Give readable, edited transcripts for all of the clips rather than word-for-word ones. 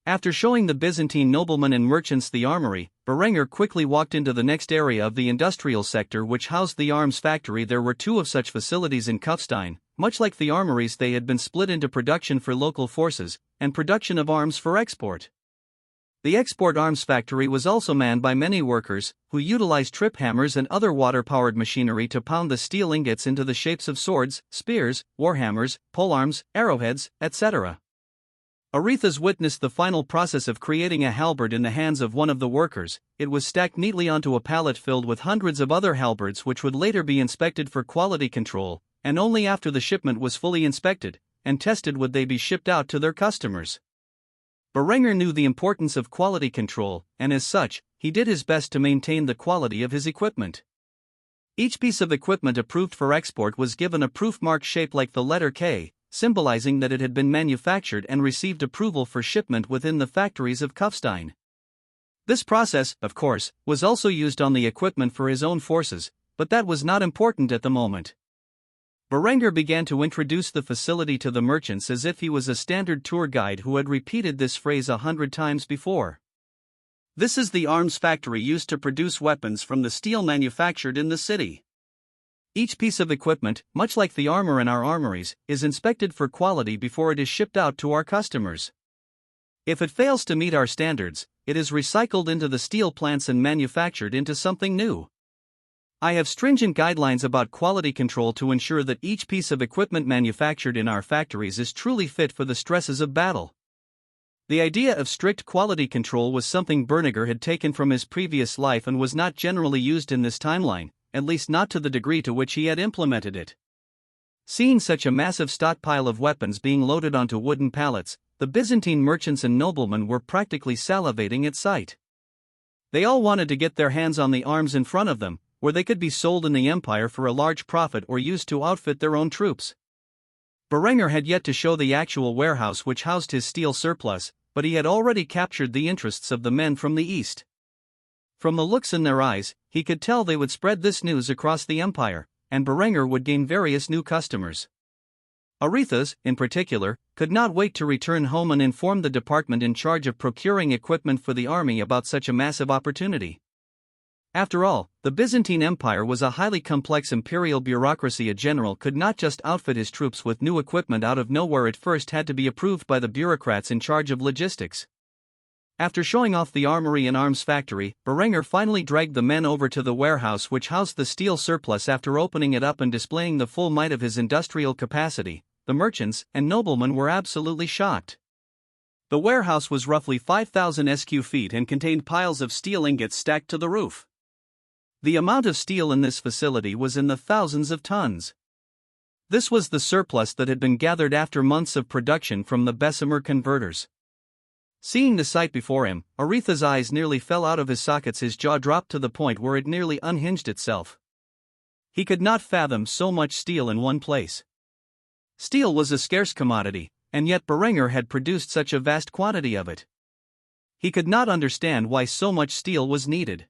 After showing the Byzantine noblemen and merchants the armory, Berenger quickly walked into the next area of the industrial sector which housed the arms factory. There were two of such facilities in Kufstein. Much like the armories, they had been split into production for local forces and production of arms for export. The export arms factory was also manned by many workers, who utilized trip hammers and other water-powered machinery to pound the steel ingots into the shapes of swords, spears, warhammers, polearms, arrowheads, etc. Aretha's witnessed the final process of creating a halberd in the hands of one of the workers. It was stacked neatly onto a pallet filled with hundreds of other halberds which would later be inspected for quality control, and only after the shipment was fully inspected and tested would they be shipped out to their customers. Berenger knew the importance of quality control, and as such, he did his best to maintain the quality of his equipment. Each piece of equipment approved for export was given a proof mark shaped like the letter K, symbolizing that it had been manufactured and received approval for shipment within the factories of Kufstein. This process, of course, was also used on the equipment for his own forces, but that was not important at the moment. Berenger began to introduce the facility to the merchants as if he was a standard tour guide who had repeated this phrase 100 times before. This is the arms factory used to produce weapons from the steel manufactured in the city. Each piece of equipment, much like the armor in our armories, is inspected for quality before it is shipped out to our customers. If it fails to meet our standards, it is recycled into the steel plants and manufactured into something new. I have stringent guidelines about quality control to ensure that each piece of equipment manufactured in our factories is truly fit for the stresses of battle. The idea of strict quality control was something Berenger had taken from his previous life and was not generally used in this timeline, at least not to the degree to which he had implemented it. Seeing such a massive stockpile of weapons being loaded onto wooden pallets, the Byzantine merchants and noblemen were practically salivating at sight. They all wanted to get their hands on the arms in front of them, where they could be sold in the empire for a large profit or used to outfit their own troops. Berenger had yet to show the actual warehouse which housed his steel surplus, but he had already captured the interests of the men from the east. From the looks in their eyes, he could tell they would spread this news across the empire, and Berenger would gain various new customers. Aretha's, in particular, could not wait to return home and inform the department in charge of procuring equipment for the army about such a massive opportunity. After all, the Byzantine Empire was a highly complex imperial bureaucracy. A general could not just outfit his troops with new equipment out of nowhere. It first had to be approved by the bureaucrats in charge of logistics. After showing off the armory and arms factory, Berenger finally dragged the men over to the warehouse which housed the steel surplus. After opening it up and displaying the full might of his industrial capacity, the merchants and noblemen were absolutely shocked. The warehouse was roughly 5,000 sq feet and contained piles of steel ingots stacked to the roof. The amount of steel in this facility was in the thousands of tons. This was the surplus that had been gathered after months of production from the Bessemer converters. Seeing the sight before him, Aretha's eyes nearly fell out of his sockets. His jaw dropped to the point where it nearly unhinged itself. He could not fathom so much steel in one place. Steel was a scarce commodity, and yet Berenger had produced such a vast quantity of it. He could not understand why so much steel was needed.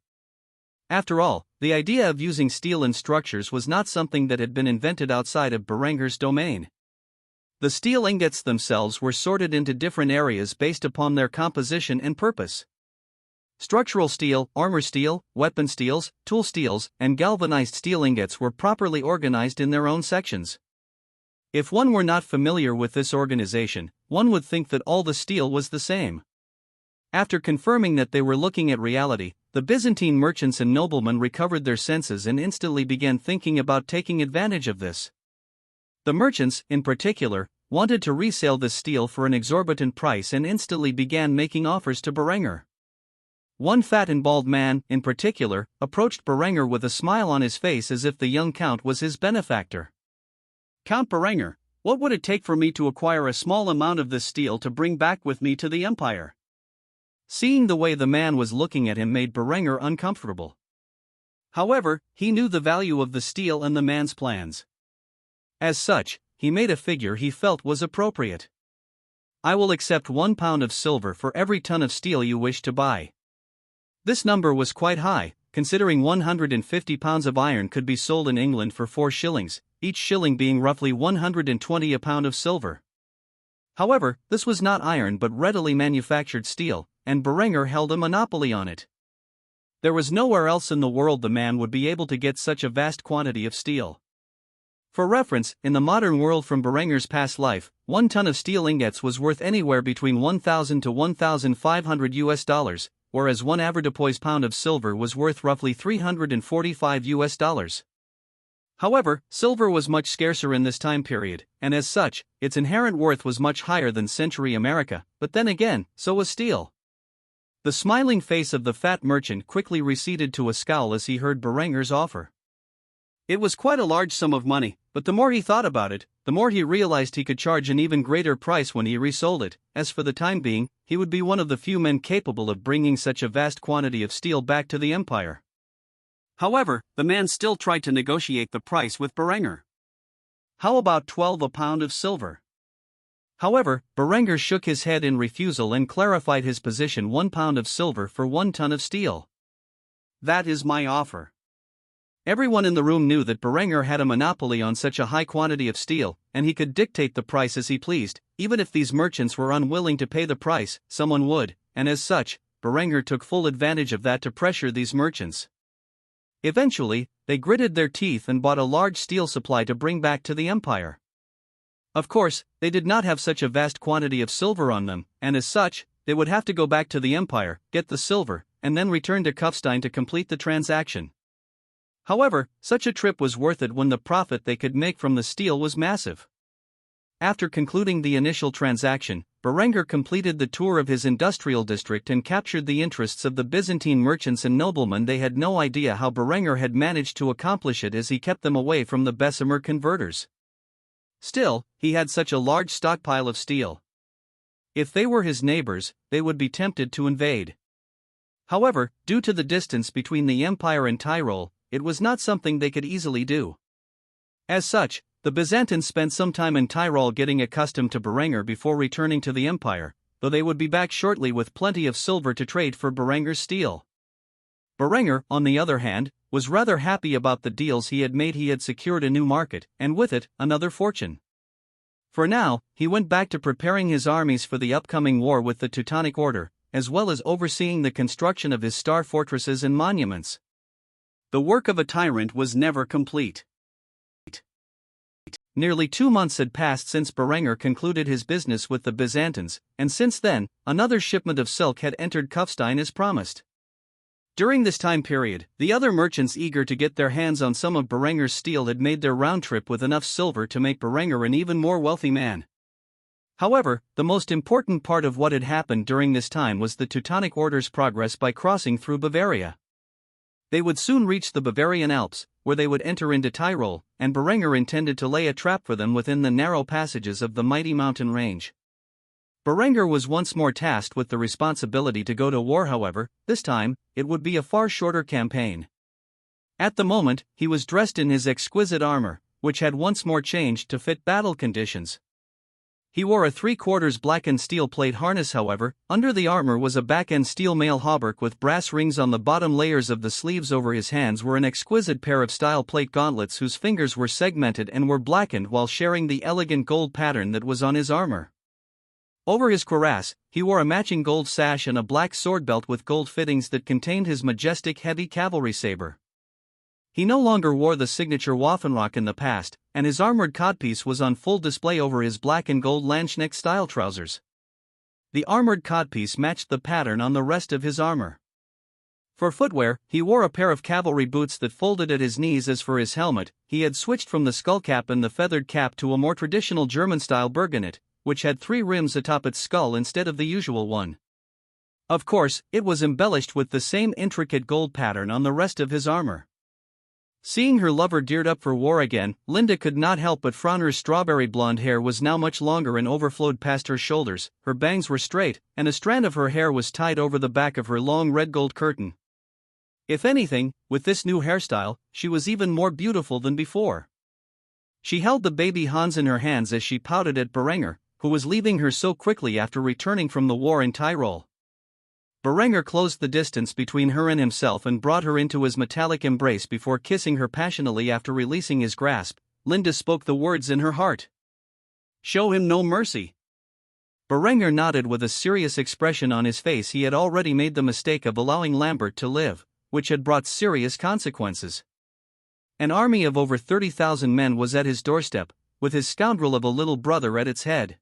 After all, the idea of using steel in structures was not something that had been invented outside of Berenger's domain. The steel ingots themselves were sorted into different areas based upon their composition and purpose. Structural steel, armor steel, weapon steels, tool steels, and galvanized steel ingots were properly organized in their own sections. If one were not familiar with this organization, one would think that all the steel was the same. After confirming that they were looking at reality, the Byzantine merchants and noblemen recovered their senses and instantly began thinking about taking advantage of this. The merchants, in particular, wanted to resell this steel for an exorbitant price and instantly began making offers to Berenger. One fat and bald man, in particular, approached Berenger with a smile on his face as if the young count was his benefactor. "Count Berenger, what would it take for me to acquire a small amount of this steel to bring back with me to the empire?" Seeing the way the man was looking at him made Berenger uncomfortable. However, he knew the value of the steel and the man's plans. As such, he made a figure he felt was appropriate. "I will accept 1 pound of silver for every ton of steel you wish to buy." This number was quite high, considering 150 pounds of iron could be sold in England for 4 shillings, each shilling being roughly 120 a pound of silver. However, this was not iron but readily manufactured steel, and Berenger held a monopoly on it. There was nowhere else in the world the man would be able to get such a vast quantity of steel. For reference, in the modern world from Berenger's past life, 1 ton of steel ingots was worth anywhere between $1,000 to $1,500, whereas 1 avoirdupois pound of silver was worth roughly $345. However, silver was much scarcer in this time period, and as such, its inherent worth was much higher than century America, but then again, so was steel. The smiling face of the fat merchant quickly receded to a scowl as he heard Berenger's offer. It was quite a large sum of money, but the more he thought about it, the more he realized he could charge an even greater price when he resold it, as for the time being, he would be one of the few men capable of bringing such a vast quantity of steel back to the empire. However, the man still tried to negotiate the price with Berenger. How about 12 a pound of silver? However, Berenger shook his head in refusal and clarified his position: 1 pound of silver for 1 ton of steel. That is my offer. Everyone in the room knew that Berenger had a monopoly on such a high quantity of steel, and he could dictate the price as he pleased. Even if these merchants were unwilling to pay the price, someone would, and as such, Berenger took full advantage of that to pressure these merchants. Eventually, they gritted their teeth and bought a large steel supply to bring back to the empire. Of course, they did not have such a vast quantity of silver on them, and as such, they would have to go back to the empire, get the silver, and then return to Kufstein to complete the transaction. However, such a trip was worth it when the profit they could make from the steel was massive. After concluding the initial transaction, Berenger completed the tour of his industrial district and captured the interests of the Byzantine merchants and noblemen. They had no idea how Berenger had managed to accomplish it, as he kept them away from the Bessemer converters. Still, he had such a large stockpile of steel. If they were his neighbors, they would be tempted to invade. However, due to the distance between the empire and Tyrol, it was not something they could easily do. As such, the Byzantines spent some time in Tyrol getting accustomed to Berenger before returning to the empire, though they would be back shortly with plenty of silver to trade for Berenger's steel. Berenger, on the other hand, was rather happy about the deals he had made. He had secured a new market, and with it, another fortune. For now, he went back to preparing his armies for the upcoming war with the Teutonic Order, as well as overseeing the construction of his star fortresses and monuments. The work of a tyrant was never complete. Nearly 2 months had passed since Berenger concluded his business with the Byzantines, and since then, another shipment of silk had entered Kufstein as promised. During this time period, the other merchants eager to get their hands on some of Berenger's steel had made their round trip with enough silver to make Berenger an even more wealthy man. However, the most important part of what had happened during this time was the Teutonic Order's progress by crossing through Bavaria. They would soon reach the Bavarian Alps, where they would enter into Tyrol, and Berenger intended to lay a trap for them within the narrow passages of the mighty mountain range. Berenger was once more tasked with the responsibility to go to war. However, this time, it would be a far shorter campaign. At the moment, he was dressed in his exquisite armor, which had once more changed to fit battle conditions. He wore a 3/4 blackened steel plate harness. However, under the armor was a back-end steel mail hauberk with brass rings on the bottom layers of the sleeves. Over his hands were an exquisite pair of steel plate gauntlets whose fingers were segmented and were blackened while sharing the elegant gold pattern that was on his armor. Over his cuirass, he wore a matching gold sash and a black sword belt with gold fittings that contained his majestic heavy cavalry saber. He no longer wore the signature Waffenrock in the past, and his armored codpiece was on full display over his black and gold Landsknecht style trousers. The armored codpiece matched the pattern on the rest of his armor. For footwear, he wore a pair of cavalry boots that folded at his knees. As for his helmet, he had switched from the skullcap and the feathered cap to a more traditional German-style bergonet, which had 3 rims atop its skull instead of the usual one. Of course, it was embellished with the same intricate gold pattern on the rest of his armor. Seeing her lover geared up for war again, Linda could not help but frown. Her strawberry blonde hair was now much longer and overflowed past her shoulders, her bangs were straight, and a strand of her hair was tied over the back of her long red gold curtain. If anything, with this new hairstyle, she was even more beautiful than before. She held the baby Hans in her hands as she pouted at Berenger, who was leaving her so quickly after returning from the war in Tyrol. Berenger closed the distance between her and himself and brought her into his metallic embrace before kissing her passionately. After releasing his grasp, Linda spoke the words in her heart. "Show him no mercy. Berenger nodded with a serious expression on his face. He had already made the mistake of allowing Lambert to live, which had brought serious consequences. An army of over 30,000 men was at his doorstep, with his scoundrel of a little brother at its head.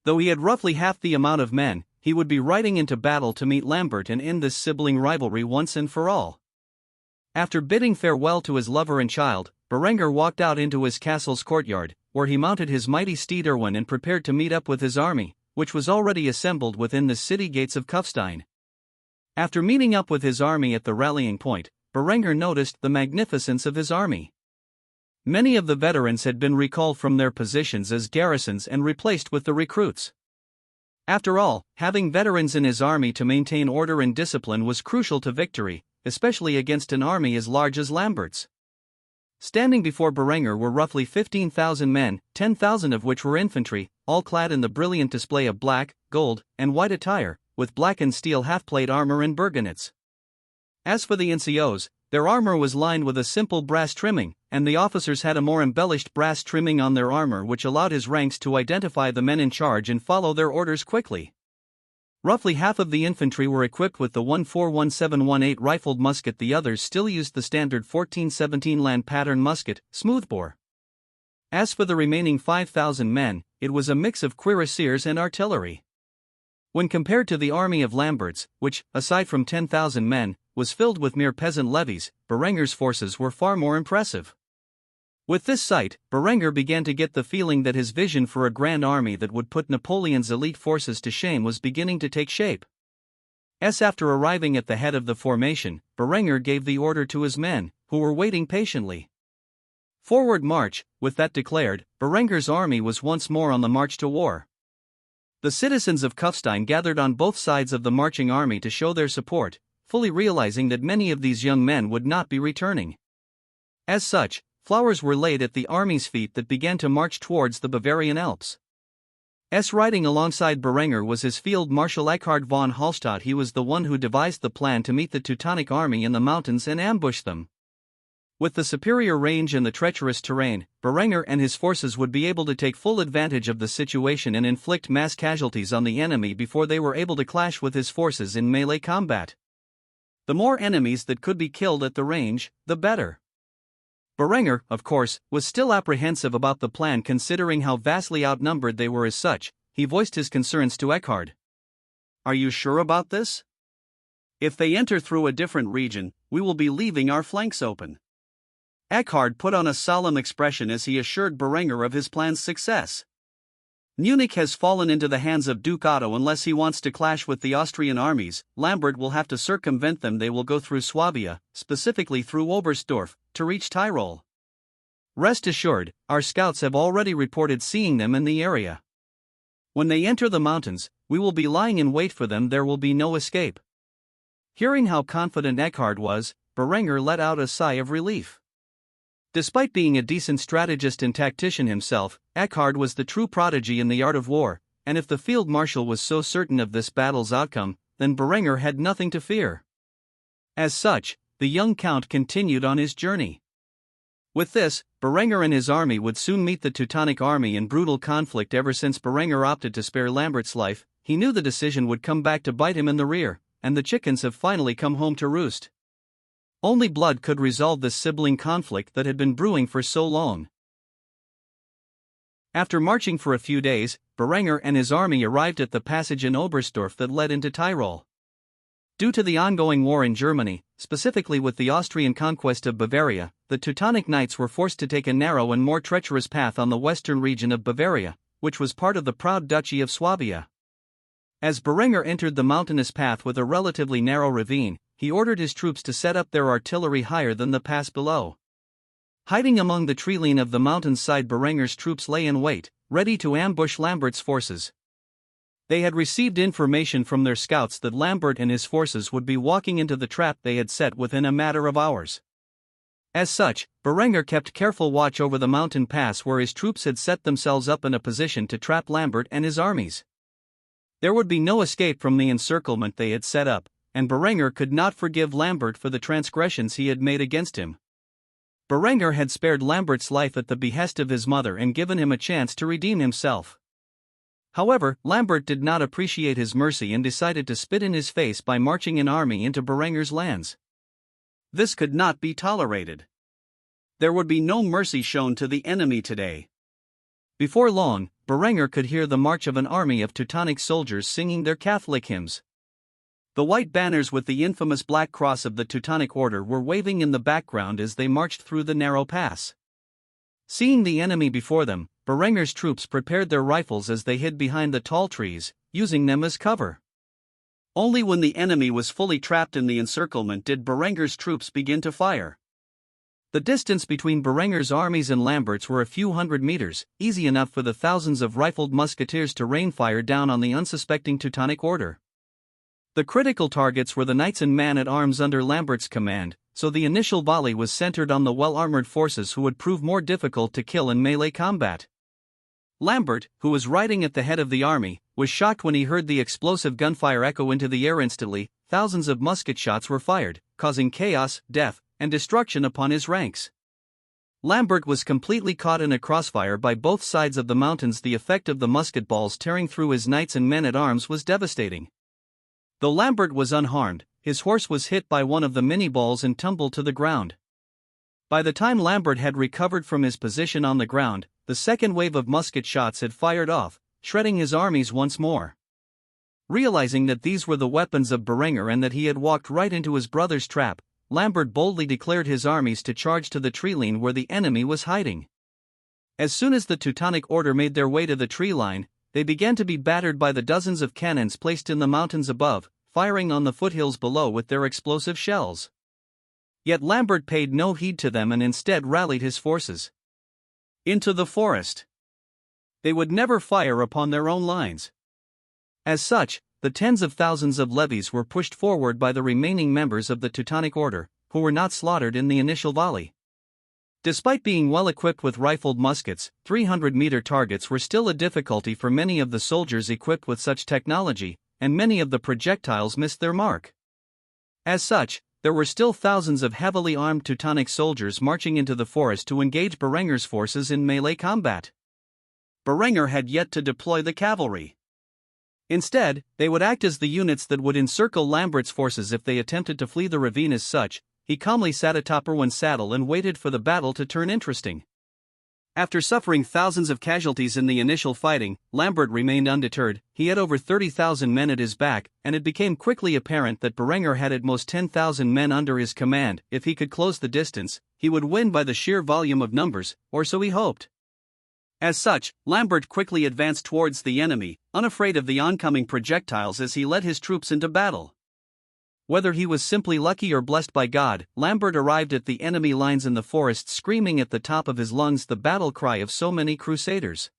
Though he had roughly half the amount of men, he would be riding into battle to meet Lambert and end this sibling rivalry once and for all. After bidding farewell to his lover and child, Berenger walked out into his castle's courtyard, where he mounted his mighty steed Erwin and prepared to meet up with his army, which was already assembled within the city gates of Kufstein. After meeting up with his army at the rallying point, Berenger noticed the magnificence of his army. Many of the veterans had been recalled from their positions as garrisons and replaced with the recruits. After all, having veterans in his army to maintain order and discipline was crucial to victory, especially against an army as large as Lambert's. Standing before Berenger were roughly 15,000 men, 10,000 of which were infantry, all clad in the brilliant display of black, gold, and white attire, with black and steel half-plate armor and burgonets. As for the NCOs, their armor was lined with a simple brass trimming, and the officers had a more embellished brass trimming on their armor which allowed his ranks to identify the men in charge and follow their orders quickly. Roughly half of the infantry were equipped with the 141718 rifled musket. The others still used the standard 1417 land pattern musket, smoothbore. As for the remaining 5,000 men, it was a mix of cuirassiers and artillery. When compared to the army of Lambert's, which, aside from 10,000 men, was filled with mere peasant levies, Berenger's forces were far more impressive. With this sight, Berenger began to get the feeling that his vision for a grand army that would put Napoleon's elite forces to shame was beginning to take shape. After arriving at the head of the formation, Berenger gave the order to his men, who were waiting patiently. Forward march, with that declared, Berenger's army was once more on the march to war. The citizens of Kufstein gathered on both sides of the marching army to show their support, fully realizing that many of these young men would not be returning. As such, flowers were laid at the army's feet that began to march towards the Bavarian Alps. Riding alongside Berenger was his field marshal Eckhard von Hallstatt. He was the one who devised the plan to meet the Teutonic army in the mountains and ambush them. With the superior range and the treacherous terrain, Berenger and his forces would be able to take full advantage of the situation and inflict mass casualties on the enemy before they were able to clash with his forces in melee combat. The more enemies that could be killed at the range, the better. Berenger, of course, was still apprehensive about the plan considering how vastly outnumbered they were. As such, he voiced his concerns to Eckhard. "Are you sure about this? If they enter through a different region, we will be leaving our flanks open." Eckhard put on a solemn expression as he assured Berenger of his plan's success. "Munich has fallen into the hands of Duke Otto. Unless he wants to clash with the Austrian armies, Lambert will have to circumvent them. They will go through Swabia, specifically through Oberstdorf, to reach Tyrol. Rest assured, our scouts have already reported seeing them in the area. When they enter the mountains, we will be lying in wait for them. There will be no escape." Hearing how confident Eckhard was, Berenger let out a sigh of relief. Despite being a decent strategist and tactician himself, Eckhard was the true prodigy in the art of war, and if the field marshal was so certain of this battle's outcome, then Berenger had nothing to fear. As such, the young count continued on his journey. With this, Berenger and his army would soon meet the Teutonic army in brutal conflict. Ever since Berenger opted to spare Lambert's life, he knew the decision would come back to bite him in the rear, and the chickens have finally come home to roost. Only blood could resolve this sibling conflict that had been brewing for so long. After marching for a few days, Berenger and his army arrived at the passage in Oberstdorf that led into Tyrol. Due to the ongoing war in Germany, specifically with the Austrian conquest of Bavaria, the Teutonic Knights were forced to take a narrow and more treacherous path on the western region of Bavaria, which was part of the proud Duchy of Swabia. As Berenger entered the mountainous path with a relatively narrow ravine, he ordered his troops to set up their artillery higher than the pass below. Hiding among the treeline of the mountainside, Berenger's troops lay in wait, ready to ambush Lambert's forces. They had received information from their scouts that Lambert and his forces would be walking into the trap they had set within a matter of hours. As such, Berenger kept careful watch over the mountain pass where his troops had set themselves up in a position to trap Lambert and his armies. There would be no escape from the encirclement they had set up, and Berenger could not forgive Lambert for the transgressions he had made against him. Berenger had spared Lambert's life at the behest of his mother and given him a chance to redeem himself. However, Lambert did not appreciate his mercy and decided to spit in his face by marching an army into Berenger's lands. This could not be tolerated. There would be no mercy shown to the enemy today. Before long, Berenger could hear the march of an army of Teutonic soldiers singing their Catholic hymns. The white banners with the infamous Black Cross of the Teutonic Order were waving in the background as they marched through the narrow pass. Seeing the enemy before them, Berenger's troops prepared their rifles as they hid behind the tall trees, using them as cover. Only when the enemy was fully trapped in the encirclement did Berenger's troops begin to fire. The distance between Berenger's armies and Lambert's were a few hundred meters, easy enough for the thousands of rifled musketeers to rain fire down on the unsuspecting Teutonic Order. The critical targets were the knights and man-at-arms under Lambert's command, so the initial volley was centered on the well-armored forces who would prove more difficult to kill in melee combat. Lambert, who was riding at the head of the army, was shocked when he heard the explosive gunfire echo into the air instantly. Thousands of musket shots were fired, causing chaos, death, and destruction upon his ranks. Lambert was completely caught in a crossfire by both sides of the mountains. The effect of the musket balls tearing through his knights and men-at-arms was devastating. Though Lambert was unharmed, his horse was hit by one of the mini-balls and tumbled to the ground. By the time Lambert had recovered from his position on the ground, the second wave of musket shots had fired off, shredding his armies once more. Realizing that these were the weapons of Berenger and that he had walked right into his brother's trap, Lambert boldly declared his armies to charge to the tree line where the enemy was hiding. As soon as the Teutonic Order made their way to the tree line, they began to be battered by the dozens of cannons placed in the mountains above, firing on the foothills below with their explosive shells. Yet Lambert paid no heed to them and instead rallied his forces into the forest. They would never fire upon their own lines. As such, the tens of thousands of levies were pushed forward by the remaining members of the Teutonic Order, who were not slaughtered in the initial volley. Despite being well equipped with rifled muskets, 300-meter targets were still a difficulty for many of the soldiers equipped with such technology, and many of the projectiles missed their mark. As such, there were still thousands of heavily armed Teutonic soldiers marching into the forest to engage Berenger's forces in melee combat. Berenger had yet to deploy the cavalry. Instead, they would act as the units that would encircle Lambert's forces if they attempted to flee the ravine. As such, he calmly sat atop one's saddle and waited for the battle to turn interesting. After suffering thousands of casualties in the initial fighting, Lambert remained undeterred. He had over 30,000 men at his back, and it became quickly apparent that Berenger had at most 10,000 men under his command. If he could close the distance, he would win by the sheer volume of numbers, or so he hoped. As such, Lambert quickly advanced towards the enemy, unafraid of the oncoming projectiles as he led his troops into battle. Whether he was simply lucky or blessed by God, Lambert arrived at the enemy lines in the forest screaming at the top of his lungs the battle cry of so many crusaders.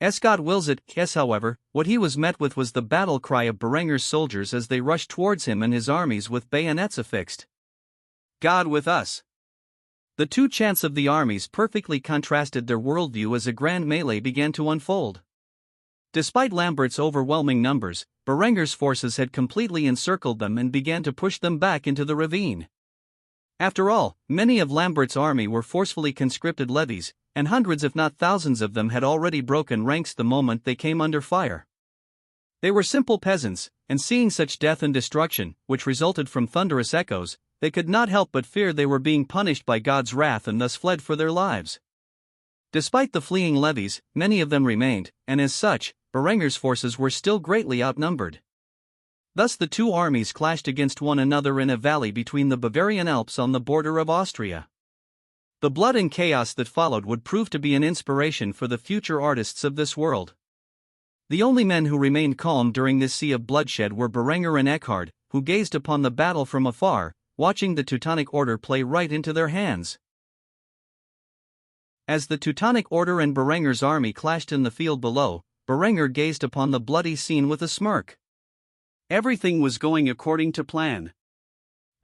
As God wills it, yes, however, what he was met with was the battle cry of Berenger's soldiers as they rushed towards him and his armies with bayonets affixed. God with us. The two chants of the armies perfectly contrasted their worldview as a grand melee began to unfold. Despite Lambert's overwhelming numbers, Berenger's forces had completely encircled them and began to push them back into the ravine. After all, many of Lambert's army were forcefully conscripted levies, and hundreds if not thousands of them had already broken ranks the moment they came under fire. They were simple peasants, and seeing such death and destruction, which resulted from thunderous echoes, they could not help but fear they were being punished by God's wrath and thus fled for their lives. Despite the fleeing levies, many of them remained, and as such, Berenger's forces were still greatly outnumbered. Thus the two armies clashed against one another in a valley between the Bavarian Alps on the border of Austria. The blood and chaos that followed would prove to be an inspiration for the future artists of this world. The only men who remained calm during this sea of bloodshed were Berenger and Eckhard, who gazed upon the battle from afar, watching the Teutonic Order play right into their hands. As the Teutonic Order and Berenger's army clashed in the field below, Berenger gazed upon the bloody scene with a smirk. Everything was going according to plan.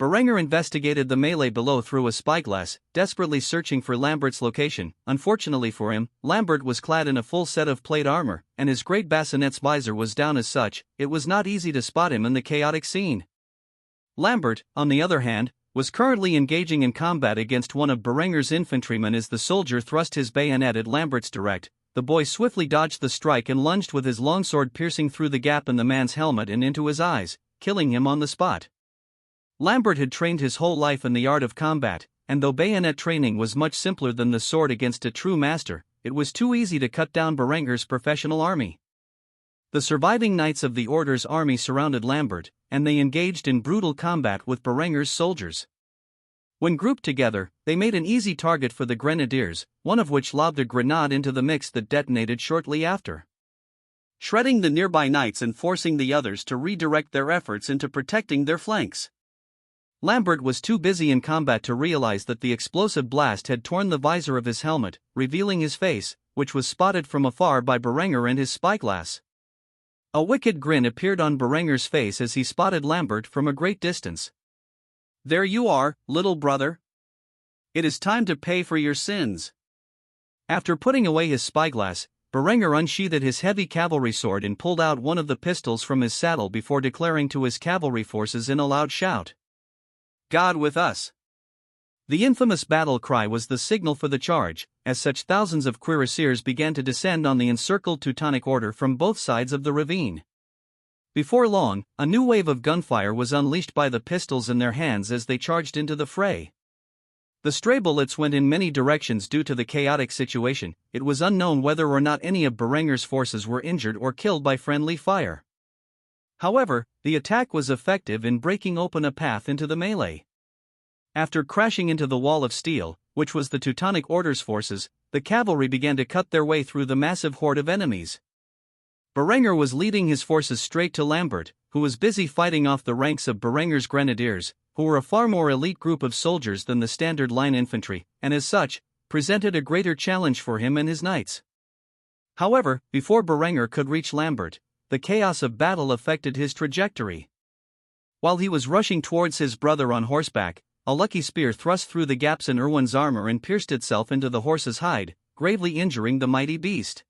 Berenger investigated the melee below through a spyglass, desperately searching for Lambert's location. Unfortunately for him, Lambert was clad in a full set of plate armor, and his great bassinet's visor was down. As such, it was not easy to spot him in the chaotic scene. Lambert, on the other hand, was currently engaging in combat against one of Berenger's infantrymen as the soldier thrust his bayonet at Lambert's direct, the boy swiftly dodged the strike and lunged with his longsword, piercing through the gap in the man's helmet and into his eyes, killing him on the spot. Lambert had trained his whole life in the art of combat, and though bayonet training was much simpler than the sword against a true master, it was too easy to cut down Berenger's professional army. The surviving knights of the Order's army surrounded Lambert, and they engaged in brutal combat with Berenger's soldiers. When grouped together, they made an easy target for the grenadiers, one of which lobbed a grenade into the mix that detonated shortly after, shredding the nearby knights and forcing the others to redirect their efforts into protecting their flanks. Lambert was too busy in combat to realize that the explosive blast had torn the visor of his helmet, revealing his face, which was spotted from afar by Berenger and his spyglass. A wicked grin appeared on Berenger's face as he spotted Lambert from a great distance. "There you are, little brother. It is time to pay for your sins." After putting away his spyglass, Berenger unsheathed his heavy cavalry sword and pulled out one of the pistols from his saddle before declaring to his cavalry forces in a loud shout, "God with us." The infamous battle cry was the signal for the charge. As such, thousands of cuirassiers began to descend on the encircled Teutonic order from both sides of the ravine. Before long, a new wave of gunfire was unleashed by the pistols in their hands as they charged into the fray. The stray bullets went in many directions due to the chaotic situation. It was unknown whether or not any of Berenger's forces were injured or killed by friendly fire. However, the attack was effective in breaking open a path into the melee. After crashing into the wall of steel, which was the Teutonic Order's forces, the cavalry began to cut their way through the massive horde of enemies. Berenger was leading his forces straight to Lambert, who was busy fighting off the ranks of Berenger's grenadiers, who were a far more elite group of soldiers than the standard line infantry, and as such, presented a greater challenge for him and his knights. However, before Berenger could reach Lambert, the chaos of battle affected his trajectory. While he was rushing towards his brother on horseback, a lucky spear thrust through the gaps in Erwin's armor and pierced itself into the horse's hide, gravely injuring the mighty beast.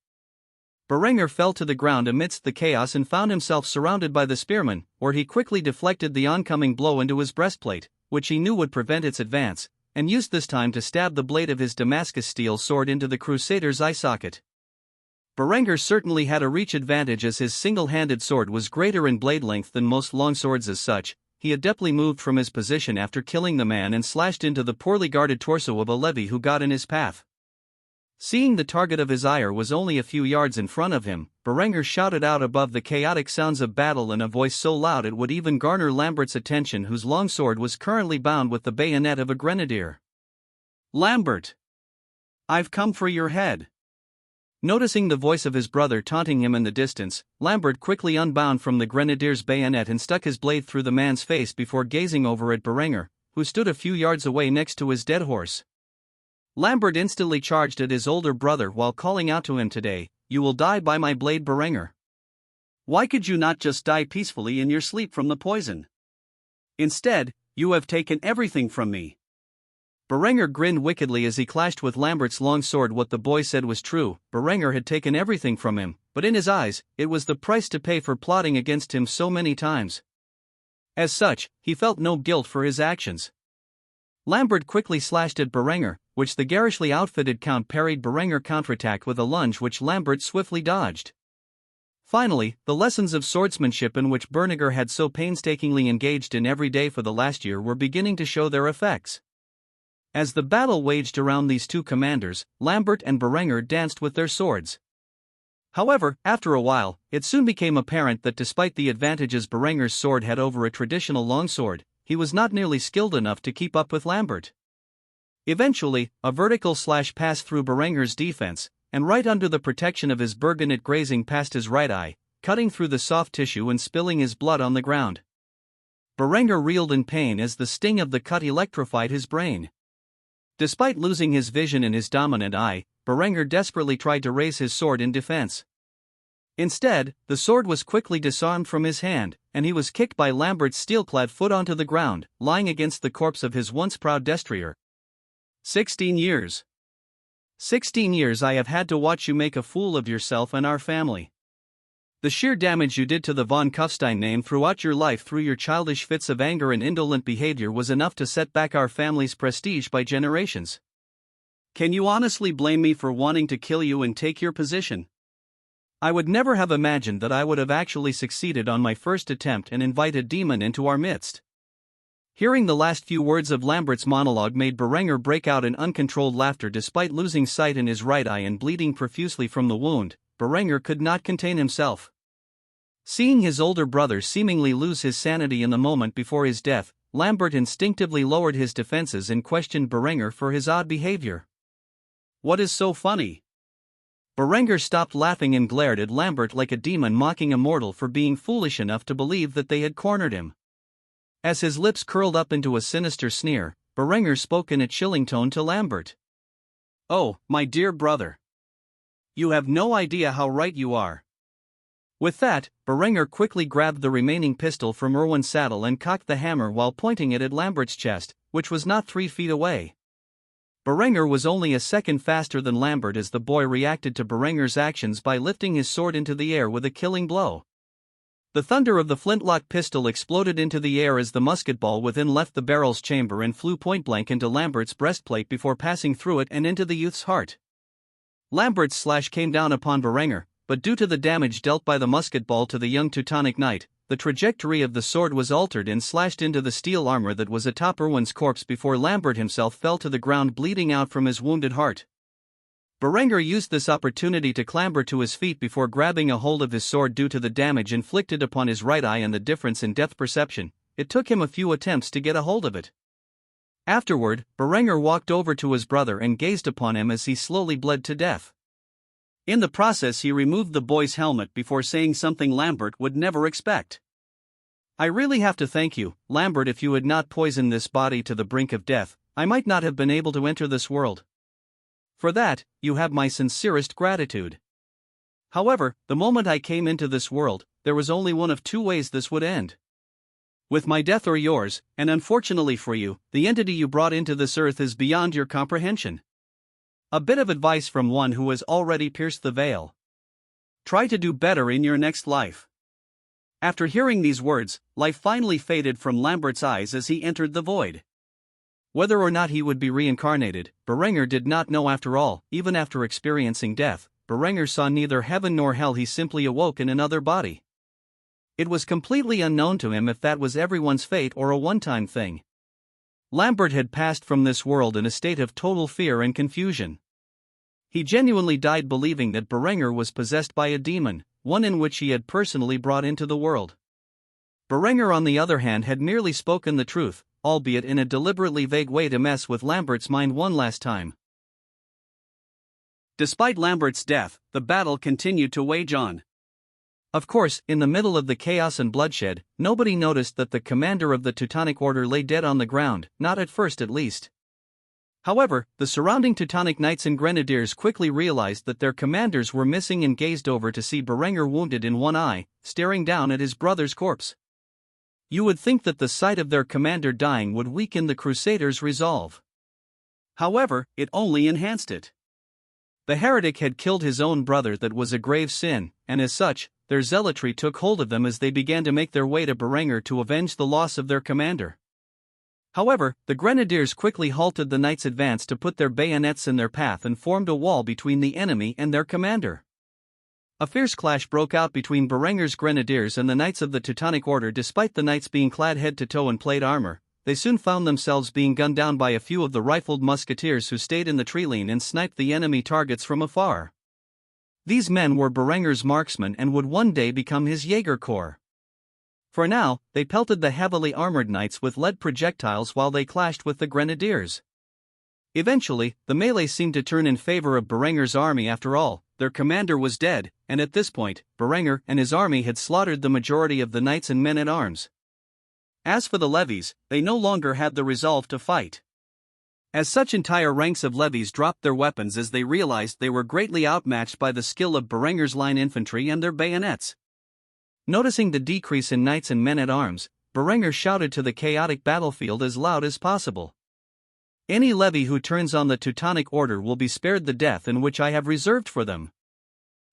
Berenger fell to the ground amidst the chaos and found himself surrounded by the spearmen, where he quickly deflected the oncoming blow into his breastplate, which he knew would prevent its advance, and used this time to stab the blade of his Damascus steel sword into the crusader's eye socket. Berenger certainly had a reach advantage, as his single-handed sword was greater in blade length than most longswords. As such, he adeptly moved from his position after killing the man and slashed into the poorly guarded torso of a levy who got in his path. Seeing the target of his ire was only a few yards in front of him, Berenger shouted out above the chaotic sounds of battle in a voice so loud it would even garner Lambert's attention, whose longsword was currently bound with the bayonet of a grenadier. "Lambert! I've come for your head." Noticing the voice of his brother taunting him in the distance, Lambert quickly unbound from the grenadier's bayonet and stuck his blade through the man's face before gazing over at Berenger, who stood a few yards away next to his dead horse. Lambert instantly charged at his older brother while calling out to him, "Today, you will die by my blade, Berenger. Why could you not just die peacefully in your sleep from the poison? Instead, you have taken everything from me." Berenger grinned wickedly as he clashed with Lambert's long sword. What the boy said was true. Berenger had taken everything from him, but in his eyes, it was the price to pay for plotting against him so many times. As such, he felt no guilt for his actions. Lambert quickly slashed at Berenger, which the garishly outfitted Count parried. Berenger counterattacked with a lunge which Lambert swiftly dodged. Finally, the lessons of swordsmanship in which Berenger had so painstakingly engaged in every day for the last year were beginning to show their effects. As the battle waged around these two commanders, Lambert and Berenger danced with their swords. However, after a while, it soon became apparent that despite the advantages Berenger's sword had over a traditional longsword, he was not nearly skilled enough to keep up with Lambert. Eventually, a vertical slash passed through Berenger's defense, and right under the protection of his bergonet, grazing past his right eye, cutting through the soft tissue and spilling his blood on the ground. Berenger reeled in pain as the sting of the cut electrified his brain. Despite losing his vision in his dominant eye, Berenger desperately tried to raise his sword in defense. Instead, the sword was quickly disarmed from his hand, and he was kicked by Lambert's steel-clad foot onto the ground, lying against the corpse of his once proud destrier. 16 years. 16 years I have had to watch you make a fool of yourself and our family. The sheer damage you did to the von Kufstein name throughout your life through your childish fits of anger and indolent behavior was enough to set back our family's prestige by generations. Can you honestly blame me for wanting to kill you and take your position? I would never have imagined that I would have actually succeeded on my first attempt and invite a demon into our midst." Hearing the last few words of Lambert's monologue made Berenger break out in uncontrolled laughter. Despite losing sight in his right eye and bleeding profusely from the wound, Berenger could not contain himself. Seeing his older brother seemingly lose his sanity in the moment before his death, Lambert instinctively lowered his defenses and questioned Berenger for his odd behavior. "What is so funny?" Berenger stopped laughing and glared at Lambert like a demon mocking a mortal for being foolish enough to believe that they had cornered him. As his lips curled up into a sinister sneer, Berenger spoke in a chilling tone to Lambert. "Oh, my dear brother. You have no idea how right you are." With that, Berenger quickly grabbed the remaining pistol from Irwin's saddle and cocked the hammer while pointing it at Lambert's chest, which was not 3 feet away. Berenger was only a second faster than Lambert as the boy reacted to Berenger's actions by lifting his sword into the air with a killing blow. The thunder of the flintlock pistol exploded into the air as the musket ball within left the barrel's chamber and flew point-blank into Lambert's breastplate before passing through it and into the youth's heart. Lambert's slash came down upon Berenger, but due to the damage dealt by the musket ball to the young Teutonic knight, the trajectory of the sword was altered and slashed into the steel armor that was atop Irwin's corpse before Lambert himself fell to the ground bleeding out from his wounded heart. Berenger used this opportunity to clamber to his feet before grabbing a hold of his sword. Due to the damage inflicted upon his right eye and the difference in depth perception, it took him a few attempts to get a hold of it. Afterward, Berenger walked over to his brother and gazed upon him as he slowly bled to death. In the process, he removed the boy's helmet before saying something Lambert would never expect. "I really have to thank you, Lambert. If you had not poisoned this body to the brink of death, I might not have been able to enter this world. For that, you have my sincerest gratitude. However, the moment I came into this world, there was only one of 2 ways this would end. With my death or yours, and unfortunately for you, the entity you brought into this earth is beyond your comprehension. A bit of advice from one who has already pierced the veil. Try to do better in your next life." After hearing these words, life finally faded from Lambert's eyes as he entered the void. Whether or not he would be reincarnated, Berenger did not know. After all, even after experiencing death, Berenger saw neither heaven nor hell. He simply awoke in another body. It was completely unknown to him if that was everyone's fate or a one-time thing. Lambert had passed from this world in a state of total fear and confusion. He genuinely died believing that Berenger was possessed by a demon, one in which he had personally brought into the world. Berenger, on the other hand, had merely spoken the truth, albeit in a deliberately vague way to mess with Lambert's mind one last time. Despite Lambert's death, the battle continued to wage on. Of course, in the middle of the chaos and bloodshed, nobody noticed that the commander of the Teutonic Order lay dead on the ground, not at first at least. However, the surrounding Teutonic knights and grenadiers quickly realized that their commanders were missing and gazed over to see Berenger wounded in one eye, staring down at his brother's corpse. You would think that the sight of their commander dying would weaken the Crusaders' resolve. However, it only enhanced it. The heretic had killed his own brother. That was a grave sin, and as such, their zealotry took hold of them as they began to make their way to Berenger to avenge the loss of their commander. However, the grenadiers quickly halted the knights' advance to put their bayonets in their path and formed a wall between the enemy and their commander. A fierce clash broke out between Berenger's grenadiers and the knights of the Teutonic Order. Despite the knights being clad head to toe in plate armor, they soon found themselves being gunned down by a few of the rifled musketeers who stayed in the tree line and sniped the enemy targets from afar. These men were Berenger's marksmen and would one day become his Jaeger Corps. For now, they pelted the heavily armored knights with lead projectiles while they clashed with the grenadiers. Eventually, the melee seemed to turn in favor of Berenger's army. After all, their commander was dead, and at this point, Berenger and his army had slaughtered the majority of the knights and men-at-arms. As for the levies, they no longer had the resolve to fight. As such, entire ranks of levies dropped their weapons as they realized they were greatly outmatched by the skill of Berenger's line infantry and their bayonets. Noticing the decrease in knights and men-at-arms, Berenger shouted to the chaotic battlefield as loud as possible. "Any levy who turns on the Teutonic Order will be spared the death in which I have reserved for them."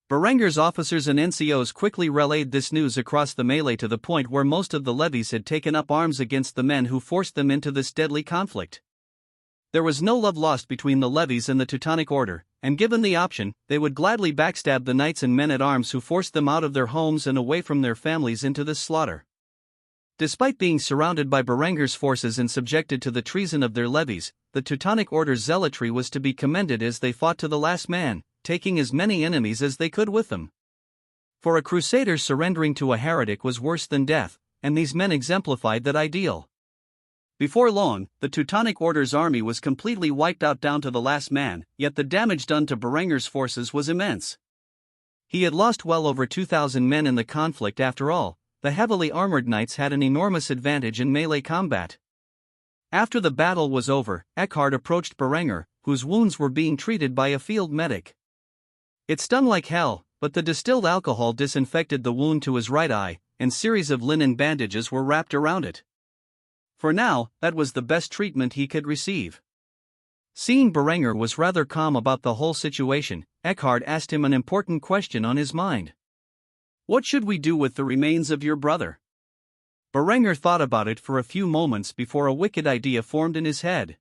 Berenger's officers and NCOs quickly relayed this news across the melee to the point where most of the levies had taken up arms against the men who forced them into this deadly conflict. There was no love lost between the levies and the Teutonic Order, and given the option, they would gladly backstab the knights and men-at-arms who forced them out of their homes and away from their families into this slaughter. Despite being surrounded by Berenger's forces and subjected to the treason of their levies, the Teutonic Order's zealotry was to be commended as they fought to the last man, taking as many enemies as they could with them. For a crusader, surrendering to a heretic was worse than death, and these men exemplified that ideal. Before long, the Teutonic Order's army was completely wiped out down to the last man, yet the damage done to Berenger's forces was immense. He had lost well over 2,000 men in the conflict after all. The heavily armored knights had an enormous advantage in melee combat. After the battle was over, Eckhard approached Berenger, whose wounds were being treated by a field medic. It stung like hell, but the distilled alcohol disinfected the wound to his right eye, and series of linen bandages were wrapped around it. For now, that was the best treatment he could receive. Seeing Berenger was rather calm about the whole situation, Eckhard asked him an important question on his mind. "What should we do with the remains of your brother?" Berenger thought about it for a few moments before a wicked idea formed in his head.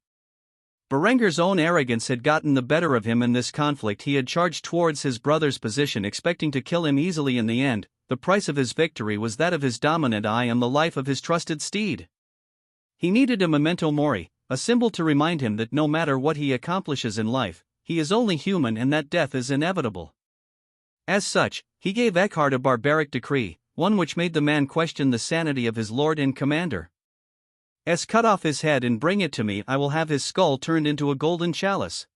Berenger's own arrogance had gotten the better of him in this conflict. He had charged towards his brother's position expecting to kill him easily. In the end, the price of his victory was that of his dominant eye and the life of his trusted steed. He needed a memento mori, a symbol to remind him that no matter what he accomplishes in life, he is only human and that death is inevitable. As such, he gave Eckhard a barbaric decree, one which made the man question the sanity of his lord and commander. "Cut off his head and bring it to me. I will have his skull turned into a golden chalice.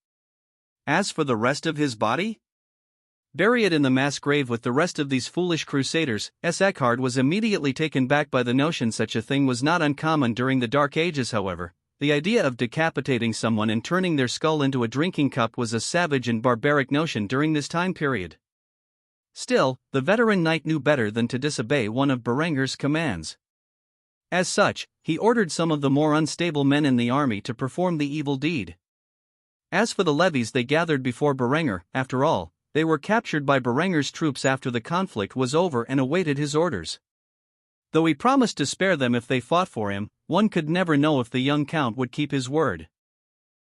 As for the rest of his body, bury it in the mass grave with the rest of these foolish crusaders." Eckhard was immediately taken back by the notion. Such a thing was not uncommon during the Dark Ages, however. The idea of decapitating someone and turning their skull into a drinking cup was a savage and barbaric notion during this time period. Still, the veteran knight knew better than to disobey one of Berenger's commands. As such, he ordered some of the more unstable men in the army to perform the evil deed. As for the levies, they gathered before Berenger. After all, they were captured by Berenger's troops after the conflict was over and awaited his orders. Though he promised to spare them if they fought for him, one could never know if the young count would keep his word.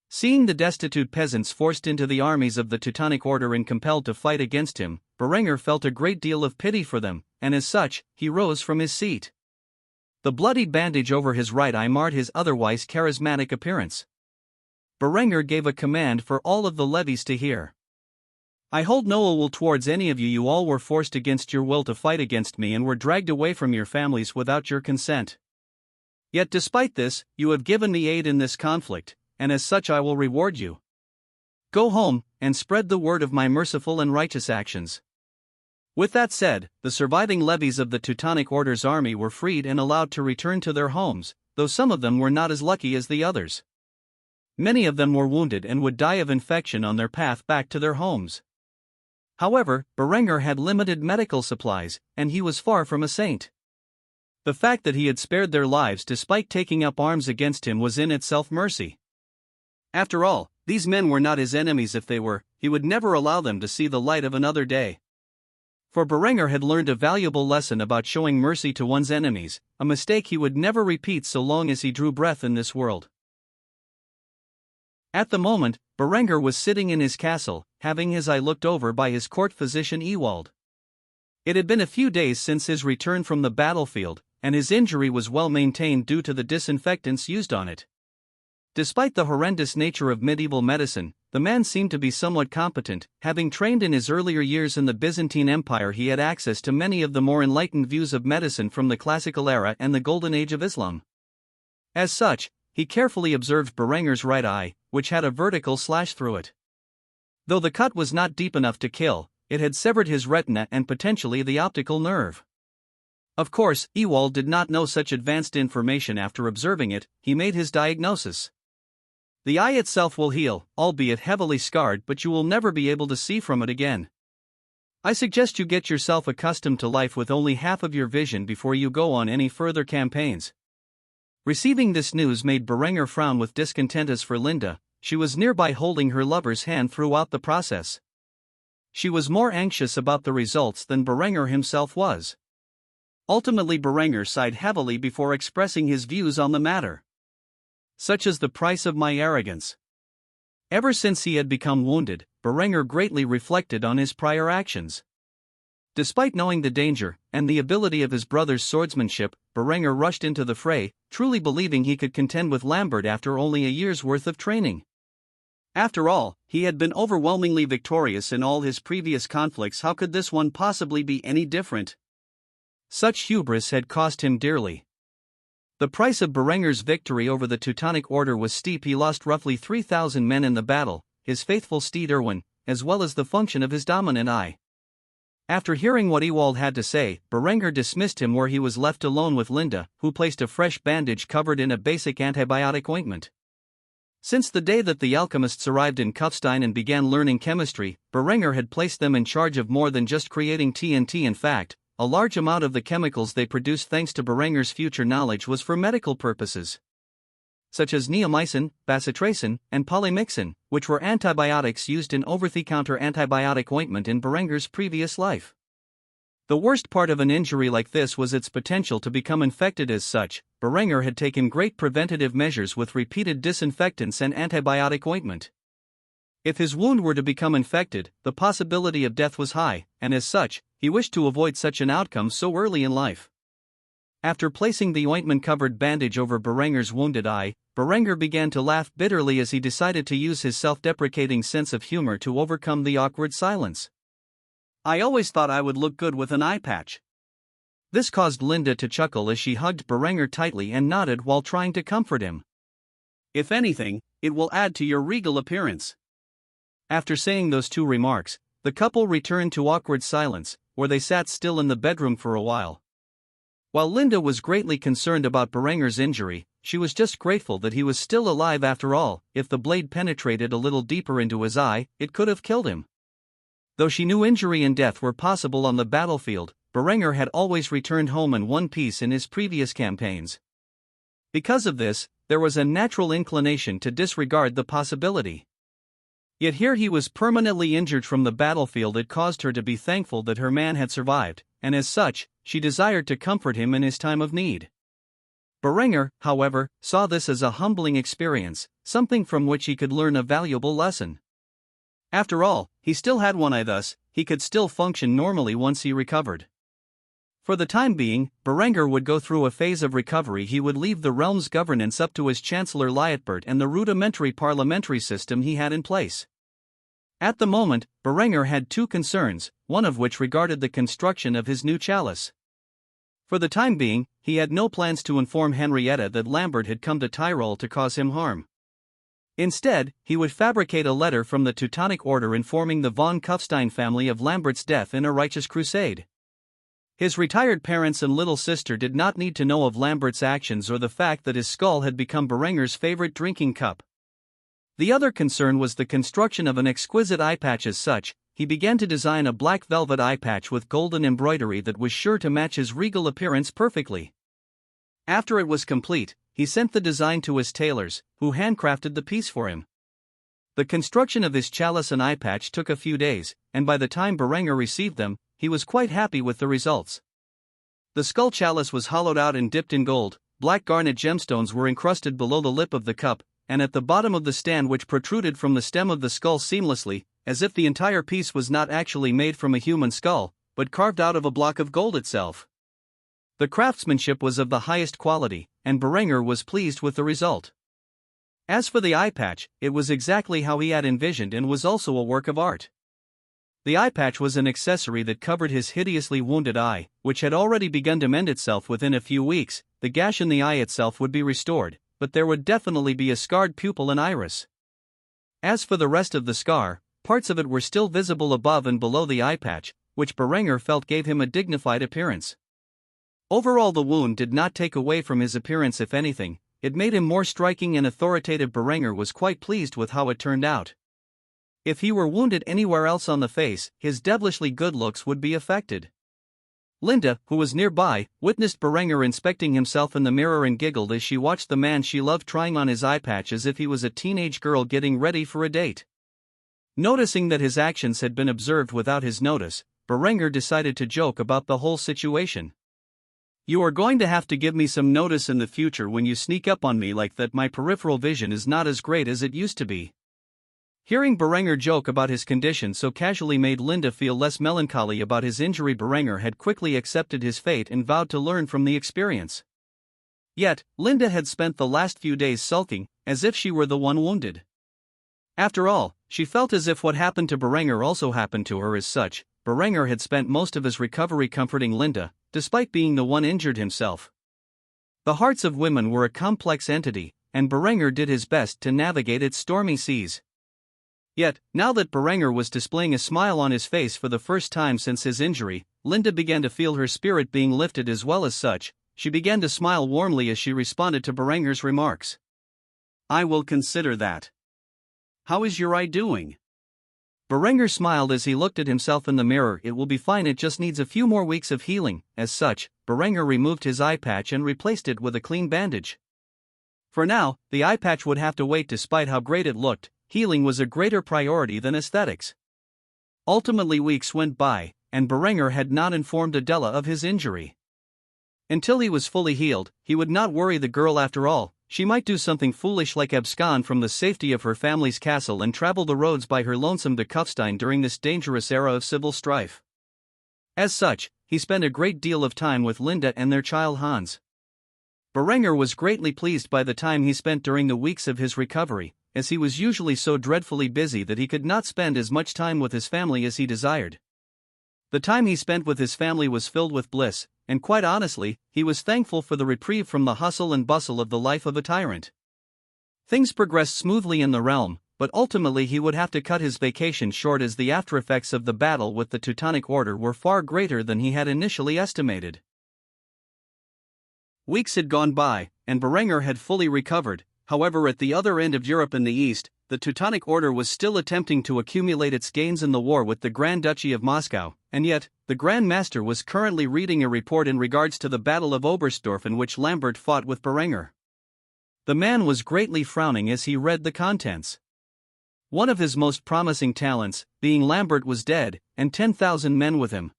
Seeing the destitute peasants forced into the armies of the Teutonic Order and compelled to fight against him, Berenger felt a great deal of pity for them, and as such, he rose from his seat. The bloody bandage over his right eye marred his otherwise charismatic appearance. Berenger gave a command for all of the levies to hear. "I hold no ill will towards any of you. You all were forced against your will to fight against me and were dragged away from your families without your consent. Yet despite this, you have given me aid in this conflict, and as such I will reward you. Go home, and spread the word of my merciful and righteous actions." With that said, the surviving levies of the Teutonic Order's army were freed and allowed to return to their homes, though some of them were not as lucky as the others. Many of them were wounded and would die of infection on their path back to their homes. However, Berenger had limited medical supplies, and he was far from a saint. The fact that he had spared their lives despite taking up arms against him was in itself mercy. After all, these men were not his enemies. If they were, he would never allow them to see the light of another day. For Berenger had learned a valuable lesson about showing mercy to one's enemies, a mistake he would never repeat so long as he drew breath in this world. At the moment, Berenger was sitting in his castle, having his eye looked over by his court physician Ewald. It had been a few days since his return from the battlefield, and his injury was well maintained due to the disinfectants used on it. Despite the horrendous nature of medieval medicine, the man seemed to be somewhat competent. Having trained in his earlier years in the Byzantine Empire, he had access to many of the more enlightened views of medicine from the classical era and the golden age of Islam. As such, he carefully observed Berenger's right eye, which had a vertical slash through it. Though the cut was not deep enough to kill, it had severed his retina and potentially the optical nerve. Of course, Ewald did not know such advanced information. After observing it, he made his diagnosis. The eye itself will heal, albeit heavily scarred, but you will never be able to see from it again. I suggest you get yourself accustomed to life with only half of your vision before you go on any further campaigns. Receiving this news made Berenger frown with discontent. As for Linda, she was nearby holding her lover's hand throughout the process. She was more anxious about the results than Berenger himself was. Ultimately, Berenger sighed heavily before expressing his views on the matter. Such is the price of my arrogance. Ever since he had become wounded, Berenger greatly reflected on his prior actions. Despite knowing the danger and the ability of his brother's swordsmanship, Berenger rushed into the fray, truly believing he could contend with Lambert after only a year's worth of training. After all, he had been overwhelmingly victorious in all his previous conflicts. How could this one possibly be any different? Such hubris had cost him dearly. The price of Berenger's victory over the Teutonic order was steep. He lost roughly 3,000 men in the battle, his faithful steed Erwin, as well as the function of his dominant eye. After hearing what Ewald had to say, Berenger dismissed him, where he was left alone with Linda, who placed a fresh bandage covered in a basic antibiotic ointment. Since the day that the alchemists arrived in Kufstein and began learning chemistry, Berenger had placed them in charge of more than just creating TNT. In fact, a large amount of the chemicals they produced, thanks to Berenger's future knowledge, was for medical purposes, such as neomycin, bacitracin, and polymyxin, which were antibiotics used in over-the-counter antibiotic ointment in Berenger's previous life. The worst part of an injury like this was its potential to become infected. As such, Berenger had taken great preventative measures with repeated disinfectants and antibiotic ointment. If his wound were to become infected, the possibility of death was high, and as such, he wished to avoid such an outcome so early in life. After placing the ointment-covered bandage over Berenger's wounded eye, Berenger began to laugh bitterly as he decided to use his self-deprecating sense of humor to overcome the awkward silence. "I always thought I would look good with an eye patch." This caused Linda to chuckle as she hugged Berenger tightly and nodded while trying to comfort him. "If anything, it will add to your regal appearance." After saying those two remarks, the couple returned to awkward silence, where they sat still in the bedroom for a while. While Linda was greatly concerned about Berenger's injury, she was just grateful that he was still alive. After all, if the blade penetrated a little deeper into his eye, it could have killed him. Though she knew injury and death were possible on the battlefield, Berenger had always returned home in one piece in his previous campaigns. Because of this, there was a natural inclination to disregard the possibility. Yet here he was permanently injured from the battlefield. It caused her to be thankful that her man had survived, and as such, she desired to comfort him in his time of need. Berenger, however, saw this as a humbling experience, something from which he could learn a valuable lesson. After all, he still had one eye, thus, he could still function normally once he recovered. For the time being, Berenger would go through a phase of recovery. He would leave the realm's governance up to his Chancellor Lietbert and the rudimentary parliamentary system he had in place. At the moment, Berenger had two concerns, one of which regarded the construction of his new chalice. For the time being, he had no plans to inform Henrietta that Lambert had come to Tyrol to cause him harm. Instead, he would fabricate a letter from the Teutonic order informing the von Kufstein family of Lambert's death in a righteous crusade. His retired parents and little sister did not need to know of Lambert's actions or the fact that his skull had become Berenger's favorite drinking cup. The other concern was the construction of an exquisite eye patch. As such, he began to design a black velvet eye patch with golden embroidery that was sure to match his regal appearance perfectly. After it was complete, he sent the design to his tailors, who handcrafted the piece for him. The construction of his chalice and eye patch took a few days, and by the time Berenger received them, he was quite happy with the results. The skull chalice was hollowed out and dipped in gold, black garnet gemstones were encrusted below the lip of the cup, and at the bottom of the stand, which protruded from the stem of the skull seamlessly, as if the entire piece was not actually made from a human skull, but carved out of a block of gold itself. The craftsmanship was of the highest quality, and Berenger was pleased with the result. As for the eye patch, it was exactly how he had envisioned and was also a work of art. The eye patch was an accessory that covered his hideously wounded eye, which had already begun to mend itself. Within a few weeks, the gash in the eye itself would be restored, but there would definitely be a scarred pupil and iris. As for the rest of the scar, parts of it were still visible above and below the eye patch, which Berenger felt gave him a dignified appearance. Overall, the wound did not take away from his appearance. If anything, it made him more striking and authoritative. Berenger was quite pleased with how it turned out. If he were wounded anywhere else on the face, his devilishly good looks would be affected. Linda, who was nearby, witnessed Berenger inspecting himself in the mirror and giggled as she watched the man she loved trying on his eye patch as if he was a teenage girl getting ready for a date. Noticing that his actions had been observed without his notice, Berenger decided to joke about the whole situation. You are going to have to give me some notice in the future when you sneak up on me like that. My peripheral vision is not as great as it used to be. Hearing Berenger joke about his condition so casually made Linda feel less melancholy about his injury. Berenger had quickly accepted his fate and vowed to learn from the experience. Yet, Linda had spent the last few days sulking, as if she were the one wounded. After all, she felt as if what happened to Berenger also happened to her. As such, Berenger had spent most of his recovery comforting Linda, despite being the one injured himself. The hearts of women were a complex entity, and Berenger did his best to navigate its stormy seas. Yet, now that Berenger was displaying a smile on his face for the first time since his injury, Linda began to feel her spirit being lifted as well. As such, she began to smile warmly as she responded to Berenger's remarks. "I will consider that. How is your eye doing?" Berenger smiled as he looked at himself in the mirror. "It will be fine, it just needs a few more weeks of healing." As such, Berenger removed his eye patch and replaced it with a clean bandage. For now, the eye patch would have to wait. Despite how great it looked, healing was a greater priority than aesthetics. Ultimately, weeks went by, and Berenger had not informed Adela of his injury. Until he was fully healed, he would not worry the girl. After all, she might do something foolish like abscond from the safety of her family's castle and travel the roads by her lonesome to Kufstein during this dangerous era of civil strife. As such, he spent a great deal of time with Linda and their child Hans. Berenger was greatly pleased by the time he spent during the weeks of his recovery, as he was usually so dreadfully busy that he could not spend as much time with his family as he desired. The time he spent with his family was filled with bliss, and quite honestly, he was thankful for the reprieve from the hustle and bustle of the life of a tyrant. Things progressed smoothly in the realm, but ultimately he would have to cut his vacation short as the aftereffects of the battle with the Teutonic Order were far greater than he had initially estimated. Weeks had gone by, and Berenger had fully recovered. However, at the other end of Europe in the east, the Teutonic Order was still attempting to accumulate its gains in the war with the Grand Duchy of Moscow, and yet, the Grand Master was currently reading a report in regards to the Battle of Oberstdorf in which Lambert fought with Berenger. The man was greatly frowning as he read the contents. One of his most promising talents, being Lambert, was dead, and 10,000 men with him.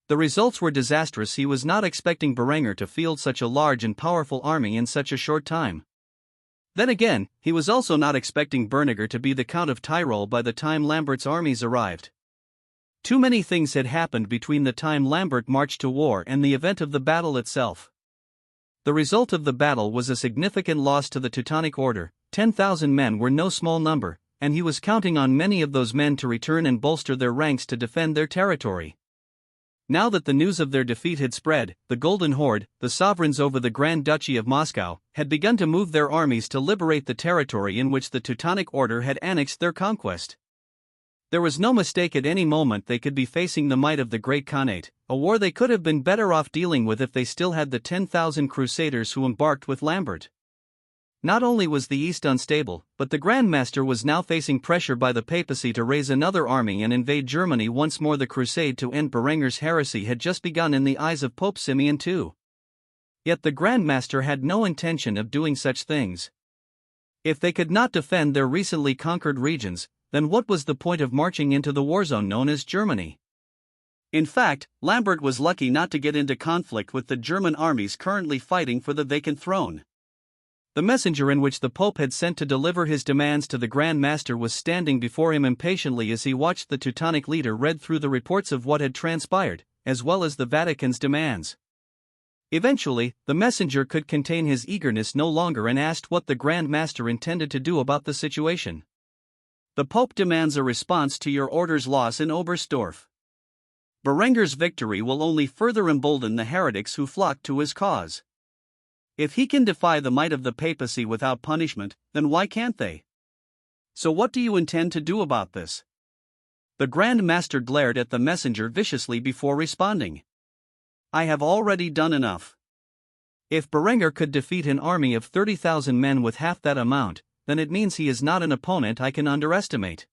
The results were disastrous. He was not expecting Berenger to field such a large and powerful army in such a short time. Then again, he was also not expecting Berenger to be the Count of Tyrol by the time Lambert's armies arrived. Too many things had happened between the time Lambert marched to war and the event of the battle itself. The result of the battle was a significant loss to the Teutonic Order. 10,000 men were no small number, and he was counting on many of those men to return and bolster their ranks to defend their territory. Now that the news of their defeat had spread, the Golden Horde, the sovereigns over the Grand Duchy of Moscow, had begun to move their armies to liberate the territory in which the Teutonic Order had annexed their conquest. There was no mistake, at any moment they could be facing the might of the Great Khanate, a war they could have been better off dealing with if they still had the 10,000 crusaders who embarked with Lambert. Not only was the East unstable, but the Grand Master was now facing pressure by the papacy to raise another army and invade Germany once more. The crusade to end Berenger's heresy had just begun in the eyes of Pope Simeon II. Yet the Grand Master had no intention of doing such things. If they could not defend their recently conquered regions, then what was the point of marching into the war zone known as Germany? In fact, Lambert was lucky not to get into conflict with the German armies currently fighting for the vacant throne. The messenger in which the Pope had sent to deliver his demands to the Grand Master was standing before him impatiently as he watched the Teutonic leader read through the reports of what had transpired, as well as the Vatican's demands. Eventually, the messenger could contain his eagerness no longer and asked what the Grand Master intended to do about the situation. "The Pope demands a response to your order's loss in Oberstdorf. Berenger's victory will only further embolden the heretics who flock to his cause. If he can defy the might of the papacy without punishment, then why can't they? So what do you intend to do about this?" The Grand Master glared at the messenger viciously before responding. "I have already done enough. If Berenger could defeat an army of 30,000 men with half that amount, then it means he is not an opponent I can underestimate."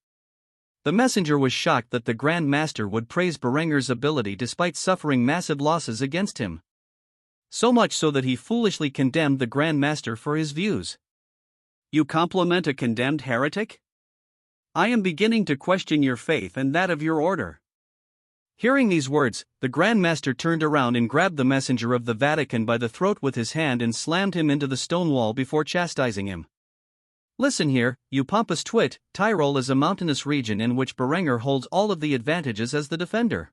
The messenger was shocked that the Grand Master would praise Berenger's ability despite suffering massive losses against him. So much so that he foolishly condemned the Grand Master for his views. "You compliment a condemned heretic? I am beginning to question your faith and that of your order." Hearing these words, the Grand Master turned around and grabbed the messenger of the Vatican by the throat with his hand and slammed him into the stone wall before chastising him. Listen here, you pompous twit, Tyrol is a mountainous region in which Berenger holds all of the advantages as the defender.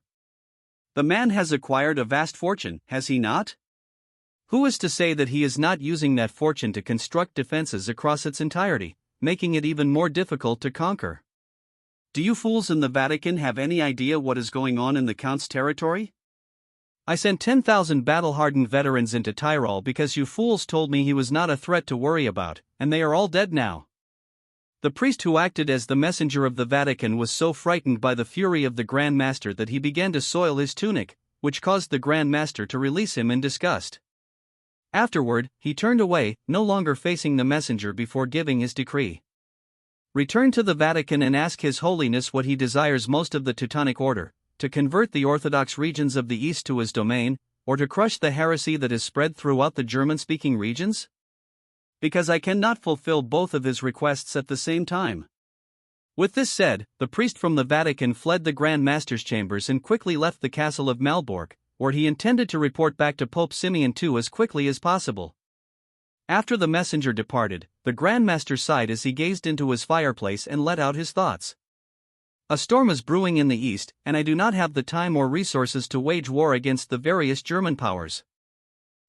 The man has acquired a vast fortune, has he not? Who is to say that he is not using that fortune to construct defenses across its entirety, making it even more difficult to conquer? Do you fools in the Vatican have any idea what is going on in the Count's territory? I sent 10,000 battle-hardened veterans into Tyrol because you fools told me he was not a threat to worry about, and they are all dead now. The priest who acted as the messenger of the Vatican was so frightened by the fury of the Grand Master that he began to soil his tunic, which caused the Grand Master to release him in disgust. Afterward, he turned away, no longer facing the messenger before giving his decree. Return to the Vatican and ask His Holiness what he desires most of the Teutonic Order, to convert the Orthodox regions of the East to his domain, or to crush the heresy that is spread throughout the German-speaking regions? Because I cannot fulfill both of his requests at the same time. With this said, the priest from the Vatican fled the Grand Master's chambers and quickly left the castle of Malbork, where he intended to report back to Pope Simeon II as quickly as possible. After the messenger departed, the Grand Master sighed as he gazed into his fireplace and let out his thoughts. A storm is brewing in the East, and I do not have the time or resources to wage war against the various German powers.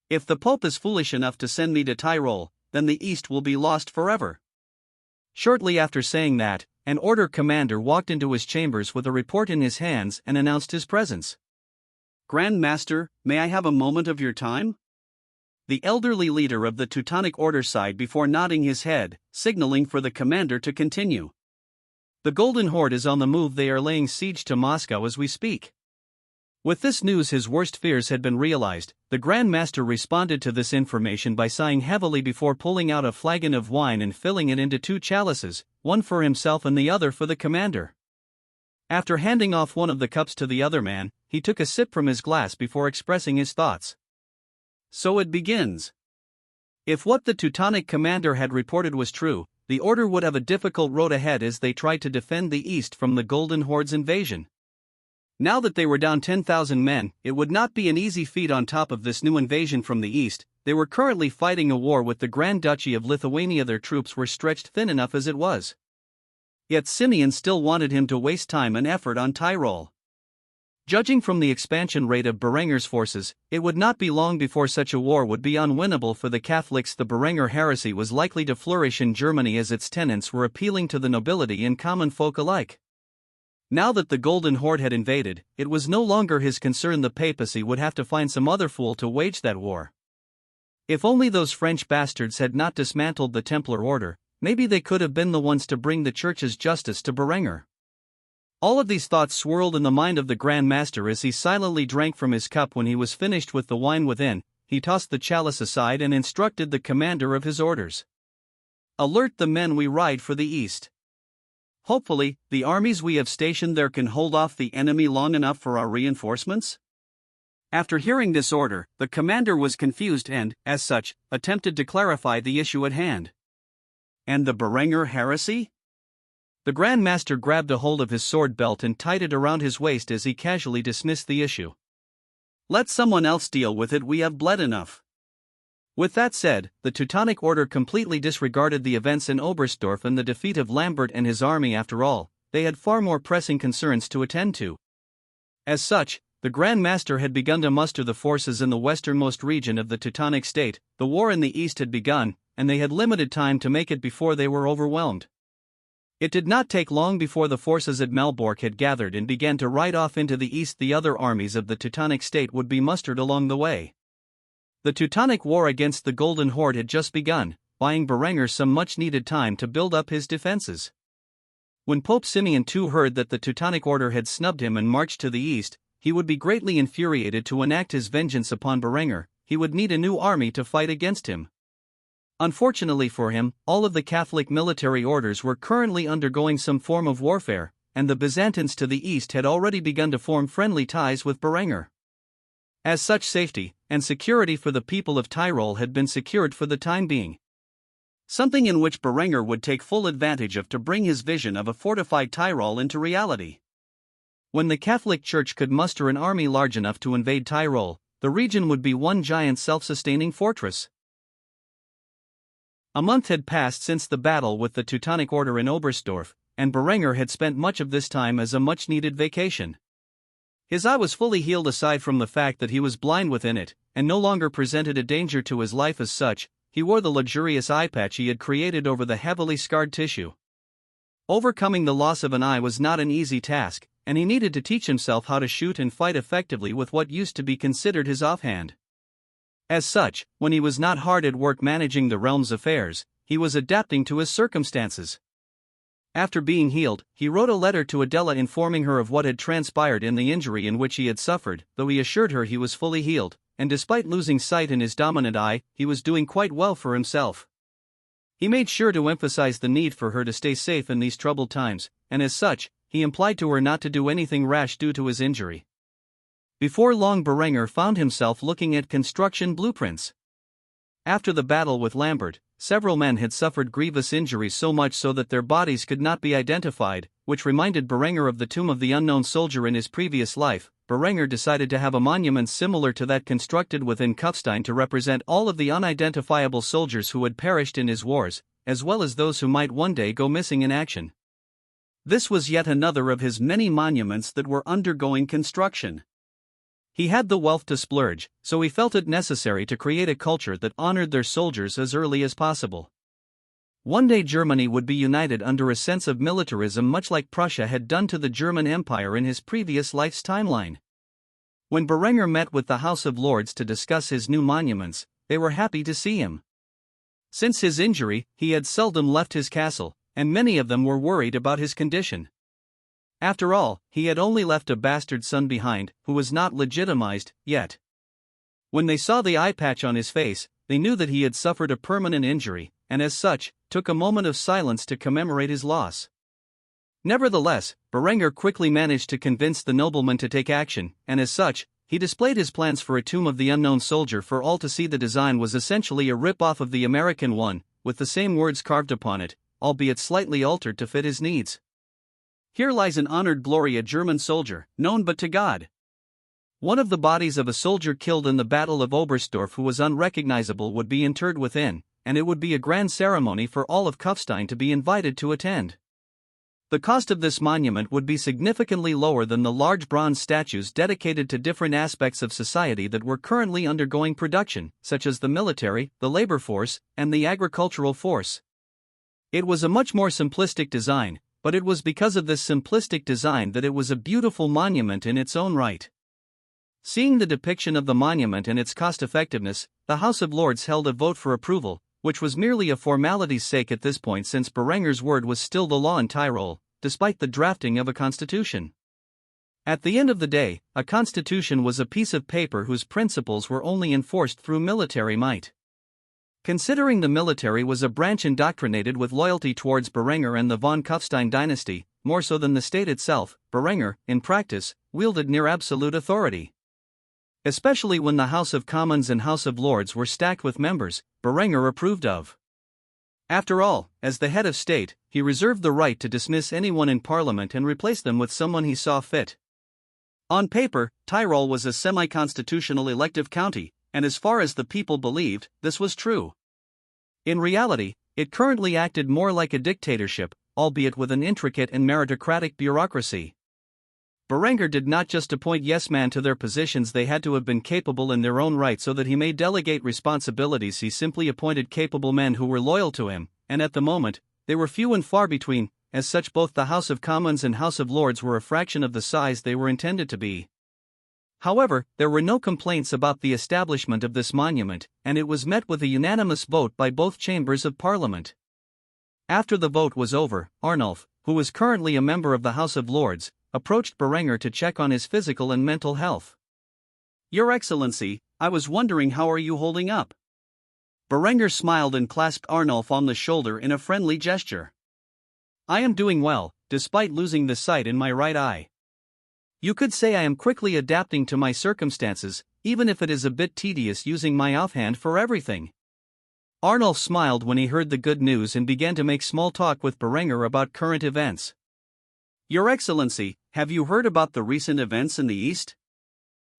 If the Pope is foolish enough to send me to Tyrol, then the East will be lost forever. Shortly after saying that, an order commander walked into his chambers with a report in his hands and announced his presence. Grand Master, may I have a moment of your time? The elderly leader of the Teutonic Order sighed before nodding his head, signaling for the commander to continue. The Golden Horde is on the move. They are laying siege to Moscow as we speak. With this news, his worst fears had been realized. The Grand Master responded to this information by sighing heavily before pulling out a flagon of wine and filling it into 2 chalices, one for himself and the other for the commander. After handing off one of the cups to the other man, he took a sip from his glass before expressing his thoughts. So it begins. If what the Teutonic commander had reported was true, the Order would have a difficult road ahead as they tried to defend the East from the Golden Horde's invasion. Now that they were down 10,000 men, it would not be an easy feat. On top of this new invasion from the East, they were currently fighting a war with the Grand Duchy of Lithuania. Their troops were stretched thin enough as it was. Yet Simeon still wanted him to waste time and effort on Tyrol. Judging from the expansion rate of Berenger's forces, it would not be long before such a war would be unwinnable for the Catholics. The Berenger heresy was likely to flourish in Germany as its tenets were appealing to the nobility and common folk alike. Now that the Golden Horde had invaded, it was no longer his concern. The papacy would have to find some other fool to wage that war. If only those French bastards had not dismantled the Templar Order, maybe they could have been the ones to bring the Church's justice to Berenger. All of these thoughts swirled in the mind of the Grand Master as he silently drank from his cup. When he was finished with the wine within, he tossed the chalice aside and instructed the commander of his orders. Alert the men, we ride for the East. Hopefully, the armies we have stationed there can hold off the enemy long enough for our reinforcements. After hearing this order, the commander was confused and, as such, attempted to clarify the issue at hand. And the Berenger heresy? The Grand Master grabbed a hold of his sword belt and tied it around his waist as he casually dismissed the issue. Let someone else deal with it, we have bled enough. With that said, the Teutonic Order completely disregarded the events in Oberstdorf and the defeat of Lambert and his army. After all, they had far more pressing concerns to attend to. As such, the Grand Master had begun to muster the forces in the westernmost region of the Teutonic state. The war in the East had begun, and they had limited time to make it before they were overwhelmed. It did not take long before the forces at Malbork had gathered and began to ride off into the east. The other armies of the Teutonic state would be mustered along the way. The Teutonic War against the Golden Horde had just begun, buying Berenger some much-needed time to build up his defenses. When Pope Simeon II heard that the Teutonic Order had snubbed him and marched to the east, he would be greatly infuriated. To enact his vengeance upon Berenger, he would need a new army to fight against him. Unfortunately for him, all of the Catholic military orders were currently undergoing some form of warfare, and the Byzantines to the east had already begun to form friendly ties with Berenger. As such, safety and security for the people of Tyrol had been secured for the time being. Something in which Berenger would take full advantage of to bring his vision of a fortified Tyrol into reality. When the Catholic Church could muster an army large enough to invade Tyrol, the region would be one giant self-sustaining fortress. A month had passed since the battle with the Teutonic Order in Oberstdorf, and Berenger had spent much of this time as a much-needed vacation. His eye was fully healed aside from the fact that he was blind within it, and no longer presented a danger to his life as such. He wore the luxurious eye patch he had created over the heavily scarred tissue. Overcoming the loss of an eye was not an easy task, and he needed to teach himself how to shoot and fight effectively with what used to be considered his offhand. As such, when he was not hard at work managing the realm's affairs, he was adapting to his circumstances. After being healed, he wrote a letter to Adela informing her of what had transpired in the injury in which he had suffered, though he assured her he was fully healed, and despite losing sight in his dominant eye, he was doing quite well for himself. He made sure to emphasize the need for her to stay safe in these troubled times, and as such, he implied to her not to do anything rash due to his injury. Before long, Berenger found himself looking at construction blueprints. After the battle with Lambert, several men had suffered grievous injuries, so much so that their bodies could not be identified, which reminded Berenger of the tomb of the unknown soldier in his previous life. Berenger decided to have a monument similar to that constructed within Kufstein to represent all of the unidentifiable soldiers who had perished in his wars, as well as those who might one day go missing in action. This was yet another of his many monuments that were undergoing construction. He had the wealth to splurge, so he felt it necessary to create a culture that honored their soldiers as early as possible. One day Germany would be united under a sense of militarism, much like Prussia had done to the German Empire in his previous life's timeline. When Berenger met with the House of Lords to discuss his new monuments, they were happy to see him. Since his injury, he had seldom left his castle, and many of them were worried about his condition. After all, he had only left a bastard son behind, who was not legitimized yet. When they saw the eye patch on his face, they knew that he had suffered a permanent injury, and as such, took a moment of silence to commemorate his loss. Nevertheless, Berenger quickly managed to convince the nobleman to take action, and as such, he displayed his plans for a tomb of the unknown soldier for all to see. The design was essentially a rip-off of the American one, with the same words carved upon it, albeit slightly altered to fit his needs. Here lies an honored glory, a German soldier, known but to God. One of the bodies of a soldier killed in the Battle of Oberstdorf who was unrecognizable would be interred within, and it would be a grand ceremony for all of Kufstein to be invited to attend. The cost of this monument would be significantly lower than the large bronze statues dedicated to different aspects of society that were currently undergoing production, such as the military, the labor force, and the agricultural force. It was a much more simplistic design, but it was because of this simplistic design that it was a beautiful monument in its own right. Seeing the depiction of the monument and its cost-effectiveness, the House of Lords held a vote for approval, which was merely a formality's sake at this point, since Berenger's word was still the law in Tyrol, despite the drafting of a constitution. At the end of the day, a constitution was a piece of paper whose principles were only enforced through military might. Considering the military was a branch indoctrinated with loyalty towards Berenger and the von Kufstein dynasty, more so than the state itself, Berenger, in practice, wielded near absolute authority. Especially when the House of Commons and House of Lords were stacked with members Berenger approved of. After all, as the head of state, he reserved the right to dismiss anyone in Parliament and replace them with someone he saw fit. On paper, Tyrol was a semi-constitutional elective county, and as far as the people believed, this was true. In reality, it currently acted more like a dictatorship, albeit with an intricate and meritocratic bureaucracy. Berenger did not just appoint yes-men to their positions, they had to have been capable in their own right so that he may delegate responsibilities. He simply appointed capable men who were loyal to him, and at the moment, they were few and far between. As such, both the House of Commons and House of Lords were a fraction of the size they were intended to be. However, there were no complaints about the establishment of this monument, and it was met with a unanimous vote by both chambers of Parliament. After the vote was over, Arnulf, who was currently a member of the House of Lords, approached Berenger to check on his physical and mental health. "Your Excellency, I was wondering, how are you holding up?" Berenger smiled and clasped Arnulf on the shoulder in a friendly gesture. "I am doing well, despite losing the sight in my right eye. You could say I am quickly adapting to my circumstances, even if it is a bit tedious using my offhand for everything." Arnulf smiled when he heard the good news and began to make small talk with Berenger about current events. "Your Excellency, have you heard about the recent events in the East?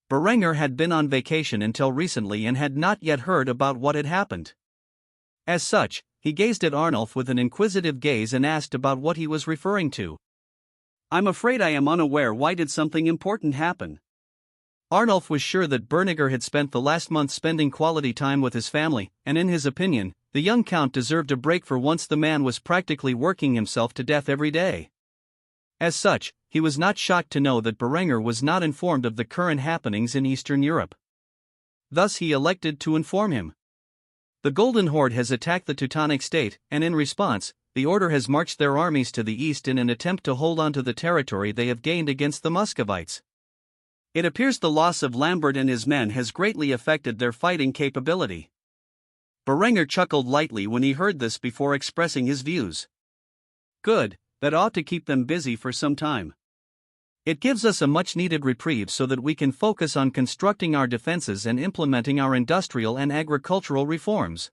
Berenger had been on vacation until recently and had not yet heard about what had happened. As such, he gazed at Arnulf with an inquisitive gaze and asked about what he was referring to. I'm afraid I am unaware. Why did something important happen? Arnulf was sure that Berniger had spent the last month spending quality time with his family, and in his opinion, the young count deserved a break for once the man was practically working himself to death every day. As such, he was not shocked to know that Berenger was not informed of the current happenings in Eastern Europe. Thus he elected to inform him. The Golden Horde has attacked the Teutonic state, and in response, the Order has marched their armies to the east in an attempt to hold on to the territory they have gained against the Muscovites. It appears the loss of Lambert and his men has greatly affected their fighting capability. Berenger chuckled lightly when he heard this before expressing his views. Good, that ought to keep them busy for some time. It gives us a much-needed reprieve so that we can focus on constructing our defenses and implementing our industrial and agricultural reforms.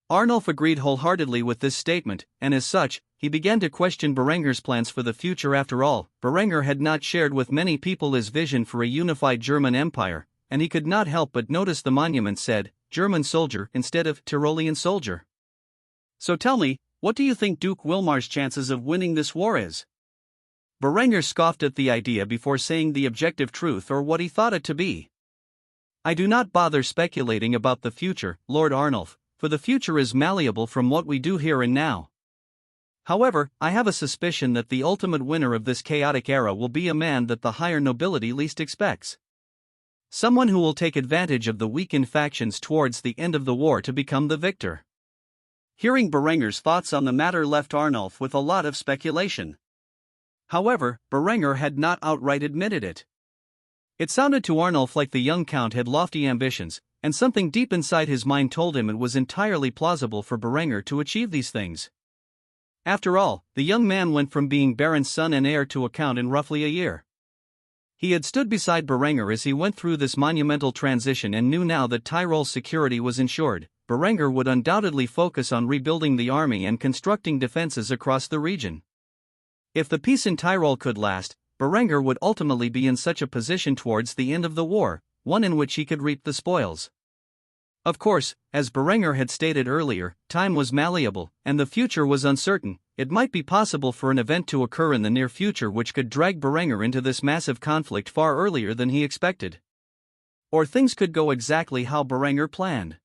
Arnulf agreed wholeheartedly with this statement, and as such, he began to question Berenger's plans for the future. After all, Berenger had not shared with many people his vision for a unified German empire, and he could not help but notice the monument said, German soldier instead of Tyrolean soldier. So tell me, what do you think Duke Wilmar's chances of winning this war is? Berenger scoffed at the idea before saying the objective truth or what he thought it to be. I do not bother speculating about the future, Lord Arnulf, for the future is malleable from what we do here and now. However, I have a suspicion that the ultimate winner of this chaotic era will be a man that the higher nobility least expects. Someone who will take advantage of the weakened factions towards the end of the war to become the victor. Hearing Berenger's thoughts on the matter left Arnulf with a lot of speculation. However, Berenger had not outright admitted it. It sounded to Arnulf like the young count had lofty ambitions, and something deep inside his mind told him it was entirely plausible for Berenger to achieve these things. After all, the young man went from being Baron's son and heir to a count in roughly a year. He had stood beside Berenger as he went through this monumental transition and knew now that Tyrol's security was ensured. Berenger would undoubtedly focus on rebuilding the army and constructing defenses across the region. If the peace in Tyrol could last, Berenger would ultimately be in such a position towards the end of the war, one in which he could reap the spoils. Of course, as Berenger had stated earlier, time was malleable, and the future was uncertain. It might be possible for an event to occur in the near future which could drag Berenger into this massive conflict far earlier than he expected. Or things could go exactly how Berenger planned.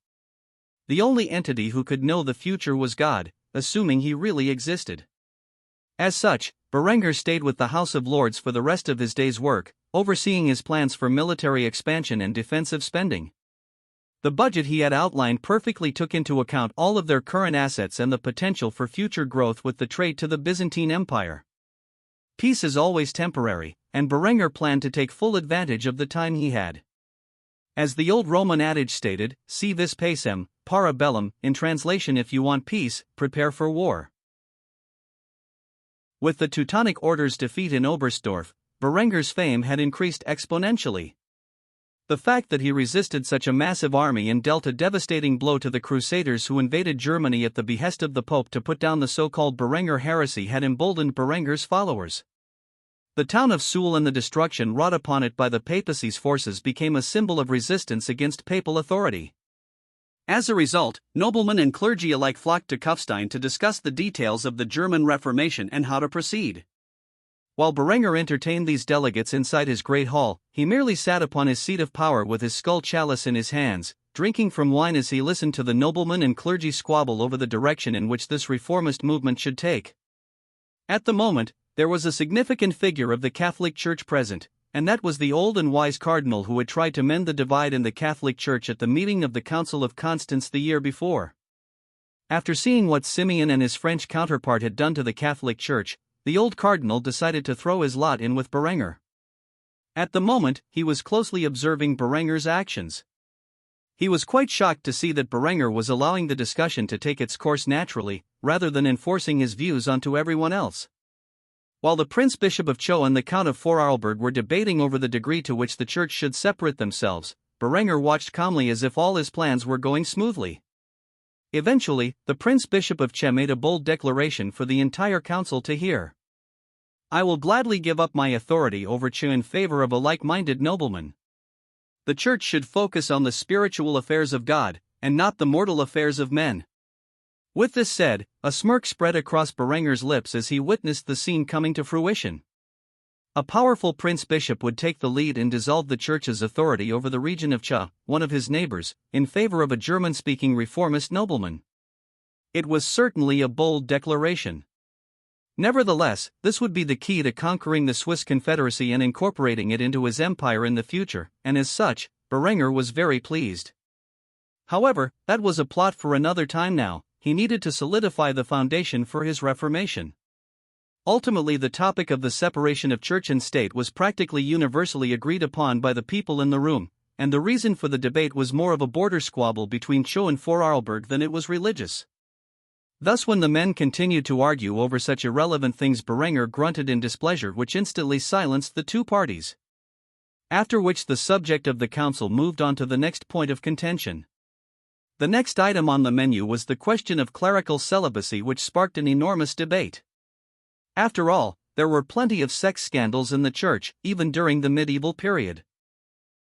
The only entity who could know the future was God, assuming he really existed. As such, Berenger stayed with the House of Lords for the rest of his day's work, overseeing his plans for military expansion and defensive spending. The budget he had outlined perfectly took into account all of their current assets and the potential for future growth with the trade to the Byzantine Empire. Peace is always temporary, and Berenger planned to take full advantage of the time he had. As the old Roman adage stated, si vis pacem, para bellum, in translation, if you want peace, prepare for war. With the Teutonic Order's defeat in Oberstdorf, Berenger's fame had increased exponentially. The fact that he resisted such a massive army and dealt a devastating blow to the Crusaders who invaded Germany at the behest of the Pope to put down the so-called Berenger heresy had emboldened Berenger's followers. The town of Suhl and the destruction wrought upon it by the papacy's forces became a symbol of resistance against papal authority. As a result, noblemen and clergy alike flocked to Kufstein to discuss the details of the German Reformation and how to proceed. While Berenger entertained these delegates inside his great hall, he merely sat upon his seat of power with his skull chalice in his hands, drinking from wine as he listened to the noblemen and clergy squabble over the direction in which this reformist movement should take. At the moment, there was a significant figure of the Catholic Church present, and that was the old and wise cardinal who had tried to mend the divide in the Catholic Church at the meeting of the Council of Constance the year before. After seeing what Simeon and his French counterpart had done to the Catholic Church, the old cardinal decided to throw his lot in with Berenger. At the moment, he was closely observing Berenger's actions. He was quite shocked to see that Berenger was allowing the discussion to take its course naturally, rather than enforcing his views onto everyone else. While the Prince Bishop of Cho and the Count of Vorarlberg were debating over the degree to which the Church should separate themselves, Berenger watched calmly as if all his plans were going smoothly. Eventually, the Prince Bishop of Che made a bold declaration for the entire council to hear. I will gladly give up my authority over you in favor of a like-minded nobleman. The church should focus on the spiritual affairs of God, and not the mortal affairs of men. With this said, a smirk spread across Berenger's lips as he witnessed the scene coming to fruition. A powerful prince-bishop would take the lead and dissolve the church's authority over the region of Cha, one of his neighbors, in favor of a German-speaking reformist nobleman. It was certainly a bold declaration. Nevertheless, this would be the key to conquering the Swiss Confederacy and incorporating it into his empire in the future, and as such, Berenger was very pleased. However, that was a plot for another time now. He needed to solidify the foundation for his Reformation. Ultimately, the topic of the separation of church and state was practically universally agreed upon by the people in the room, and the reason for the debate was more of a border squabble between Cho and Vorarlberg than it was religious. Thus, when the men continued to argue over such irrelevant things, Berenger grunted in displeasure, which instantly silenced the two parties. After which the subject of the council moved on to the next point of contention. The next item on the menu was the question of clerical celibacy, which sparked an enormous debate. After all, there were plenty of sex scandals in the church, even during the medieval period.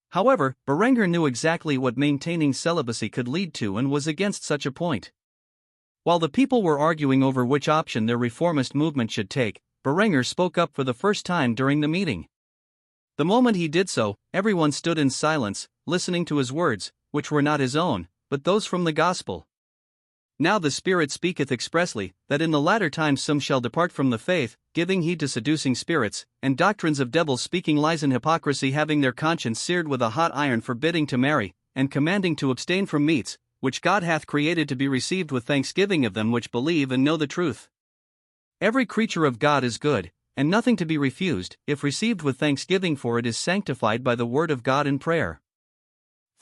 However, Berenger knew exactly what maintaining celibacy could lead to and was against such a point. While the people were arguing over which option their reformist movement should take, Berenger spoke up for the first time during the meeting. The moment he did so, everyone stood in silence, listening to his words, which were not his own, but those from the Gospel. Now the Spirit speaketh expressly, that in the latter times some shall depart from the faith, giving heed to seducing spirits, and doctrines of devils, speaking lies and hypocrisy, having their conscience seared with a hot iron, forbidding to marry, and commanding to abstain from meats, which God hath created to be received with thanksgiving of them which believe and know the truth. Every creature of God is good, and nothing to be refused, if received with thanksgiving, for it is sanctified by the word of God and prayer.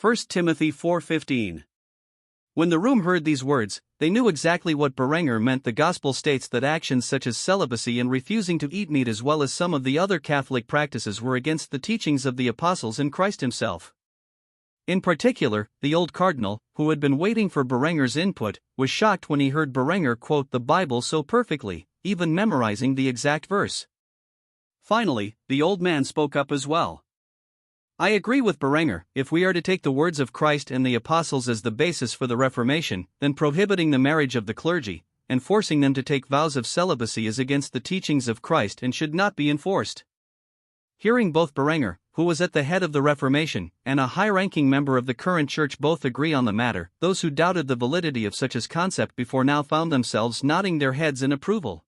1 Timothy 4:15. When the room heard these words, they knew exactly what Berenger meant. The Gospel states that actions such as celibacy and refusing to eat meat, as well as some of the other Catholic practices, were against the teachings of the apostles and Christ himself. In particular, the old cardinal, who had been waiting for Berenger's input, was shocked when he heard Berenger quote the Bible so perfectly, even memorizing the exact verse. Finally, the old man spoke up as well. I agree with Berenger. If we are to take the words of Christ and the apostles as the basis for the Reformation, then prohibiting the marriage of the clergy, and forcing them to take vows of celibacy is against the teachings of Christ and should not be enforced. Hearing both Berenger, who was at the head of the Reformation, and a high-ranking member of the current church both agree on the matter, those who doubted the validity of such a concept before now found themselves nodding their heads in approval.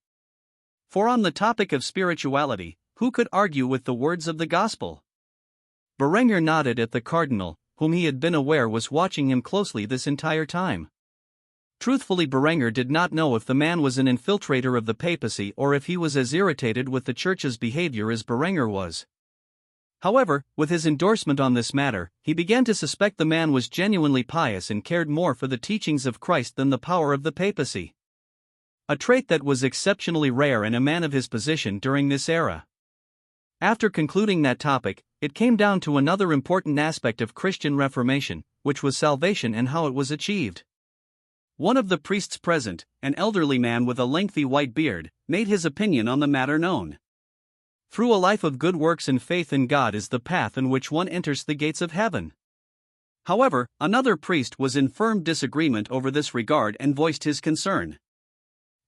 For on the topic of spirituality, who could argue with the words of the Gospel? Berenger nodded at the cardinal, whom he had been aware was watching him closely this entire time. Truthfully, Berenger did not know if the man was an infiltrator of the papacy or if he was as irritated with the church's behavior as Berenger was. However, with his endorsement on this matter, he began to suspect the man was genuinely pious and cared more for the teachings of Christ than the power of the papacy. A trait that was exceptionally rare in a man of his position during this era. After concluding that topic, it came down to another important aspect of Christian Reformation, which was salvation and how it was achieved. One of the priests present, an elderly man with a lengthy white beard, made his opinion on the matter known. Through a life of good works and faith in God is the path in which one enters the gates of heaven. However, another priest was in firm disagreement over this regard and voiced his concern.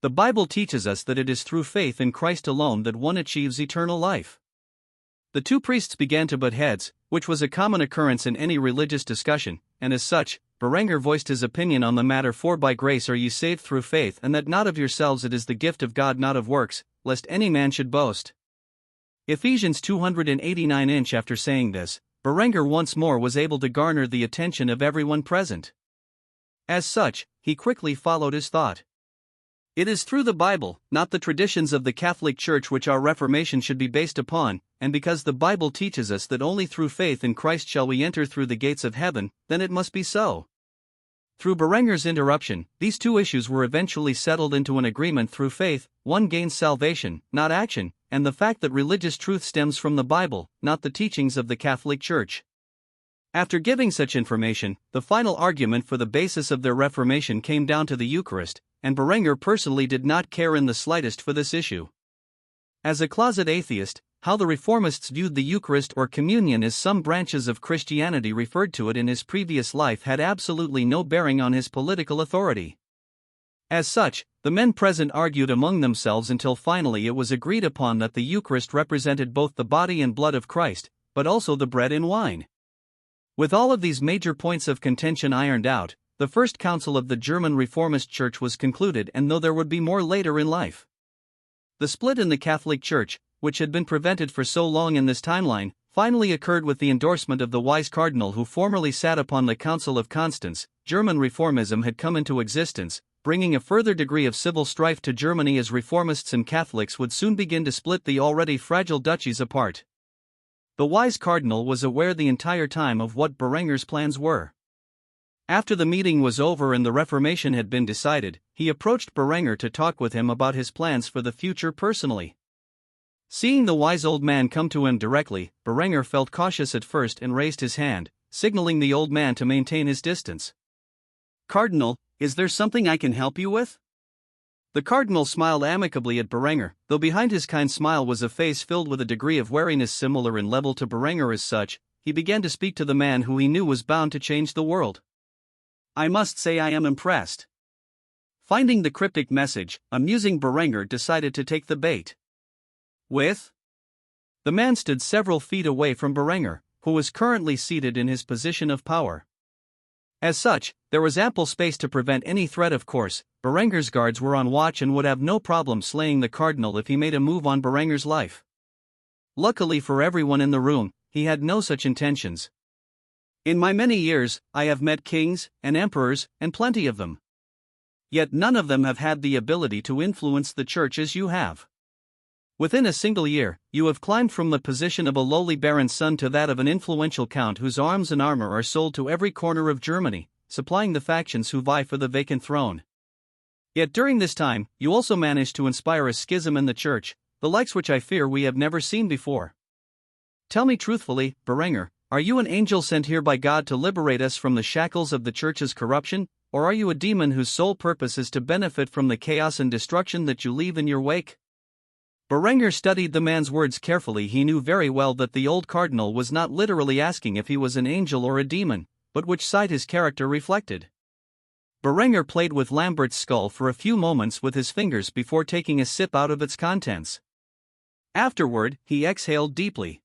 The Bible teaches us that it is through faith in Christ alone that one achieves eternal life. The two priests began to butt heads, which was a common occurrence in any religious discussion, and as such, Berenger voiced his opinion on the matter. For by grace are ye saved through faith, and that not of yourselves, it is the gift of God, not of works, lest any man should boast. Ephesians 289. After saying this, Berenger once more was able to garner the attention of everyone present. As such, he quickly followed his thought. It is through the Bible, not the traditions of the Catholic Church, which our Reformation should be based upon, and because the Bible teaches us that only through faith in Christ shall we enter through the gates of heaven, then it must be so. Through Berenger's interruption, these two issues were eventually settled into an agreement. Through faith, one gains salvation, not action, and the fact that religious truth stems from the Bible, not the teachings of the Catholic Church. After giving such information, the final argument for the basis of their Reformation came down to the Eucharist, and Berenger personally did not care in the slightest for this issue. As a closet atheist, how the Reformists viewed the Eucharist or communion as some branches of Christianity referred to it in his previous life had absolutely no bearing on his political authority. As such, the men present argued among themselves until finally it was agreed upon that the Eucharist represented both the body and blood of Christ, but also the bread and wine. With all of these major points of contention ironed out, the First Council of the German Reformist Church was concluded, and though there would be more later in life. The split in the Catholic Church, which had been prevented for so long in this timeline, finally occurred with the endorsement of the wise cardinal who formerly sat upon the Council of Constance. German reformism had come into existence, bringing a further degree of civil strife to Germany as reformists and Catholics would soon begin to split the already fragile duchies apart. The wise cardinal was aware the entire time of what Berenger's plans were. After the meeting was over and the Reformation had been decided, he approached Berenger to talk with him about his plans for the future personally. Seeing the wise old man come to him directly, Berenger felt cautious at first and raised his hand, signaling the old man to maintain his distance. "Cardinal, is there something I can help you with?" The cardinal smiled amicably at Berenger, though behind his kind smile was a face filled with a degree of wariness similar in level to Berenger. As such, he began to speak to the man who he knew was bound to change the world. "I must say I am impressed." Finding the cryptic message amusing, Berenger decided to take the bait. "With?" The man stood several feet away from Berenger, who was currently seated in his position of power. As such, there was ample space to prevent any threat. Of course, Berenger's guards were on watch and would have no problem slaying the cardinal if he made a move on Berenger's life. Luckily for everyone in the room, he had no such intentions. "In my many years, I have met kings and emperors, and plenty of them. Yet none of them have had the ability to influence the church as you have. Within a single year, you have climbed from the position of a lowly baron's son to that of an influential count whose arms and armor are sold to every corner of Germany, supplying the factions who vie for the vacant throne. Yet during this time, you also managed to inspire a schism in the church, the likes which I fear we have never seen before. Tell me truthfully, Berenger, are you an angel sent here by God to liberate us from the shackles of the church's corruption, or are you a demon whose sole purpose is to benefit from the chaos and destruction that you leave in your wake?" Berenger studied the man's words carefully. He knew very well that the old cardinal was not literally asking if he was an angel or a demon, but which side his character reflected. Berenger played with Lambert's skull for a few moments with his fingers before taking a sip out of its contents. Afterward, he exhaled deeply.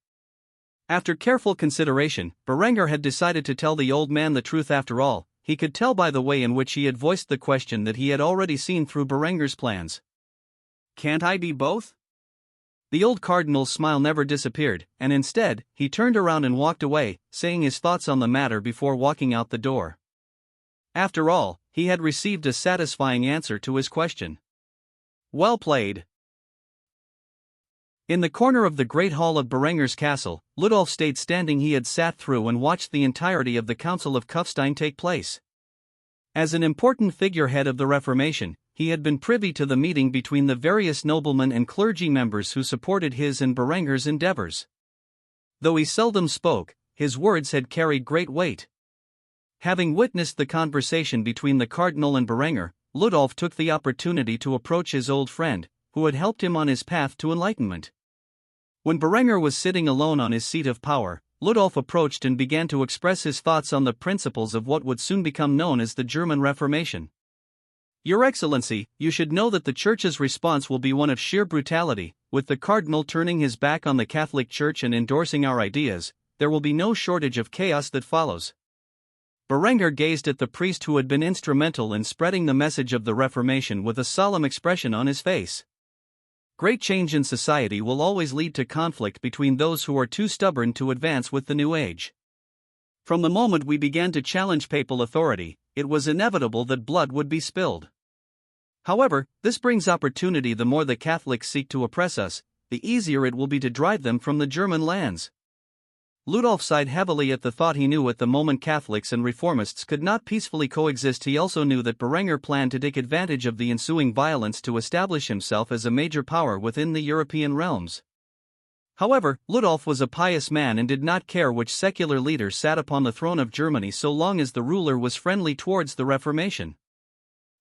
After careful consideration, Berenger had decided to tell the old man the truth. After all, he could tell by the way in which he had voiced the question that he had already seen through Berenger's plans. "Can't I be both?" The old cardinal's smile never disappeared, and instead, he turned around and walked away, saying his thoughts on the matter before walking out the door. After all, he had received a satisfying answer to his question. Well played. In the corner of the great hall of Berenger's castle, Ludolf stayed standing. He had sat through and watched the entirety of the Council of Kufstein take place. As an important figurehead of the Reformation, he had been privy to the meeting between the various noblemen and clergy members who supported his and Berenger's endeavors. Though he seldom spoke, his words had carried great weight. Having witnessed the conversation between the cardinal and Berenger, Ludolf took the opportunity to approach his old friend, who had helped him on his path to enlightenment. When Berenger was sitting alone on his seat of power, Ludolf approached and began to express his thoughts on the principles of what would soon become known as the German Reformation. "Your Excellency, you should know that the Church's response will be one of sheer brutality. With the Cardinal turning his back on the Catholic Church and endorsing our ideas, there will be no shortage of chaos that follows." Berenger gazed at the priest who had been instrumental in spreading the message of the Reformation with a solemn expression on his face. Great change in society will always lead to conflict between those who are too stubborn to advance with the new age. From the moment we began to challenge papal authority, it was inevitable that blood would be spilled. However, this brings opportunity. The more the Catholics seek to oppress us, the easier it will be to drive them from the German lands. Ludolf sighed heavily at the thought. He knew at the moment Catholics and Reformists could not peacefully coexist. He also knew that Berenger planned to take advantage of the ensuing violence to establish himself as a major power within the European realms. However, Ludolf was a pious man and did not care which secular leader sat upon the throne of Germany so long as the ruler was friendly towards the Reformation.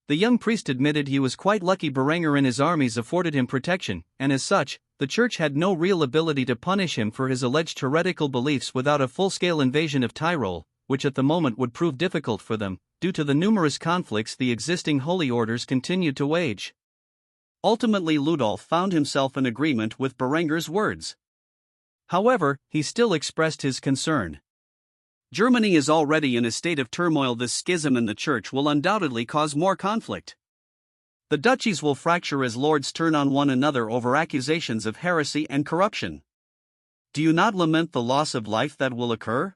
The young priest admitted he was quite lucky Berenger and his armies afforded him protection, and as such, the Church had no real ability to punish him for his alleged heretical beliefs without a full-scale invasion of Tyrol, which at the moment would prove difficult for them, due to the numerous conflicts the existing holy orders continued to wage. Ultimately, Ludolf found himself in agreement with Berenger's words. However, he still expressed his concern. Germany is already in a state of turmoil. This schism in the Church will undoubtedly cause more conflict. The duchies will fracture as lords turn on one another over accusations of heresy and corruption. Do you not lament the loss of life that will occur?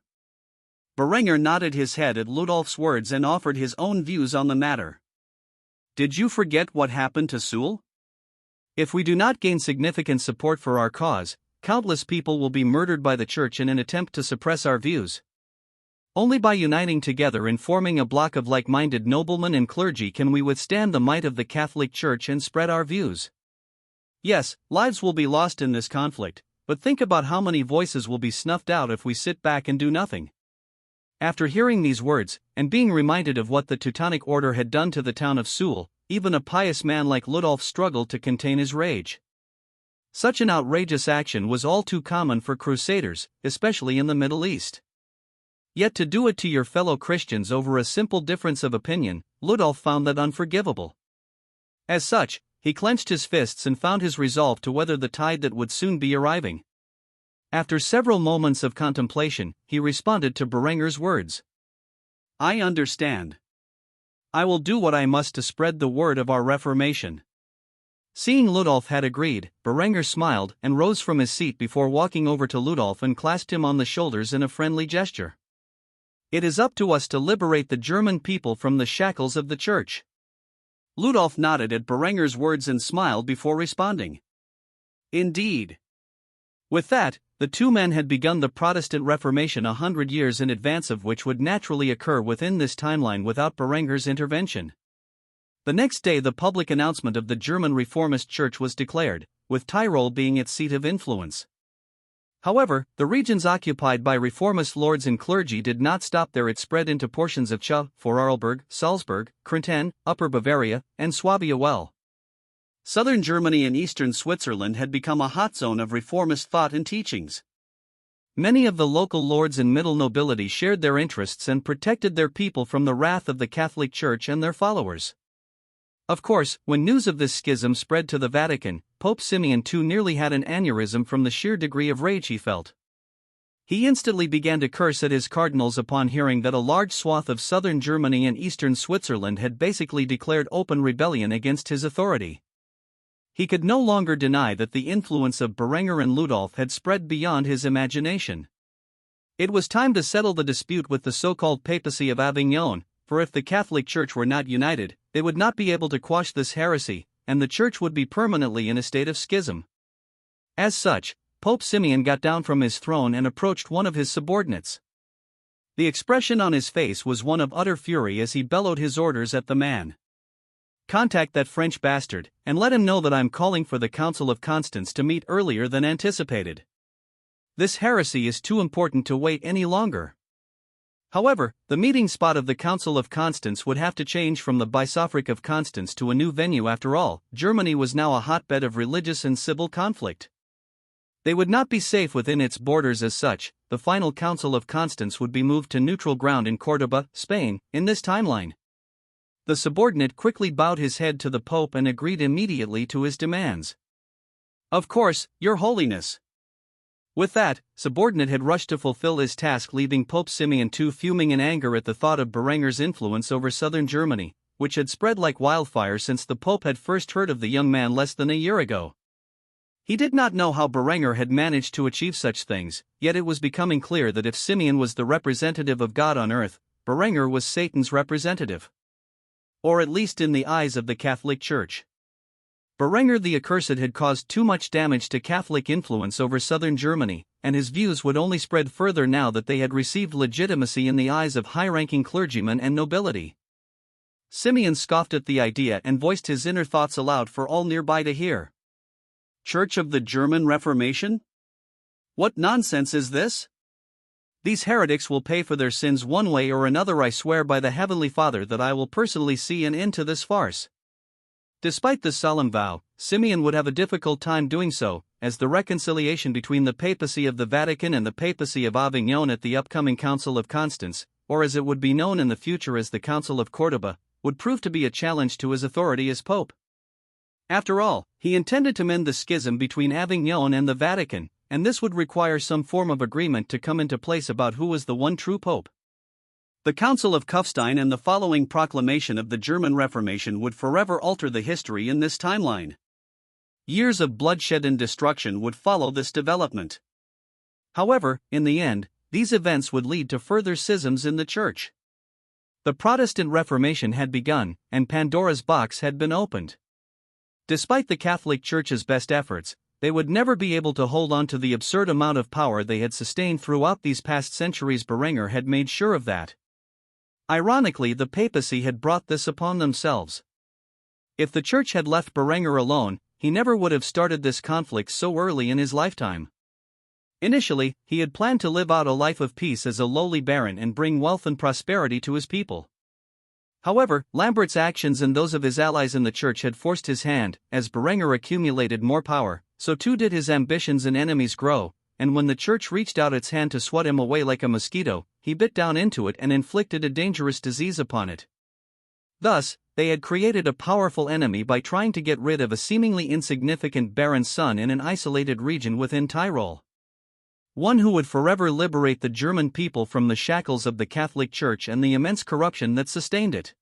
Berenger nodded his head at Ludolf's words and offered his own views on the matter. Did you forget what happened to Suhl? If we do not gain significant support for our cause, countless people will be murdered by the Church in an attempt to suppress our views. Only by uniting together and forming a bloc of like-minded noblemen and clergy can we withstand the might of the Catholic Church and spread our views. Yes, lives will be lost in this conflict, but think about how many voices will be snuffed out if we sit back and do nothing. After hearing these words, and being reminded of what the Teutonic order had done to the town of Suhl, even a pious man like Ludolf struggled to contain his rage. Such an outrageous action was all too common for crusaders, especially in the Middle East. Yet to do it to your fellow Christians over a simple difference of opinion, Ludolf found that unforgivable. As such, he clenched his fists and found his resolve to weather the tide that would soon be arriving. After several moments of contemplation, he responded to Berenger's words. I understand. I will do what I must to spread the word of our Reformation. Seeing Ludolf had agreed, Berenger smiled and rose from his seat before walking over to Ludolf and clasped him on the shoulders in a friendly gesture. It is up to us to liberate the German people from the shackles of the Church. Ludolf nodded at Berenger's words and smiled before responding. Indeed. With that, the two men had begun the Protestant Reformation 100 years in advance of which would naturally occur within this timeline without Berenger's intervention. The next day the public announcement of the German Reformist Church was declared, with Tyrol being its seat of influence. However, the regions occupied by Reformist lords and clergy did not stop there. It spread into portions of Vorarlberg, Salzburg, Kärnten, Upper Bavaria, and Swabia well. Southern Germany and eastern Switzerland had become a hot zone of reformist thought and teachings. Many of the local lords and middle nobility shared their interests and protected their people from the wrath of the Catholic Church and their followers. Of course, when news of this schism spread to the Vatican, Pope Simeon II nearly had an aneurysm from the sheer degree of rage he felt. He instantly began to curse at his cardinals upon hearing that a large swath of southern Germany and eastern Switzerland had basically declared open rebellion against his authority. He could no longer deny that the influence of Berenger and Ludolf had spread beyond his imagination. It was time to settle the dispute with the so-called Papacy of Avignon, for if the Catholic Church were not united, they would not be able to quash this heresy, and the Church would be permanently in a state of schism. As such, Pope Simeon got down from his throne and approached one of his subordinates. The expression on his face was one of utter fury as he bellowed his orders at the man. Contact that French bastard, and let him know that I'm calling for the Council of Constance to meet earlier than anticipated. This heresy is too important to wait any longer. However, the meeting spot of the Council of Constance would have to change from the Bishopric of Constance to a new venue. After all, Germany was now a hotbed of religious and civil conflict. They would not be safe within its borders. As such, the final Council of Constance would be moved to neutral ground in Cordoba, Spain, in this timeline. The subordinate quickly bowed his head to the Pope and agreed immediately to his demands. Of course, Your Holiness. With that, subordinate had rushed to fulfill his task, leaving Pope Simeon II fuming in anger at the thought of Berenger's influence over southern Germany, which had spread like wildfire since the Pope had first heard of the young man less than a year ago. He did not know how Berenger had managed to achieve such things, yet it was becoming clear that if Simeon was the representative of God on earth, Berenger was Satan's representative. Or at least in the eyes of the Catholic Church. Berenger the Accursed had caused too much damage to Catholic influence over southern Germany, and his views would only spread further now that they had received legitimacy in the eyes of high-ranking clergymen and nobility. Simeon scoffed at the idea and voiced his inner thoughts aloud for all nearby to hear. Church of the German Reformation? What nonsense is this? These heretics will pay for their sins one way or another. I swear by the Heavenly Father that I will personally see an end to this farce. Despite this solemn vow, Simeon would have a difficult time doing so, as the reconciliation between the papacy of the Vatican and the papacy of Avignon at the upcoming Council of Constance, or as it would be known in the future as the Council of Cordoba, would prove to be a challenge to his authority as pope. After all, he intended to mend the schism between Avignon and the Vatican, and this would require some form of agreement to come into place about who was the one true pope. The Council of Kufstein and the following proclamation of the German Reformation would forever alter the history in this timeline. Years of bloodshed and destruction would follow this development. However, in the end, these events would lead to further schisms in the Church. The Protestant Reformation had begun, and Pandora's box had been opened. Despite the Catholic Church's best efforts, they would never be able to hold on to the absurd amount of power they had sustained throughout these past centuries. Berenger had made sure of that. Ironically, the papacy had brought this upon themselves. If the Church had left Berenger alone, he never would have started this conflict so early in his lifetime. Initially, he had planned to live out a life of peace as a lowly baron and bring wealth and prosperity to his people. However, Lambert's actions and those of his allies in the Church had forced his hand. As Berenger accumulated more power, so too did his ambitions and enemies grow, and when the Church reached out its hand to swat him away like a mosquito, he bit down into it and inflicted a dangerous disease upon it. Thus, they had created a powerful enemy by trying to get rid of a seemingly insignificant baron's son in an isolated region within Tyrol. One who would forever liberate the German people from the shackles of the Catholic Church and the immense corruption that sustained it.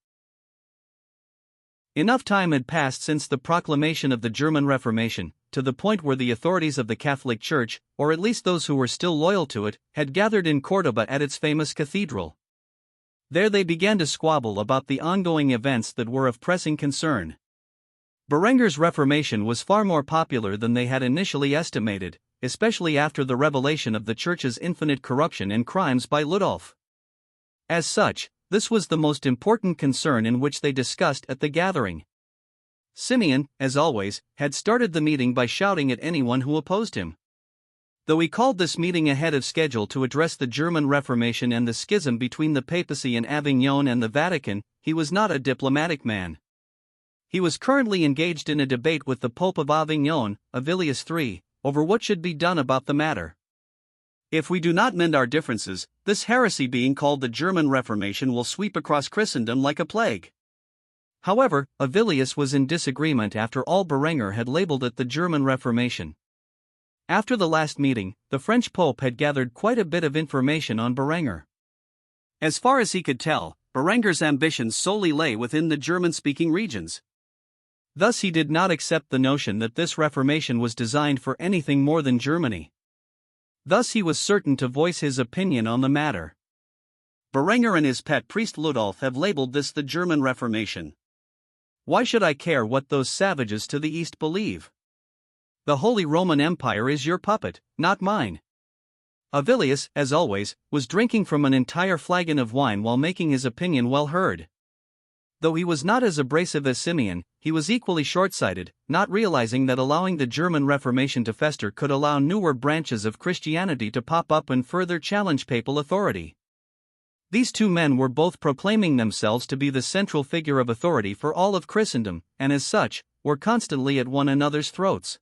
Enough time had passed since the proclamation of the German Reformation, to the point where the authorities of the Catholic Church, or at least those who were still loyal to it, had gathered in Cordoba at its famous cathedral. There they began to squabble about the ongoing events that were of pressing concern. Berenger's Reformation was far more popular than they had initially estimated, especially after the revelation of the Church's infinite corruption and crimes by Ludolf. As such, this was the most important concern in which they discussed at the gathering. Simeon, as always, had started the meeting by shouting at anyone who opposed him. Though he called this meeting ahead of schedule to address the German Reformation and the schism between the papacy in Avignon and the Vatican, he was not a diplomatic man. He was currently engaged in a debate with the Pope of Avignon, Avilius III, over what should be done about the matter. If we do not mend our differences, this heresy being called the German Reformation will sweep across Christendom like a plague. However, Avilius was in disagreement after all. Berenger had labeled it the German Reformation. After the last meeting, the French Pope had gathered quite a bit of information on Berenger. As far as he could tell, Berenger's ambitions solely lay within the German-speaking regions. Thus he did not accept the notion that this Reformation was designed for anything more than Germany. Thus he was certain to voice his opinion on the matter. Berenger and his pet priest Ludolf have labeled this the German Reformation. Why should I care what those savages to the east believe? The Holy Roman Empire is your puppet, not mine. Avilius, as always, was drinking from an entire flagon of wine while making his opinion well heard. Though he was not as abrasive as Simeon, he was equally short-sighted, not realizing that allowing the German Reformation to fester could allow newer branches of Christianity to pop up and further challenge papal authority. These two men were both proclaiming themselves to be the central figure of authority for all of Christendom, and as such, were constantly at one another's throats.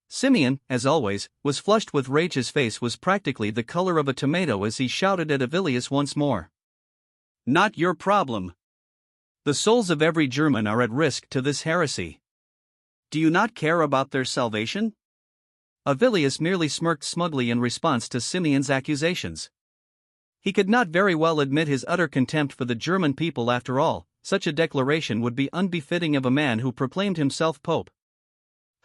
Simeon, as always, was flushed with rage. His face was practically the color of a tomato as he shouted at Avilius once more. "Not your problem. The souls of every German are at risk to this heresy. Do you not care about their salvation?" Avilius merely smirked smugly in response to Simeon's accusations. He could not very well admit his utter contempt for the German people. After all, such a declaration would be unbefitting of a man who proclaimed himself pope.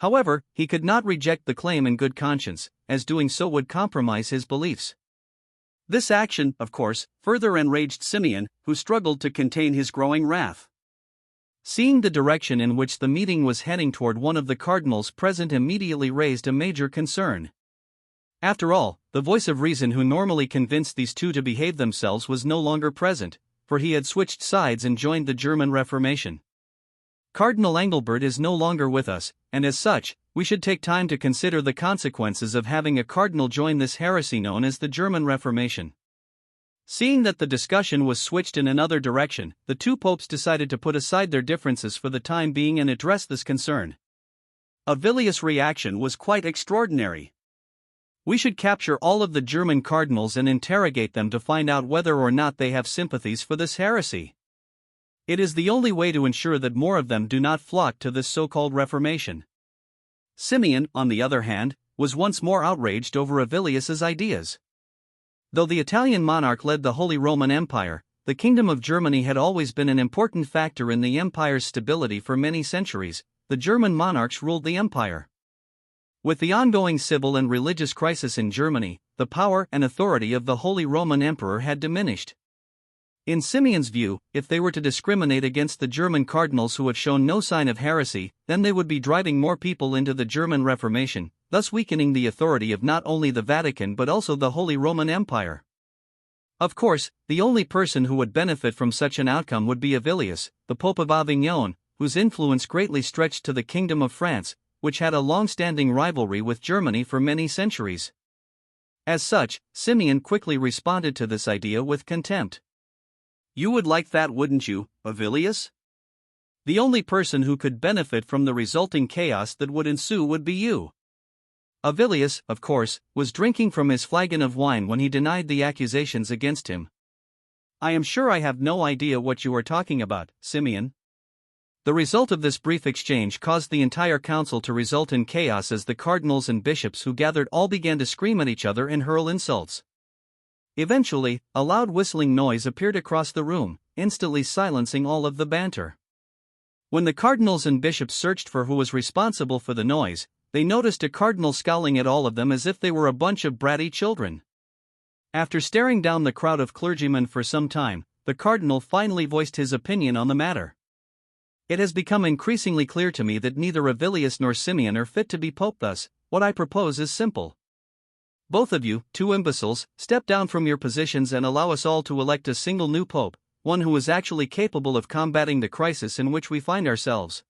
However, he could not reject the claim in good conscience, as doing so would compromise his beliefs. This action, of course, further enraged Simeon, who struggled to contain his growing wrath. Seeing the direction in which the meeting was heading toward, one of the cardinals present immediately raised a major concern. After all, the voice of reason who normally convinced these two to behave themselves was no longer present, for he had switched sides and joined the German Reformation. Cardinal Engelbert is no longer with us, and as such, we should take time to consider the consequences of having a cardinal join this heresy known as the German Reformation. Seeing that the discussion was switched in another direction, the two popes decided to put aside their differences for the time being and address this concern. Avilius' reaction was quite extraordinary. We should capture all of the German cardinals and interrogate them to find out whether or not they have sympathies for this heresy. It is the only way to ensure that more of them do not flock to this so-called Reformation. Simeon, on the other hand, was once more outraged over Avilius's ideas. Though the Italian monarch led the Holy Roman Empire, the Kingdom of Germany had always been an important factor in the empire's stability for many centuries. The German monarchs ruled the empire. With the ongoing civil and religious crisis in Germany, the power and authority of the Holy Roman Emperor had diminished. In Simeon's view, if they were to discriminate against the German cardinals who had shown no sign of heresy, then they would be driving more people into the German Reformation, thus weakening the authority of not only the Vatican but also the Holy Roman Empire. Of course, the only person who would benefit from such an outcome would be Avilius, the Pope of Avignon, whose influence greatly stretched to the Kingdom of France, which had a long-standing rivalry with Germany for many centuries. As such, Simeon quickly responded to this idea with contempt. You would like that, wouldn't you, Avilius? The only person who could benefit from the resulting chaos that would ensue would be you. Avilius, of course, was drinking from his flagon of wine when he denied the accusations against him. I am sure I have no idea what you are talking about, Simeon. The result of this brief exchange caused the entire council to result in chaos as the cardinals and bishops who gathered all began to scream at each other and hurl insults. Eventually, a loud whistling noise appeared across the room, instantly silencing all of the banter. When the cardinals and bishops searched for who was responsible for the noise, they noticed a cardinal scowling at all of them as if they were a bunch of bratty children. After staring down the crowd of clergymen for some time, the cardinal finally voiced his opinion on the matter. It has become increasingly clear to me that neither Avilius nor Simeon are fit to be pope. Thus, what I propose is simple. Both of you, two imbeciles, step down from your positions and allow us all to elect a single new pope, one who is actually capable of combating the crisis in which we find ourselves.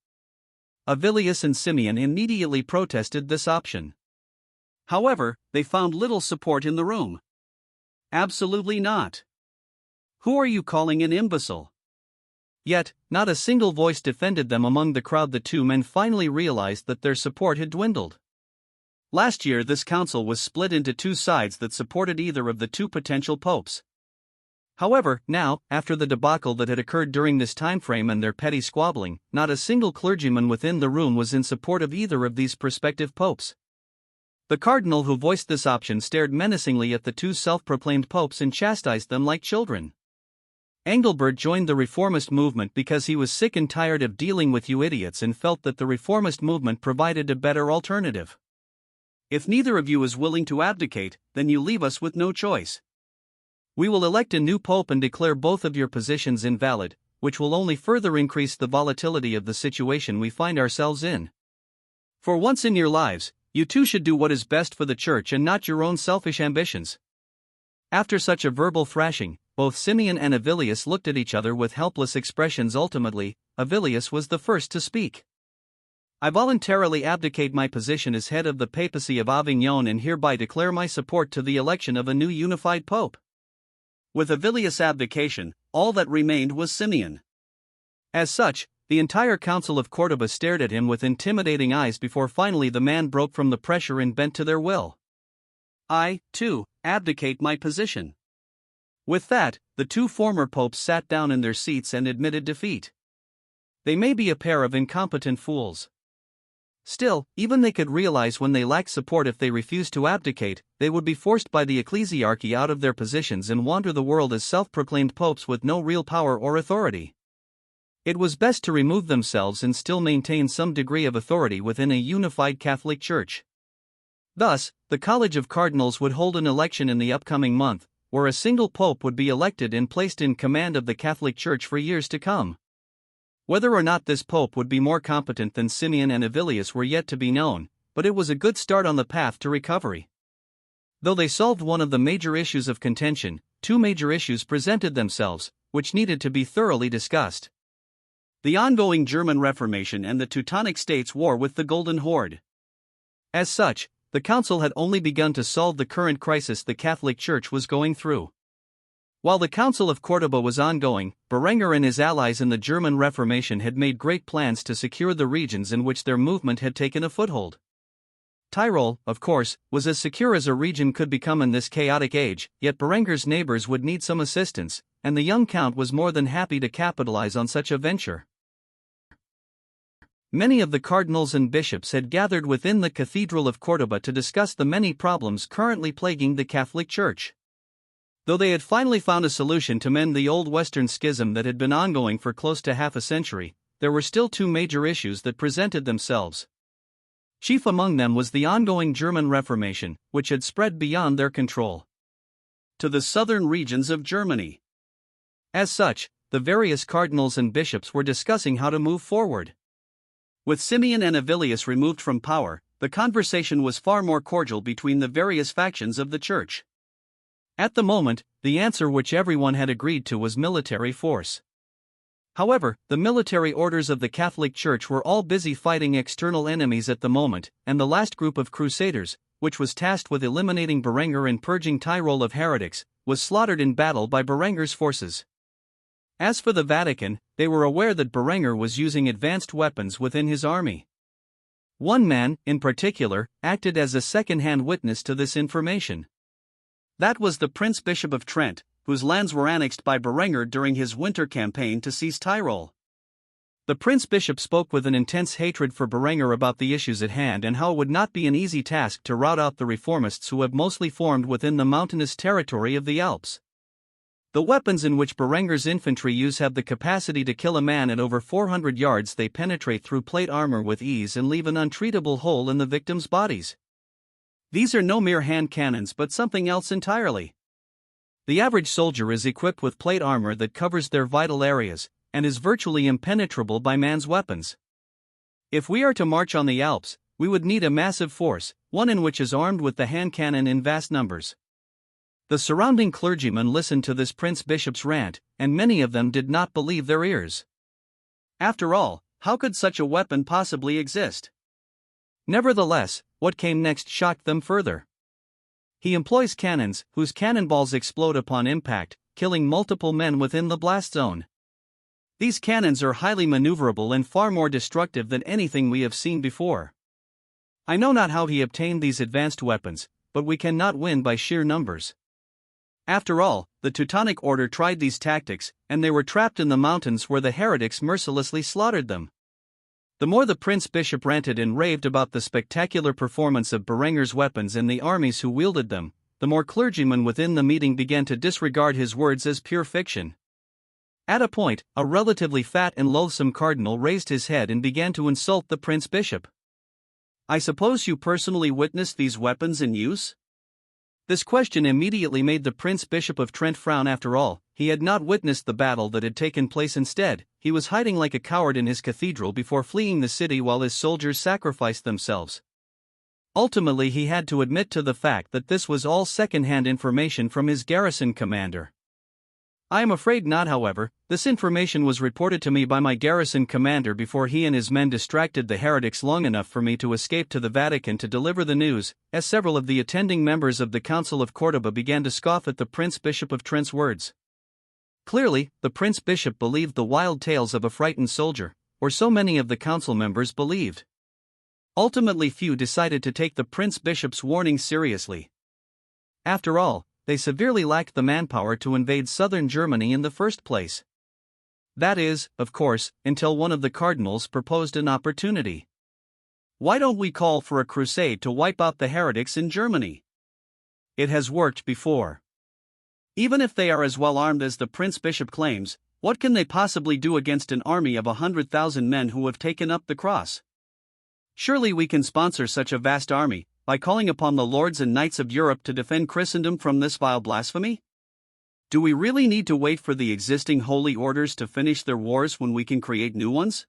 Avilius and Simeon immediately protested this option. However, they found little support in the room. Absolutely not. Who are you calling an imbecile? Yet, not a single voice defended them among the crowd. The two men finally realized that their support had dwindled. Last year this council was split into two sides that supported either of the two potential popes. However, now, after the debacle that had occurred during this time frame and their petty squabbling, not a single clergyman within the room was in support of either of these prospective popes. The cardinal who voiced this option stared menacingly at the two self-proclaimed popes and chastised them like children. Engelbert joined the reformist movement because he was sick and tired of dealing with you idiots and felt that the reformist movement provided a better alternative. If neither of you is willing to abdicate, then you leave us with no choice. We will elect a new pope and declare both of your positions invalid, which will only further increase the volatility of the situation we find ourselves in. For once in your lives, you two should do what is best for the church and not your own selfish ambitions. After such a verbal thrashing, both Simeon and Avilius looked at each other with helpless expressions. Ultimately, Avilius was the first to speak. I voluntarily abdicate my position as head of the papacy of Avignon and hereby declare my support to the election of a new unified pope. With Avilius' abdication, all that remained was Simeon. As such, the entire council of Cordoba stared at him with intimidating eyes before finally the man broke from the pressure and bent to their will. I, too, abdicate my position. With that, the two former popes sat down in their seats and admitted defeat. They may be a pair of incompetent fools. Still, even they could realize when they lacked support. If they refused to abdicate, they would be forced by the ecclesiarchy out of their positions and wander the world as self-proclaimed popes with no real power or authority. It was best to remove themselves and still maintain some degree of authority within a unified Catholic Church. Thus, the College of Cardinals would hold an election in the upcoming month, where a single pope would be elected and placed in command of the Catholic Church for years to come. Whether or not this pope would be more competent than Simeon and Avilius were yet to be known, but it was a good start on the path to recovery. Though they solved one of the major issues of contention, two major issues presented themselves, which needed to be thoroughly discussed. The ongoing German Reformation and the Teutonic states' war with the Golden Horde. As such, the council had only begun to solve the current crisis the Catholic Church was going through. While the Council of Cordoba was ongoing, Berenger and his allies in the German Reformation had made great plans to secure the regions in which their movement had taken a foothold. Tyrol, of course, was as secure as a region could become in this chaotic age, yet Berenger's neighbors would need some assistance, and the young count was more than happy to capitalize on such a venture. Many of the cardinals and bishops had gathered within the Cathedral of Cordoba to discuss the many problems currently plaguing the Catholic Church. Though they had finally found a solution to mend the old Western schism that had been ongoing for close to half a century, there were still two major issues that presented themselves. Chief among them was the ongoing German Reformation, which had spread beyond their control to the southern regions of Germany. As such, the various cardinals and bishops were discussing how to move forward. With Simeon and Avilius removed from power, the conversation was far more cordial between the various factions of the Church. At the moment, the answer which everyone had agreed to was military force. However, the military orders of the Catholic Church were all busy fighting external enemies at the moment, and the last group of crusaders, which was tasked with eliminating Berenger and purging Tyrol of heretics, was slaughtered in battle by Berenger's forces. As for the Vatican, they were aware that Berenger was using advanced weapons within his army. One man, in particular, acted as a second-hand witness to this information. That was the Prince Bishop of Trent, whose lands were annexed by Berenger during his winter campaign to seize Tyrol. The Prince Bishop spoke with an intense hatred for Berenger about the issues at hand and how it would not be an easy task to rout out the reformists who have mostly formed within the mountainous territory of the Alps. The weapons in which Berenger's infantry use have the capacity to kill a man at over 400 yards. They penetrate through plate armor with ease and leave an untreatable hole in the victims' bodies. These are no mere hand cannons but something else entirely. The average soldier is equipped with plate armor that covers their vital areas, and is virtually impenetrable by man's weapons. If we are to march on the Alps, we would need a massive force, one in which is armed with the hand cannon in vast numbers. The surrounding clergymen listened to this Prince Bishop's rant, and many of them did not believe their ears. After all, how could such a weapon possibly exist? Nevertheless, what came next shocked them further. He employs cannons, whose cannonballs explode upon impact, killing multiple men within the blast zone. These cannons are highly maneuverable and far more destructive than anything we have seen before. I know not how he obtained these advanced weapons, but we cannot win by sheer numbers. After all, the Teutonic order tried these tactics, and they were trapped in the mountains where the heretics mercilessly slaughtered them. The more the Prince Bishop ranted and raved about the spectacular performance of Berenger's weapons and the armies who wielded them, the more clergymen within the meeting began to disregard his words as pure fiction. At a point, a relatively fat and loathsome cardinal raised his head and began to insult the Prince Bishop. "I suppose you personally witnessed these weapons in use?" This question immediately made the Prince Bishop of Trent frown. After all, he had not witnessed the battle that had taken place. Instead, he was hiding like a coward in his cathedral before fleeing the city while his soldiers sacrificed themselves. Ultimately, he had to admit to the fact that this was all second-hand information from his garrison commander. I am afraid not, however. This information was reported to me by my garrison commander before he and his men distracted the heretics long enough for me to escape to the Vatican to deliver the news, as several of the attending members of the Council of Cordoba began to scoff at the Prince Bishop of Trent's words. Clearly, the Prince Bishop believed the wild tales of a frightened soldier, or so many of the council members believed. Ultimately, few decided to take the Prince Bishop's warning seriously. After all, they severely lacked the manpower to invade southern Germany in the first place. That is, of course, until one of the cardinals proposed an opportunity. "Why don't we call for a crusade to wipe out the heretics in Germany? It has worked before. Even if they are as well armed as the Prince Bishop claims, what can they possibly do against an army of 100,000 men who have taken up the cross? Surely we can sponsor such a vast army, by calling upon the lords and knights of Europe to defend Christendom from this vile blasphemy? Do we really need to wait for the existing holy orders to finish their wars when we can create new ones?"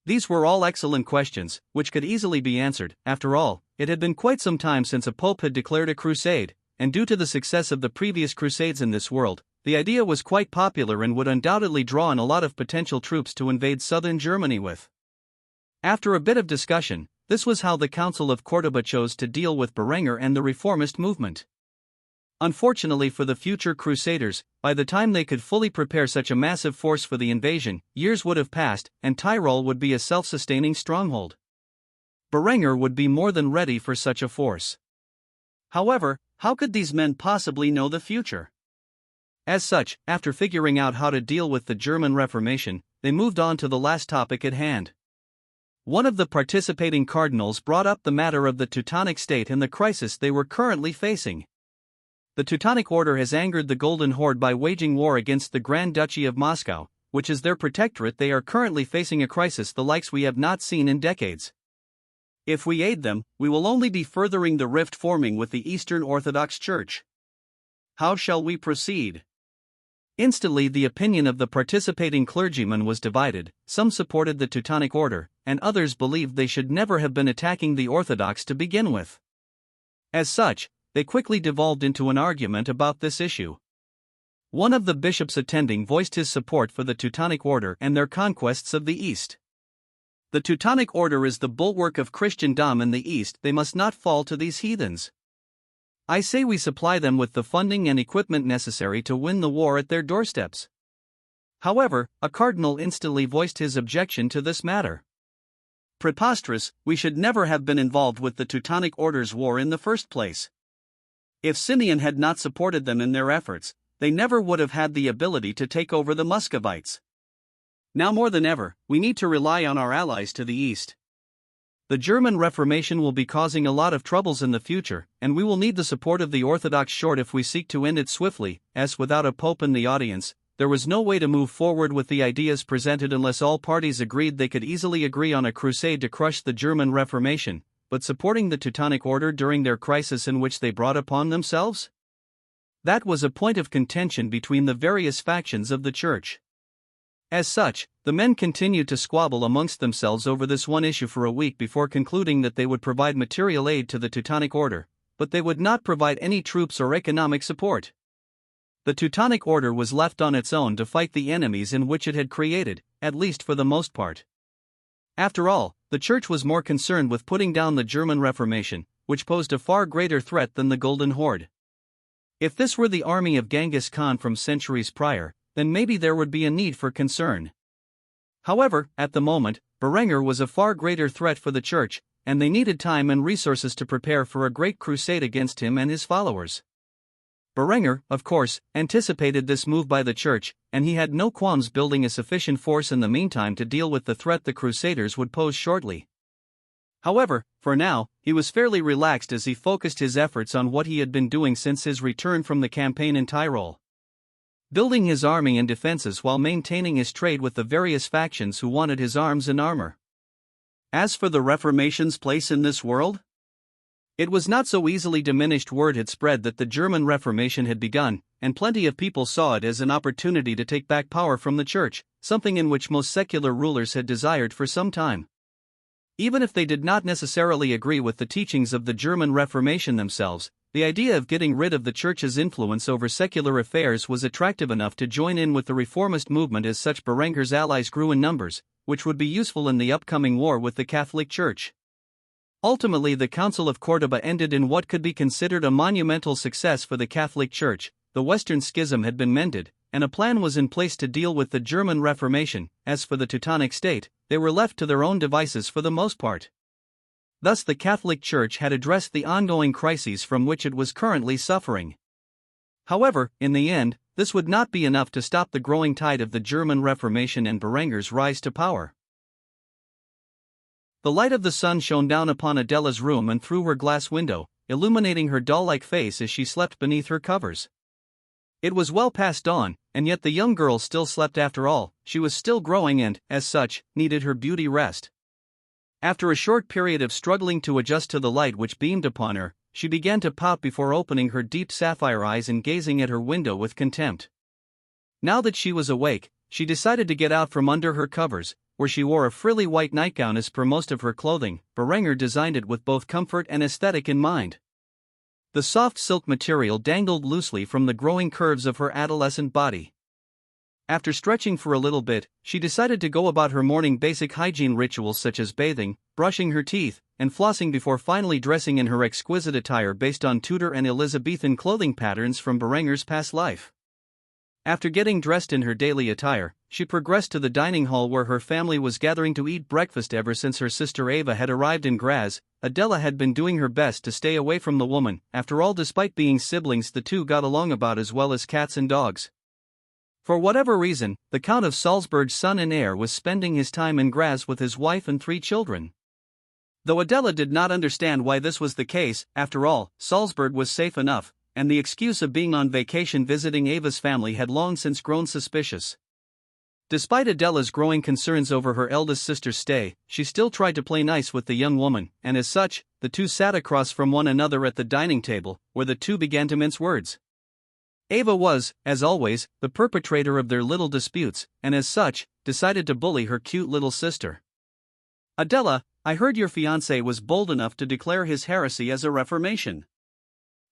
These were all excellent questions, which could easily be answered. After all, it had been quite some time since a pope had declared a crusade, and due to the success of the previous crusades in this world, the idea was quite popular and would undoubtedly draw in a lot of potential troops to invade southern Germany with. After a bit of discussion, this was how the Council of Cordoba chose to deal with Berenger and the reformist movement. Unfortunately for the future Crusaders, by the time they could fully prepare such a massive force for the invasion, years would have passed, and Tyrol would be a self-sustaining stronghold. Berenger would be more than ready for such a force. However, how could these men possibly know the future? As such, after figuring out how to deal with the German Reformation, they moved on to the last topic at hand. One of the participating cardinals brought up the matter of the Teutonic state and the crisis they were currently facing. The Teutonic Order has angered the Golden Horde by waging war against the Grand Duchy of Moscow, which is their protectorate. They are currently facing a crisis the likes we have not seen in decades. If we aid them, we will only be furthering the rift forming with the Eastern Orthodox Church. How shall we proceed? Instantly, the opinion of the participating clergymen was divided. Some supported the Teutonic Order, and others believed they should never have been attacking the Orthodox to begin with. As such, they quickly devolved into an argument about this issue. One of the bishops attending voiced his support for the Teutonic Order and their conquests of the East. The Teutonic Order is the bulwark of Christendom in the East. They must not fall to these heathens. I say we supply them with the funding and equipment necessary to win the war at their doorsteps. However, a cardinal instantly voiced his objection to this matter. Preposterous, we should never have been involved with the Teutonic Order's war in the first place. If Simeon had not supported them in their efforts, they never would have had the ability to take over the Muscovites. Now more than ever, we need to rely on our allies to the east. The German Reformation will be causing a lot of troubles in the future, and we will need the support of the Orthodox Church if we seek to end it swiftly, as without a pope in the audience, there was no way to move forward with the ideas presented unless all parties agreed. They could easily agree on a crusade to crush the German Reformation, but supporting the Teutonic Order during their crisis in which they brought upon themselves? That was a point of contention between the various factions of the Church. As such, the men continued to squabble amongst themselves over this one issue for a week before concluding that they would provide material aid to the Teutonic Order, but they would not provide any troops or economic support. The Teutonic Order was left on its own to fight the enemies in which it had created, at least for the most part. After all, the Church was more concerned with putting down the German Reformation, which posed a far greater threat than the Golden Horde. If this were the army of Genghis Khan from centuries prior, then maybe there would be a need for concern. However, at the moment, Berenger was a far greater threat for the Church, and they needed time and resources to prepare for a great crusade against him and his followers. Berenger, of course, anticipated this move by the Church, and he had no qualms building a sufficient force in the meantime to deal with the threat the Crusaders would pose shortly. However, for now, he was fairly relaxed as he focused his efforts on what he had been doing since his return from the campaign in Tyrol. Building his army and defenses while maintaining his trade with the various factions who wanted his arms and armor. As for the Reformation's place in this world, it was not so easily diminished. Word had spread that the German Reformation had begun, and plenty of people saw it as an opportunity to take back power from the Church, something in which most secular rulers had desired for some time. Even if they did not necessarily agree with the teachings of the German Reformation themselves, the idea of getting rid of the Church's influence over secular affairs was attractive enough to join in with the reformist movement. As such, Berenger's allies grew in numbers, which would be useful in the upcoming war with the Catholic Church. Ultimately, the Council of Cordoba ended in what could be considered a monumental success for the Catholic Church. The Western Schism had been mended, and a plan was in place to deal with the German Reformation. As for the Teutonic state, they were left to their own devices for the most part. Thus, the Catholic Church had addressed the ongoing crises from which it was currently suffering. However, in the end, this would not be enough to stop the growing tide of the German Reformation and Berenger's rise to power. The light of the sun shone down upon Adela's room and through her glass window, illuminating her doll-like face as she slept beneath her covers. It was well past dawn, and yet the young girl still slept. After all, she was still growing and, as such, needed her beauty rest. After a short period of struggling to adjust to the light which beamed upon her, she began to pout before opening her deep sapphire eyes and gazing at her window with contempt. Now that she was awake, she decided to get out from under her covers, where she wore a frilly white nightgown as per most of her clothing. Berenger designed it with both comfort and aesthetic in mind. The soft silk material dangled loosely from the growing curves of her adolescent body. After stretching for a little bit, she decided to go about her morning basic hygiene rituals such as bathing, brushing her teeth, and flossing before finally dressing in her exquisite attire based on Tudor and Elizabethan clothing patterns from Berenger's past life. After getting dressed in her daily attire, she progressed to the dining hall where her family was gathering to eat breakfast. Ever since her sister Ava had arrived in Graz, Adela had been doing her best to stay away from the woman. After all, despite being siblings, the two got along about as well as cats and dogs. For whatever reason, the Count of Salzburg's son and heir was spending his time in Graz with his wife and 3 children. Though Adela did not understand why this was the case, after all, Salzburg was safe enough, and the excuse of being on vacation visiting Ava's family had long since grown suspicious. Despite Adela's growing concerns over her eldest sister's stay, she still tried to play nice with the young woman, and as such, the two sat across from one another at the dining table, where the two began to mince words. Ava was, as always, the perpetrator of their little disputes, and as such, decided to bully her cute little sister. "Adela, I heard your fiancé was bold enough to declare his heresy as a Reformation.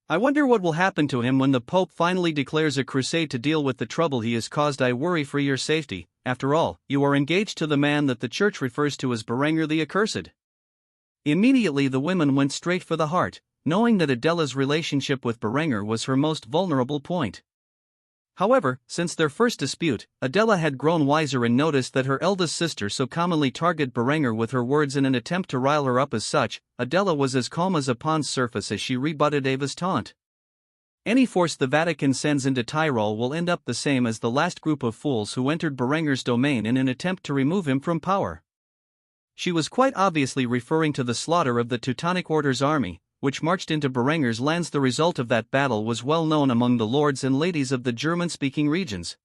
I wonder what will happen to him when the Pope finally declares a crusade to deal with the trouble he has caused. I worry for your safety. After all, you are engaged to the man that the Church refers to as Berenger the Accursed." Immediately the women went straight for the heart, knowing that Adela's relationship with Berenger was her most vulnerable point. However, since their first dispute, Adela had grown wiser and noticed that her eldest sister so commonly targeted Berenger with her words in an attempt to rile her up. As such, Adela was as calm as a pond's surface as she rebutted Ava's taunt. "Any force the Vatican sends into Tyrol will end up the same as the last group of fools who entered Berenger's domain in an attempt to remove him from power." She was quite obviously referring to the slaughter of the Teutonic Order's army, which marched into Berenger's lands. The result of that battle was well known among the lords and ladies of the German-speaking regions.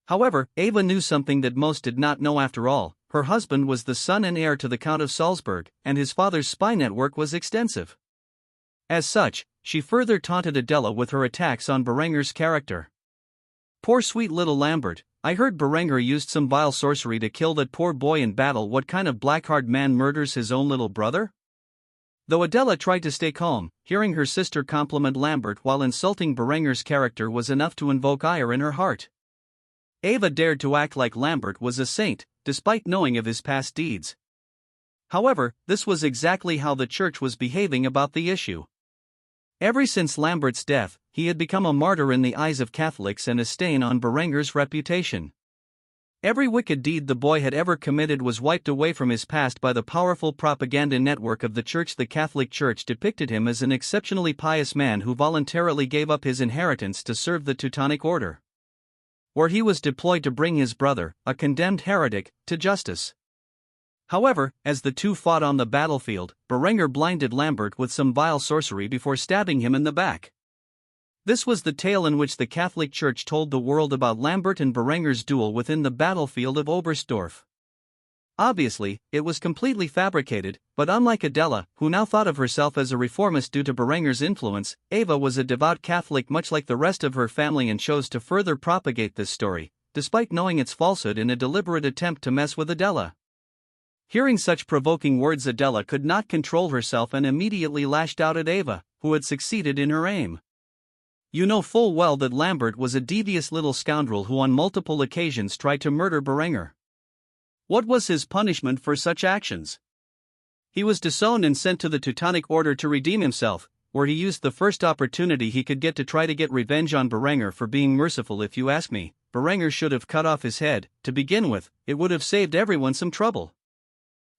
However, Ava knew something that most did not know. After all, her husband was the son and heir to the Count of Salzburg, and his father's spy network was extensive. As such, she further taunted Adela with her attacks on Berenger's character. "Poor sweet little Lambert, I heard Berenger used some vile sorcery to kill that poor boy in battle. What kind of blackheart man murders his own little brother?" Though Adela tried to stay calm, hearing her sister compliment Lambert while insulting Berenger's character was enough to invoke ire in her heart. Ava dared to act like Lambert was a saint, despite knowing of his past deeds. However, this was exactly how the Church was behaving about the issue. Ever since Lambert's death, he had become a martyr in the eyes of Catholics and a stain on Berenger's reputation. Every wicked deed the boy had ever committed was wiped away from his past by the powerful propaganda network of the Church. The Catholic Church depicted him as an exceptionally pious man who voluntarily gave up his inheritance to serve the Teutonic Order, where he was deployed to bring his brother, a condemned heretic, to justice. However, as the two fought on the battlefield, Berenger blinded Lambert with some vile sorcery before stabbing him in the back. This was the tale in which the Catholic Church told the world about Lambert and Berenger's duel within the battlefield of Oberstdorf. Obviously, it was completely fabricated, but unlike Adela, who now thought of herself as a reformist due to Berenger's influence, Ava was a devout Catholic much like the rest of her family and chose to further propagate this story, despite knowing its falsehood, in a deliberate attempt to mess with Adela. Hearing such provoking words, Adela could not control herself and immediately lashed out at Ava, who had succeeded in her aim. "You know full well that Lambert was a devious little scoundrel who on multiple occasions tried to murder Berenger. What was his punishment for such actions? He was disowned and sent to the Teutonic Order to redeem himself, where he used the first opportunity he could get to try to get revenge on Berenger for being merciful. If you ask me, Berenger should have cut off his head. To begin with, it would have saved everyone some trouble."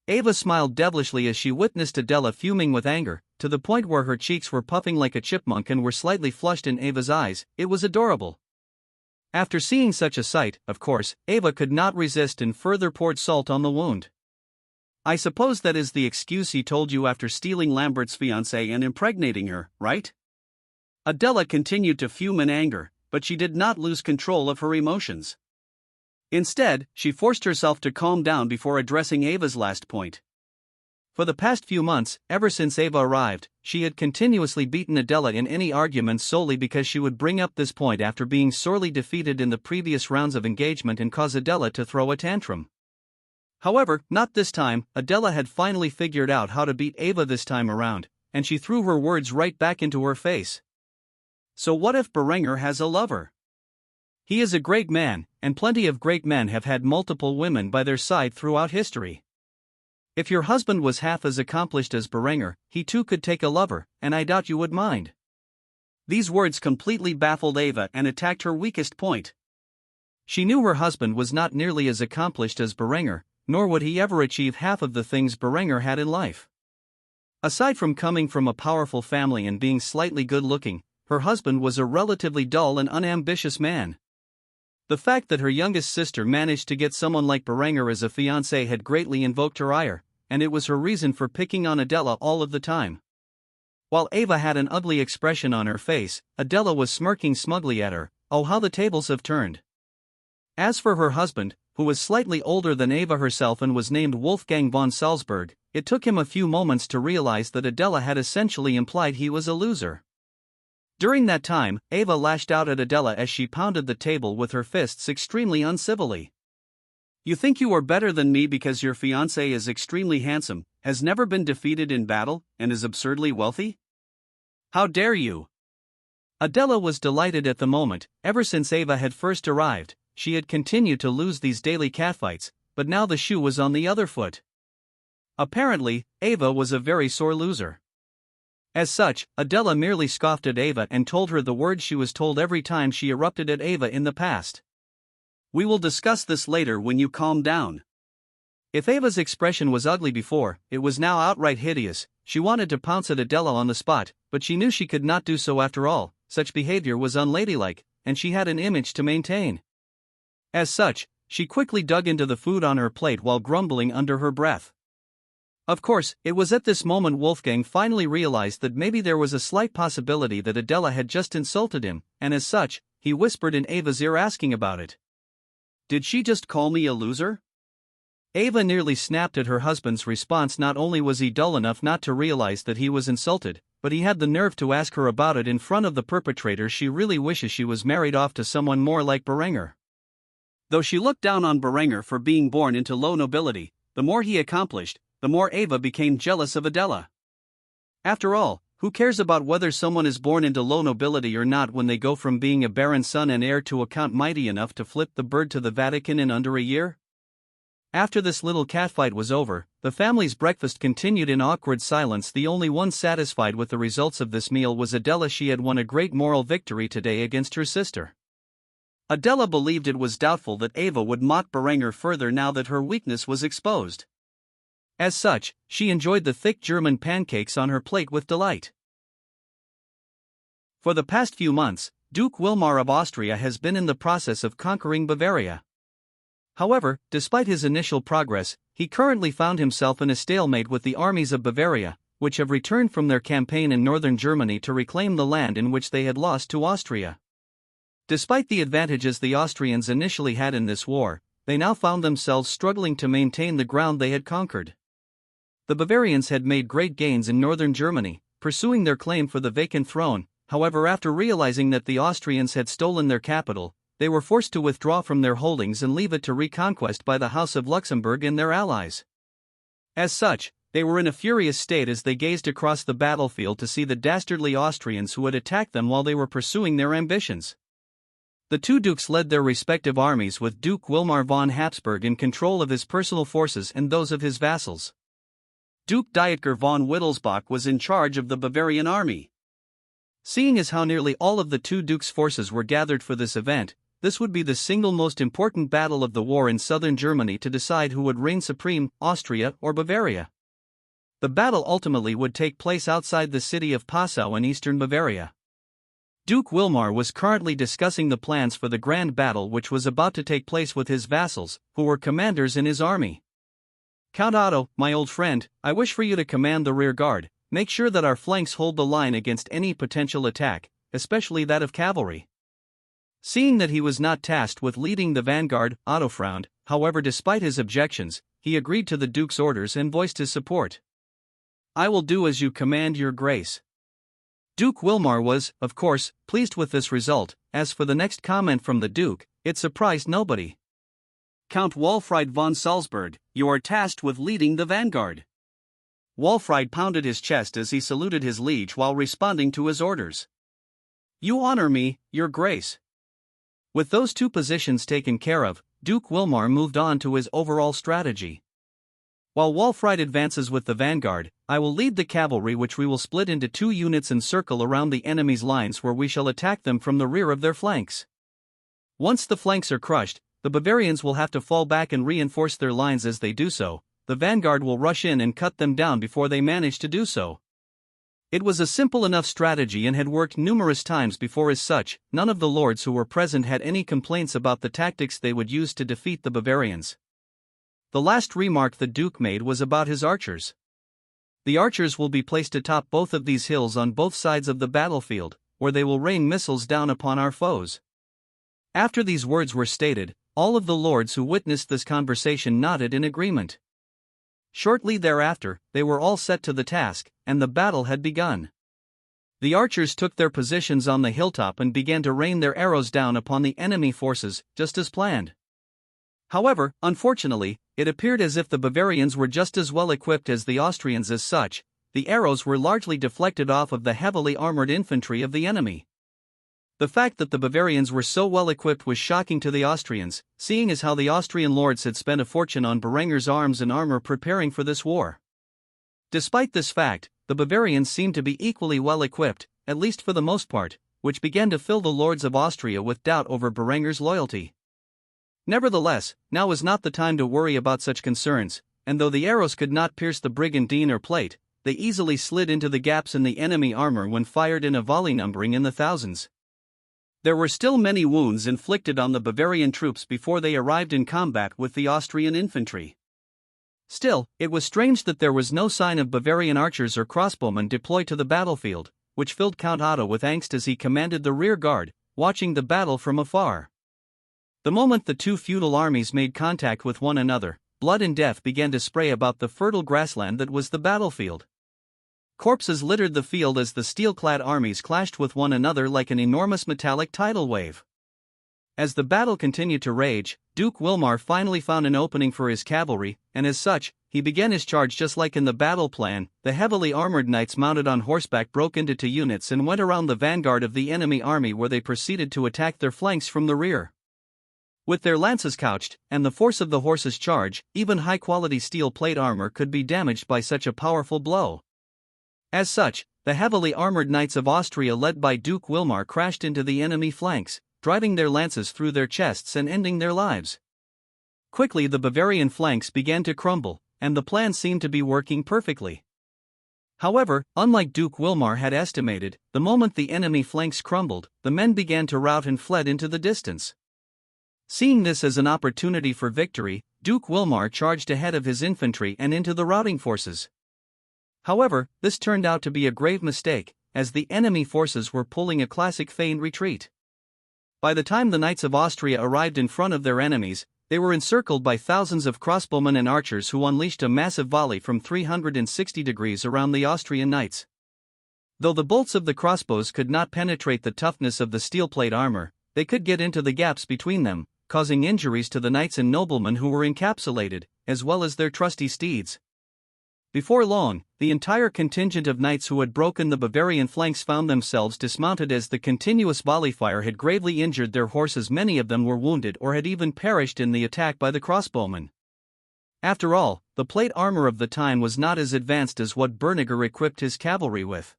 Ava smiled devilishly as she witnessed Adela fuming with anger, to the point where her cheeks were puffing like a chipmunk and were slightly flushed in Ava's eyes. It was adorable. After seeing such a sight, of course, Ava could not resist and further poured salt on the wound. "I suppose that is the excuse he told you after stealing Lambert's fiancée and impregnating her, right?" Adela continued to fume in anger, but she did not lose control of her emotions. Instead, she forced herself to calm down before addressing Ava's last point. For the past few months, ever since Ava arrived, she had continuously beaten Adela in any arguments solely because she would bring up this point after being sorely defeated in the previous rounds of engagement and cause Adela to throw a tantrum. However, not this time. Adela had finally figured out how to beat Ava this time around, and she threw her words right back into her face. "So what if Berenger has a lover? He is a great man, and plenty of great men have had multiple women by their side throughout history. If your husband was half as accomplished as Berenger, he too could take a lover, and I doubt you would mind. These words completely baffled Eva and attacked her weakest point. She knew her husband was not nearly as accomplished as Berenger, nor would he ever achieve half of the things Berenger had in life. Aside from coming from a powerful family and being slightly good-looking, her husband was a relatively dull and unambitious man. The fact that her youngest sister managed to get someone like Berenger as a fiancé had greatly invoked her ire, and it was her reason for picking on Adela all of the time. While Eva had an ugly expression on her face, Adela was smirking smugly at her. Oh, how the tables have turned. As for her husband, who was slightly older than Eva herself and was named Wolfgang von Salzburg, it took him a few moments to realize that Adela had essentially implied he was a loser. During that time, Eva lashed out at Adela as she pounded the table with her fists extremely uncivilly. You think you are better than me because your fiancé is extremely handsome, has never been defeated in battle, and is absurdly wealthy? How dare you? Adela was delighted at the moment. Ever since Eva had first arrived, she had continued to lose these daily catfights, but now the shoe was on the other foot. Apparently, Eva was a very sore loser. As such, Adela merely scoffed at Eva and told her the words she was told every time she erupted at Eva in the past. We will discuss this later when you calm down. If Eva's expression was ugly before, it was now outright hideous. She wanted to pounce at Adela on the spot, but she knew she could not do so after all. Such behavior was unladylike, and she had an image to maintain. As such, she quickly dug into the food on her plate while grumbling under her breath. Of course, it was at this moment Wolfgang finally realized that maybe there was a slight possibility that Adela had just insulted him, and as such, he whispered in Eva's ear asking about it. Did she just call me a loser? Eva nearly snapped at her husband's response. Not only was he dull enough not to realize that he was insulted, but he had the nerve to ask her about it in front of the perpetrator. She really wishes she was married off to someone more like Berenger. Though she looked down on Berenger for being born into low nobility, the more he accomplished, the more Eva became jealous of Adela. After all, who cares about whether someone is born into low nobility or not when they go from being a baron's son and heir to a count mighty enough to flip the bird to the Vatican in under a year? After this little catfight was over, the family's breakfast continued in awkward silence. The only one satisfied with the results of this meal was Adela. She had won a great moral victory today against her sister. Adela believed it was doubtful that Eva would mock Berenger further now that her weakness was exposed. As such, she enjoyed the thick German pancakes on her plate with delight. For the past few months, Duke Wilmar of Austria has been in the process of conquering Bavaria. However, despite his initial progress, he currently found himself in a stalemate with the armies of Bavaria, which have returned from their campaign in northern Germany to reclaim the land in which they had lost to Austria. Despite the advantages the Austrians initially had in this war, they now found themselves struggling to maintain the ground they had conquered. The Bavarians had made great gains in northern Germany, pursuing their claim for the vacant throne. However, after realizing that the Austrians had stolen their capital, they were forced to withdraw from their holdings and leave it to reconquest by the House of Luxembourg and their allies. As such, they were in a furious state as they gazed across the battlefield to see the dastardly Austrians who had attacked them while they were pursuing their ambitions. The two dukes led their respective armies with Duke Wilmar von Habsburg in control of his personal forces and those of his vassals. Duke Dietger von Wittelsbach was in charge of the Bavarian army. Seeing as how nearly all of the two dukes' forces were gathered for this event, this would be the single most important battle of the war in southern Germany to decide who would reign supreme, Austria or Bavaria. The battle ultimately would take place outside the city of Passau in eastern Bavaria. Duke Wilmar was currently discussing the plans for the grand battle which was about to take place with his vassals, who were commanders in his army. Count Otto, my old friend, I wish for you to command the rear guard. Make sure that our flanks hold the line against any potential attack, especially that of cavalry. Seeing that he was not tasked with leading the vanguard, Otto frowned. However, despite his objections, he agreed to the Duke's orders and voiced his support. I will do as you command, your grace. Duke Wilmar was, of course, pleased with this result. As for the next comment from the Duke, it surprised nobody. Count Walfried von Salzburg, you are tasked with leading the vanguard. Walfried pounded his chest as he saluted his liege while responding to his orders. You honor me, your grace. With those two positions taken care of, Duke Wilmar moved on to his overall strategy. While Walfried advances with the vanguard, I will lead the cavalry, which we will split into 2 units and circle around the enemy's lines, where we shall attack them from the rear of their flanks. Once the flanks are crushed, the Bavarians will have to fall back and reinforce their lines. As they do so, the vanguard will rush in and cut them down before they manage to do so. It was a simple enough strategy and had worked numerous times before. As such, none of the lords who were present had any complaints about the tactics they would use to defeat the Bavarians. The last remark the Duke made was about his archers. The archers will be placed atop both of these hills on both sides of the battlefield, where they will rain missiles down upon our foes. After these words were stated, all of the lords who witnessed this conversation nodded in agreement. Shortly thereafter, they were all set to the task, and the battle had begun. The archers took their positions on the hilltop and began to rain their arrows down upon the enemy forces, just as planned. However, unfortunately, it appeared as if the Bavarians were just as well equipped as the Austrians. As such, the arrows were largely deflected off of the heavily armored infantry of the enemy. The fact that the Bavarians were so well equipped was shocking to the Austrians, seeing as how the Austrian lords had spent a fortune on Berenger's arms and armor preparing for this war. Despite this fact, the Bavarians seemed to be equally well equipped, at least for the most part, which began to fill the lords of Austria with doubt over Berenger's loyalty. Nevertheless, now was not the time to worry about such concerns, and though the arrows could not pierce the brigandine or plate, they easily slid into the gaps in the enemy armor when fired in a volley numbering in the thousands. There were still many wounds inflicted on the Bavarian troops before they arrived in combat with the Austrian infantry. Still, it was strange that there was no sign of Bavarian archers or crossbowmen deployed to the battlefield, which filled Count Otto with angst as he commanded the rear guard, watching the battle from afar. The moment the two feudal armies made contact with one another, blood and death began to spray about the fertile grassland that was the battlefield. Corpses littered the field as the steel-clad armies clashed with one another like an enormous metallic tidal wave. As the battle continued to rage, Duke Wilmar finally found an opening for his cavalry, and as such, he began his charge just like in the battle plan. The heavily armored knights mounted on horseback broke into 2 units and went around the vanguard of the enemy army, where they proceeded to attack their flanks from the rear. With their lances couched, and the force of the horses' charge, even high-quality steel plate armor could be damaged by such a powerful blow. As such, the heavily armored knights of Austria led by Duke Wilmar crashed into the enemy flanks, driving their lances through their chests and ending their lives. Quickly the Bavarian flanks began to crumble, and the plan seemed to be working perfectly. However, unlike Duke Wilmar had estimated, the moment the enemy flanks crumbled, the men began to rout and fled into the distance. Seeing this as an opportunity for victory, Duke Wilmar charged ahead of his infantry and into the routing forces. However, this turned out to be a grave mistake, as the enemy forces were pulling a classic feigned retreat. By the time the Knights of Austria arrived in front of their enemies, they were encircled by thousands of crossbowmen and archers who unleashed a massive volley from 360 degrees around the Austrian knights. Though the bolts of the crossbows could not penetrate the toughness of the steel plate armor, they could get into the gaps between them, causing injuries to the knights and noblemen who were encapsulated, as well as their trusty steeds. Before long, the entire contingent of knights who had broken the Bavarian flanks found themselves dismounted, as the continuous volley fire had gravely injured their horses. Many of them were wounded or had even perished in the attack by the crossbowmen. After all, the plate armor of the time was not as advanced as what Berniger equipped his cavalry with.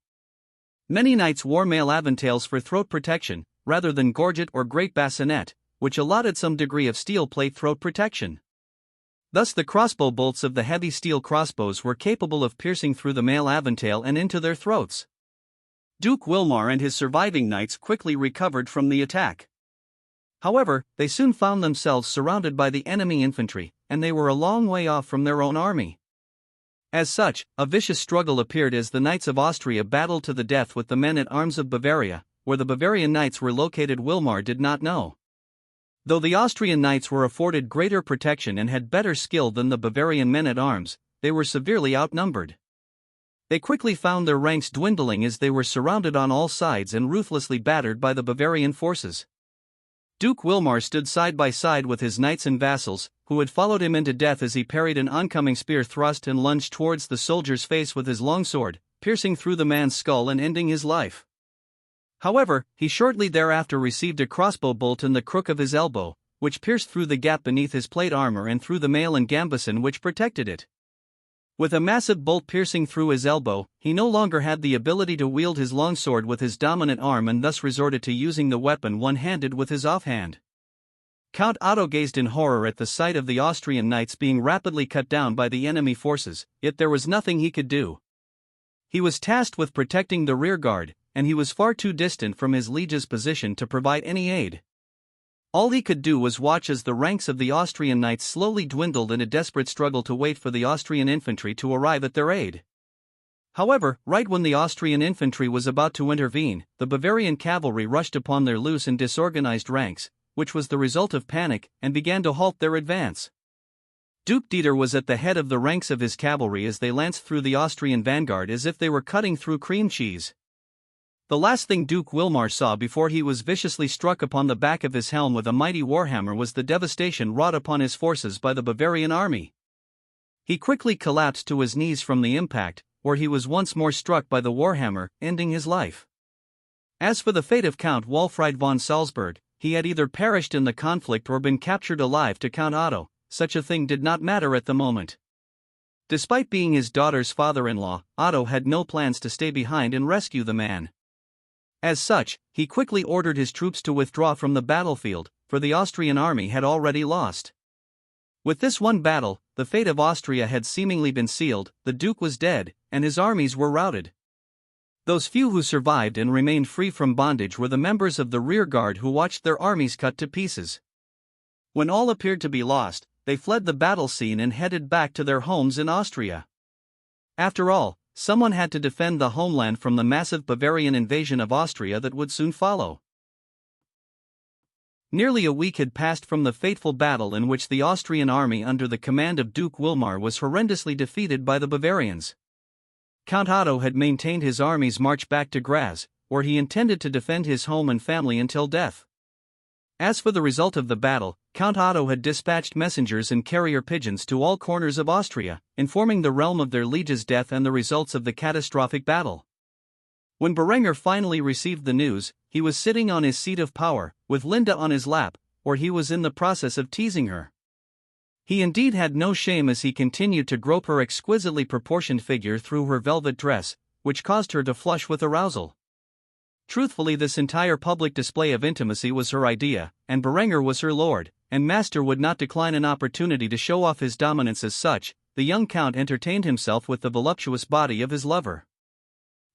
Many knights wore mail aventails for throat protection, rather than gorget or great bassinet, which allotted some degree of steel plate throat protection. Thus the crossbow bolts of the heavy steel crossbows were capable of piercing through the mail aventail and into their throats. Duke Wilmar and his surviving knights quickly recovered from the attack. However, they soon found themselves surrounded by the enemy infantry, and they were a long way off from their own army. As such, a vicious struggle appeared as the Knights of Austria battled to the death with the men at arms of Bavaria. Where the Bavarian knights were located Wilmar did not know. Though the Austrian knights were afforded greater protection and had better skill than the Bavarian men-at-arms, they were severely outnumbered. They quickly found their ranks dwindling as they were surrounded on all sides and ruthlessly battered by the Bavarian forces. Duke Wilmar stood side by side with his knights and vassals, who had followed him into death, as he parried an oncoming spear thrust and lunged towards the soldier's face with his longsword, piercing through the man's skull and ending his life. However, he shortly thereafter received a crossbow bolt in the crook of his elbow, which pierced through the gap beneath his plate armor and through the mail and gambeson which protected it. With a massive bolt piercing through his elbow, he no longer had the ability to wield his longsword with his dominant arm and thus resorted to using the weapon one-handed with his offhand. Count Otto gazed in horror at the sight of the Austrian knights being rapidly cut down by the enemy forces, yet there was nothing he could do. He was tasked with protecting the rearguard, and he was far too distant from his liege's position to provide any aid. All he could do was watch as the ranks of the Austrian knights slowly dwindled in a desperate struggle to wait for the Austrian infantry to arrive at their aid. However, right when the Austrian infantry was about to intervene, the Bavarian cavalry rushed upon their loose and disorganized ranks, which was the result of panic, and began to halt their advance. Duke Dieter was at the head of the ranks of his cavalry as they lanced through the Austrian vanguard as if they were cutting through cream cheese. The last thing Duke Wilmar saw before he was viciously struck upon the back of his helm with a mighty warhammer was the devastation wrought upon his forces by the Bavarian army. He quickly collapsed to his knees from the impact, where he was once more struck by the warhammer, ending his life. As for the fate of Count Walfried von Salzburg, he had either perished in the conflict or been captured alive to Count Otto. Such a thing did not matter at the moment. Despite being his daughter's father-in-law, Otto had no plans to stay behind and rescue the man. As such, he quickly ordered his troops to withdraw from the battlefield, for the Austrian army had already lost. With this one battle, the fate of Austria had seemingly been sealed, the Duke was dead, and his armies were routed. Those few who survived and remained free from bondage were the members of the rearguard who watched their armies cut to pieces. When all appeared to be lost, they fled the battle scene and headed back to their homes in Austria. After all, someone had to defend the homeland from the massive Bavarian invasion of Austria that would soon follow. Nearly a week had passed from the fateful battle in which the Austrian army under the command of Duke Wilmar was horrendously defeated by the Bavarians. Count Otto had maintained his army's march back to Graz, where he intended to defend his home and family until death. As for the result of the battle, Count Otto had dispatched messengers and carrier pigeons to all corners of Austria, informing the realm of their liege's death and the results of the catastrophic battle. When Berenger finally received the news, he was sitting on his seat of power, with Linda on his lap, where he was in the process of teasing her. He indeed had no shame as he continued to grope her exquisitely proportioned figure through her velvet dress, which caused her to flush with arousal. Truthfully, this entire public display of intimacy was her idea, and Berenger was her lord, and master would not decline an opportunity to show off his dominance as such. The young count entertained himself with the voluptuous body of his lover.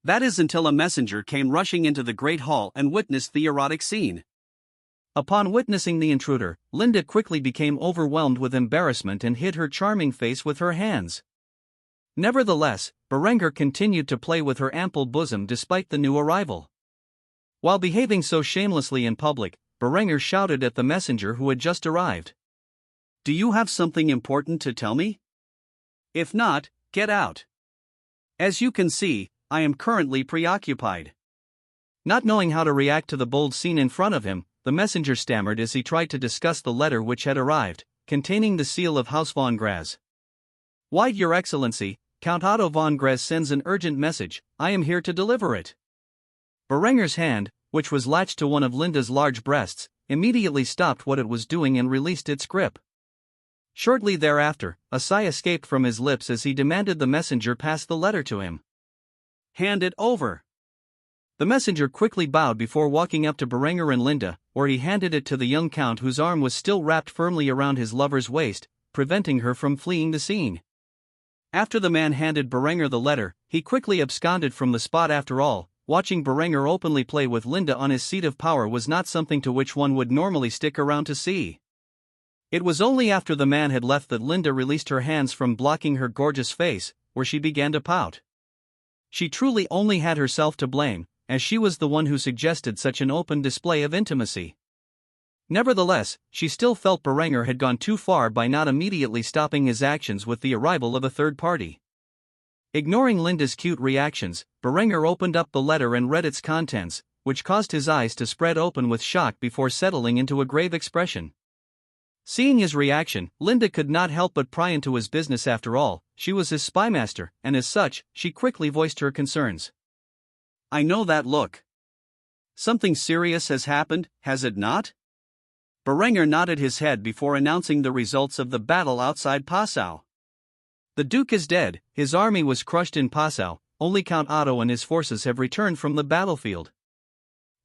That is until a messenger came rushing into the great hall and witnessed the erotic scene. Upon witnessing the intruder, Linda quickly became overwhelmed with embarrassment and hid her charming face with her hands. Nevertheless, Berenger continued to play with her ample bosom despite the new arrival. While behaving so shamelessly in public, Berenger shouted at the messenger who had just arrived. "Do you have something important to tell me? If not, get out. As you can see, I am currently preoccupied." Not knowing how to react to the bold scene in front of him, the messenger stammered as he tried to discuss the letter which had arrived, containing the seal of House von Graz. "Why, Your Excellency, Count Otto von Graz sends an urgent message. I am here to deliver it." Berenger's hand, which was latched to one of Linda's large breasts, immediately stopped what it was doing and released its grip. Shortly thereafter, a sigh escaped from his lips as he demanded the messenger pass the letter to him. "Hand it over." The messenger quickly bowed before walking up to Berenger and Linda, where he handed it to the young count whose arm was still wrapped firmly around his lover's waist, preventing her from fleeing the scene. After the man handed Berenger the letter, he quickly absconded from the spot. After all, watching Berenger openly play with Linda on his seat of power was not something to which one would normally stick around to see. It was only after the man had left that Linda released her hands from blocking her gorgeous face, where she began to pout. She truly only had herself to blame, as she was the one who suggested such an open display of intimacy. Nevertheless, she still felt Berenger had gone too far by not immediately stopping his actions with the arrival of a third party. Ignoring Linda's cute reactions, Berenger opened up the letter and read its contents, which caused his eyes to spread open with shock before settling into a grave expression. Seeing his reaction, Linda could not help but pry into his business. After all, she was his spymaster, and as such, she quickly voiced her concerns. "I know that look. Something serious has happened, has it not?" Berenger nodded his head before announcing the results of the battle outside Passau. The Duke is dead, his army was crushed in Passau, only Count Otto and his forces have returned from the battlefield.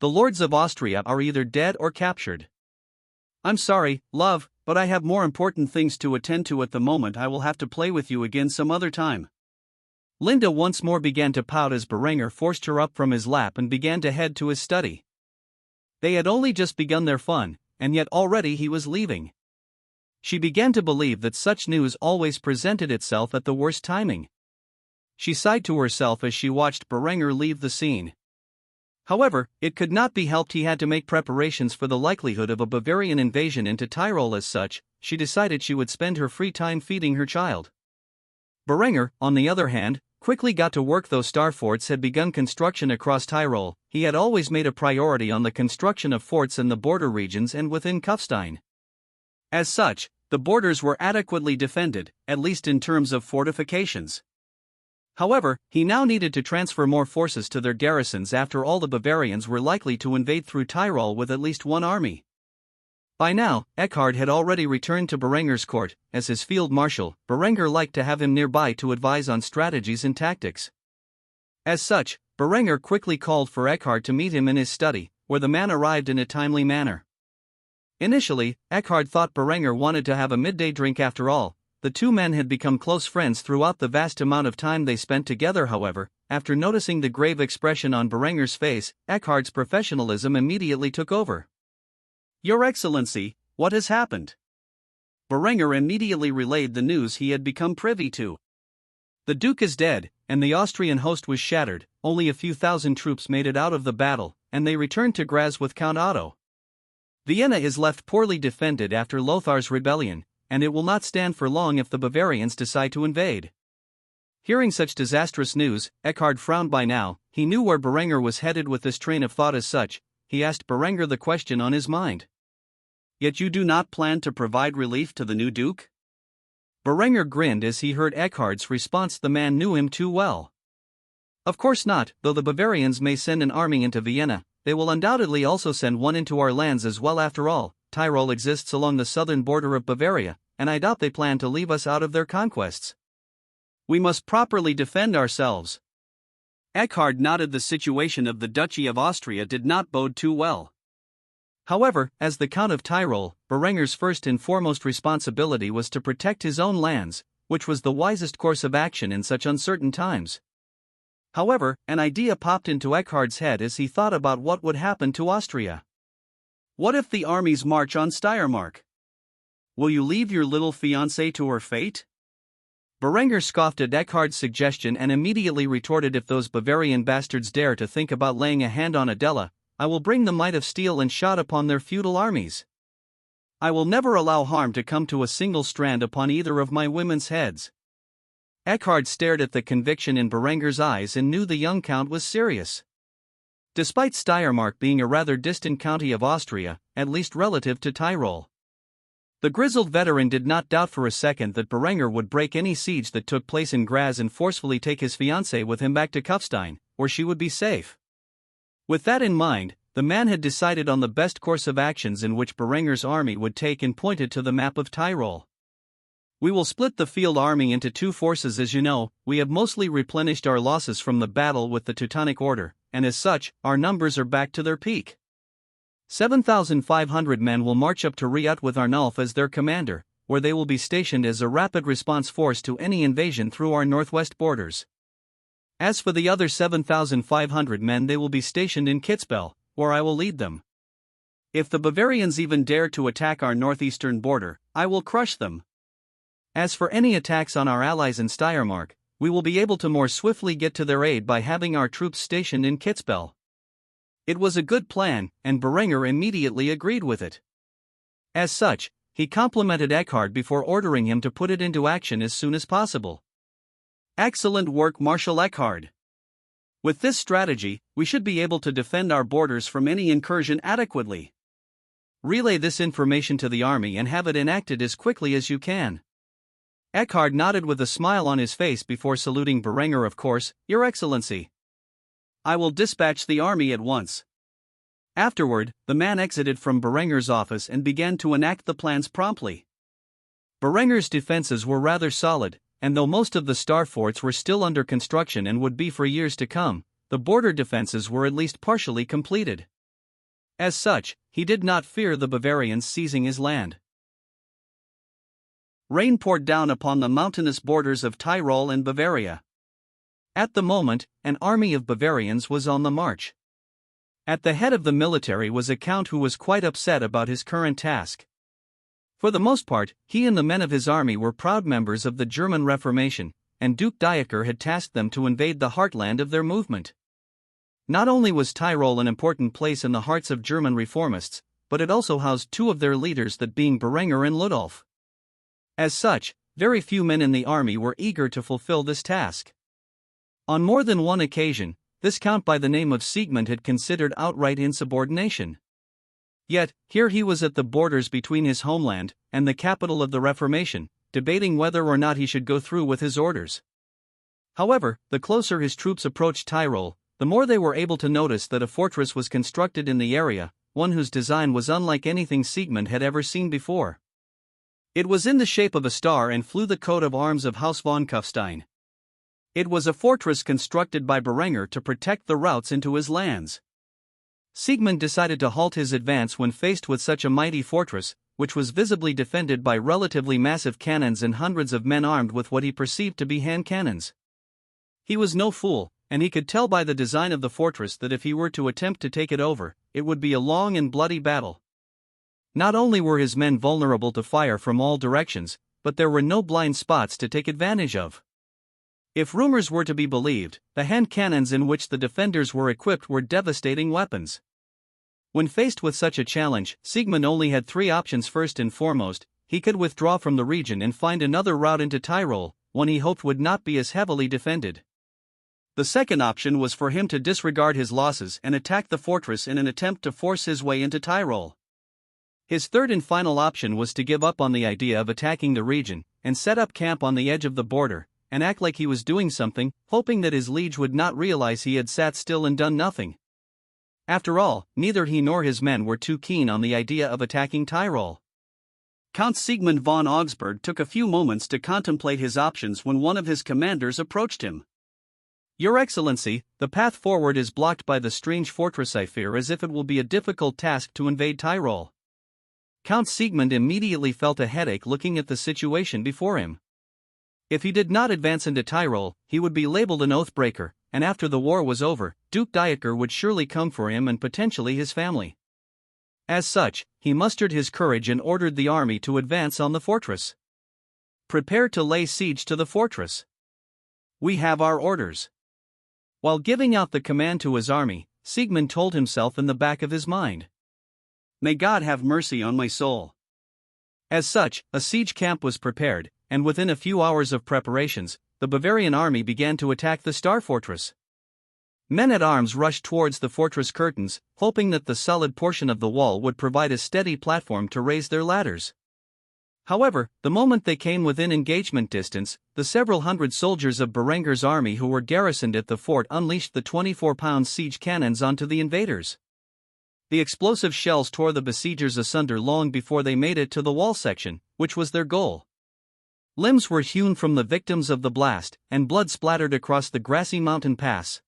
The lords of Austria are either dead or captured. I'm sorry, love, but I have more important things to attend to at the moment. I will have to play with you again some other time. Linda once more began to pout as Berenger forced her up from his lap and began to head to his study. They had only just begun their fun, and yet already he was leaving. She began to believe that such news always presented itself at the worst timing. She sighed to herself as she watched Berenger leave the scene. However, it could not be helped. He had to make preparations for the likelihood of a Bavarian invasion into Tyrol. As such, she decided she would spend her free time feeding her child. Berenger, on the other hand, quickly got to work. Though star forts had begun construction across Tyrol, he had always made a priority on the construction of forts in the border regions and within Kufstein. As such, the borders were adequately defended, at least in terms of fortifications. However, he now needed to transfer more forces to their garrisons. After all, the Bavarians were likely to invade through Tyrol with at least one army. By now, Eckhard had already returned to Berenger's court. As his field marshal, Berenger liked to have him nearby to advise on strategies and tactics. As such, Berenger quickly called for Eckhard to meet him in his study, where the man arrived in a timely manner. Initially, Eckhard thought Berenger wanted to have a midday drink. After all, the two men had become close friends throughout the vast amount of time they spent together. However, after noticing the grave expression on Berenger's face, Eckhard's professionalism immediately took over. "Your Excellency, what has happened?" Berenger immediately relayed the news he had become privy to. The Duke is dead, and the Austrian host was shattered. Only a few thousand troops made it out of the battle, and they returned to Graz with Count Otto. Vienna is left poorly defended after Lothar's rebellion, and it will not stand for long if the Bavarians decide to invade. Hearing such disastrous news, Eckhard frowned. By now, he knew where Berenger was headed with this train of thought. As such, he asked Berenger the question on his mind. "Yet you do not plan to provide relief to the new Duke?" Berenger grinned as he heard Eckhard's response. The man knew him too well. "Of course not. Though the Bavarians may send an army into Vienna, they will undoubtedly also send one into our lands as well. After all, Tyrol exists along the southern border of Bavaria, and I doubt they plan to leave us out of their conquests. We must properly defend ourselves." Eckhard nodded. The situation of the Duchy of Austria did not bode too well. However, as the Count of Tyrol, Berenger's first and foremost responsibility was to protect his own lands, which was the wisest course of action in such uncertain times. However, an idea popped into Eckhard's head as he thought about what would happen to Austria. What if the armies march on Steiermark? Will you leave your little fiancée to her fate? Berenger scoffed at Eckhard's suggestion and immediately retorted, "If those Bavarian bastards dare to think about laying a hand on Adela, I will bring the might of steel and shot upon their feudal armies. I will never allow harm to come to a single strand upon either of my women's heads." Eckhard stared at the conviction in Berenger's eyes and knew the young count was serious. Despite Steiermark being a rather distant county of Austria, at least relative to Tyrol, the grizzled veteran did not doubt for a second that Berenger would break any siege that took place in Graz and forcefully take his fiancée with him back to Kufstein, where she would be safe. With that in mind, the man had decided on the best course of actions in which Berenger's army would take and pointed to the map of Tyrol. "We will split the field army into two forces. As you know, we have mostly replenished our losses from the battle with the Teutonic Order, and as such, our numbers are back to their peak. 7,500 men will march up to Riot with Arnulf as their commander, where they will be stationed as a rapid response force to any invasion through our northwest borders. As for the other 7,500 men, they will be stationed in Kitzbühel, where I will lead them. If the Bavarians even dare to attack our northeastern border, I will crush them. As for any attacks on our allies in Steiermark, we will be able to more swiftly get to their aid by having our troops stationed in Kitzbühel." It was a good plan, and Berenger immediately agreed with it. As such, he complimented Eckhard before ordering him to put it into action as soon as possible. "Excellent work, Marshal Eckhard. With this strategy, we should be able to defend our borders from any incursion adequately. Relay this information to the army and have it enacted as quickly as you can." Eckhard nodded with a smile on his face before saluting Berenger. "Of course, Your Excellency. I will dispatch the army at once." Afterward, the man exited from Berenger's office and began to enact the plans promptly. Berenger's defenses were rather solid, and though most of the star forts were still under construction and would be for years to come, the border defenses were at least partially completed. As such, he did not fear the Bavarians seizing his land. Rain poured down upon the mountainous borders of Tyrol and Bavaria. At the moment, an army of Bavarians was on the march. At the head of the military was a count who was quite upset about his current task. For the most part, he and the men of his army were proud members of the German Reformation, and Duke Dieter had tasked them to invade the heartland of their movement. Not only was Tyrol an important place in the hearts of German reformists, but it also housed two of their leaders, that being Berenger and Ludolf. As such, very few men in the army were eager to fulfill this task. On more than one occasion, this count by the name of Siegmund had considered outright insubordination. Yet, here he was at the borders between his homeland and the capital of the Reformation, debating whether or not he should go through with his orders. However, the closer his troops approached Tyrol, the more they were able to notice that a fortress was constructed in the area, one whose design was unlike anything Siegmund had ever seen before. It was in the shape of a star and flew the coat of arms of House von Kufstein. It was a fortress constructed by Berenger to protect the routes into his lands. Siegmund decided to halt his advance when faced with such a mighty fortress, which was visibly defended by relatively massive cannons and hundreds of men armed with what he perceived to be hand cannons. He was no fool, and he could tell by the design of the fortress that if he were to attempt to take it over, it would be a long and bloody battle. Not only were his men vulnerable to fire from all directions, but there were no blind spots to take advantage of. If rumors were to be believed, the hand cannons in which the defenders were equipped were devastating weapons. When faced with such a challenge, Siegmund only had three options. First and foremost, he could withdraw from the region and find another route into Tyrol, one he hoped would not be as heavily defended. The second option was for him to disregard his losses and attack the fortress in an attempt to force his way into Tyrol. His third and final option was to give up on the idea of attacking the region, and set up camp on the edge of the border, and act like he was doing something, hoping that his liege would not realize he had sat still and done nothing. After all, neither he nor his men were too keen on the idea of attacking Tyrol. Count Siegmund von Augsburg took a few moments to contemplate his options when one of his commanders approached him. "Your Excellency, the path forward is blocked by the strange fortress. I fear as if it will be a difficult task to invade Tyrol." Count Siegmund immediately felt a headache looking at the situation before him. If he did not advance into Tyrol, he would be labeled an oathbreaker, and after the war was over, Duke Dieter would surely come for him and potentially his family. As such, he mustered his courage and ordered the army to advance on the fortress. "Prepare to lay siege to the fortress. We have our orders." While giving out the command to his army, Siegmund told himself in the back of his mind, "May God have mercy on my soul." As such, a siege camp was prepared, and within a few hours of preparations, the Bavarian army began to attack the Star Fortress. Men-at-arms rushed towards the fortress curtains, hoping that the solid portion of the wall would provide a steady platform to raise their ladders. However, the moment they came within engagement distance, the several hundred soldiers of Berenger's army who were garrisoned at the fort unleashed the 24-pound siege cannons onto the invaders. The explosive shells tore the besiegers asunder long before they made it to the wall section, which was their goal. Limbs were hewn from the victims of the blast, and blood splattered across the grassy mountain pass.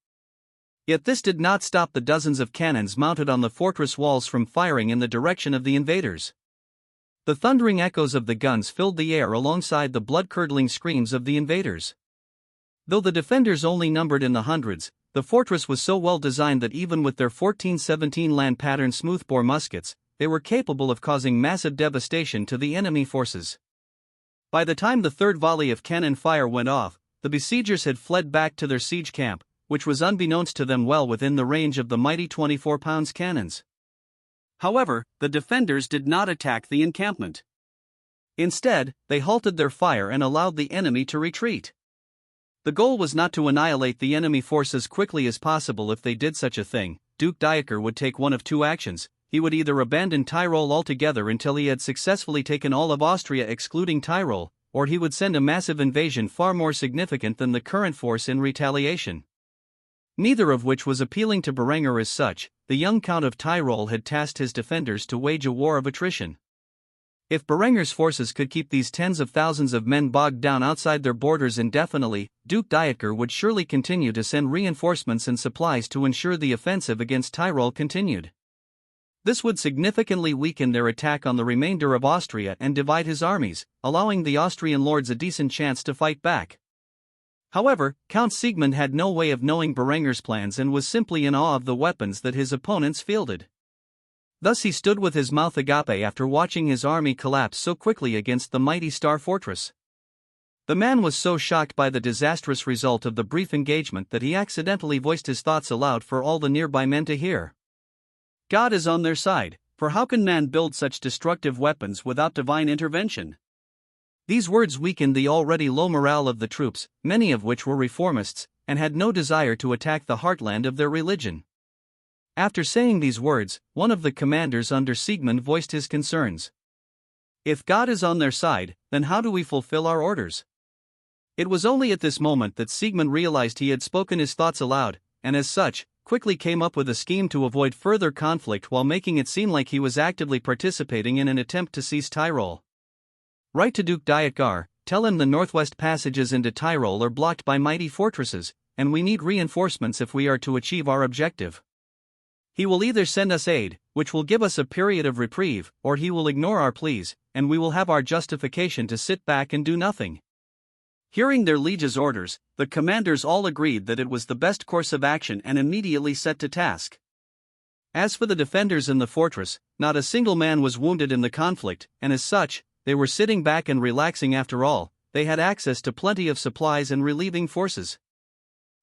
Yet this did not stop the dozens of cannons mounted on the fortress walls from firing in the direction of the invaders. The thundering echoes of the guns filled the air alongside the blood-curdling screams of the invaders. Though the defenders only numbered in the hundreds, the fortress was so well designed that even with their 14-17 land pattern smoothbore muskets, they were capable of causing massive devastation to the enemy forces. By the time the third volley of cannon fire went off, the besiegers had fled back to their siege camp, which was unbeknownst to them well within the range of the mighty 24-pound cannons. However, the defenders did not attack the encampment. Instead, they halted their fire and allowed the enemy to retreat. The goal was not to annihilate the enemy force as quickly as possible. If they did such a thing, Duke Dieter would take one of two actions. He would either abandon Tyrol altogether until he had successfully taken all of Austria excluding Tyrol, or he would send a massive invasion far more significant than the current force in retaliation. Neither of which was appealing to Berenger. As such, the young Count of Tyrol had tasked his defenders to wage a war of attrition. If Berenger's forces could keep these tens of thousands of men bogged down outside their borders indefinitely, Duke Dieter would surely continue to send reinforcements and supplies to ensure the offensive against Tyrol continued. This would significantly weaken their attack on the remainder of Austria and divide his armies, allowing the Austrian lords a decent chance to fight back. However, Count Siegmund had no way of knowing Berenger's plans and was simply in awe of the weapons that his opponents fielded. Thus he stood with his mouth agape after watching his army collapse so quickly against the mighty Star Fortress. The man was so shocked by the disastrous result of the brief engagement that he accidentally voiced his thoughts aloud for all the nearby men to hear. God is on their side, for how can man build such destructive weapons without divine intervention? These words weakened the already low morale of the troops, many of which were reformists, and had no desire to attack the heartland of their religion. After saying these words, one of the commanders under Siegmund voiced his concerns. If God is on their side, then how do we fulfill our orders? It was only at this moment that Siegmund realized he had spoken his thoughts aloud, and as such, quickly came up with a scheme to avoid further conflict while making it seem like he was actively participating in an attempt to seize Tyrol. Write to Duke Dieter, tell him the northwest passages into Tyrol are blocked by mighty fortresses, and we need reinforcements if we are to achieve our objective. He will either send us aid, which will give us a period of reprieve, or he will ignore our pleas, and we will have our justification to sit back and do nothing. Hearing their liege's orders, the commanders all agreed that it was the best course of action and immediately set to task. As for the defenders in the fortress, not a single man was wounded in the conflict, and as such, they were sitting back and relaxing. After all, they had access to plenty of supplies and relieving forces.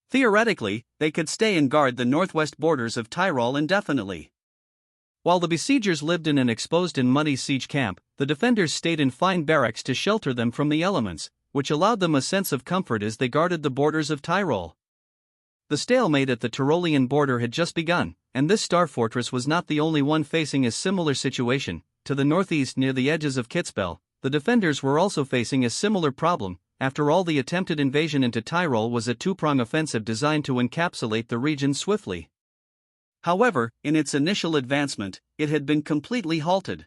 Theoretically, they could stay and guard the northwest borders of Tyrol indefinitely. While the besiegers lived in an exposed and muddy siege camp, the defenders stayed in fine barracks to shelter them from the elements, which allowed them a sense of comfort as they guarded the borders of Tyrol. The stalemate at the Tyrolean border had just begun, and this star fortress was not the only one facing a similar situation. To the northeast near the edges of Kitzbühel, the defenders were also facing a similar problem. After all, the attempted invasion into Tyrol was a two-prong offensive designed to encapsulate the region swiftly. However, in its initial advancement, it had been completely halted.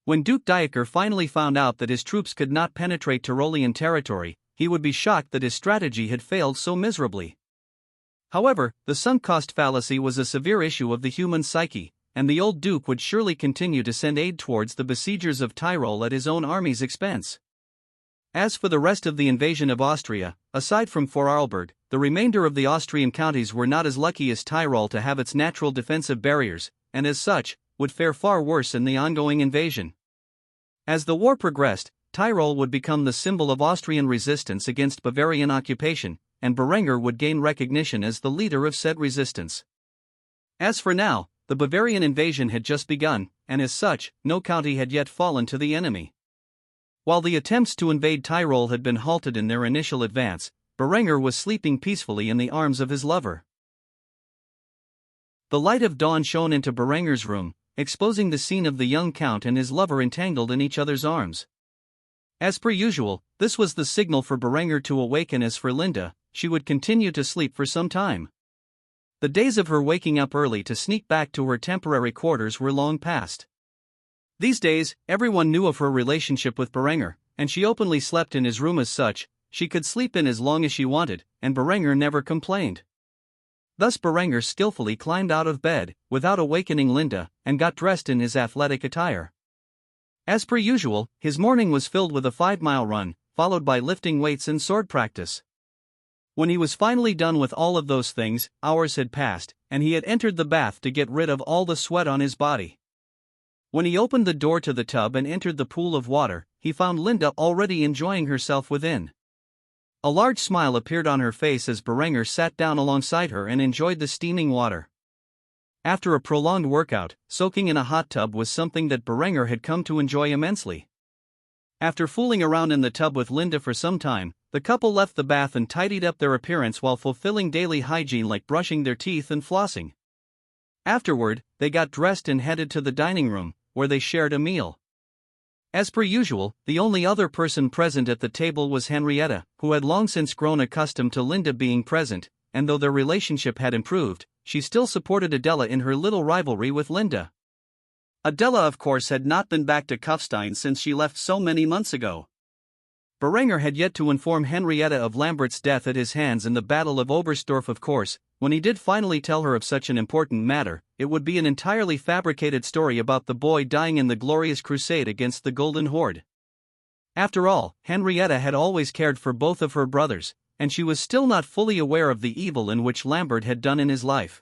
When Duke Dieter finally found out that his troops could not penetrate Tyrolean territory, he would be shocked that his strategy had failed so miserably. However, the sunk cost fallacy was a severe issue of the human psyche, and the old duke would surely continue to send aid towards the besiegers of Tyrol at his own army's expense. As for the rest of the invasion of Austria, aside from Vorarlberg, the remainder of the Austrian counties were not as lucky as Tyrol to have its natural defensive barriers, and as such, would fare far worse in the ongoing invasion. As the war progressed, Tyrol would become the symbol of Austrian resistance against Bavarian occupation, and Berenger would gain recognition as the leader of said resistance. As for now, the Bavarian invasion had just begun, and as such, no county had yet fallen to the enemy. While the attempts to invade Tyrol had been halted in their initial advance, Berenger was sleeping peacefully in the arms of his lover. The light of dawn shone into Berenger's room, exposing the scene of the young count and his lover entangled in each other's arms. As per usual, this was the signal for Berenger to awaken. As for Linda, she would continue to sleep for some time. The days of her waking up early to sneak back to her temporary quarters were long past. These days, everyone knew of her relationship with Berenger, and she openly slept in his room. As such, she could sleep in as long as she wanted, and Berenger never complained. Thus Berenger skillfully climbed out of bed, without awakening Linda, and got dressed in his athletic attire. As per usual, his morning was filled with a 5-mile run, followed by lifting weights and sword practice. When he was finally done with all of those things, hours had passed, and he had entered the bath to get rid of all the sweat on his body. When he opened the door to the tub and entered the pool of water, he found Linda already enjoying herself within. A large smile appeared on her face as Berenger sat down alongside her and enjoyed the steaming water. After a prolonged workout, soaking in a hot tub was something that Berenger had come to enjoy immensely. After fooling around in the tub with Linda for some time, the couple left the bath and tidied up their appearance while fulfilling daily hygiene like brushing their teeth and flossing. Afterward, they got dressed and headed to the dining room, where they shared a meal. As per usual, the only other person present at the table was Henrietta, who had long since grown accustomed to Linda being present, and though their relationship had improved, she still supported Adela in her little rivalry with Linda. Adela, of course, had not been back to Kufstein since she left so many months ago. Berenger had yet to inform Henrietta of Lambert's death at his hands in the Battle of Oberstdorf. Of course, when he did finally tell her of such an important matter, it would be an entirely fabricated story about the boy dying in the glorious crusade against the Golden Horde. After all, Henrietta had always cared for both of her brothers, and she was still not fully aware of the evil in which Lambert had done in his life.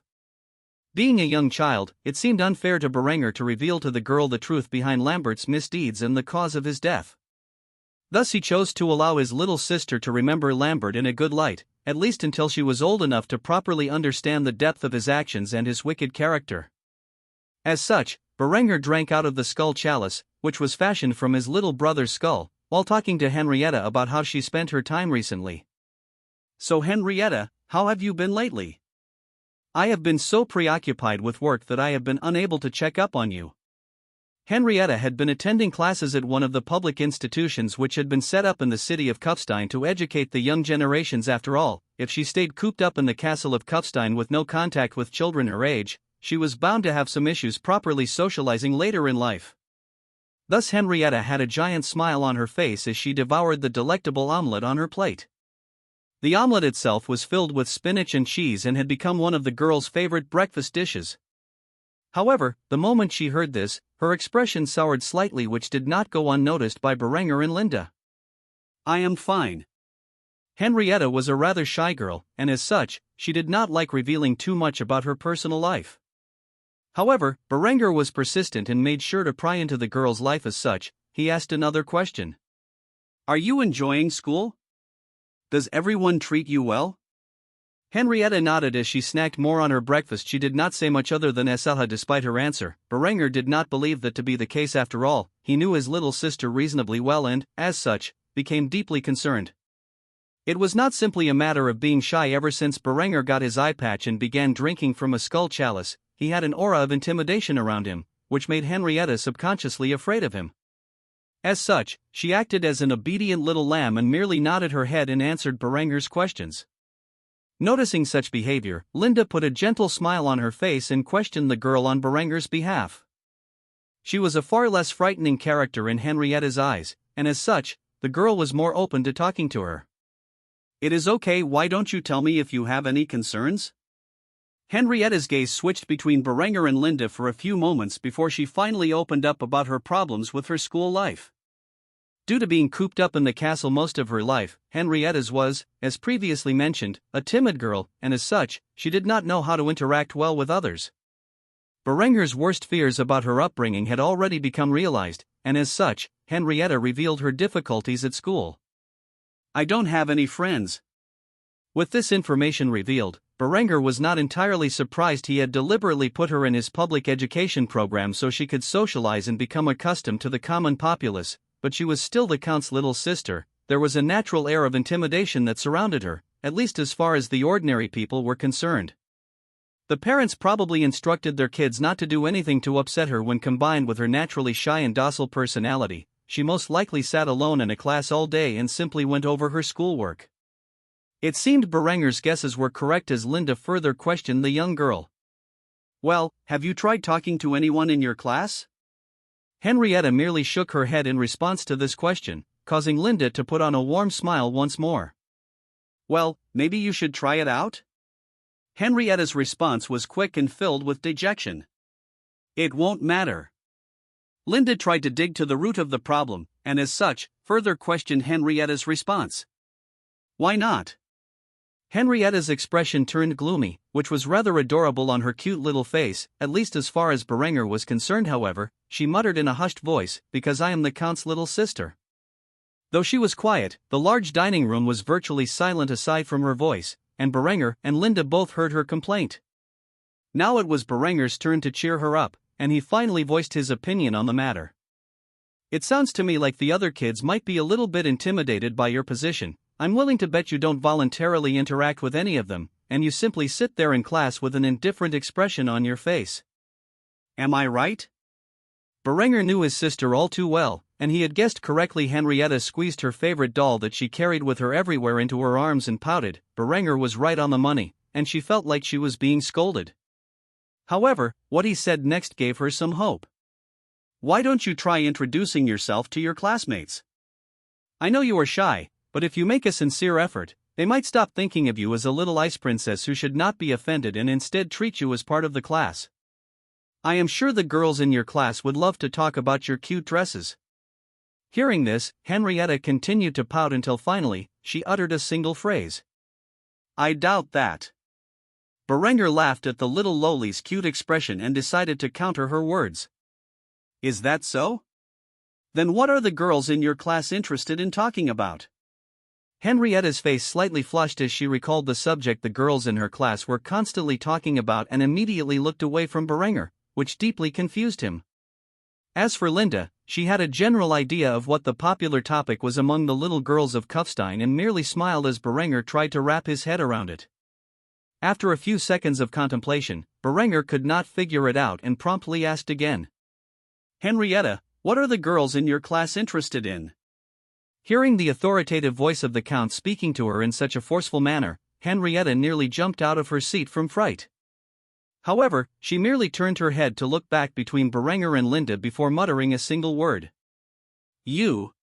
Being a young child, it seemed unfair to Berenger to reveal to the girl the truth behind Lambert's misdeeds and the cause of his death. Thus he chose to allow his little sister to remember Lambert in a good light, at least until she was old enough to properly understand the depth of his actions and his wicked character. As such, Berenger drank out of the skull chalice, which was fashioned from his little brother's skull, while talking to Henrietta about how she spent her time recently. "So Henrietta, how have you been lately? I have been so preoccupied with work that I have been unable to check up on you." Henrietta had been attending classes at one of the public institutions which had been set up in the city of Kufstein to educate the young generations. After all, if she stayed cooped up in the castle of Kufstein with no contact with children her age, she was bound to have some issues properly socializing later in life. Thus Henrietta had a giant smile on her face as she devoured the delectable omelette on her plate. The omelette itself was filled with spinach and cheese and had become one of the girl's favorite breakfast dishes. However, the moment she heard this, her expression soured slightly, which did not go unnoticed by Berenger and Linda. "I am fine." Henrietta was a rather shy girl, and as such, she did not like revealing too much about her personal life. However, Berenger was persistent and made sure to pry into the girl's life. As such, he asked another question. "Are you enjoying school? Does everyone treat you well?" Henrietta nodded as she snacked more on her breakfast. She did not say much other than "Esaha." Despite her answer, Berenger did not believe that to be the case. After all, he knew his little sister reasonably well and, as such, became deeply concerned. It was not simply a matter of being shy. Ever since Berenger got his eye patch and began drinking from a skull chalice, he had an aura of intimidation around him, which made Henrietta subconsciously afraid of him. As such, she acted as an obedient little lamb and merely nodded her head and answered Berenger's questions. Noticing such behavior, Linda put a gentle smile on her face and questioned the girl on Berenger's behalf. She was a far less frightening character in Henrietta's eyes, and as such, the girl was more open to talking to her. "It is okay, why don't you tell me if you have any concerns?" Henrietta's gaze switched between Berenger and Linda for a few moments before she finally opened up about her problems with her school life. Due to being cooped up in the castle most of her life, Henrietta's was, as previously mentioned, a timid girl, and as such, she did not know how to interact well with others. Berenger's worst fears about her upbringing had already become realized, and as such, Henrietta revealed her difficulties at school. "I don't have any friends." With this information revealed, Berenger was not entirely surprised. He had deliberately put her in his public education program so she could socialize and become accustomed to the common populace, but she was still the Count's little sister. There was a natural air of intimidation that surrounded her, at least as far as the ordinary people were concerned. The parents probably instructed their kids not to do anything to upset her. When combined with her naturally shy and docile personality, she most likely sat alone in a class all day and simply went over her schoolwork. It seemed Berenger's guesses were correct as Linda further questioned the young girl. "Well, have you tried talking to anyone in your class?" Henrietta merely shook her head in response to this question, causing Linda to put on a warm smile once more. "Well, maybe you should try it out?" Henrietta's response was quick and filled with dejection. "It won't matter." Linda tried to dig to the root of the problem, and as such, further questioned Henrietta's response. "Why not?" Henrietta's expression turned gloomy, which was rather adorable on her cute little face, at least as far as Berenger was concerned. However, she muttered in a hushed voice, "Because I am the Count's little sister." Though she was quiet, the large dining room was virtually silent aside from her voice, and Berenger and Linda both heard her complaint. Now it was Berenger's turn to cheer her up, and he finally voiced his opinion on the matter. "It sounds to me like the other kids might be a little bit intimidated by your position. I'm willing to bet you don't voluntarily interact with any of them, and you simply sit there in class with an indifferent expression on your face. Am I right?" Berenger knew his sister all too well, and he had guessed correctly. Henrietta squeezed her favorite doll that she carried with her everywhere into her arms and pouted. Berenger was right on the money, and she felt like she was being scolded. However, what he said next gave her some hope. Why don't you try introducing yourself to your classmates? I know you are shy, but if you make a sincere effort, they might stop thinking of you as a little ice princess who should not be offended and instead treat you as part of the class. I am sure the girls in your class would love to talk about your cute dresses." Hearing this, Henrietta continued to pout until finally, she uttered a single phrase. "I doubt that." Berenger laughed at the little lowly's cute expression and decided to counter her words. "Is that so? Then what are the girls in your class interested in talking about?" Henrietta's face slightly flushed as she recalled the subject the girls in her class were constantly talking about and immediately looked away from Berenger, which deeply confused him. As for Linda, she had a general idea of what the popular topic was among the little girls of Kufstein and merely smiled as Berenger tried to wrap his head around it. After a few seconds of contemplation, Berenger could not figure it out and promptly asked again. "Henrietta, what are the girls in your class interested in?" Hearing the authoritative voice of the Count speaking to her in such a forceful manner, Henrietta nearly jumped out of her seat from fright. However, she merely turned her head to look back between Berenger and Linda before muttering a single word. "You."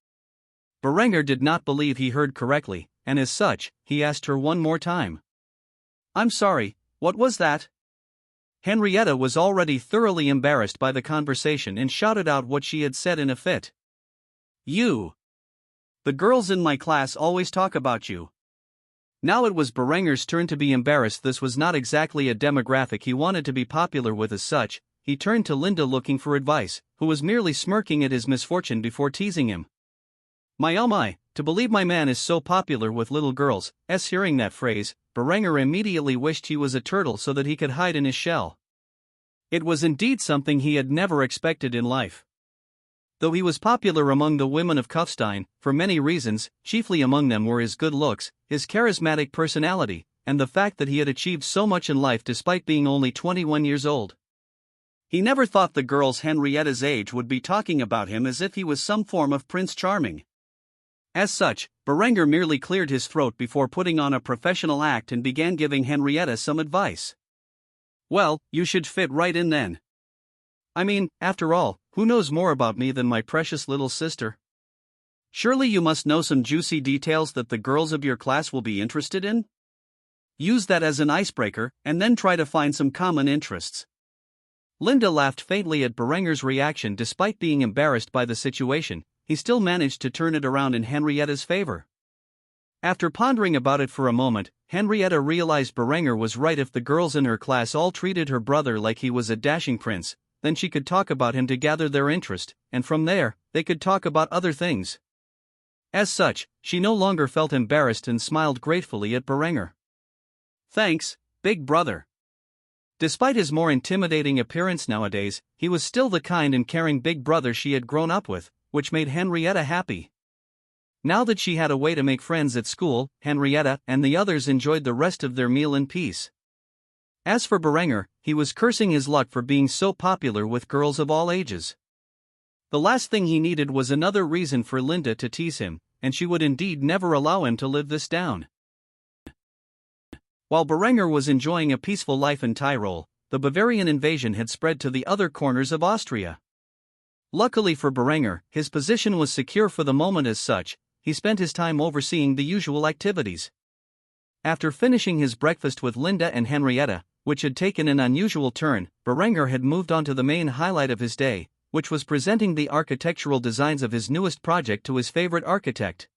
Berenger did not believe he heard correctly, and as such, he asked her one more time. "I'm sorry, what was that?" Henrietta was already thoroughly embarrassed by the conversation and shouted out what she had said in a fit. "You. The girls in my class always talk about you." Now it was Berenger's turn to be embarrassed. This was not exactly a demographic he wanted to be popular with. As such, he turned to Linda looking for advice, who was merely smirking at his misfortune before teasing him. "My oh my, to believe my man is so popular with little girls." Hearing that phrase, Berenger immediately wished he was a turtle so that he could hide in his shell. It was indeed something he had never expected in life. Though he was popular among the women of Kufstein, for many reasons, chiefly among them were his good looks, his charismatic personality, and the fact that he had achieved so much in life despite being only 21 years old. He never thought the girls Henrietta's age would be talking about him as if he was some form of Prince Charming. As such, Berenger merely cleared his throat before putting on a professional act and began giving Henrietta some advice. "Well, you should fit right in then. I mean, after all, who knows more about me than my precious little sister? Surely you must know some juicy details that the girls of your class will be interested in? Use that as an icebreaker, and then try to find some common interests." Linda laughed faintly at Berenger's reaction. Despite being embarrassed by the situation, he still managed to turn it around in Henrietta's favor. After pondering about it for a moment, Henrietta realized Berenger was right. If the girls in her class all treated her brother like he was a dashing prince, then she could talk about him to gather their interest, and from there, they could talk about other things. As such, she no longer felt embarrassed and smiled gratefully at Berenger. "Thanks, big brother." Despite his more intimidating appearance nowadays, he was still the kind and caring big brother she had grown up with, which made Henrietta happy. Now that she had a way to make friends at school, Henrietta and the others enjoyed the rest of their meal in peace. As for Berenger, he was cursing his luck for being so popular with girls of all ages. The last thing he needed was another reason for Linda to tease him, and she would indeed never allow him to live this down. While Berenger was enjoying a peaceful life in Tyrol, the Bavarian invasion had spread to the other corners of Austria. Luckily for Berenger, his position was secure for the moment. As such, he spent his time overseeing the usual activities. After finishing his breakfast with Linda and Henrietta, which had taken an unusual turn, Berenger had moved on to the main highlight of his day, which was presenting the architectural designs of his newest project to his favorite architect.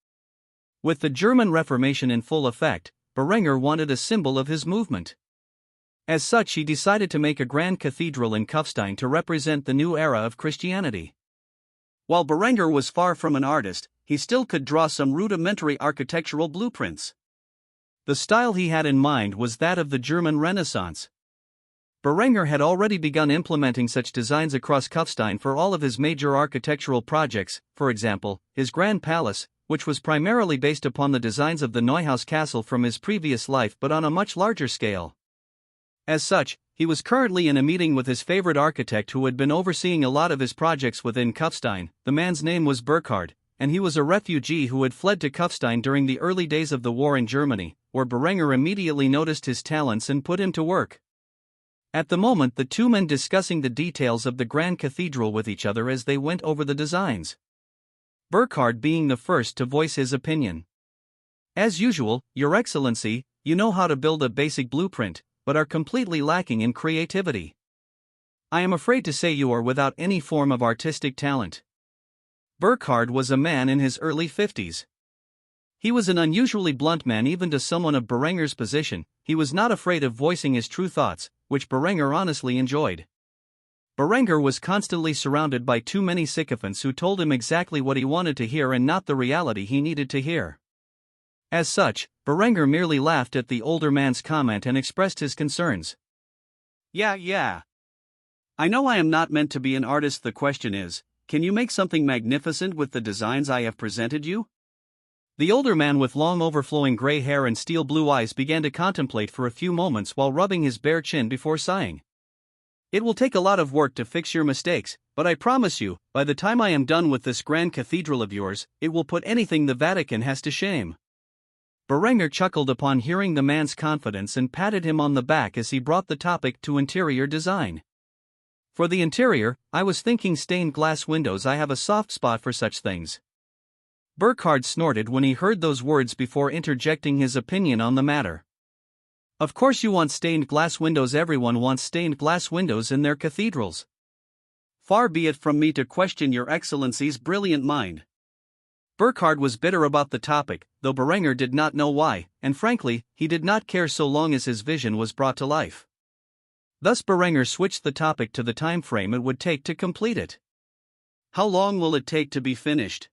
With the German Reformation in full effect, Berenger wanted a symbol of his movement. As such, he decided to make a grand cathedral in Kufstein to represent the new era of Christianity. While Berenger was far from an artist, he still could draw some rudimentary architectural blueprints. The style he had in mind was that of the German Renaissance. Berenger had already begun implementing such designs across Kufstein for all of his major architectural projects, for example, his Grand Palace, which was primarily based upon the designs of the Neuhaus Castle from his previous life but on a much larger scale. As such, he was currently in a meeting with his favorite architect who had been overseeing a lot of his projects within Kufstein. The man's name was Burkhard, and he was a refugee who had fled to Kufstein during the early days of the war in Germany, where Berenger immediately noticed his talents and put him to work. At the moment, the two men discussing the details of the Grand Cathedral with each other as they went over the designs. Burkhard being the first to voice his opinion. As usual, Your Excellency, you know how to build a basic blueprint, but are completely lacking in creativity. I am afraid to say you are without any form of artistic talent. Burkhard was a man in his early 50s. He was an unusually blunt man even to someone of Berenger's position. He was not afraid of voicing his true thoughts, which Berenger honestly enjoyed. Berenger was constantly surrounded by too many sycophants who told him exactly what he wanted to hear and not the reality he needed to hear. As such, Berenger merely laughed at the older man's comment and expressed his concerns. Yeah. I know I am not meant to be an artist. The question is, can you make something magnificent with the designs I have presented you? The older man with long overflowing gray hair and steel blue eyes began to contemplate for a few moments while rubbing his bare chin before sighing. It will take a lot of work to fix your mistakes, but I promise you, by the time I am done with this grand cathedral of yours, it will put anything the Vatican has to shame. Berenger chuckled upon hearing the man's confidence and patted him on the back as he brought the topic to interior design. For the interior, I was thinking stained glass windows. I have a soft spot for such things. Burkhard snorted when he heard those words before interjecting his opinion on the matter. Of course you want stained glass windows. Everyone wants stained glass windows in their cathedrals. Far be it from me to question Your Excellency's brilliant mind. Burkhard was bitter about the topic, though Berenger did not know why, and frankly, he did not care so long as his vision was brought to life. Thus Berenger switched the topic to the time frame it would take to complete it. How long will it take to be finished?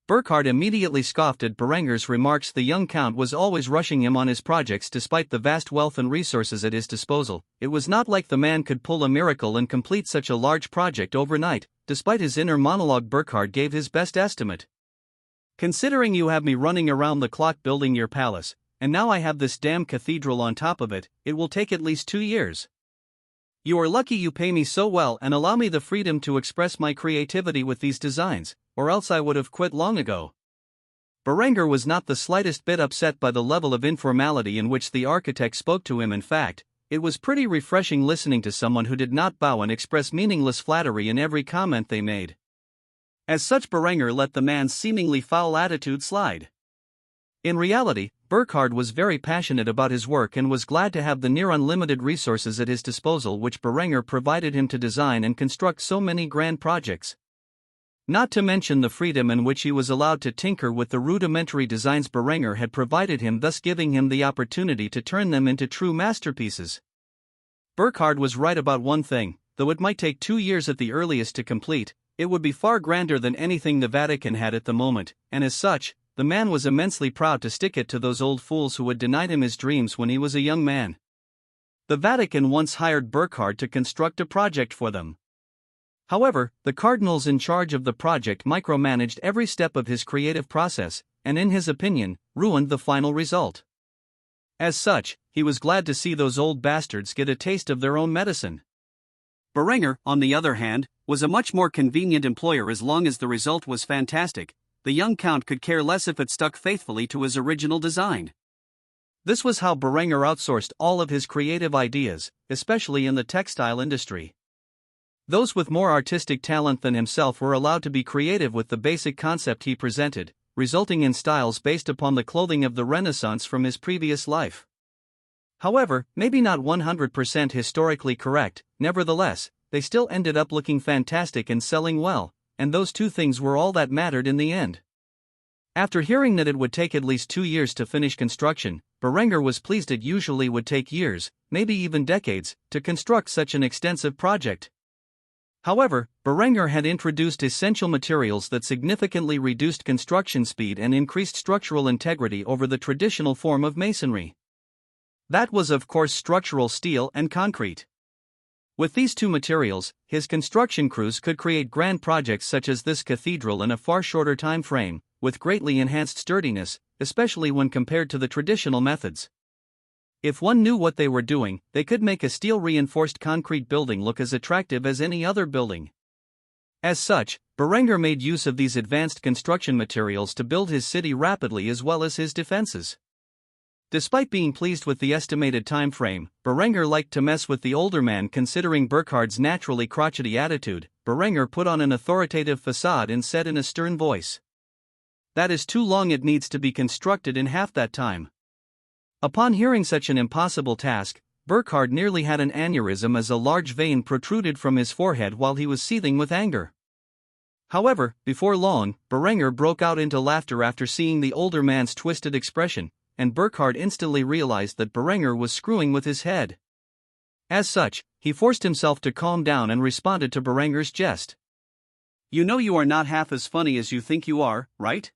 Burkhard immediately scoffed at Berenger's remarks. The young count was always rushing him on his projects despite the vast wealth and resources at his disposal. It was not like the man could pull a miracle and complete such a large project overnight. Despite his inner monologue, Burkhard gave his best estimate. Considering you have me running around the clock building your palace, and now I have this damn cathedral on top of it, it will take at least 2 years. You are lucky you pay me so well and allow me the freedom to express my creativity with these designs, or else I would have quit long ago. Berenger was not the slightest bit upset by the level of informality in which the architect spoke to him. In fact, it was pretty refreshing listening to someone who did not bow and express meaningless flattery in every comment they made. As such, Berenger let the man's seemingly foul attitude slide. In reality, Burkhard was very passionate about his work and was glad to have the near unlimited resources at his disposal which Berenger provided him to design and construct so many grand projects. Not to mention the freedom in which he was allowed to tinker with the rudimentary designs Berenger had provided him, thus giving him the opportunity to turn them into true masterpieces. Burkhard was right about one thing: though it might take 2 years at the earliest to complete, it would be far grander than anything the Vatican had at the moment, and as such, the man was immensely proud to stick it to those old fools who had denied him his dreams when he was a young man. The Vatican once hired Burkhard to construct a project for them. However, the cardinals in charge of the project micromanaged every step of his creative process, and in his opinion, ruined the final result. As such, he was glad to see those old bastards get a taste of their own medicine. Berenger, on the other hand, was a much more convenient employer. As long as the result was fantastic, the young count could care less if it stuck faithfully to his original design. This was how Berenger outsourced all of his creative ideas, especially in the textile industry. Those with more artistic talent than himself were allowed to be creative with the basic concept he presented, resulting in styles based upon the clothing of the Renaissance from his previous life. However, maybe not 100% historically correct, nevertheless, they still ended up looking fantastic and selling well, and those two things were all that mattered in the end. After hearing that it would take at least 2 years to finish construction, Berenger was pleased. It usually would take years, maybe even decades, to construct such an extensive project. However, Berenger had introduced essential materials that significantly reduced construction speed and increased structural integrity over the traditional form of masonry. That was, of course, structural steel and concrete. With these two materials, his construction crews could create grand projects such as this cathedral in a far shorter time frame, with greatly enhanced sturdiness, especially when compared to the traditional methods. If one knew what they were doing, they could make a steel-reinforced concrete building look as attractive as any other building. As such, Berenger made use of these advanced construction materials to build his city rapidly as well as his defenses. Despite being pleased with the estimated time frame, Berenger liked to mess with the older man. Considering Burkhard's naturally crotchety attitude, Berenger put on an authoritative facade and said in a stern voice, "That is too long, it needs to be constructed in half that time." Upon hearing such an impossible task, Burkhard nearly had an aneurysm as a large vein protruded from his forehead while he was seething with anger. However, before long, Berenger broke out into laughter after seeing the older man's twisted expression, and Burkhard instantly realized that Berenger was screwing with his head. As such, he forced himself to calm down and responded to Berenger's jest. "You know you are not half as funny as you think you are, right?"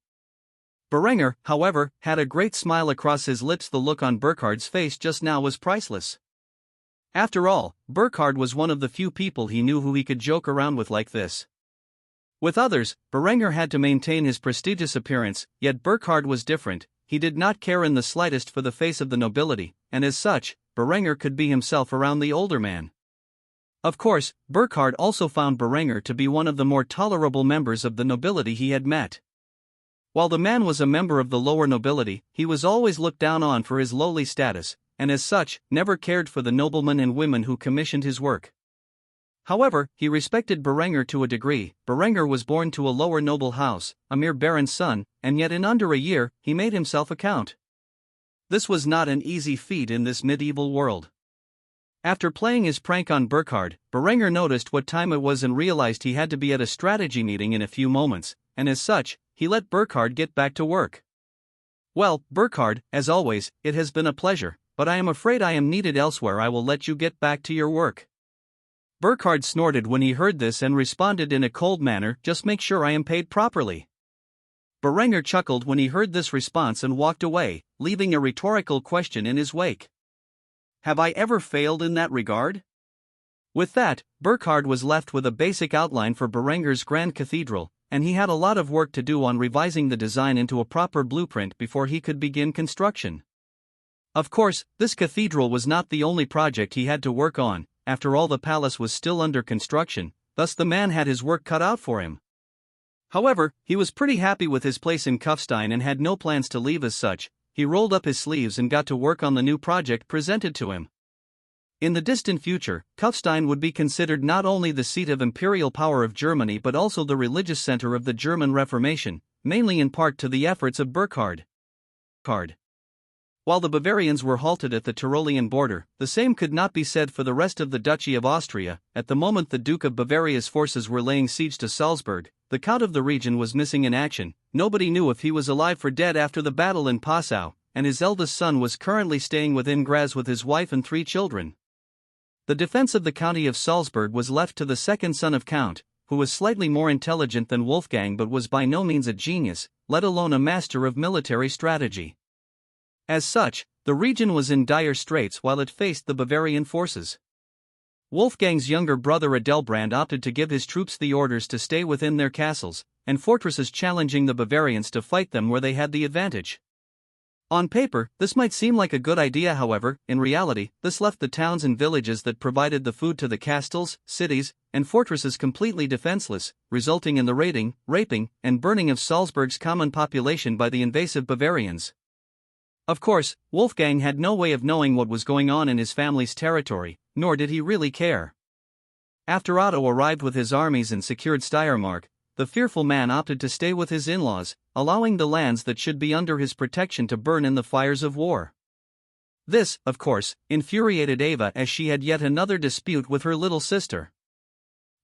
Berenger, however, had a great smile across his lips. The look on Burkhard's face just now was priceless. After all, Burkhard was one of the few people he knew who he could joke around with like this. With others, Berenger had to maintain his prestigious appearance, yet Burkhard was different. He did not care in the slightest for the face of the nobility, and as such, Berenger could be himself around the older man. Of course, Burkhard also found Berenger to be one of the more tolerable members of the nobility he had met. While the man was a member of the lower nobility, he was always looked down on for his lowly status, and as such, never cared for the noblemen and women who commissioned his work. However, he respected Berenger to a degree. Berenger was born to a lower noble house, a mere baron's son, and yet in under a year, he made himself a count. This was not an easy feat in this medieval world. After playing his prank on Burkhard, Berenger noticed what time it was and realized he had to be at a strategy meeting in a few moments, and as such, he let Burkhard get back to work. "Well, Burkhard, as always, it has been a pleasure, but I am afraid I am needed elsewhere. I will let you get back to your work." Burkhard snorted when he heard this and responded in a cold manner, "Just make sure I am paid properly." Berenger chuckled when he heard this response and walked away, leaving a rhetorical question in his wake. "Have I ever failed in that regard?" With that, Burkhard was left with a basic outline for Berenger's grand cathedral, and he had a lot of work to do on revising the design into a proper blueprint before he could begin construction. Of course, this cathedral was not the only project he had to work on. After all, the palace was still under construction, thus the man had his work cut out for him. However, he was pretty happy with his place in Kufstein and had no plans to leave. As such, he rolled up his sleeves and got to work on the new project presented to him. In the distant future, Kufstein would be considered not only the seat of imperial power of Germany but also the religious center of the German Reformation, mainly in part to the efforts of Burkhard. While the Bavarians were halted at the Tyrolean border, the same could not be said for the rest of the Duchy of Austria. At the moment the Duke of Bavaria's forces were laying siege to Salzburg, the Count of the region was missing in action. Nobody knew if he was alive or dead after the battle in Passau, and his eldest son was currently staying within Graz with his wife and 3 children. The defense of the county of Salzburg was left to the second son of Count, who was slightly more intelligent than Wolfgang but was by no means a genius, let alone a master of military strategy. As such, the region was in dire straits while it faced the Bavarian forces. Wolfgang's younger brother Adelbrand opted to give his troops the orders to stay within their castles and fortresses, challenging the Bavarians to fight them where they had the advantage. On paper, this might seem like a good idea. However, in reality, this left the towns and villages that provided the food to the castles, cities, and fortresses completely defenseless, resulting in the raiding, raping, and burning of Salzburg's common population by the invasive Bavarians. Of course, Wolfgang had no way of knowing what was going on in his family's territory, nor did he really care. After Otto arrived with his armies and secured Steiermark, the fearful man opted to stay with his in-laws, allowing the lands that should be under his protection to burn in the fires of war. This, of course, infuriated Eva, as she had yet another dispute with her little sister.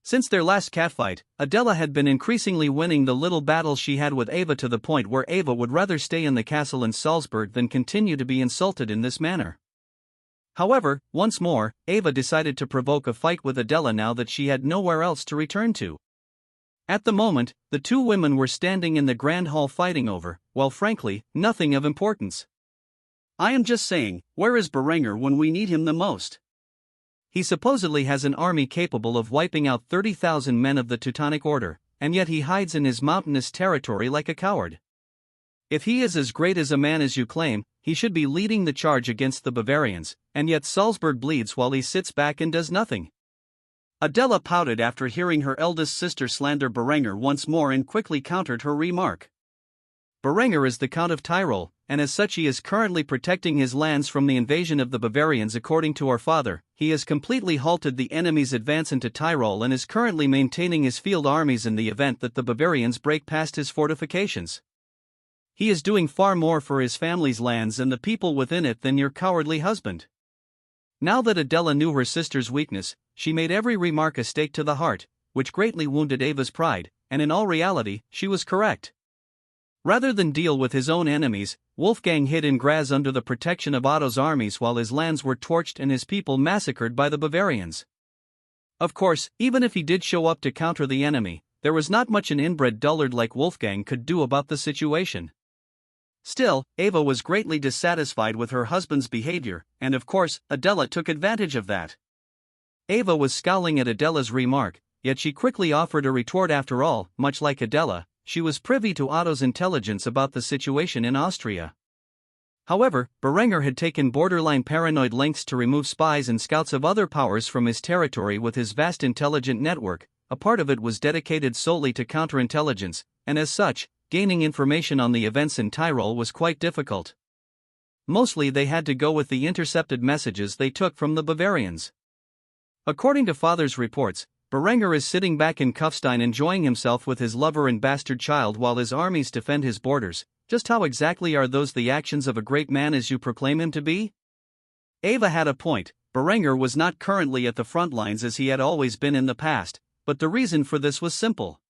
Since their last catfight, Adela had been increasingly winning the little battles she had with Eva, to the point where Eva would rather stay in the castle in Salzburg than continue to be insulted in this manner. However, once more, Eva decided to provoke a fight with Adela now that she had nowhere else to return to. At the moment, the two women were standing in the grand hall fighting over, well, frankly, nothing of importance. "I am just saying, where is Berenger when we need him the most? He supposedly has an army capable of wiping out 30,000 men of the Teutonic order, and yet he hides in his mountainous territory like a coward. If he is as great as a man as you claim, he should be leading the charge against the Bavarians, and yet Salzburg bleeds while he sits back and does nothing." Adela pouted after hearing her eldest sister slander Berenger once more and quickly countered her remark. Berenger is the Count of Tyrol, and as such he is currently protecting his lands from the invasion of the Bavarians. According to our father, he has completely halted the enemy's advance into Tyrol and is currently maintaining his field armies in the event that the Bavarians break past his fortifications. He is doing far more for his family's lands and the people within it than your cowardly husband." Now that Adela knew her sister's weakness, she made every remark a stake to the heart, which greatly wounded Ava's pride, and in all reality, she was correct. Rather than deal with his own enemies, Wolfgang hid in Graz under the protection of Otto's armies while his lands were torched and his people massacred by the Bavarians. Of course, even if he did show up to counter the enemy, there was not much an inbred dullard like Wolfgang could do about the situation. Still, Ava was greatly dissatisfied with her husband's behavior, and of course, Adela took advantage of that. Ava was scowling at Adela's remark, yet she quickly offered a retort. After all, much like Adela, she was privy to Otto's intelligence about the situation in Austria. However, Berenger had taken borderline paranoid lengths to remove spies and scouts of other powers from his territory with his vast intelligent network. A part of it was dedicated solely to counterintelligence, and as such, gaining information on the events in Tyrol was quite difficult. Mostly they had to go with the intercepted messages they took from the Bavarians. According to father's reports, Berenger is sitting back in Kufstein enjoying himself with his lover and bastard child while his armies defend his borders. Just how exactly are those the actions of a great man as you proclaim him to be? Ava had a point. Berenger was not currently at the front lines as he had always been in the past, but the reason for this was simple.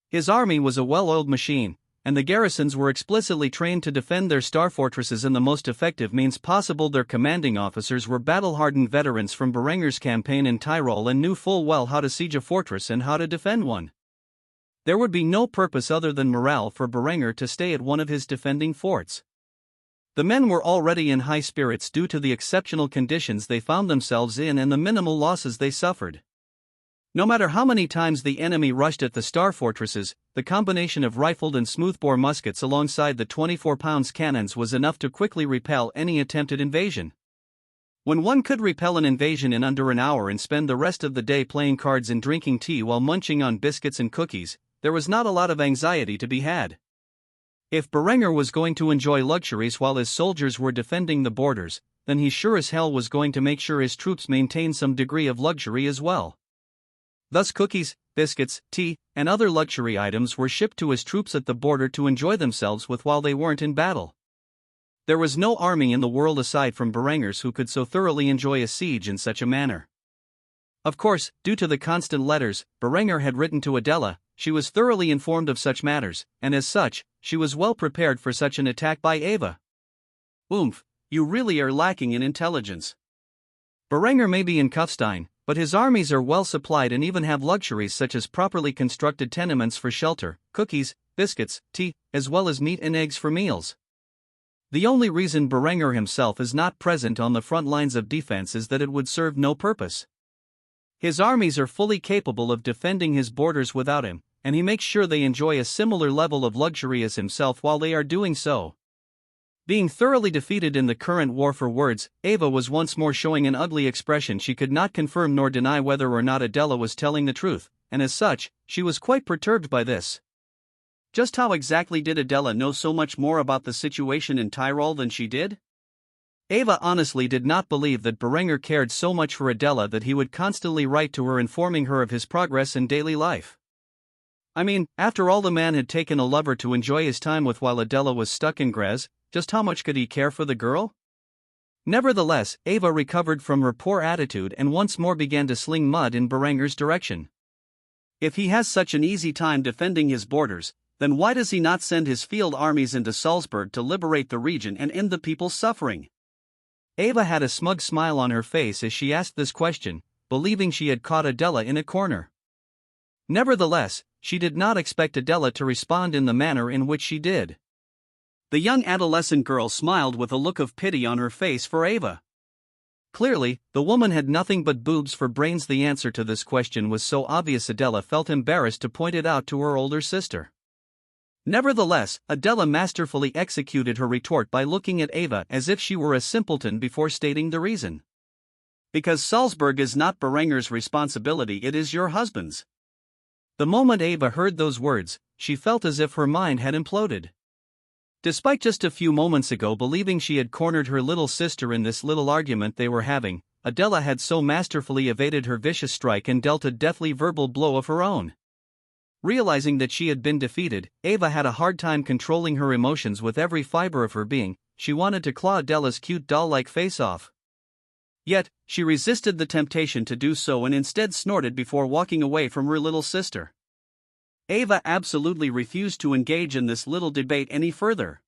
His army was a well-oiled machine, and the garrisons were explicitly trained to defend their star fortresses in the most effective means possible. Their commanding officers were battle-hardened veterans from Berenger's campaign in Tyrol and knew full well how to siege a fortress and how to defend one. There would be no purpose other than morale for Berenger to stay at one of his defending forts. The men were already in high spirits due to the exceptional conditions they found themselves in and the minimal losses they suffered. No matter how many times the enemy rushed at the star fortresses, the combination of rifled and smoothbore muskets alongside the 24-pound cannons was enough to quickly repel any attempted invasion. When one could repel an invasion in under an hour and spend the rest of the day playing cards and drinking tea while munching on biscuits and cookies, there was not a lot of anxiety to be had. If Berenger was going to enjoy luxuries while his soldiers were defending the borders, then he sure as hell was going to make sure his troops maintained some degree of luxury as well. Thus cookies, biscuits, tea, and other luxury items were shipped to his troops at the border to enjoy themselves with while they weren't in battle. There was no army in the world aside from Berenger's who could so thoroughly enjoy a siege in such a manner. Of course, due to the constant letters Berenger had written to Adela, she was thoroughly informed of such matters, and as such, she was well prepared for such an attack by Ava. Oomph, you really are lacking in intelligence. Berenger may be in Kufstein, but his armies are well supplied and even have luxuries such as properly constructed tenements for shelter, cookies, biscuits, tea, as well as meat and eggs for meals. The only reason Berenger himself is not present on the front lines of defense is that it would serve no purpose. His armies are fully capable of defending his borders without him, and he makes sure they enjoy a similar level of luxury as himself while they are doing so. Being thoroughly defeated in the current war for words, Ava was once more showing an ugly expression. She could not confirm nor deny whether or not Adela was telling the truth, and as such, she was quite perturbed by this. Just how exactly did Adela know so much more about the situation in Tyrol than she did? Ava honestly did not believe that Berenger cared so much for Adela that he would constantly write to her informing her of his progress in daily life. I mean, after all, the man had taken a lover to enjoy his time with while Adela was stuck in Graz. Just how much could he care for the girl? Nevertheless, Ava recovered from her poor attitude and once more began to sling mud in Berenger's direction. If he has such an easy time defending his borders, then why does he not send his field armies into Salzburg to liberate the region and end the people's suffering? Ava had a smug smile on her face as she asked this question, believing she had caught Adela in a corner. Nevertheless, she did not expect Adela to respond in the manner in which she did. The young adolescent girl smiled with a look of pity on her face for Ava. Clearly, the woman had nothing but boobs for brains. The answer to this question was so obvious Adela felt embarrassed to point it out to her older sister. Nevertheless, Adela masterfully executed her retort by looking at Ava as if she were a simpleton before stating the reason. Because Salzburg is not Berenger's responsibility, it is your husband's. The moment Ava heard those words, she felt as if her mind had imploded. Despite just a few moments ago believing she had cornered her little sister in this little argument they were having, Adela had so masterfully evaded her vicious strike and dealt a deathly verbal blow of her own. Realizing that she had been defeated, Ava had a hard time controlling her emotions. With every fiber of her being, she wanted to claw Adela's cute doll-like face off. Yet, she resisted the temptation to do so and instead snorted before walking away from her little sister. Ava absolutely refused to engage in this little debate any further.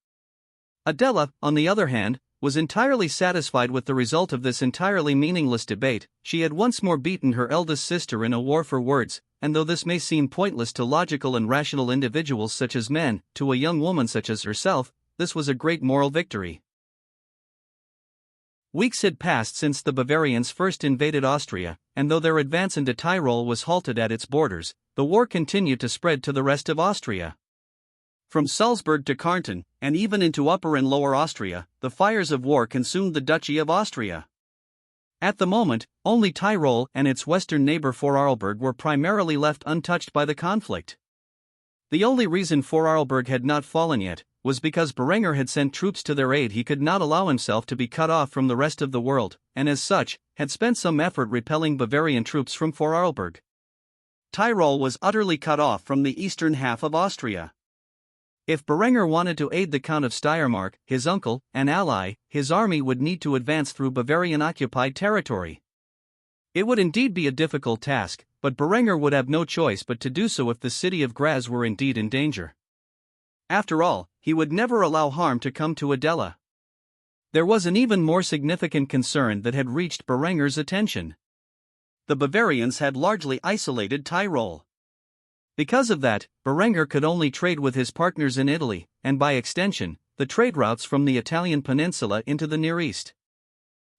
Adela, on the other hand, was entirely satisfied with the result of this entirely meaningless debate. She had once more beaten her eldest sister in a war for words, and though this may seem pointless to logical and rational individuals such as men, to a young woman such as herself, this was a great moral victory. Weeks had passed since the Bavarians first invaded Austria, and though their advance into Tyrol was halted at its borders, the war continued to spread to the rest of Austria. From Salzburg to Kärnten, and even into Upper and Lower Austria, the fires of war consumed the Duchy of Austria. At the moment, only Tyrol and its western neighbor Vorarlberg were primarily left untouched by the conflict. The only reason Vorarlberg had not fallen yet was because Berenger had sent troops to their aid. He could not allow himself to be cut off from the rest of the world, and as such, had spent some effort repelling Bavarian troops from Vorarlberg. Tyrol was utterly cut off from the eastern half of Austria. If Berenger wanted to aid the Count of Steiermark, his uncle and ally, his army would need to advance through Bavarian-occupied territory. It would indeed be a difficult task, but Berenger would have no choice but to do so if the city of Graz were indeed in danger. After all, he would never allow harm to come to Adela. There was an even more significant concern that had reached Berenger's attention. The Bavarians had largely isolated Tyrol. Because of that, Berenger could only trade with his partners in Italy, and by extension, the trade routes from the Italian peninsula into the Near East.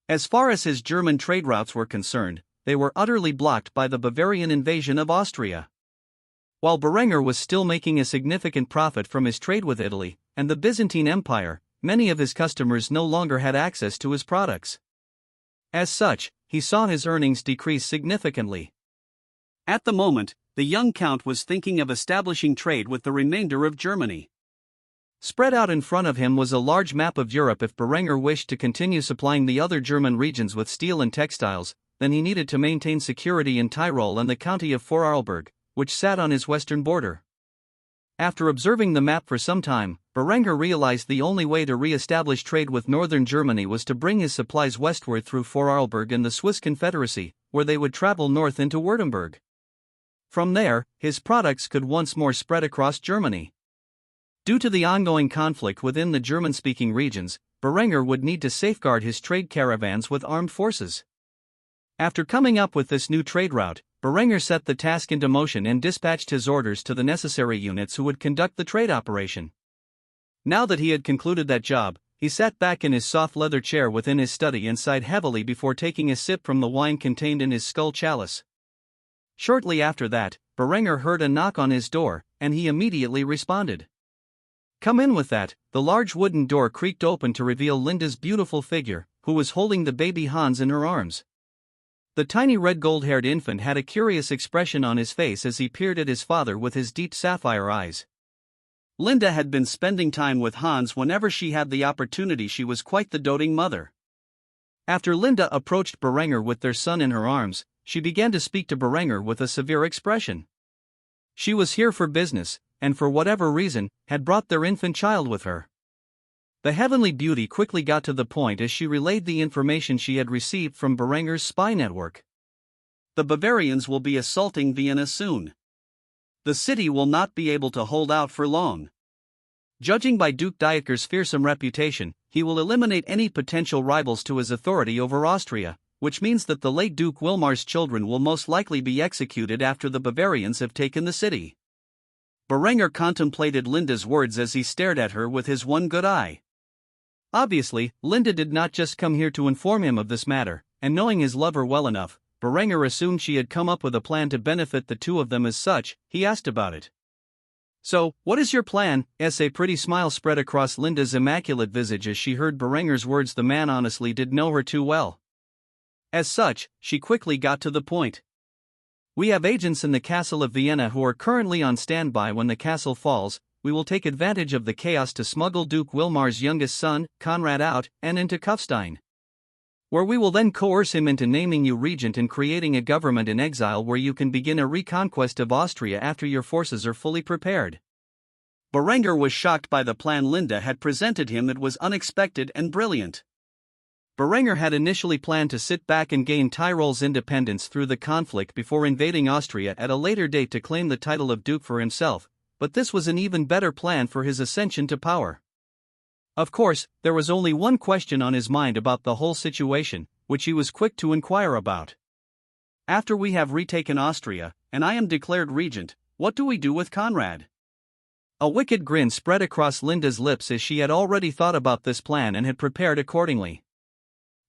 As far as his German trade routes were concerned, they were utterly blocked by the Bavarian invasion of Austria. While Berenger was still making a significant profit from his trade with Italy and the Byzantine Empire, many of his customers no longer had access to his products. As such, he saw his earnings decrease significantly. At the moment, the young count was thinking of establishing trade with the remainder of Germany. Spread out in front of him was a large map of Europe. If Berenger wished to continue supplying the other German regions with steel and textiles, then he needed to maintain security in Tyrol and the county of Vorarlberg, which sat on his western border. After observing the map for some time, Berenger realized the only way to re-establish trade with northern Germany was to bring his supplies westward through Vorarlberg and the Swiss Confederacy, where they would travel north into Württemberg. From there, his products could once more spread across Germany. Due to the ongoing conflict within the German-speaking regions, Berenger would need to safeguard his trade caravans with armed forces. After coming up with this new trade route, Berenger set the task into motion and dispatched his orders to the necessary units who would conduct the trade operation. Now that he had concluded that job, he sat back in his soft leather chair within his study and sighed heavily before taking a sip from the wine contained in his skull chalice. Shortly after that, Berenger heard a knock on his door, and he immediately responded. "Come in." With that, the large wooden door creaked open to reveal Linda's beautiful figure, who was holding the baby Hans in her arms. The tiny red gold-haired infant had a curious expression on his face as he peered at his father with his deep sapphire eyes. Linda had been spending time with Hans whenever she had the opportunity. She was quite the doting mother. After Linda approached Berenger with their son in her arms, she began to speak to Berenger with a severe expression. She was here for business, and for whatever reason, had brought their infant child with her. The heavenly beauty quickly got to the point as she relayed the information she had received from Berenger's spy network. The Bavarians will be assaulting Vienna soon. The city will not be able to hold out for long. Judging by Duke Dieter's fearsome reputation, he will eliminate any potential rivals to his authority over Austria, which means that the late Duke Wilmar's children will most likely be executed after the Bavarians have taken the city. Berenger contemplated Linda's words as he stared at her with his one good eye. Obviously, Linda did not just come here to inform him of this matter, and knowing his lover well enough, Berenger assumed she had come up with a plan to benefit the two of them. As such, he asked about it. "So, what is your plan?" A pretty smile spread across Linda's immaculate visage as she heard Berenger's words. The man honestly did know her too well. As such, she quickly got to the point. "We have agents in the castle of Vienna who are currently on standby. When the castle falls, we will take advantage of the chaos to smuggle Duke Wilmar's youngest son, Conrad, out and into Kufstein, where we will then coerce him into naming you regent and creating a government in exile where you can begin a reconquest of Austria after your forces are fully prepared. Berenger was shocked by the plan Linda had presented him. It was unexpected and brilliant. Berenger had initially planned to sit back and gain Tyrol's independence through the conflict before invading Austria at a later date to claim the title of Duke for himself, but this was an even better plan for his ascension to power. Of course, there was only one question on his mind about the whole situation, which he was quick to inquire about. After we have retaken Austria, and I am declared regent, what do we do with Conrad? A wicked grin spread across Linda's lips as she had already thought about this plan and had prepared accordingly.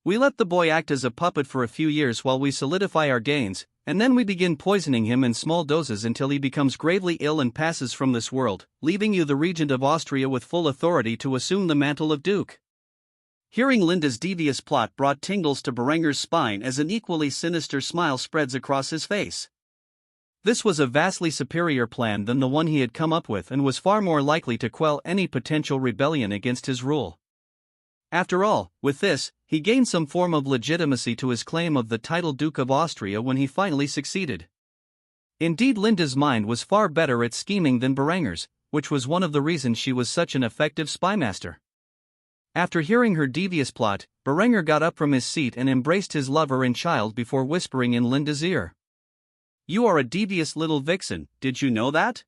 We let the boy act as a puppet for a few years while we solidify our gains, and then we begin poisoning him in small doses until he becomes gravely ill and passes from this world, leaving you the regent of Austria with full authority to assume the mantle of Duke. Hearing Linda's devious plot brought tingles to Berenger's spine as an equally sinister smile spreads across his face. This was a vastly superior plan than the one he had come up with and was far more likely to quell any potential rebellion against his rule. After all, with this, he gained some form of legitimacy to his claim of the title Duke of Austria when he finally succeeded. Indeed, Linda's mind was far better at scheming than Berenger's, which was one of the reasons she was such an effective spymaster. After hearing her devious plot, Berenger got up from his seat and embraced his lover and child before whispering in Linda's ear, "You are a devious little vixen, did you know that?"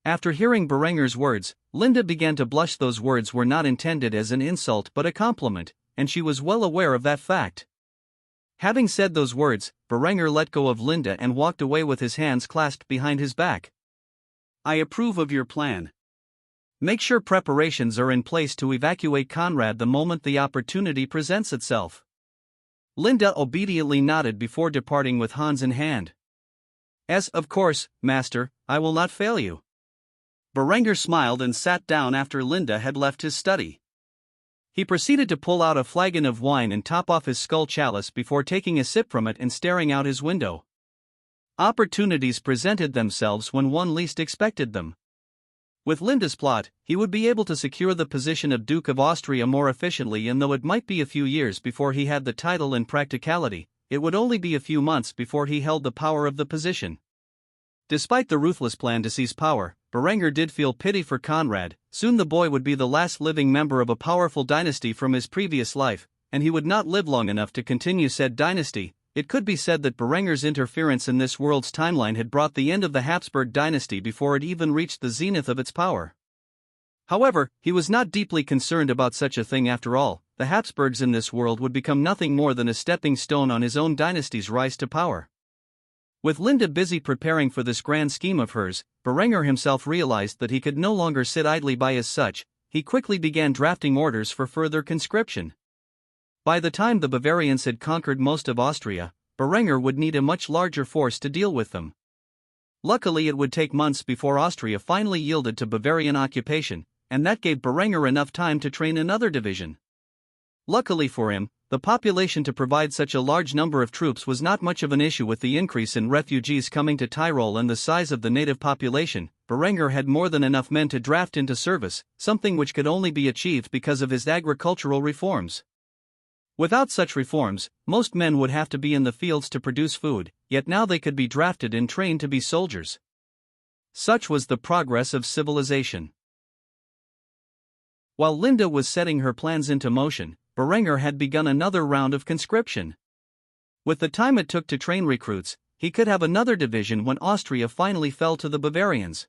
After hearing Berenger's words, Linda began to blush. Those words were not intended as an insult but a compliment, and she was well aware of that fact. Having said those words, Berenger let go of Linda and walked away with his hands clasped behind his back. "I approve of your plan. Make sure preparations are in place to evacuate Conrad the moment the opportunity presents itself." Linda obediently nodded before departing with Hans in hand. "Yes, of course, master, I will not fail you." Berenger smiled and sat down after Linda had left his study. He proceeded to pull out a flagon of wine and top off his skull chalice before taking a sip from it and staring out his window. Opportunities presented themselves when one least expected them. With Linda's plot, he would be able to secure the position of Duke of Austria more efficiently, and though it might be a few years before he had the title in practicality, it would only be a few months before he held the power of the position. Despite the ruthless plan to seize power, Berenger did feel pity for Conrad. Soon the boy would be the last living member of a powerful dynasty from his previous life, and he would not live long enough to continue said dynasty. It could be said that Berenger's interference in this world's timeline had brought the end of the Habsburg dynasty before it even reached the zenith of its power. However, he was not deeply concerned about such a thing after all. The Habsburgs in this world would become nothing more than a stepping stone on his own dynasty's rise to power. With Linda busy preparing for this grand scheme of hers, Berenger himself realized that he could no longer sit idly by. As such, he quickly began drafting orders for further conscription. By the time the Bavarians had conquered most of Austria, Berenger would need a much larger force to deal with them. Luckily, it would take months before Austria finally yielded to Bavarian occupation, and that gave Berenger enough time to train another division. Luckily for him, the population to provide such a large number of troops was not much of an issue. With the increase in refugees coming to Tyrol and the size of the native population, Berenger had more than enough men to draft into service, something which could only be achieved because of his agricultural reforms. Without such reforms, most men would have to be in the fields to produce food, yet now they could be drafted and trained to be soldiers. Such was the progress of civilization. While Linda was setting her plans into motion, Berenger had begun another round of conscription. With the time it took to train recruits, he could have another division when Austria finally fell to the Bavarians.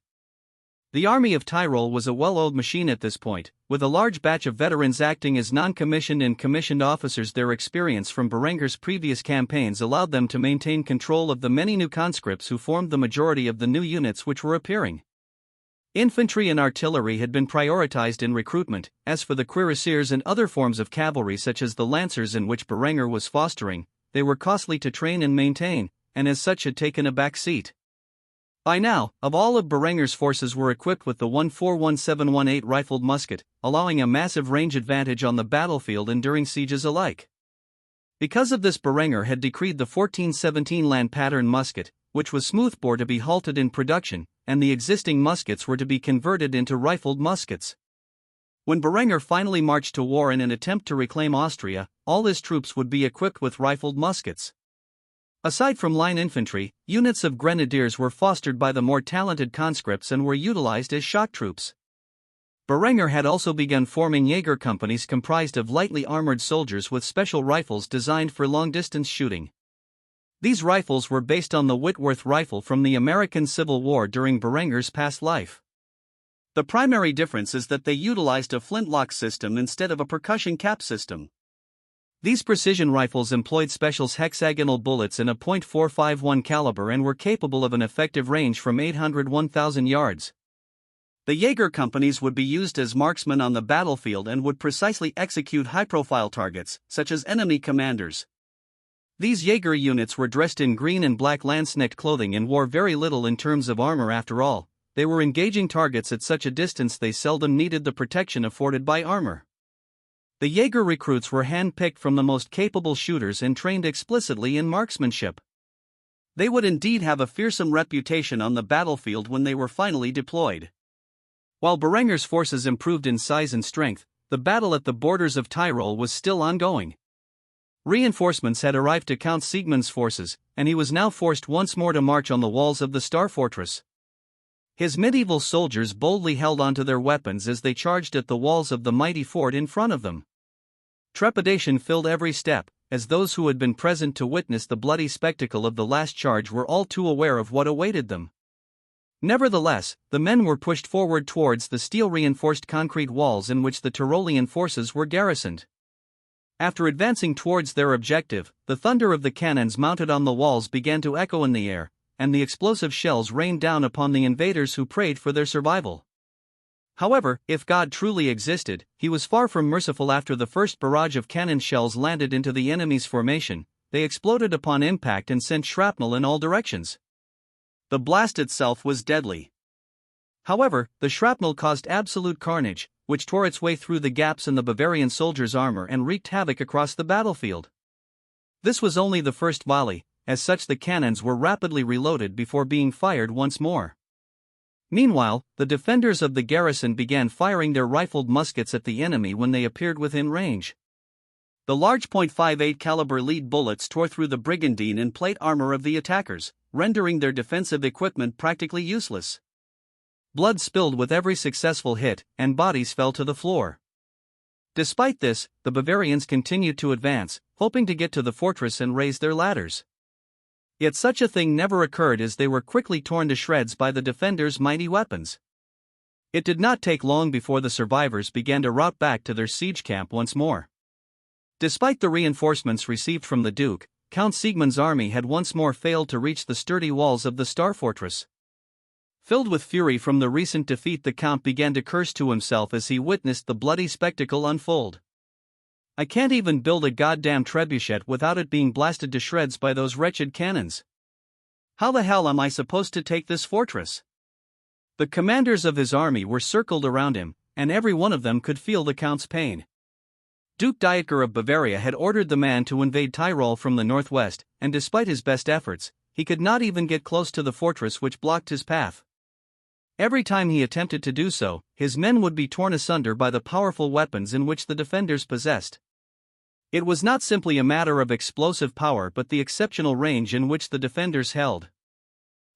The army of Tyrol was a well-oiled machine at this point, with a large batch of veterans acting as non-commissioned and commissioned officers. Their experience from Berenger's previous campaigns allowed them to maintain control of the many new conscripts who formed the majority of the new units which were appearing. Infantry and artillery had been prioritized in recruitment. As for the cuirassiers and other forms of cavalry such as the lancers, in which Berenger was fostering, they were costly to train and maintain, and as such had taken a back seat. By now, of all of Berenger's forces were equipped with the 141-718 rifled musket, allowing a massive range advantage on the battlefield and during sieges alike. Because of this, Berenger had decreed the 1417 land pattern musket, which was smoothbore, to be halted in production, and the existing muskets were to be converted into rifled muskets. When Berenger finally marched to war in an attempt to reclaim Austria, all his troops would be equipped with rifled muskets. Aside from line infantry, units of grenadiers were fostered by the more talented conscripts and were utilized as shock troops. Berenger had also begun forming Jaeger companies comprised of lightly armored soldiers with special rifles designed for long-distance shooting. These rifles were based on the Whitworth rifle from the American Civil War during Berenger's past life. The primary difference is that they utilized a flintlock system instead of a percussion cap system. These precision rifles employed special hexagonal bullets in a .451 caliber and were capable of an effective range from 800 to 1,000 yards. The Jaeger companies would be used as marksmen on the battlefield and would precisely execute high-profile targets, such as enemy commanders. These Jaeger units were dressed in green and black lanceneck clothing and wore very little in terms of armor after all. They were engaging targets at such a distance they seldom needed the protection afforded by armor. The Jaeger recruits were hand-picked from the most capable shooters and trained explicitly in marksmanship. They would indeed have a fearsome reputation on the battlefield when they were finally deployed. While Berenger's forces improved in size and strength, the battle at the borders of Tyrol was still ongoing. Reinforcements had arrived to Count Siegmund's forces, and he was now forced once more to march on the walls of the Star Fortress. His medieval soldiers boldly held onto their weapons as they charged at the walls of the mighty fort in front of them. Trepidation filled every step, as those who had been present to witness the bloody spectacle of the last charge were all too aware of what awaited them. Nevertheless, the men were pushed forward towards the steel-reinforced concrete walls in which the Tyrolean forces were garrisoned. After advancing towards their objective, the thunder of the cannons mounted on the walls began to echo in the air, and the explosive shells rained down upon the invaders who prayed for their survival. However, if God truly existed, he was far from merciful. After the first barrage of cannon shells landed into the enemy's formation, they exploded upon impact and sent shrapnel in all directions. The blast itself was deadly. However, the shrapnel caused absolute carnage, which tore its way through the gaps in the Bavarian soldiers' armor and wreaked havoc across the battlefield. This was only the first volley. As such, the cannons were rapidly reloaded before being fired once more. Meanwhile, the defenders of the garrison began firing their rifled muskets at the enemy when they appeared within range. The large .58 caliber lead bullets tore through the brigandine and plate armor of the attackers, rendering their defensive equipment practically useless. Blood spilled with every successful hit, and bodies fell to the floor. Despite this, the Bavarians continued to advance, hoping to get to the fortress and raise their ladders. Yet such a thing never occurred, as they were quickly torn to shreds by the defenders' mighty weapons. It did not take long before the survivors began to rout back to their siege camp once more. Despite the reinforcements received from the Duke, Count Siegmund's army had once more failed to reach the sturdy walls of the Star Fortress. Filled with fury from the recent defeat, the Count began to curse to himself as he witnessed the bloody spectacle unfold. "I can't even build a goddamn trebuchet without it being blasted to shreds by those wretched cannons. How the hell am I supposed to take this fortress?" The commanders of his army were circled around him, and every one of them could feel the Count's pain. Duke Dietger of Bavaria had ordered the man to invade Tyrol from the northwest, and despite his best efforts, he could not even get close to the fortress which blocked his path. Every time he attempted to do so, his men would be torn asunder by the powerful weapons in which the defenders possessed. It was not simply a matter of explosive power but the exceptional range in which the defenders held.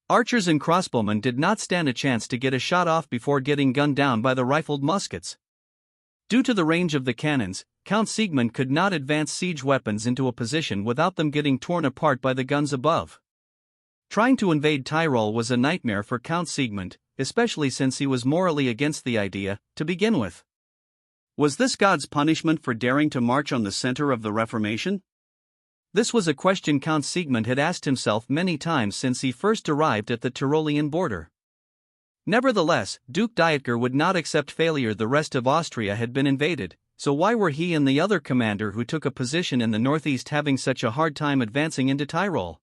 Archers and crossbowmen did not stand a chance to get a shot off before getting gunned down by the rifled muskets. Due to the range of the cannons, Count Siegmund could not advance siege weapons into a position without them getting torn apart by the guns above. Trying to invade Tyrol was a nightmare for Count Siegmund, especially since he was morally against the idea, to begin with. Was this God's punishment for daring to march on the center of the Reformation? This was a question Count Siegmund had asked himself many times since he first arrived at the Tyrolean border. Nevertheless, Duke Dietger would not accept failure. The rest of Austria had been invaded, so why were he and the other commander who took a position in the northeast having such a hard time advancing into Tyrol?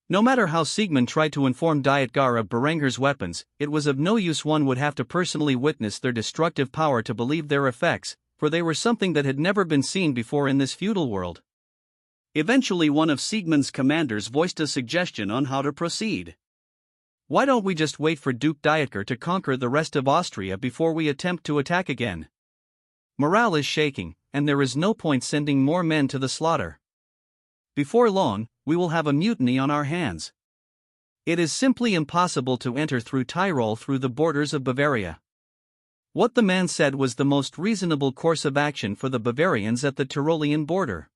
No matter how Siegmund tried to inform Dietgar of Berenger's weapons, it was of no use. One would have to personally witness their destructive power to believe their effects, for they were something that had never been seen before in this feudal world. Eventually, one of Siegmund's commanders voiced a suggestion on how to proceed. Why don't we just wait for Duke Dietger to conquer the rest of Austria before we attempt to attack again? Morale is shaking, and there is no point sending more men to the slaughter. Before long, we will have a mutiny on our hands. It is simply impossible to enter through Tyrol through the borders of Bavaria. What the man said was the most reasonable course of action for the Bavarians at the Tyrolean border.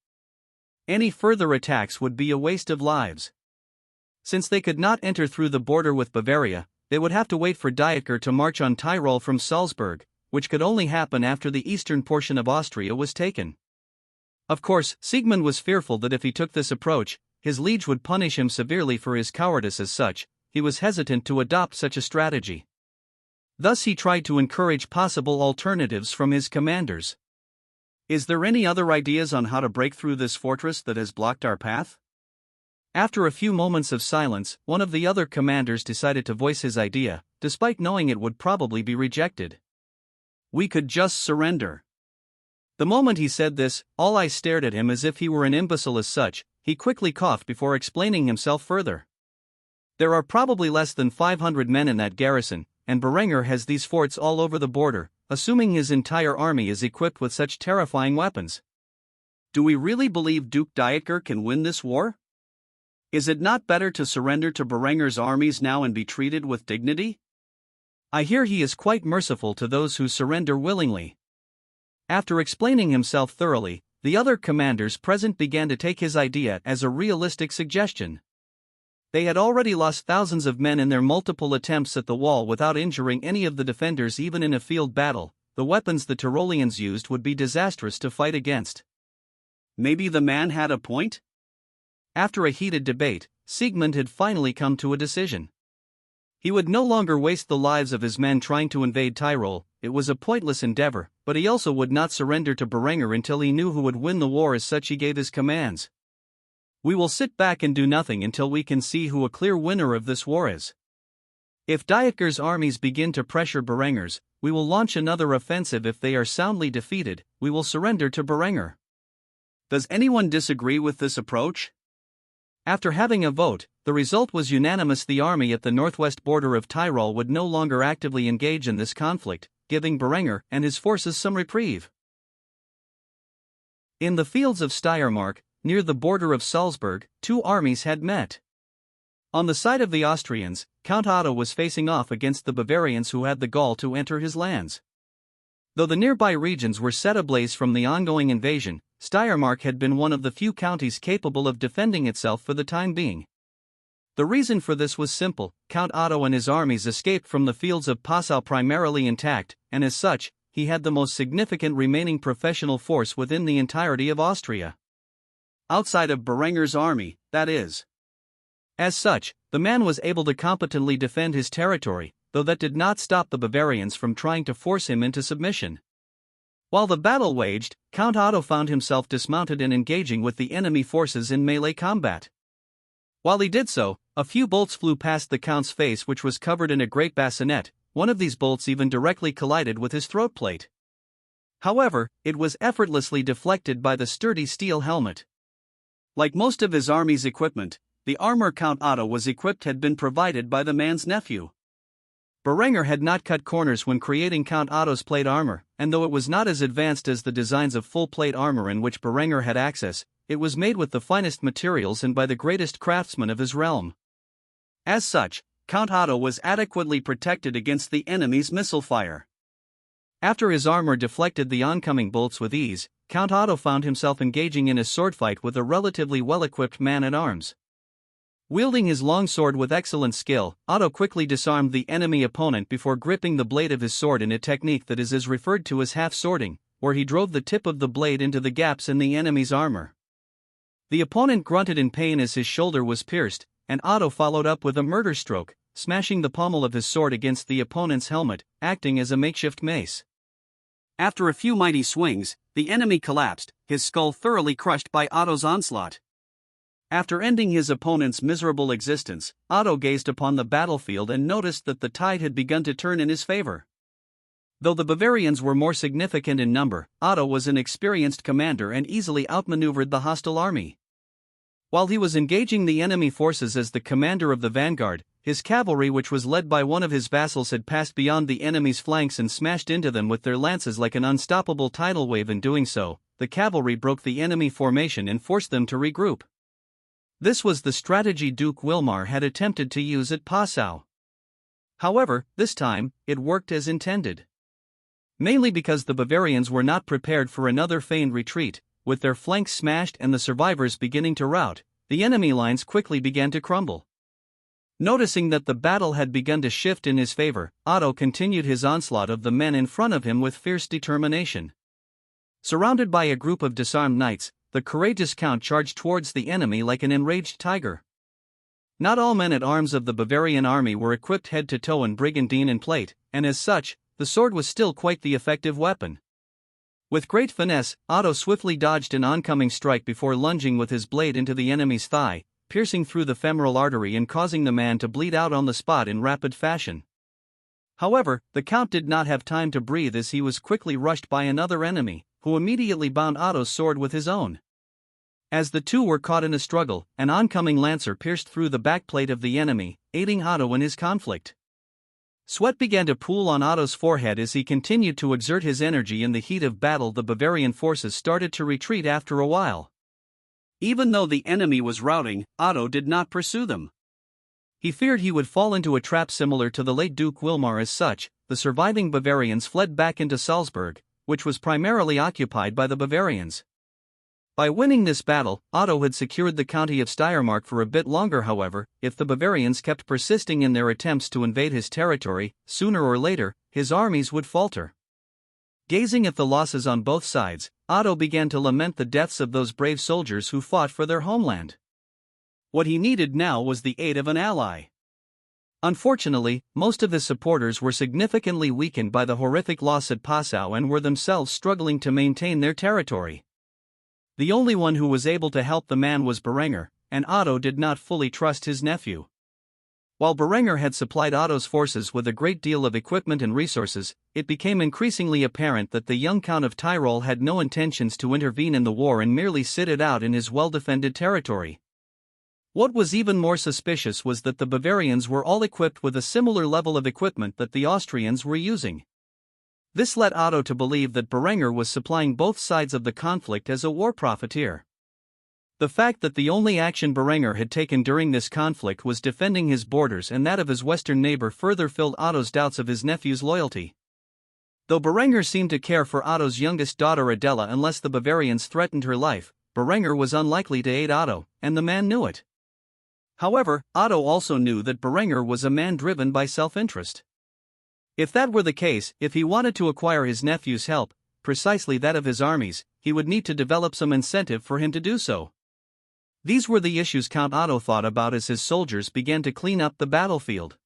Any further attacks would be a waste of lives. Since they could not enter through the border with Bavaria, they would have to wait for Dietger to march on Tyrol from Salzburg, which could only happen after the eastern portion of Austria was taken. Of course, Siegmund was fearful that if he took this approach, his liege would punish him severely for his cowardice. As such, he was hesitant to adopt such a strategy. Thus he tried to encourage possible alternatives from his commanders. Is there any other ideas on how to break through this fortress that has blocked our path? After a few moments of silence, one of the other commanders decided to voice his idea, despite knowing it would probably be rejected. We could just surrender. The moment he said this, all eyes stared at him as if he were an imbecile. As such, he quickly coughed before explaining himself further. There are probably less than 500 men in that garrison, and Berenger has these forts all over the border, assuming his entire army is equipped with such terrifying weapons. Do we really believe Duke Dietger can win this war? Is it not better to surrender to Berenger's armies now and be treated with dignity? I hear he is quite merciful to those who surrender willingly. After explaining himself thoroughly, the other commanders present began to take his idea as a realistic suggestion. They had already lost thousands of men in their multiple attempts at the wall without injuring any of the defenders. Even in a field battle, the weapons the Tyroleans used would be disastrous to fight against. Maybe the man had a point? After a heated debate, Siegmund had finally come to a decision. He would no longer waste the lives of his men trying to invade Tyrol. It was a pointless endeavor, but he also would not surrender to Berenger until he knew who would win the war. As such, he gave his commands. We will sit back and do nothing until we can see who a clear winner of this war is. If Dietger's armies begin to pressure Berenger's, we will launch another offensive. If they are soundly defeated, we will surrender to Berenger. Does anyone disagree with this approach? After having a vote, the result was unanimous. The army at the northwest border of Tyrol would no longer actively engage in this conflict, giving Berenger and his forces some reprieve. In the fields of Steiermark, near the border of Salzburg, two armies had met. On the side of the Austrians, Count Otto was facing off against the Bavarians who had the gall to enter his lands. Though the nearby regions were set ablaze from the ongoing invasion, Steiermark had been one of the few counties capable of defending itself for the time being. The reason for this was simple: Count Otto and his armies escaped from the fields of Passau primarily intact, and as such, he had the most significant remaining professional force within the entirety of Austria. Outside of Berenger's army, that is. As such, the man was able to competently defend his territory, though that did not stop the Bavarians from trying to force him into submission. While the battle waged, Count Otto found himself dismounted and engaging with the enemy forces in melee combat. While he did so, a few bolts flew past the Count's face, which was covered in a great bassinet. One of these bolts even directly collided with his throat plate. However, it was effortlessly deflected by the sturdy steel helmet. Like most of his army's equipment, the armor Count Otto was equipped had been provided by the man's nephew. Berenger had not cut corners when creating Count Otto's plate armor, and though it was not as advanced as the designs of full plate armor in which Berenger had access, it was made with the finest materials and by the greatest craftsmen of his realm. As such, Count Otto was adequately protected against the enemy's missile fire. After his armor deflected the oncoming bolts with ease, Count Otto found himself engaging in a sword fight with a relatively well-equipped man-at-arms. Wielding his long sword with excellent skill, Otto quickly disarmed the enemy opponent before gripping the blade of his sword in a technique that is referred to as half-swording, where he drove the tip of the blade into the gaps in the enemy's armor. The opponent grunted in pain as his shoulder was pierced, and Otto followed up with a murder stroke, smashing the pommel of his sword against the opponent's helmet, acting as a makeshift mace. After a few mighty swings, the enemy collapsed, his skull thoroughly crushed by Otto's onslaught. After ending his opponent's miserable existence, Otto gazed upon the battlefield and noticed that the tide had begun to turn in his favor. Though the Bavarians were more significant in number, Otto was an experienced commander and easily outmaneuvered the hostile army. While he was engaging the enemy forces as the commander of the vanguard, his cavalry, which was led by one of his vassals, had passed beyond the enemy's flanks and smashed into them with their lances like an unstoppable tidal wave. In doing so, the cavalry broke the enemy formation and forced them to regroup. This was the strategy Duke Wilmar had attempted to use at Passau. However, this time, it worked as intended. Mainly because the Bavarians were not prepared for another feigned retreat. With their flanks smashed and the survivors beginning to rout, the enemy lines quickly began to crumble. Noticing that the battle had begun to shift in his favor, Otto continued his onslaught of the men in front of him with fierce determination. Surrounded by a group of disarmed knights, the courageous count charged towards the enemy like an enraged tiger. Not all men at arms of the Bavarian army were equipped head to toe in brigandine and plate, and as such, the sword was still quite the effective weapon. With great finesse, Otto swiftly dodged an oncoming strike before lunging with his blade into the enemy's thigh, piercing through the femoral artery and causing the man to bleed out on the spot in rapid fashion. However, the count did not have time to breathe as he was quickly rushed by another enemy, who immediately bound Otto's sword with his own. As the two were caught in a struggle, an oncoming lancer pierced through the backplate of the enemy, aiding Otto in his conflict. Sweat began to pool on Otto's forehead as he continued to exert his energy in the heat of battle. The Bavarian forces started to retreat after a while. Even though the enemy was routing, Otto did not pursue them. He feared he would fall into a trap similar to the late Duke Wilmar. As such, the surviving Bavarians fled back into Salzburg, which was primarily occupied by the Bavarians. By winning this battle, Otto had secured the county of Steiermark for a bit longer. However, if the Bavarians kept persisting in their attempts to invade his territory, sooner or later, his armies would falter. Gazing at the losses on both sides, Otto began to lament the deaths of those brave soldiers who fought for their homeland. What he needed now was the aid of an ally. Unfortunately, most of his supporters were significantly weakened by the horrific loss at Passau and were themselves struggling to maintain their territory. The only one who was able to help the man was Berenger, and Otto did not fully trust his nephew. While Berenger had supplied Otto's forces with a great deal of equipment and resources, it became increasingly apparent that the young Count of Tyrol had no intentions to intervene in the war and merely sit it out in his well-defended territory. What was even more suspicious was that the Bavarians were all equipped with a similar level of equipment that the Austrians were using. This led Otto to believe that Berenger was supplying both sides of the conflict as a war profiteer. The fact that the only action Berenger had taken during this conflict was defending his borders and that of his western neighbor further filled Otto's doubts of his nephew's loyalty. Though Berenger seemed to care for Otto's youngest daughter Adela unless the Bavarians threatened her life, Berenger was unlikely to aid Otto, and the man knew it. However, Otto also knew that Berenger was a man driven by self-interest. If that were the case, if he wanted to acquire his nephew's help, precisely that of his armies, he would need to develop some incentive for him to do so. These were the issues Count Otto thought about as his soldiers began to clean up the battlefield.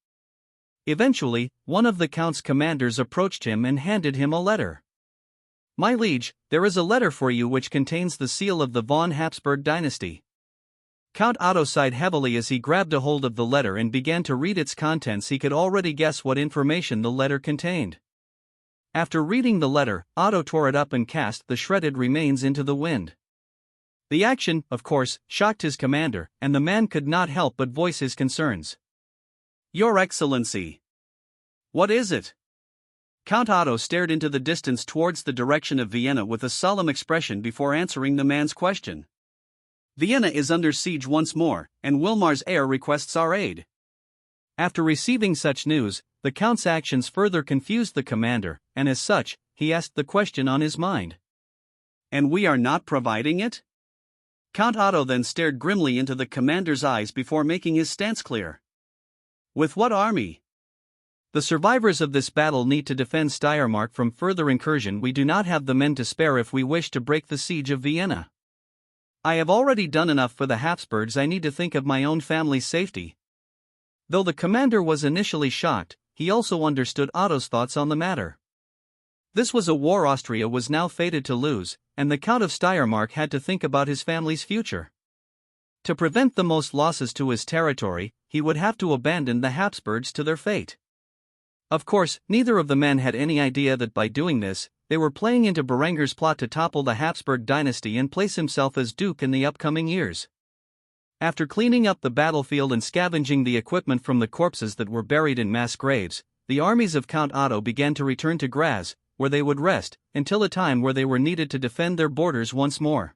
Eventually, one of the Count's commanders approached him and handed him a letter. "My liege, there is a letter for you which contains the seal of the von Habsburg dynasty." Count Otto sighed heavily as he grabbed a hold of the letter and began to read its contents. He could already guess what information the letter contained. After reading the letter, Otto tore it up and cast the shredded remains into the wind. The action, of course, shocked his commander, and the man could not help but voice his concerns. "Your Excellency! What is it?" Count Otto stared into the distance towards the direction of Vienna with a solemn expression before answering the man's question. "Vienna is under siege once more, and Wilmar's heir requests our aid." After receiving such news, the Count's actions further confused the commander, and as such, he asked the question on his mind. "And we are not providing it?" Count Otto then stared grimly into the commander's eyes before making his stance clear. "With what army? The survivors of this battle need to defend Steiermark from further incursion. We do not have the men to spare if we wish to break the siege of Vienna. I have already done enough for the Habsburgs. I need to think of my own family's safety." Though the commander was initially shocked, he also understood Otto's thoughts on the matter. This was a war Austria was now fated to lose, and the Count of Steiermark had to think about his family's future. To prevent the most losses to his territory, he would have to abandon the Habsburgs to their fate. Of course, neither of the men had any idea that by doing this, they were playing into Berenger's plot to topple the Habsburg dynasty and place himself as duke in the upcoming years. After cleaning up the battlefield and scavenging the equipment from the corpses that were buried in mass graves, the armies of Count Otto began to return to Graz, where they would rest, until a time where they were needed to defend their borders once more.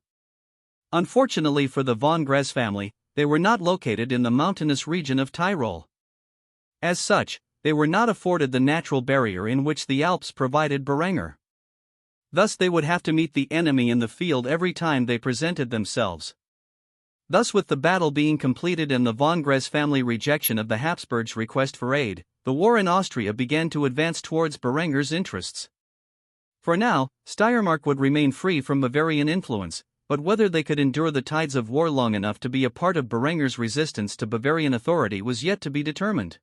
Unfortunately for the von Graz family, they were not located in the mountainous region of Tyrol. As such, they were not afforded the natural barrier in which the Alps provided Berenger. Thus they would have to meet the enemy in the field every time they presented themselves. Thus, with the battle being completed and the von Graz family rejection of the Habsburgs' request for aid, the war in Austria began to advance towards Berenger's interests. For now, Steiermark would remain free from Bavarian influence, but whether they could endure the tides of war long enough to be a part of Berenger's resistance to Bavarian authority was yet to be determined.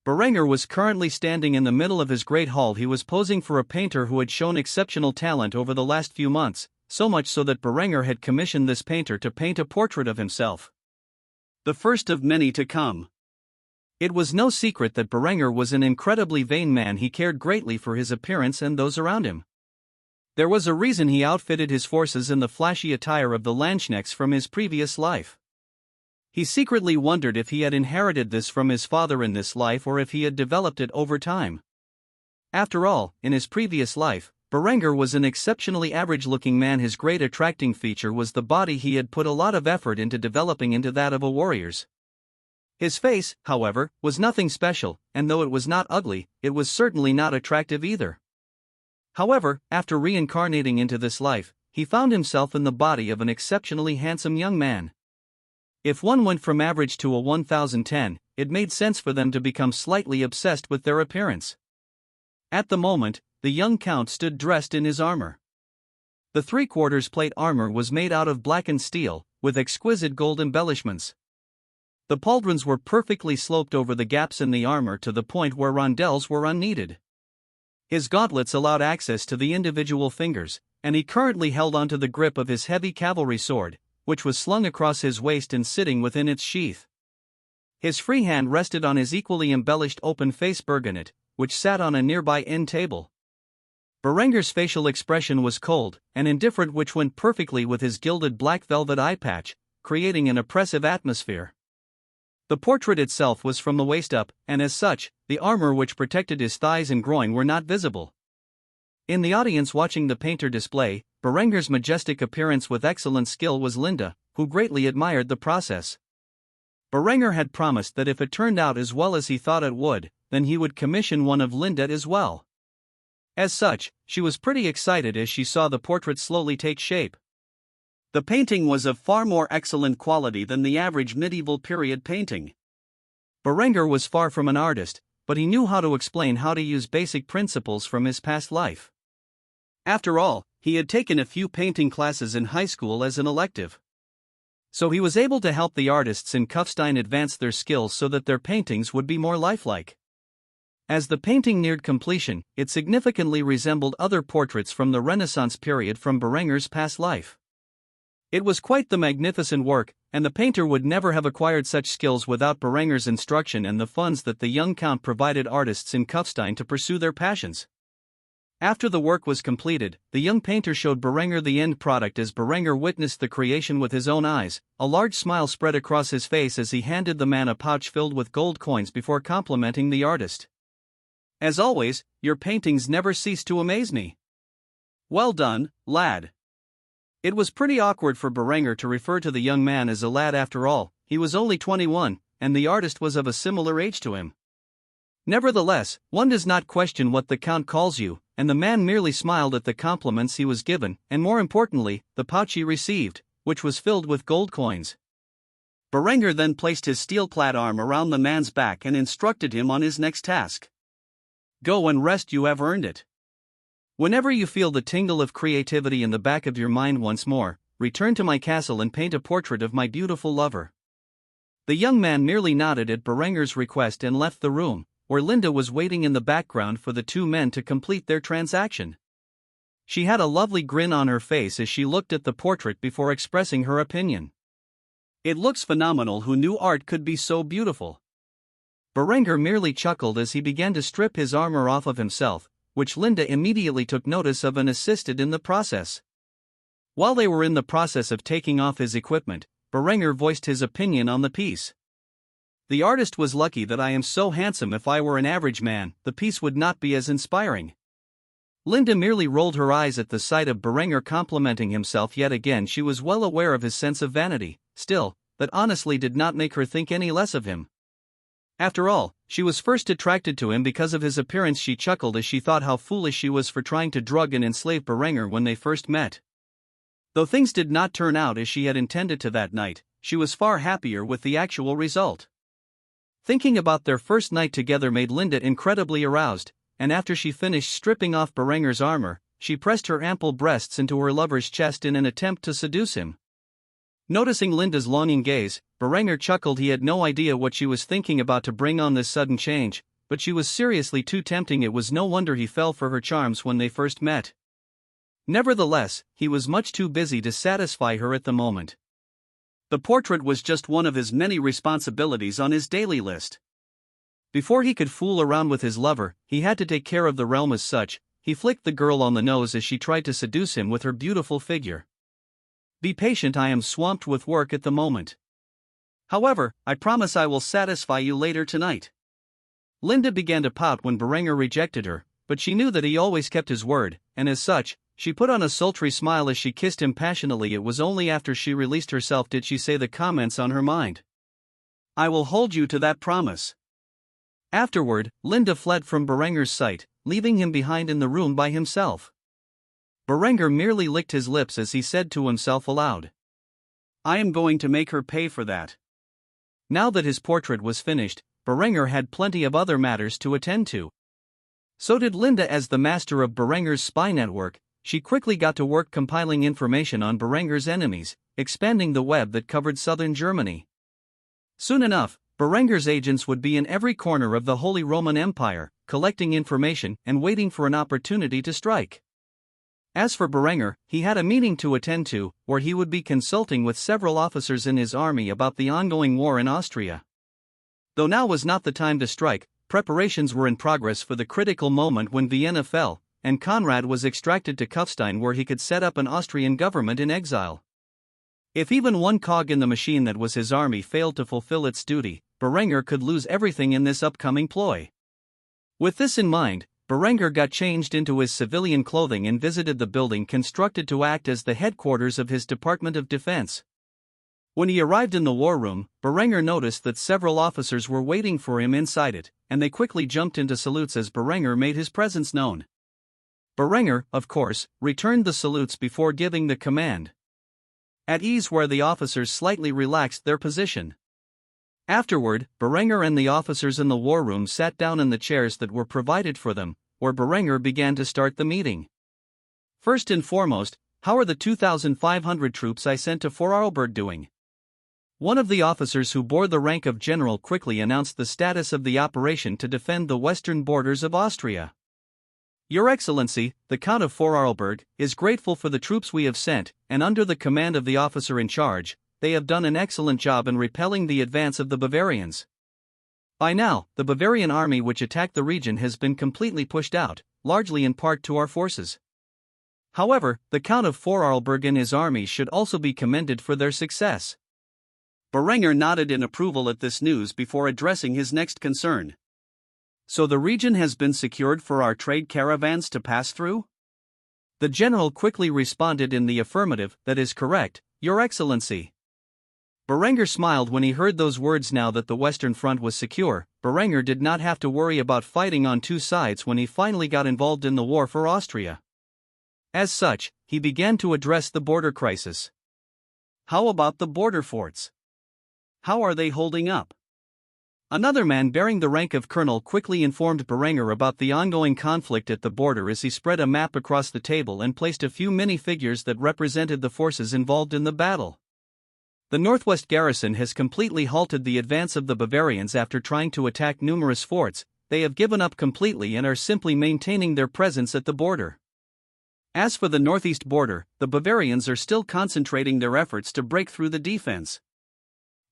Berenger was currently standing in the middle of his great hall. He was posing for a painter who had shown exceptional talent over the last few months, so much so that Berenger had commissioned this painter to paint a portrait of himself. The first of many to come. It was no secret that Berenger was an incredibly vain man. He cared greatly for his appearance and those around him. There was a reason he outfitted his forces in the flashy attire of the Landsknechts from his previous life. He secretly wondered if he had inherited this from his father in this life or if he had developed it over time. After all, in his previous life, Berenger was an exceptionally average-looking man. His great attracting feature was the body he had put a lot of effort into developing into that of a warrior's. His face, however, was nothing special, and though it was not ugly, it was certainly not attractive either. However, after reincarnating into this life, he found himself in the body of an exceptionally handsome young man. If one went from average to a 1010, it made sense for them to become slightly obsessed with their appearance. At the moment, the young count stood dressed in his armor. The three-quarters plate armor was made out of blackened steel, with exquisite gold embellishments. The pauldrons were perfectly sloped over the gaps in the armor to the point where rondelles were unneeded. His gauntlets allowed access to the individual fingers, and he currently held onto the grip of his heavy cavalry sword, which was slung across his waist and sitting within its sheath. His free hand rested on his equally embellished open-face bergonet, which sat on a nearby end table. Berenger's facial expression was cold and indifferent, which went perfectly with his gilded black velvet eye patch, creating an oppressive atmosphere. The portrait itself was from the waist up, and as such, the armor which protected his thighs and groin were not visible. In the audience watching the painter display Berenger's majestic appearance with excellent skill was Linda, who greatly admired the process. Berenger had promised that if it turned out as well as he thought it would, then he would commission one of Linda as well. As such, she was pretty excited as she saw the portrait slowly take shape. The painting was of far more excellent quality than the average medieval period painting. Berenger was far from an artist, but he knew how to explain how to use basic principles from his past life. After all, he had taken a few painting classes in high school as an elective. So he was able to help the artists in Kufstein advance their skills so that their paintings would be more lifelike. As the painting neared completion, it significantly resembled other portraits from the Renaissance period from Berenger's past life. It was quite the magnificent work, and the painter would never have acquired such skills without Berenger's instruction and the funds that the young count provided artists in Kufstein to pursue their passions. After the work was completed, the young painter showed Berenger the end product. As Berenger witnessed the creation with his own eyes, a large smile spread across his face as he handed the man a pouch filled with gold coins before complimenting the artist. "As always, your paintings never cease to amaze me. Well done, lad." It was pretty awkward for Berenger to refer to the young man as a lad. After all, he was only 21, and the artist was of a similar age to him. Nevertheless, one does not question what the count calls you, and the man merely smiled at the compliments he was given, and more importantly, the pouch he received, which was filled with gold coins. Berenger then placed his steel-clad arm around the man's back and instructed him on his next task. "Go and rest, you have earned it. Whenever you feel the tingle of creativity in the back of your mind once more, return to my castle and paint a portrait of my beautiful lover." The young man merely nodded at Berenger's request and left the room, where Linda was waiting in the background for the two men to complete their transaction. She had a lovely grin on her face as she looked at the portrait before expressing her opinion. "It looks phenomenal. Who knew art could be so beautiful?" Berenger merely chuckled as he began to strip his armor off of himself, which Linda immediately took notice of and assisted in the process. While they were in the process of taking off his equipment, Berenger voiced his opinion on the piece. The artist was lucky that I am so handsome. If I were an average man, the piece would not be as inspiring. Linda merely rolled her eyes at the sight of Berenger complimenting himself yet again. She was well aware of his sense of vanity, still, that honestly did not make her think any less of him. After all, she was first attracted to him because of his appearance. She chuckled as she thought how foolish she was for trying to drug and enslave Berenger when they first met. Though things did not turn out as she had intended to that night, she was far happier with the actual result. Thinking about their first night together made Linda incredibly aroused, and after she finished stripping off Berenger's armor, she pressed her ample breasts into her lover's chest in an attempt to seduce him. Noticing Linda's longing gaze, Berenger chuckled. He had no idea what she was thinking about to bring on this sudden change, but she was seriously too tempting. It was no wonder he fell for her charms when they first met. Nevertheless, he was much too busy to satisfy her at the moment. The portrait was just one of his many responsibilities on his daily list. Before he could fool around with his lover, he had to take care of the realm as such. He flicked the girl on the nose as she tried to seduce him with her beautiful figure. Be patient, I am swamped with work at the moment. However, I promise I will satisfy you later tonight. Linda began to pout when Berenger rejected her, but she knew that he always kept his word, and as such, she put on a sultry smile as she kissed him passionately. It was only after she released herself did she say the comments on her mind. I will hold you to that promise. Afterward, Linda fled from Berenger's sight, leaving him behind in the room by himself. Berenger merely licked his lips as he said to himself aloud, I am going to make her pay for that. Now that his portrait was finished, Berenger had plenty of other matters to attend to. So did Linda. As the master of Berenger's spy network, she quickly got to work compiling information on Berenger's enemies, expanding the web that covered southern Germany. Soon enough, Berenger's agents would be in every corner of the Holy Roman Empire, collecting information and waiting for an opportunity to strike. As for Berenger, he had a meeting to attend to, where he would be consulting with several officers in his army about the ongoing war in Austria. Though now was not the time to strike, preparations were in progress for the critical moment when Vienna fell, and Conrad was extracted to Kufstein, where he could set up an Austrian government in exile. If even one cog in the machine that was his army failed to fulfill its duty, Berenger could lose everything in this upcoming ploy. With this in mind, Berenger got changed into his civilian clothing and visited the building constructed to act as the headquarters of his Department of Defense. When he arrived in the war room, Berenger noticed that several officers were waiting for him inside it, and they quickly jumped into salutes as Berenger made his presence known. Berenger, of course, returned the salutes before giving the command. At ease where the officers slightly relaxed their position. Afterward, Berenger and the officers in the war room sat down in the chairs that were provided for them, where Berenger began to start the meeting. First and foremost, how are the 2,500 troops I sent to Vorarlberg doing? One of the officers who bore the rank of general quickly announced the status of the operation to defend the western borders of Austria. Your Excellency, the Count of Vorarlberg, is grateful for the troops we have sent, and under the command of the officer in charge, they have done an excellent job in repelling the advance of the Bavarians. By now, the Bavarian army which attacked the region has been completely pushed out, largely in part to our forces. However, the Count of Vorarlberg and his army should also be commended for their success. Berenger nodded in approval at this news before addressing his next concern. So the region has been secured for our trade caravans to pass through? The general quickly responded in the affirmative, that is correct, Your Excellency. Berenger smiled when he heard those words. Now that the Western Front was secure, Berenger did not have to worry about fighting on two sides when he finally got involved in the war for Austria. As such, he began to address the border crisis. How about the border forts? How are they holding up? Another man bearing the rank of colonel quickly informed Berenger about the ongoing conflict at the border as he spread a map across the table and placed a few minifigures that represented the forces involved in the battle. The northwest garrison has completely halted the advance of the Bavarians after trying to attack numerous forts. They have given up completely and are simply maintaining their presence at the border. As for the northeast border, the Bavarians are still concentrating their efforts to break through the defense.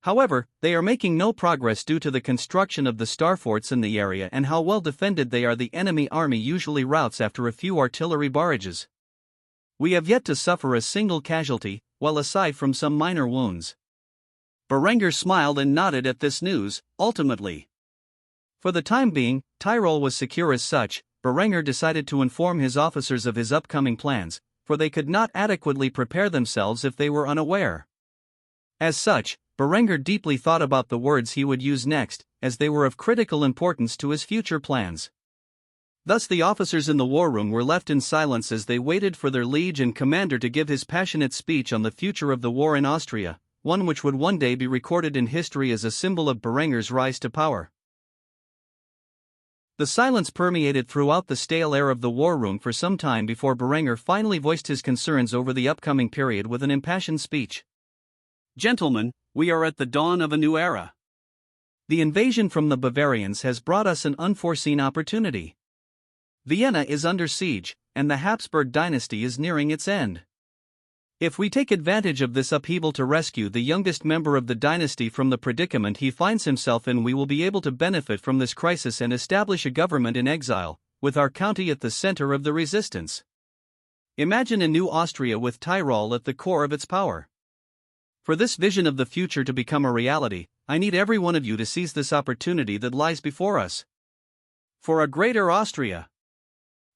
However, they are making no progress due to the construction of the star forts in the area and how well defended they are. The enemy army usually routs after a few artillery barrages. We have yet to suffer a single casualty, well aside from some minor wounds. Berenger smiled and nodded at this news. Ultimately, for the time being, Tyrol was secure. As such, Berenger decided to inform his officers of his upcoming plans, for they could not adequately prepare themselves if they were unaware. As such, Berenger deeply thought about the words he would use next, as they were of critical importance to his future plans. Thus the officers in the war room were left in silence as they waited for their liege and commander to give his passionate speech on the future of the war in Austria, one which would one day be recorded in history as a symbol of Berenger's rise to power. The silence permeated throughout the stale air of the war room for some time before Berenger finally voiced his concerns over the upcoming period with an impassioned speech. "Gentlemen, we are at the dawn of a new era. The invasion from the Bavarians has brought us an unforeseen opportunity. Vienna is under siege, and the Habsburg dynasty is nearing its end. If we take advantage of this upheaval to rescue the youngest member of the dynasty from the predicament he finds himself in, we will be able to benefit from this crisis and establish a government in exile, with our county at the center of the resistance. Imagine a new Austria with Tyrol at the core of its power. For this vision of the future to become a reality, I need every one of you to seize this opportunity that lies before us. For a greater Austria."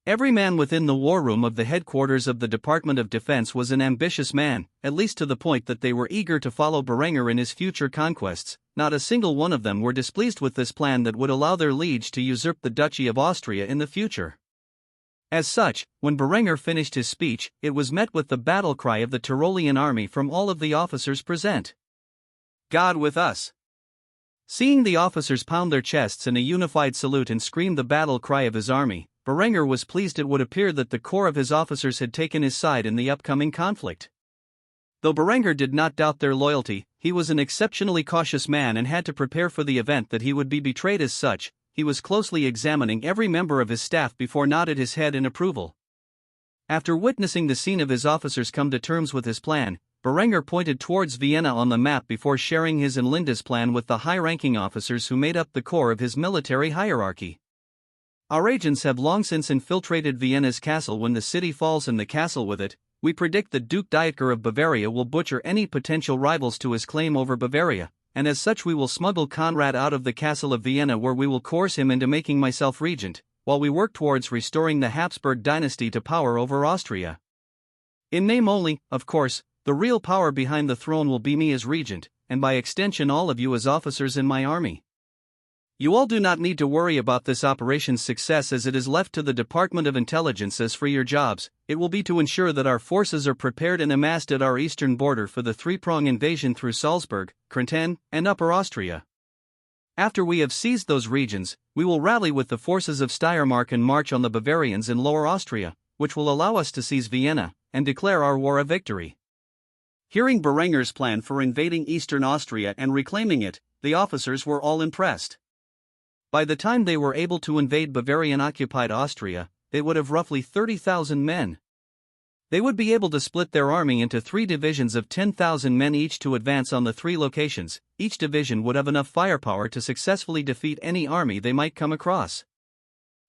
Every man within the war room of the headquarters of the Department of Defense was an ambitious man, at least to the point that they were eager to follow Berenger in his future conquests. Not a single one of them were displeased with this plan that would allow their liege to usurp the Duchy of Austria in the future. As such, when Berenger finished his speech, it was met with the battle cry of the Tyrolean army from all of the officers present. "God with us!" Seeing the officers pound their chests in a unified salute and scream the battle cry of his army, Berenger was pleased. It would appear that the core of his officers had taken his side in the upcoming conflict. Though Berenger did not doubt their loyalty, he was an exceptionally cautious man and had to prepare for the event that he would be betrayed. As such, he was closely examining every member of his staff before nodded his head in approval. After witnessing the scene of his officers come to terms with his plan, Berenger pointed towards Vienna on the map before sharing his and Linda's plan with the high-ranking officers who made up the core of his military hierarchy. "Our agents have long since infiltrated Vienna's castle. When the city falls and the castle with it, we predict that Duke Dietger of Bavaria will butcher any potential rivals to his claim over Bavaria, and as such we will smuggle Conrad out of the castle of Vienna, where we will coerce him into making myself regent, while we work towards restoring the Habsburg dynasty to power over Austria. In name only, of course, the real power behind the throne will be me as regent, and by extension all of you as officers in my army. You all do not need to worry about this operation's success, as it is left to the Department of Intelligence. As for your jobs, it will be to ensure that our forces are prepared and amassed at our eastern border for the three-prong invasion through Salzburg, Kärnten, and Upper Austria. After we have seized those regions, we will rally with the forces of Steiermark and march on the Bavarians in Lower Austria, which will allow us to seize Vienna and declare our war a victory." Hearing Berenger's plan for invading eastern Austria and reclaiming it, the officers were all impressed. By the time they were able to invade Bavarian-occupied Austria, they would have roughly 30,000 men. They would be able to split their army into 3 divisions of 10,000 men each to advance on the 3 locations. Each division would have enough firepower to successfully defeat any army they might come across.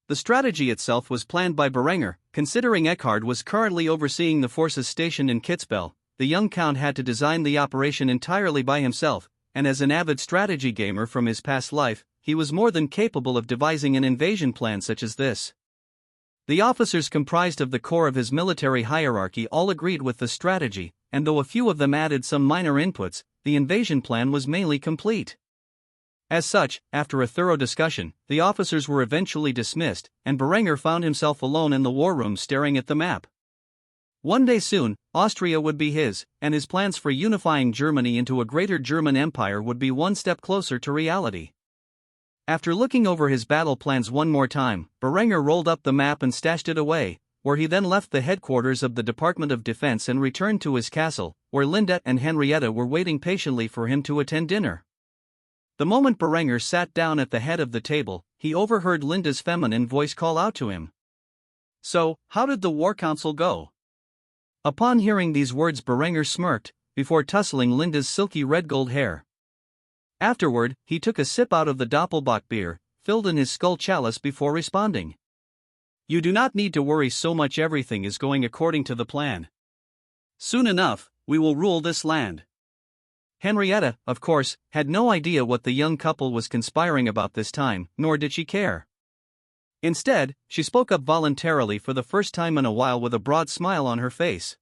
The strategy itself was planned by Berenger. Considering Eckhard was currently overseeing the forces stationed in Kitzbühel, the young count had to design the operation entirely by himself, and as an avid strategy gamer from his past life, he was more than capable of devising an invasion plan such as this. The officers comprised of the core of his military hierarchy all agreed with the strategy, and though a few of them added some minor inputs, the invasion plan was mainly complete. As such, after a thorough discussion, the officers were eventually dismissed, and Berenger found himself alone in the war room staring at the map. One day soon, Austria would be his, and his plans for unifying Germany into a greater German empire would be one step closer to reality. After looking over his battle plans one more time, Berenger rolled up the map and stashed it away, where he then left the headquarters of the Department of Defense and returned to his castle, where Linda and Henrietta were waiting patiently for him to attend dinner. The moment Berenger sat down at the head of the table, he overheard Linda's feminine voice call out to him. "So, how did the war council go?" Upon hearing these words, Berenger smirked, before tussling Linda's silky red gold hair. Afterward, he took a sip out of the Doppelbock beer, filled in his skull chalice before responding. "You do not need to worry so much, everything is going according to the plan. Soon enough, we will rule this land. Henrietta, of course, had no idea what the young couple was conspiring about this time, nor did she care. Instead, she spoke up voluntarily for the first time in a while with a broad smile on her face.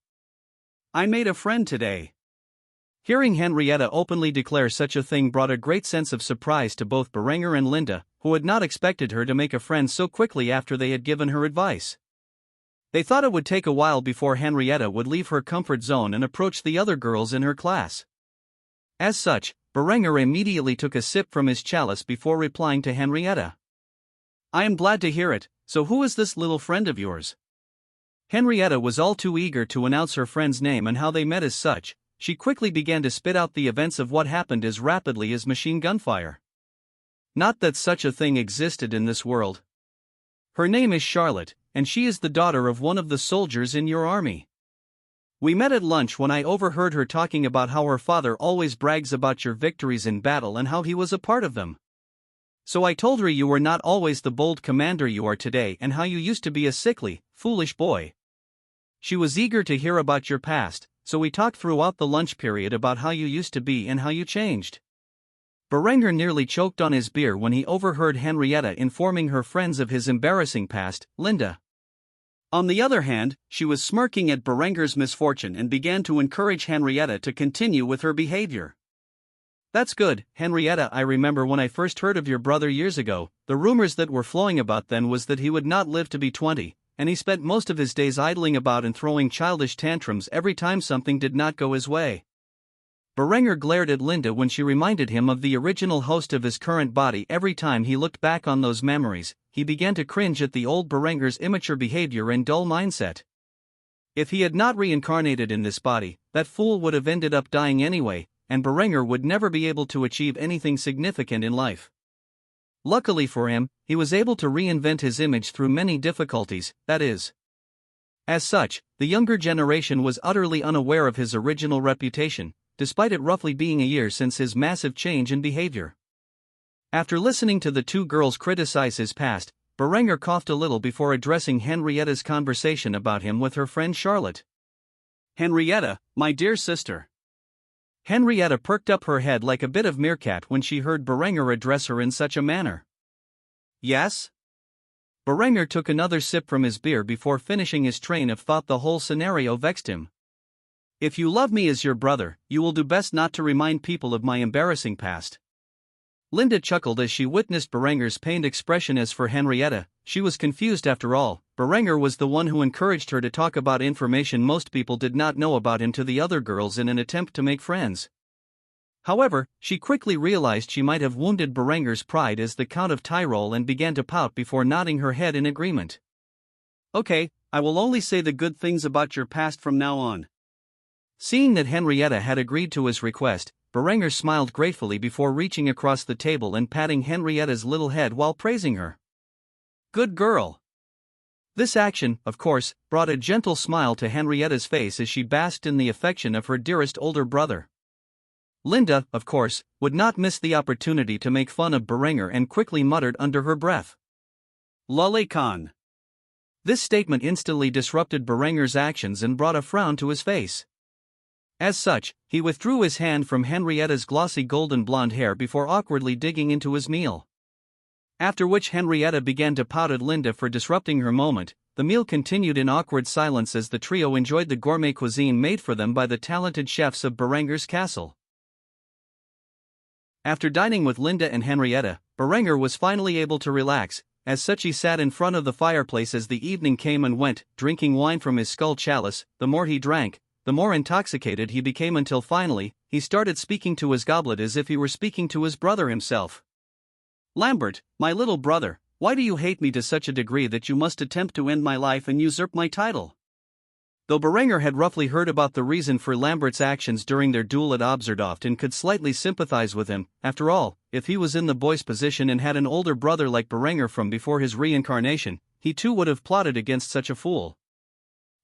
"I made a friend today." Hearing Henrietta openly declare such a thing brought a great sense of surprise to both Berenger and Linda, who had not expected her to make a friend so quickly after they had given her advice. They thought it would take a while before Henrietta would leave her comfort zone and approach the other girls in her class. As such, Berenger immediately took a sip from his chalice before replying to Henrietta. "I am glad to hear it, so who is this little friend of yours?" Henrietta was all too eager to announce her friend's name and how they met. As such, she quickly began to spit out the events of what happened as rapidly as machine gun fire. Not that such a thing existed in this world. Her name is Charlotte, and she is the daughter of one of the soldiers in your army. We met at lunch when I overheard her talking about how her father always brags about your victories in battle and how he was a part of them. So I told her you were not always the bold commander you are today and how you used to be a sickly, foolish boy. She was eager to hear about your past, so we talked throughout the lunch period about how you used to be and how you changed. Berenger nearly choked on his beer when he overheard Henrietta informing her friends of his embarrassing past. Linda, on the other hand, she was smirking at Berenger's misfortune and began to encourage Henrietta to continue with her behavior. "That's good, Henrietta. I remember when I first heard of your brother years ago, the rumors that were flowing about then was that he would not live to be 20, and he spent most of his days idling about and throwing childish tantrums every time something did not go his way." Berenger glared at Linda when she reminded him of the original host of his current body. Every time he looked back on those memories, he began to cringe at the old Berenger's immature behavior and dull mindset. If he had not reincarnated in this body, that fool would have ended up dying anyway, and Berenger would never be able to achieve anything significant in life. Luckily for him, he was able to reinvent his image through many difficulties, that is. As such, the younger generation was utterly unaware of his original reputation, despite it roughly being a year since his massive change in behavior. After listening to the two girls criticize his past, Berenger coughed a little before addressing Henrietta's conversation about him with her friend Charlotte. "Henrietta, my dear sister." Henrietta perked up her head like a bit of meerkat when she heard Berenger address her in such a manner. "Yes?" Berenger took another sip from his beer before finishing his train of thought. The whole scenario vexed him. "If you love me as your brother, you will do best not to remind people of my embarrassing past." Linda chuckled as she witnessed Berenger's pained expression. As for Henrietta, she was confused. After all, Berenger was the one who encouraged her to talk about information most people did not know about him to the other girls in an attempt to make friends. However, she quickly realized she might have wounded Berenger's pride as the Count of Tyrol and began to pout before nodding her head in agreement. "Okay, I will only say the good things about your past from now on." Seeing that Henrietta had agreed to his request, Berenger smiled gratefully before reaching across the table and patting Henrietta's little head while praising her. "Good girl." This action, of course, brought a gentle smile to Henrietta's face as she basked in the affection of her dearest older brother. Linda, of course, would not miss the opportunity to make fun of Berenger and quickly muttered under her breath, "Lale Khan." This statement instantly disrupted Berenger's actions and brought a frown to his face. As such, he withdrew his hand from Henrietta's glossy golden blonde hair before awkwardly digging into his meal. After which Henrietta began to pout at Linda for disrupting her moment. The meal continued in awkward silence as the trio enjoyed the gourmet cuisine made for them by the talented chefs of Berenger's castle. After dining with Linda and Henrietta, Berenger was finally able to relax. As such, he sat in front of the fireplace as the evening came and went, drinking wine from his skull chalice. The more he drank, the more intoxicated he became until finally, he started speaking to his goblet as if he were speaking to his brother himself. "Lambert, my little brother, why do you hate me to such a degree that you must attempt to end my life and usurp my title?" Though Berenger had roughly heard about the reason for Lambert's actions during their duel at Obserdoft and could slightly sympathize with him, after all, if he was in the boy's position and had an older brother like Berenger from before his reincarnation, he too would have plotted against such a fool.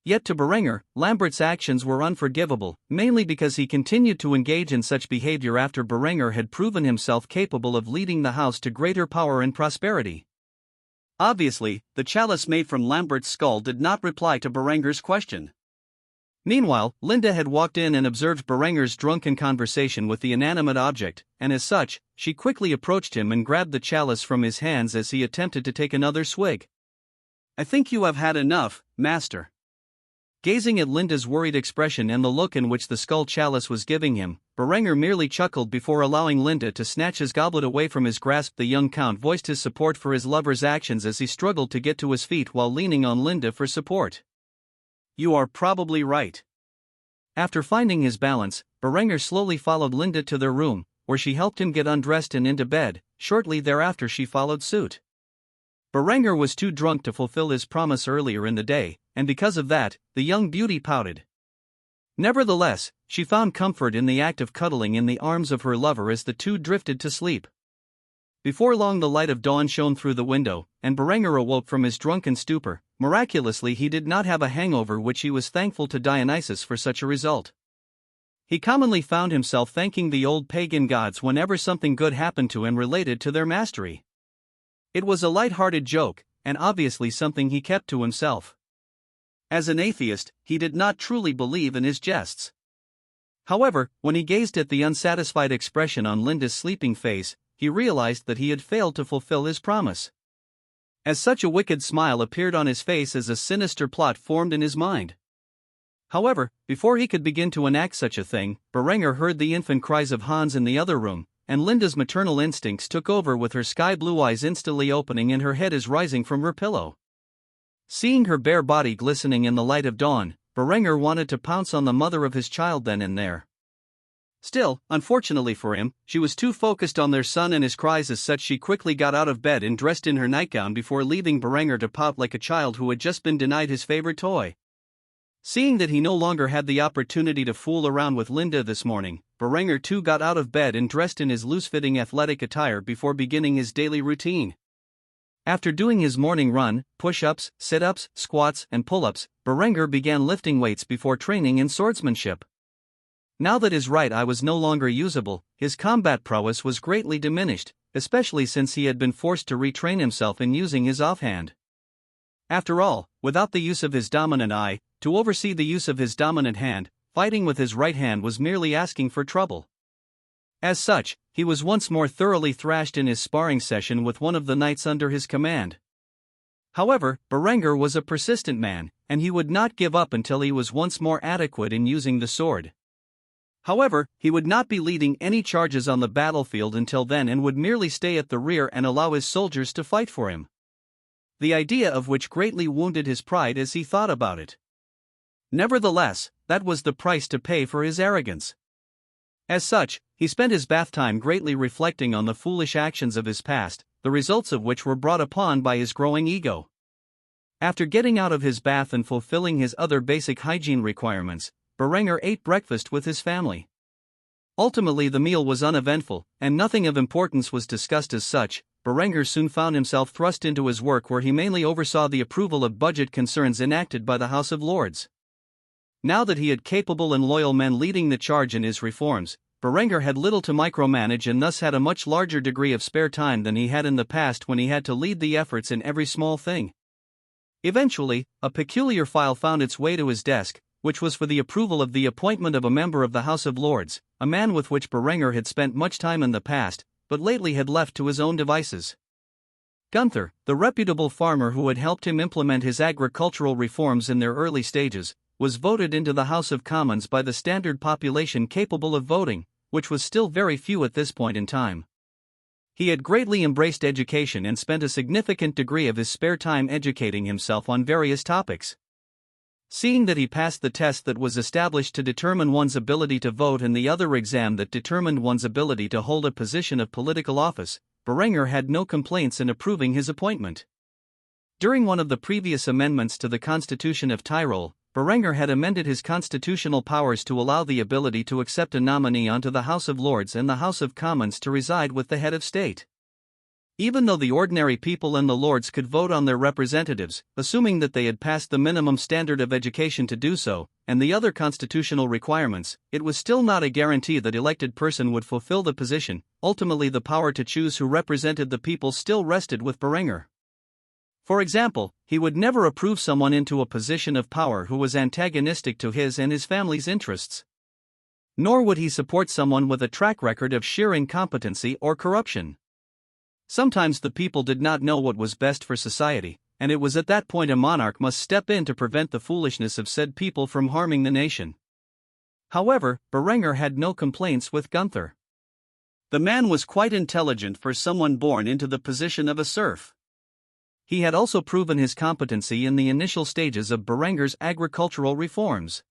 Yet to Berenger, Lambert's actions were unforgivable, mainly because he continued to engage in such behavior after Berenger had proven himself capable of leading the house to greater power and prosperity. Obviously, the chalice made from Lambert's skull did not reply to Berenger's question. Meanwhile, Linda had walked in and observed Berenger's drunken conversation with the inanimate object, and as such, she quickly approached him and grabbed the chalice from his hands as he attempted to take another swig. "I think you have had enough, master." Gazing at Linda's worried expression and the look in which the skull chalice was giving him, Berenger merely chuckled before allowing Linda to snatch his goblet away from his grasp. The young count voiced his support for his lover's actions as he struggled to get to his feet while leaning on Linda for support. "You are probably right." After finding his balance, Berenger slowly followed Linda to their room, where she helped him get undressed and into bed. Shortly thereafter she followed suit. Berenger was too drunk to fulfill his promise earlier in the day, and because of that, the young beauty pouted. Nevertheless, she found comfort in the act of cuddling in the arms of her lover as the two drifted to sleep. Before long the light of dawn shone through the window, and Berenger awoke from his drunken stupor. Miraculously he did not have a hangover, which he was thankful to Dionysus for such a result. He commonly found himself thanking the old pagan gods whenever something good happened to him related to their mastery. It was a light-hearted joke, and obviously something he kept to himself. As an atheist, he did not truly believe in his jests. However, when he gazed at the unsatisfied expression on Linda's sleeping face, he realized that he had failed to fulfill his promise. As such, a wicked smile appeared on his face as a sinister plot formed in his mind. However, before he could begin to enact such a thing, Berenger heard the infant cries of Hans in the other room, and Linda's maternal instincts took over, with her sky-blue eyes instantly opening and her head is rising from her pillow. Seeing her bare body glistening in the light of dawn, Berenger wanted to pounce on the mother of his child then and there. Still, unfortunately for him, she was too focused on their son and his cries. As such, she quickly got out of bed and dressed in her nightgown before leaving Berenger to pout like a child who had just been denied his favorite toy. Seeing that he no longer had the opportunity to fool around with Linda this morning, Berenger too got out of bed and dressed in his loose-fitting athletic attire before beginning his daily routine. After doing his morning run, push-ups, sit-ups, squats, and pull-ups, Berenger began lifting weights before training in swordsmanship. Now that his right eye was no longer usable, his combat prowess was greatly diminished, especially since he had been forced to retrain himself in using his offhand. After all, without the use of his dominant eye, to oversee the use of his dominant hand, fighting with his right hand was merely asking for trouble. As such, he was once more thoroughly thrashed in his sparring session with one of the knights under his command. However, Berenger was a persistent man, and he would not give up until he was once more adequate in using the sword. However, he would not be leading any charges on the battlefield until then and would merely stay at the rear and allow his soldiers to fight for him. The idea of which greatly wounded his pride as he thought about it. Nevertheless, that was the price to pay for his arrogance. As such, he spent his bath time greatly reflecting on the foolish actions of his past, the results of which were brought upon by his growing ego. After getting out of his bath and fulfilling his other basic hygiene requirements, Berenger ate breakfast with his family. Ultimately the meal was uneventful, and nothing of importance was discussed as such. Berenger soon found himself thrust into his work, where he mainly oversaw the approval of budget concerns enacted by the House of Lords. Now that he had capable and loyal men leading the charge in his reforms, Berenger had little to micromanage and thus had a much larger degree of spare time than he had in the past when he had to lead the efforts in every small thing. Eventually, a peculiar file found its way to his desk, which was for the approval of the appointment of a member of the House of Lords, a man with which Berenger had spent much time in the past, but lately had left to his own devices. Gunther, the reputable farmer who had helped him implement his agricultural reforms in their early stages, was voted into the House of Commons by the standard population capable of voting, which was still very few at this point in time. He had greatly embraced education and spent a significant degree of his spare time educating himself on various topics. Seeing that he passed the test that was established to determine one's ability to vote and the other exam that determined one's ability to hold a position of political office, Berenger had no complaints in approving his appointment. During one of the previous amendments to the Constitution of Tyrol, Berenger had amended his constitutional powers to allow the ability to accept a nominee onto the House of Lords and the House of Commons to reside with the head of state. Even though the ordinary people and the lords could vote on their representatives, assuming that they had passed the minimum standard of education to do so, and the other constitutional requirements, it was still not a guarantee that elected person would fulfill the position. Ultimately, the power to choose who represented the people still rested with Berenger. For example, he would never approve someone into a position of power who was antagonistic to his and his family's interests. Nor would he support someone with a track record of sheer incompetency or corruption. Sometimes the people did not know what was best for society, and it was at that point a monarch must step in to prevent the foolishness of said people from harming the nation. However, Berenger had no complaints with Gunther. The man was quite intelligent for someone born into the position of a serf. He had also proven his competency in the initial stages of Berenger's agricultural reforms.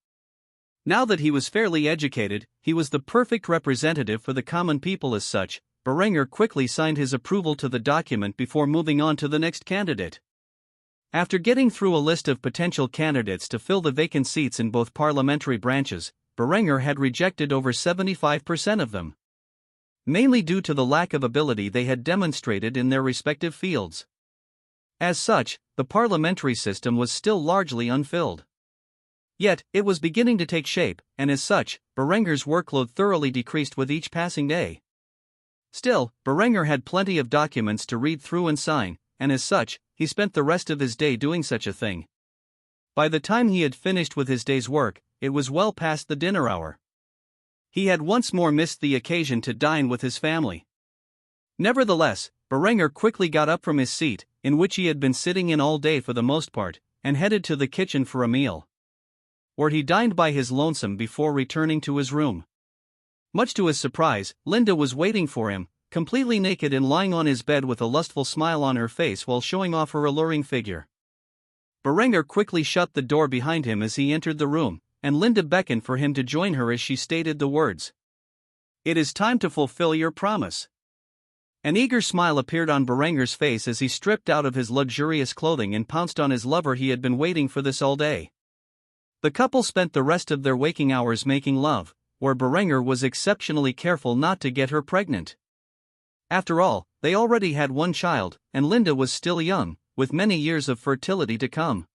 Now that he was fairly educated, he was the perfect representative for the common people. As such, Berenger quickly signed his approval to the document before moving on to the next candidate. After getting through a list of potential candidates to fill the vacant seats in both parliamentary branches, Berenger had rejected over 75% of them, mainly due to the lack of ability they had demonstrated in their respective fields. As such, the parliamentary system was still largely unfilled. Yet, it was beginning to take shape, and as such, Berenger's workload thoroughly decreased with each passing day. Still, Berenger had plenty of documents to read through and sign, and as such, he spent the rest of his day doing such a thing. By the time he had finished with his day's work, it was well past the dinner hour. He had once more missed the occasion to dine with his family. Nevertheless, Berenger quickly got up from his seat, in which he had been sitting in all day for the most part, and headed to the kitchen for a meal, where he dined by his lonesome before returning to his room. Much to his surprise, Linda was waiting for him, completely naked and lying on his bed with a lustful smile on her face while showing off her alluring figure. Berenger quickly shut the door behind him as he entered the room, and Linda beckoned for him to join her as she stated the words, "It is time to fulfill your promise." An eager smile appeared on Berenger's face as he stripped out of his luxurious clothing and pounced on his lover. He had been waiting for this all day. The couple spent the rest of their waking hours making love, where Berenger was exceptionally careful not to get her pregnant. After all, they already had one child, and Linda was still young, with many years of fertility to come.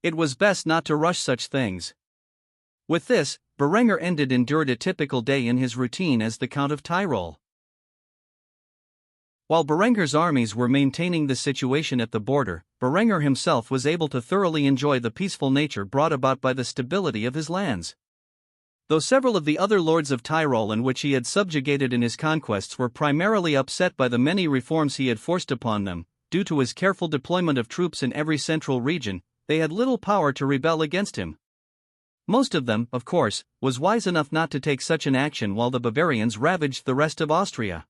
It was best not to rush such things. With this, Berenger endured a typical day in his routine as the Count of Tyrol. While Berenger's armies were maintaining the situation at the border, Berenger himself was able to thoroughly enjoy the peaceful nature brought about by the stability of his lands. Though several of the other lords of Tyrol in which he had subjugated in his conquests were primarily upset by the many reforms he had forced upon them, due to his careful deployment of troops in every central region, they had little power to rebel against him. Most of them, of course, was wise enough not to take such an action while the Bavarians ravaged the rest of Austria.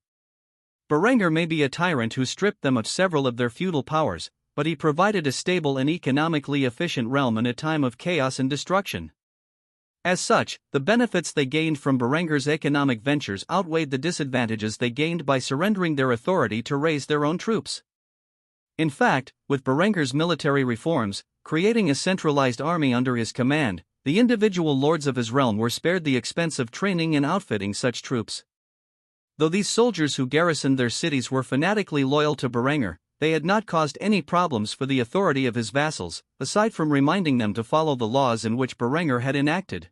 Berenger may be a tyrant who stripped them of several of their feudal powers, but he provided a stable and economically efficient realm in a time of chaos and destruction. As such, the benefits they gained from Berenger's economic ventures outweighed the disadvantages they gained by surrendering their authority to raise their own troops. In fact, with Berenger's military reforms, creating a centralized army under his command, the individual lords of his realm were spared the expense of training and outfitting such troops. Though these soldiers who garrisoned their cities were fanatically loyal to Berenger, they had not caused any problems for the authority of his vassals, aside from reminding them to follow the laws in which Berenger had enacted.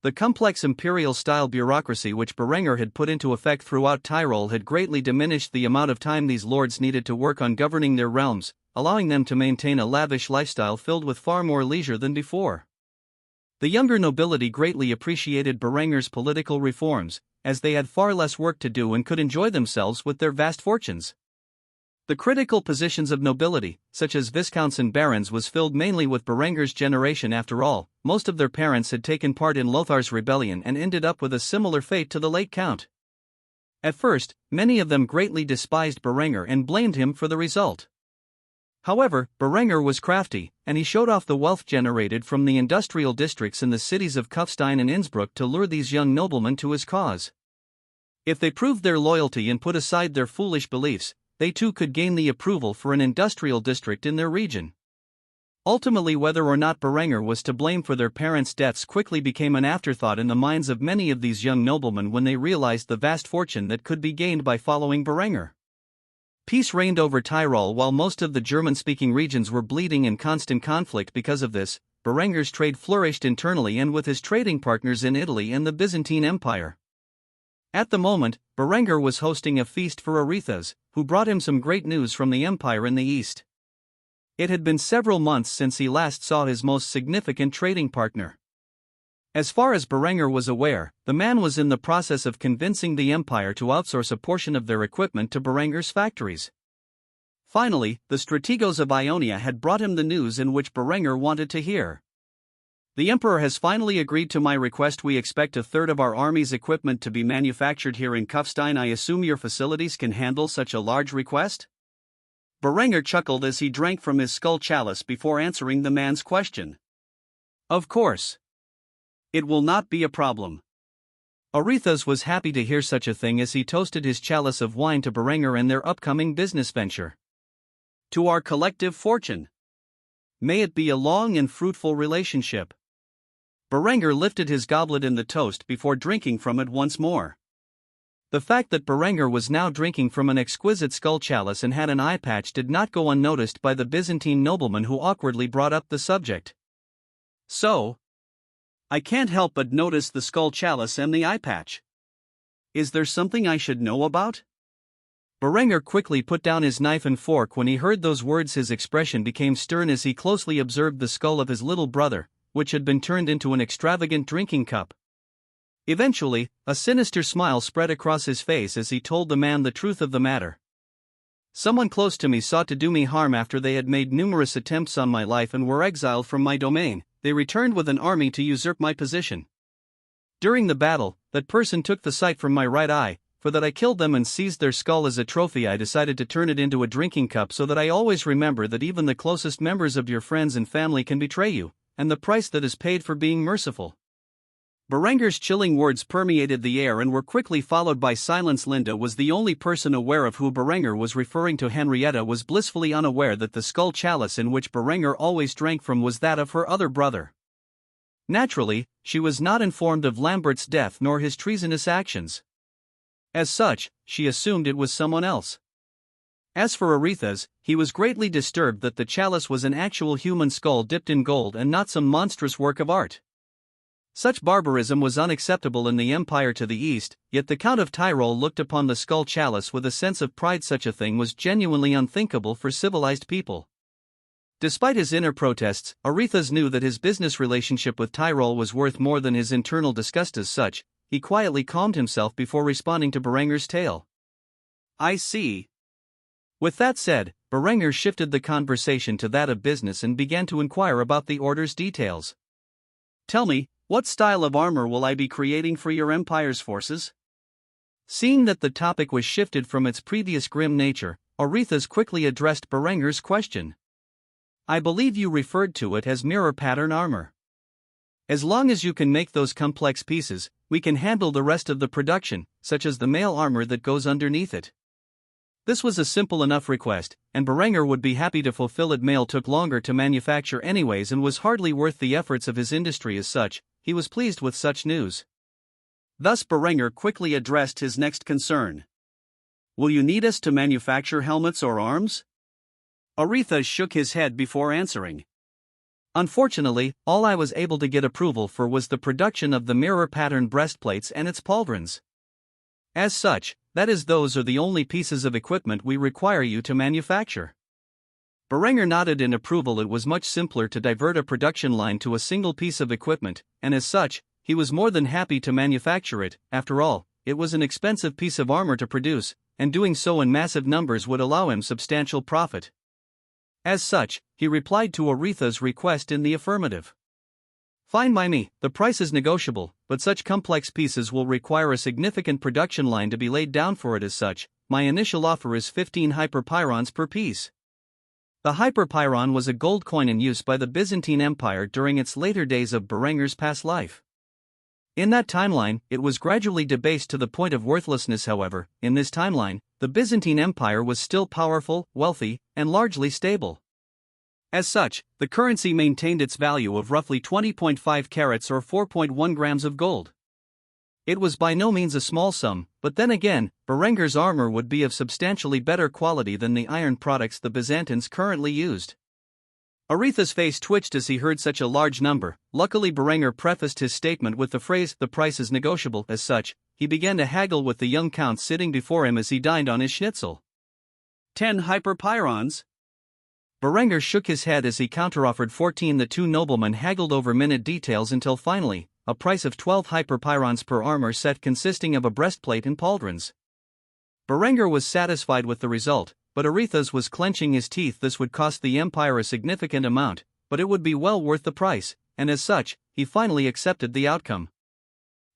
The complex imperial-style bureaucracy which Berenger had put into effect throughout Tyrol had greatly diminished the amount of time these lords needed to work on governing their realms, allowing them to maintain a lavish lifestyle filled with far more leisure than before. The younger nobility greatly appreciated Berenger's political reforms, as they had far less work to do and could enjoy themselves with their vast fortunes. The critical positions of nobility, such as viscounts and barons, was filled mainly with Berenger's generation. After all, most of their parents had taken part in Lothar's rebellion and ended up with a similar fate to the late count. At first, many of them greatly despised Berenger and blamed him for the result. However, Berenger was crafty, and he showed off the wealth generated from the industrial districts in the cities of Kufstein and Innsbruck to lure these young noblemen to his cause. If they proved their loyalty and put aside their foolish beliefs, they too could gain the approval for an industrial district in their region. Ultimately, whether or not Berenger was to blame for their parents' deaths quickly became an afterthought in the minds of many of these young noblemen when they realized the vast fortune that could be gained by following Berenger. Peace reigned over Tyrol while most of the German-speaking regions were bleeding in constant conflict. Because of this, Berenger's trade flourished internally and with his trading partners in Italy and the Byzantine Empire. At the moment, Berenger was hosting a feast for Arethas, who brought him some great news from the empire in the east. It had been several months since he last saw his most significant trading partner. As far as Berenger was aware, the man was in the process of convincing the empire to outsource a portion of their equipment to Berenger's factories. Finally, the strategos of Ionia had brought him the news in which Berenger wanted to hear. The emperor has finally agreed to my request. We expect a third of our army's equipment to be manufactured here in Kufstein. I assume your facilities can handle such a large request? Berenger chuckled as he drank from his skull chalice before answering the man's question. Of course. It will not be a problem. Arethusa was happy to hear such a thing as he toasted his chalice of wine to Berenger and their upcoming business venture. To our collective fortune. May it be a long and fruitful relationship. Berenger lifted his goblet in the toast before drinking from it once more. The fact that Berenger was now drinking from an exquisite skull chalice and had an eye patch did not go unnoticed by the Byzantine nobleman who awkwardly brought up the subject. So, I can't help but notice the skull chalice and the eye patch. Is there something I should know about? Berenger quickly put down his knife and fork when he heard those words. His expression became stern as he closely observed the skull of his little brother, which had been turned into an extravagant drinking cup. Eventually, a sinister smile spread across his face as he told the man the truth of the matter. Someone close to me sought to do me harm after they had made numerous attempts on my life and were exiled from my domain. They returned with an army to usurp my position. During the battle, that person took the sight from my right eye. For that I killed them and seized their skull as a trophy. I decided to turn it into a drinking cup so that I always remember that even the closest members of your friends and family can betray you, and the price that is paid for being merciful. Berenger's chilling words permeated the air and were quickly followed by silence. Linda was the only person aware of who Berenger was referring to. Henrietta was blissfully unaware that the skull chalice in which Berenger always drank from was that of her other brother. Naturally, she was not informed of Lambert's death nor his treasonous actions. As such, she assumed it was someone else. As for Arethusa, he was greatly disturbed that the chalice was an actual human skull dipped in gold and not some monstrous work of art. Such barbarism was unacceptable in the empire to the east, yet the Count of Tyrol looked upon the skull chalice with a sense of pride. Such a thing was genuinely unthinkable for civilized people. Despite his inner protests, Arethusa knew that his business relationship with Tyrol was worth more than his internal disgust. As such, he quietly calmed himself before responding to Berenger's tale. I see. With that said, Berenger shifted the conversation to that of business and began to inquire about the order's details. Tell me, what style of armor will I be creating for your empire's forces? Seeing that the topic was shifted from its previous grim nature, Arethusa quickly addressed Berenger's question. I believe you referred to it as mirror pattern armor. As long as you can make those complex pieces, we can handle the rest of the production, such as the mail armor that goes underneath it. This was a simple enough request, and Berenger would be happy to fulfill it. Mail took longer to manufacture anyways and was hardly worth the efforts of his industry. As such, he was pleased with such news. Thus Berenger quickly addressed his next concern. Will you need us to manufacture helmets or arms? Arethusa shook his head before answering. Unfortunately, all I was able to get approval for was the production of the mirror pattern breastplates and its pauldrons. As such, that is, those are the only pieces of equipment we require you to manufacture. Berenger nodded in approval. It was much simpler to divert a production line to a single piece of equipment, and as such, he was more than happy to manufacture it. After all, it was an expensive piece of armor to produce, and doing so in massive numbers would allow him substantial profit. As such, he replied to Arethusa's request in the affirmative. Fine by me, the price is negotiable, but such complex pieces will require a significant production line to be laid down for it. As such, my initial offer is 15 hyperpyrons per piece. The hyperpyron was a gold coin in use by the Byzantine Empire during its later days of Berenger's past life. In that timeline, it was gradually debased to the point of worthlessness. However, in this timeline, the Byzantine Empire was still powerful, wealthy, and largely stable. As such, the currency maintained its value of roughly 20.5 carats or 4.1 grams of gold. It was by no means a small sum, but then again, Berenger's armor would be of substantially better quality than the iron products the Byzantines currently used. Arethusa's face twitched as he heard such a large number. Luckily, Berenger prefaced his statement with the phrase, "The price is negotiable." As such, he began to haggle with the young count sitting before him as he dined on his schnitzel. 10 hyperpyrons? Berenger shook his head as he counteroffered 14. The two noblemen haggled over minute details until finally, a price of 12 hyperpyrons per armor set consisting of a breastplate and pauldrons. Berenger was satisfied with the result, but Arethusa was clenching his teeth. This would cost the Empire a significant amount, but it would be well worth the price, and as such, he finally accepted the outcome.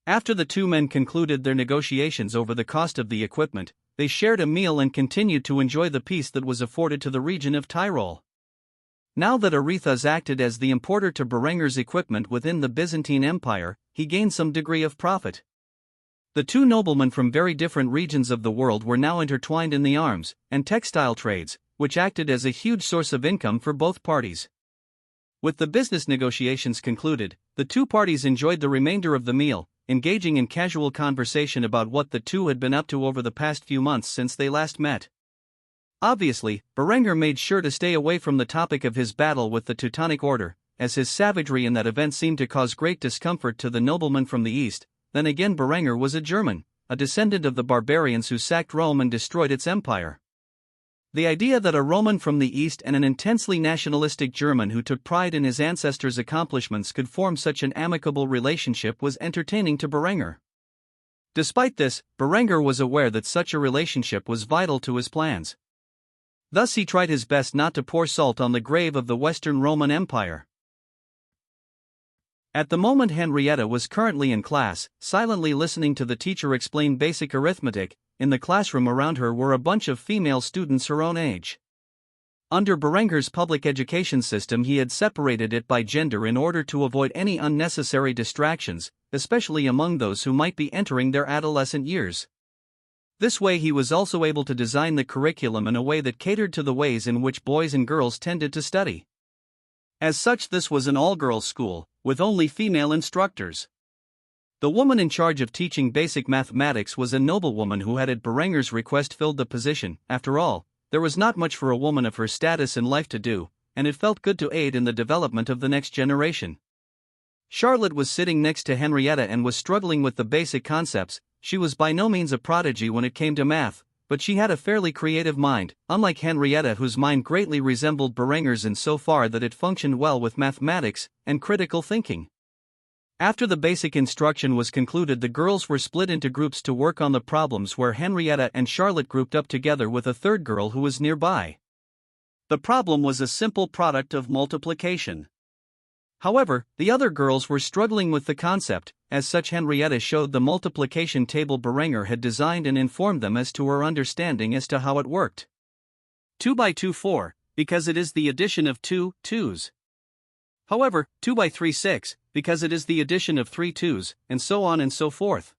After the two men concluded their negotiations over the cost of the equipment, they shared a meal and continued to enjoy the peace that was afforded to the region of Tyrol. Now that Arethusa acted as the importer to Berenger's equipment within the Byzantine Empire, he gained some degree of profit. The two noblemen from very different regions of the world were now intertwined in the arms and textile trades, which acted as a huge source of income for both parties. With the business negotiations concluded, the two parties enjoyed the remainder of the meal, engaging in casual conversation about what the two had been up to over the past few months since they last met. Obviously, Berenger made sure to stay away from the topic of his battle with the Teutonic order, as his savagery in that event seemed to cause great discomfort to the noblemen from the east. Then again, Berenger was a German, a descendant of the barbarians who sacked Rome and destroyed its empire. The idea that a Roman from the east and an intensely nationalistic German who took pride in his ancestors' accomplishments could form such an amicable relationship was entertaining to Berenger. Despite this, Berenger was aware that such a relationship was vital to his plans. Thus he tried his best not to pour salt on the grave of the Western Roman Empire. At the moment, Henrietta was currently in class, silently listening to the teacher explain basic arithmetic. In the classroom around her were a bunch of female students her own age. Under Berenger's public education system, he had separated it by gender in order to avoid any unnecessary distractions, especially among those who might be entering their adolescent years. This way he was also able to design the curriculum in a way that catered to the ways in which boys and girls tended to study. As such, this was an all-girls school, with only female instructors. The woman in charge of teaching basic mathematics was a noblewoman who had at Berenger's request filled the position. After all, there was not much for a woman of her status in life to do, and it felt good to aid in the development of the next generation. Charlotte was sitting next to Henrietta and was struggling with the basic concepts. She was by no means a prodigy when it came to math, but she had a fairly creative mind, unlike Henrietta, whose mind greatly resembled Berenger's in so far that it functioned well with mathematics and critical thinking. After the basic instruction was concluded, the girls were split into groups to work on the problems, where Henrietta and Charlotte grouped up together with a third girl who was nearby. The problem was a simple product of multiplication. However, the other girls were struggling with the concept. As such, Henrietta showed the multiplication table Berenger had designed and informed them as to her understanding as to how it worked. 2 by 2 4, because it is the addition of 2 twos. However, 2 by 3 6, because it is the addition of 3 twos, and so on and so forth.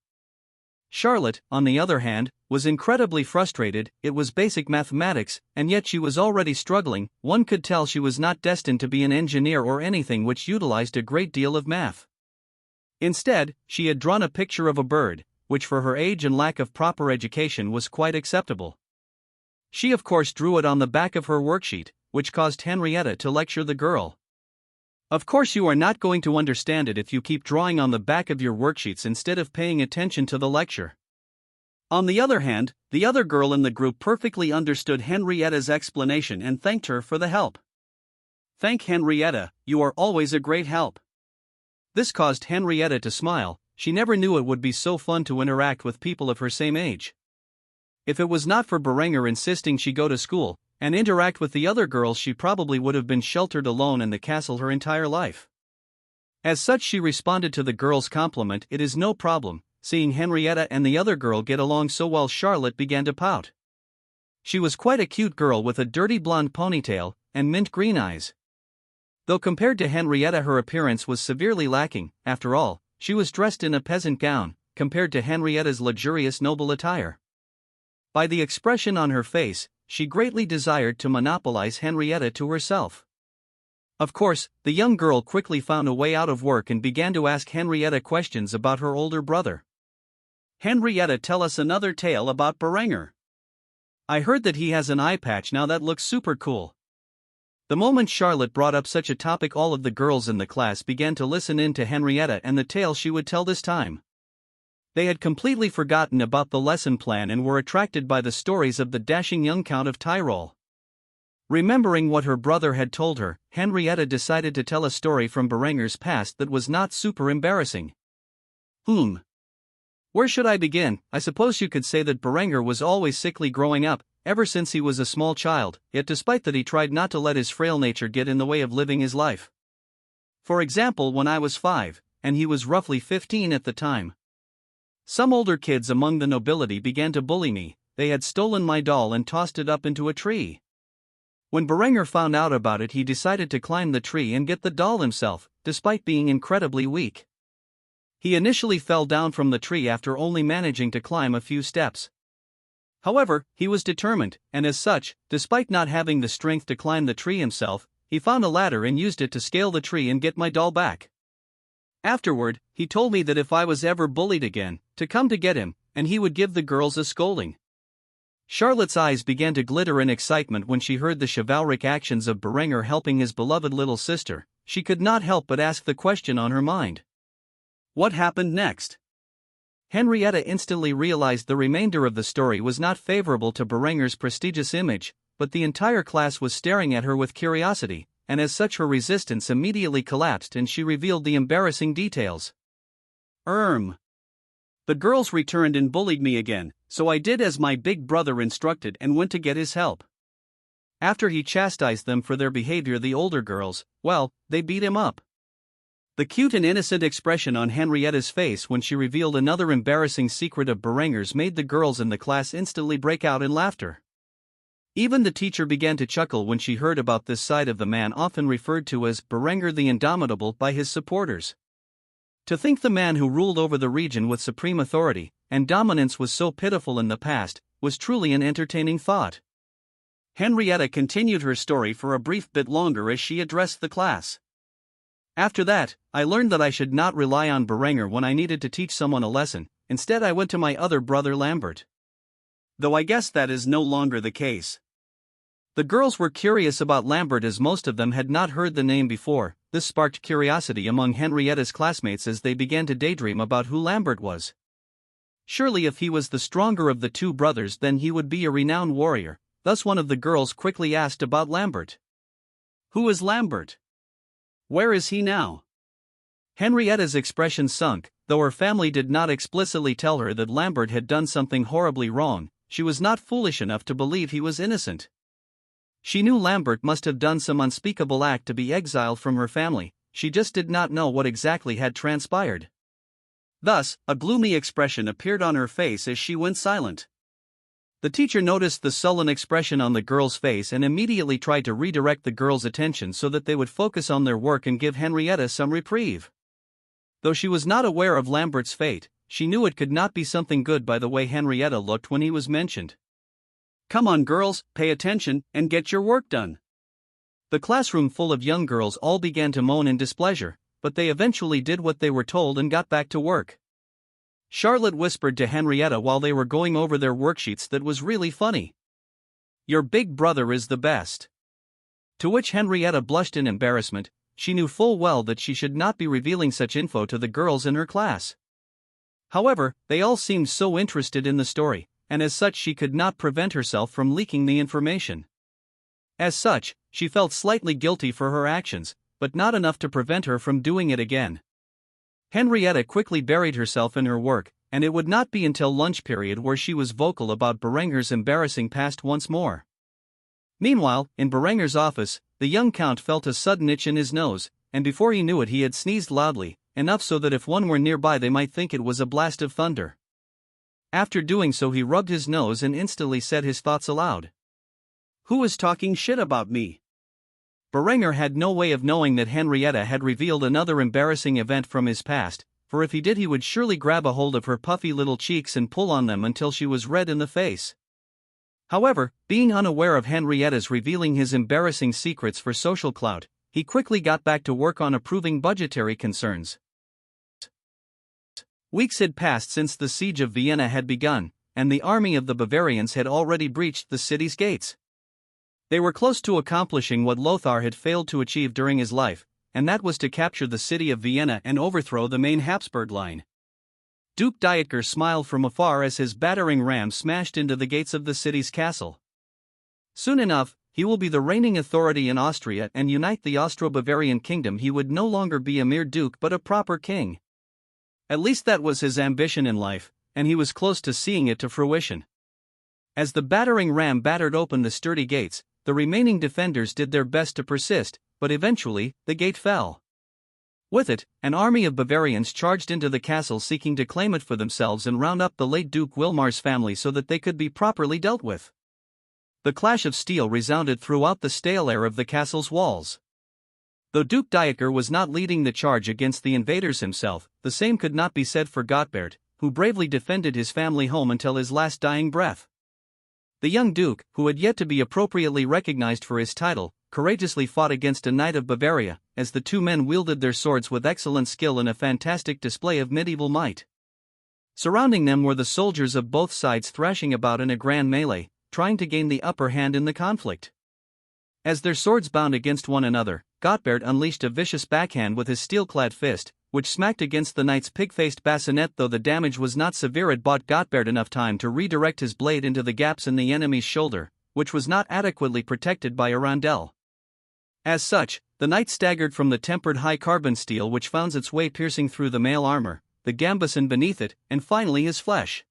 Charlotte, on the other hand, was incredibly frustrated. It was basic mathematics, and yet she was already struggling. One could tell she was not destined to be an engineer or anything which utilized a great deal of math. Instead, she had drawn a picture of a bird, which for her age and lack of proper education was quite acceptable. She of course drew it on the back of her worksheet, which caused Henrietta to lecture the girl. Of course you are not going to understand it if you keep drawing on the back of your worksheets instead of paying attention to the lecture. On the other hand, the other girl in the group perfectly understood Henrietta's explanation and thanked her for the help. Thank Henrietta, you are always a great help. This caused Henrietta to smile. She never knew it would be so fun to interact with people of her same age. If it was not for Berenger insisting she go to school and interact with the other girls, she probably would have been sheltered alone in the castle her entire life. As such, she responded to the girl's compliment. It is no problem. Seeing Henrietta and the other girl get along so well, Charlotte began to pout. She was quite a cute girl with a dirty blonde ponytail and mint green eyes. Though compared to Henrietta her appearance was severely lacking. After all, she was dressed in a peasant gown, compared to Henrietta's luxurious noble attire. By the expression on her face, she greatly desired to monopolize Henrietta to herself. Of course, the young girl quickly found a way out of work and began to ask Henrietta questions about her older brother. Henrietta, tell us another tale about Berenger. I heard that he has an eye patch now, that looks super cool. The moment Charlotte brought up such a topic, all of the girls in the class began to listen in to Henrietta and the tale she would tell this time. They had completely forgotten about the lesson plan and were attracted by the stories of the dashing young Count of Tyrol. Remembering what her brother had told her, Henrietta decided to tell a story from Berenger's past that was not super embarrassing. Where should I begin? I suppose you could say that Berenger was always sickly growing up, ever since he was a small child, yet despite that he tried not to let his frail nature get in the way of living his life. For example, when I was 5, and he was roughly 15 at the time. Some older kids among the nobility began to bully me. They had stolen my doll and tossed it up into a tree. When Berenger found out about it, he decided to climb the tree and get the doll himself, despite being incredibly weak. He initially fell down from the tree after only managing to climb a few steps. However, he was determined, and as such, despite not having the strength to climb the tree himself, he found a ladder and used it to scale the tree and get my doll back. Afterward, he told me that if I was ever bullied again, to come to get him, and he would give the girls a scolding. Charlotte's eyes began to glitter in excitement when she heard the chivalric actions of Berenger helping his beloved little sister. She could not help but ask the question on her mind. What happened next? Henrietta instantly realized the remainder of the story was not favorable to Berenger's prestigious image, but the entire class was staring at her with curiosity, and as such her resistance immediately collapsed and she revealed the embarrassing details. The girls returned and bullied me again, so I did as my big brother instructed and went to get his help. After he chastised them for their behavior, the older girls, well, they beat him up. The cute and innocent expression on Henrietta's face when she revealed another embarrassing secret of Berenger's made the girls in the class instantly break out in laughter. Even the teacher began to chuckle when she heard about this side of the man often referred to as Berenger the Indomitable by his supporters. To think the man who ruled over the region with supreme authority and dominance was so pitiful in the past was truly an entertaining thought. Henrietta continued her story for a brief bit longer as she addressed the class. After that, I learned that I should not rely on Berenger when I needed to teach someone a lesson. Instead, I went to my other brother Lambert. Though I guess that is no longer the case. The girls were curious about Lambert as most of them had not heard the name before. This sparked curiosity among Henrietta's classmates as they began to daydream about who Lambert was. Surely if he was the stronger of the two brothers, then he would be a renowned warrior. Thus one of the girls quickly asked about Lambert. Who is Lambert? Where is he now? Henrietta's expression sunk. Though her family did not explicitly tell her that Lambert had done something horribly wrong, she was not foolish enough to believe he was innocent. She knew Lambert must have done some unspeakable act to be exiled from her family. She just did not know what exactly had transpired. Thus, a gloomy expression appeared on her face as she went silent. The teacher noticed the sullen expression on the girl's face and immediately tried to redirect the girls' attention so that they would focus on their work and give Henrietta some reprieve. Though she was not aware of Lambert's fate, she knew it could not be something good by the way Henrietta looked when he was mentioned. Come on girls, pay attention, and get your work done. The classroom full of young girls all began to moan in displeasure, but they eventually did what they were told and got back to work. Charlotte whispered to Henrietta while they were going over their worksheets that was really funny. Your big brother is the best. To which Henrietta blushed in embarrassment. She knew full well that she should not be revealing such info to the girls in her class. However, they all seemed so interested in the story, and as such she could not prevent herself from leaking the information. As such, she felt slightly guilty for her actions, but not enough to prevent her from doing it again. Henrietta quickly buried herself in her work, and it would not be until lunch period where she was vocal about Berenger's embarrassing past once more. Meanwhile, in Berenger's office, the young count felt a sudden itch in his nose, and before he knew it he had sneezed loudly, enough so that if one were nearby they might think it was a blast of thunder. After doing so he rubbed his nose and instantly said his thoughts aloud. Who is talking shit about me? Berenger had no way of knowing that Henrietta had revealed another embarrassing event from his past, for if he did he would surely grab a hold of her puffy little cheeks and pull on them until she was red in the face. However, being unaware of Henrietta's revealing his embarrassing secrets for social clout, he quickly got back to work on approving budgetary concerns. Weeks had passed since the siege of Vienna had begun, and the army of the Bavarians had already breached the city's gates. They were close to accomplishing what Lothar had failed to achieve during his life, and that was to capture the city of Vienna and overthrow the main Habsburg line. Duke Dietger smiled from afar as his battering ram smashed into the gates of the city's castle. Soon enough, he will be the reigning authority in Austria and unite the Austro-Bavarian kingdom. He would no longer be a mere duke but a proper king. At least that was his ambition in life, and he was close to seeing it to fruition. As the battering ram battered open the sturdy gates, the remaining defenders did their best to persist, but eventually, the gate fell. With it, an army of Bavarians charged into the castle seeking to claim it for themselves and round up the late Duke Wilmar's family so that they could be properly dealt with. The clash of steel resounded throughout the stale air of the castle's walls. Though Duke Dieter was not leading the charge against the invaders himself, the same could not be said for Gottbert, who bravely defended his family home until his last dying breath. The young duke, who had yet to be appropriately recognized for his title, courageously fought against a knight of Bavaria, as the two men wielded their swords with excellent skill in a fantastic display of medieval might. Surrounding them were the soldiers of both sides thrashing about in a grand melee, trying to gain the upper hand in the conflict. As their swords bound against one another, Gottbert unleashed a vicious backhand with his steel-clad fist, which smacked against the knight's pig-faced bassinet. Though the damage was not severe, it bought Gottbert enough time to redirect his blade into the gaps in the enemy's shoulder, which was not adequately protected by a roundel. As such, the knight staggered from the tempered high-carbon steel which found its way piercing through the mail armor, the gambeson beneath it, and finally his flesh.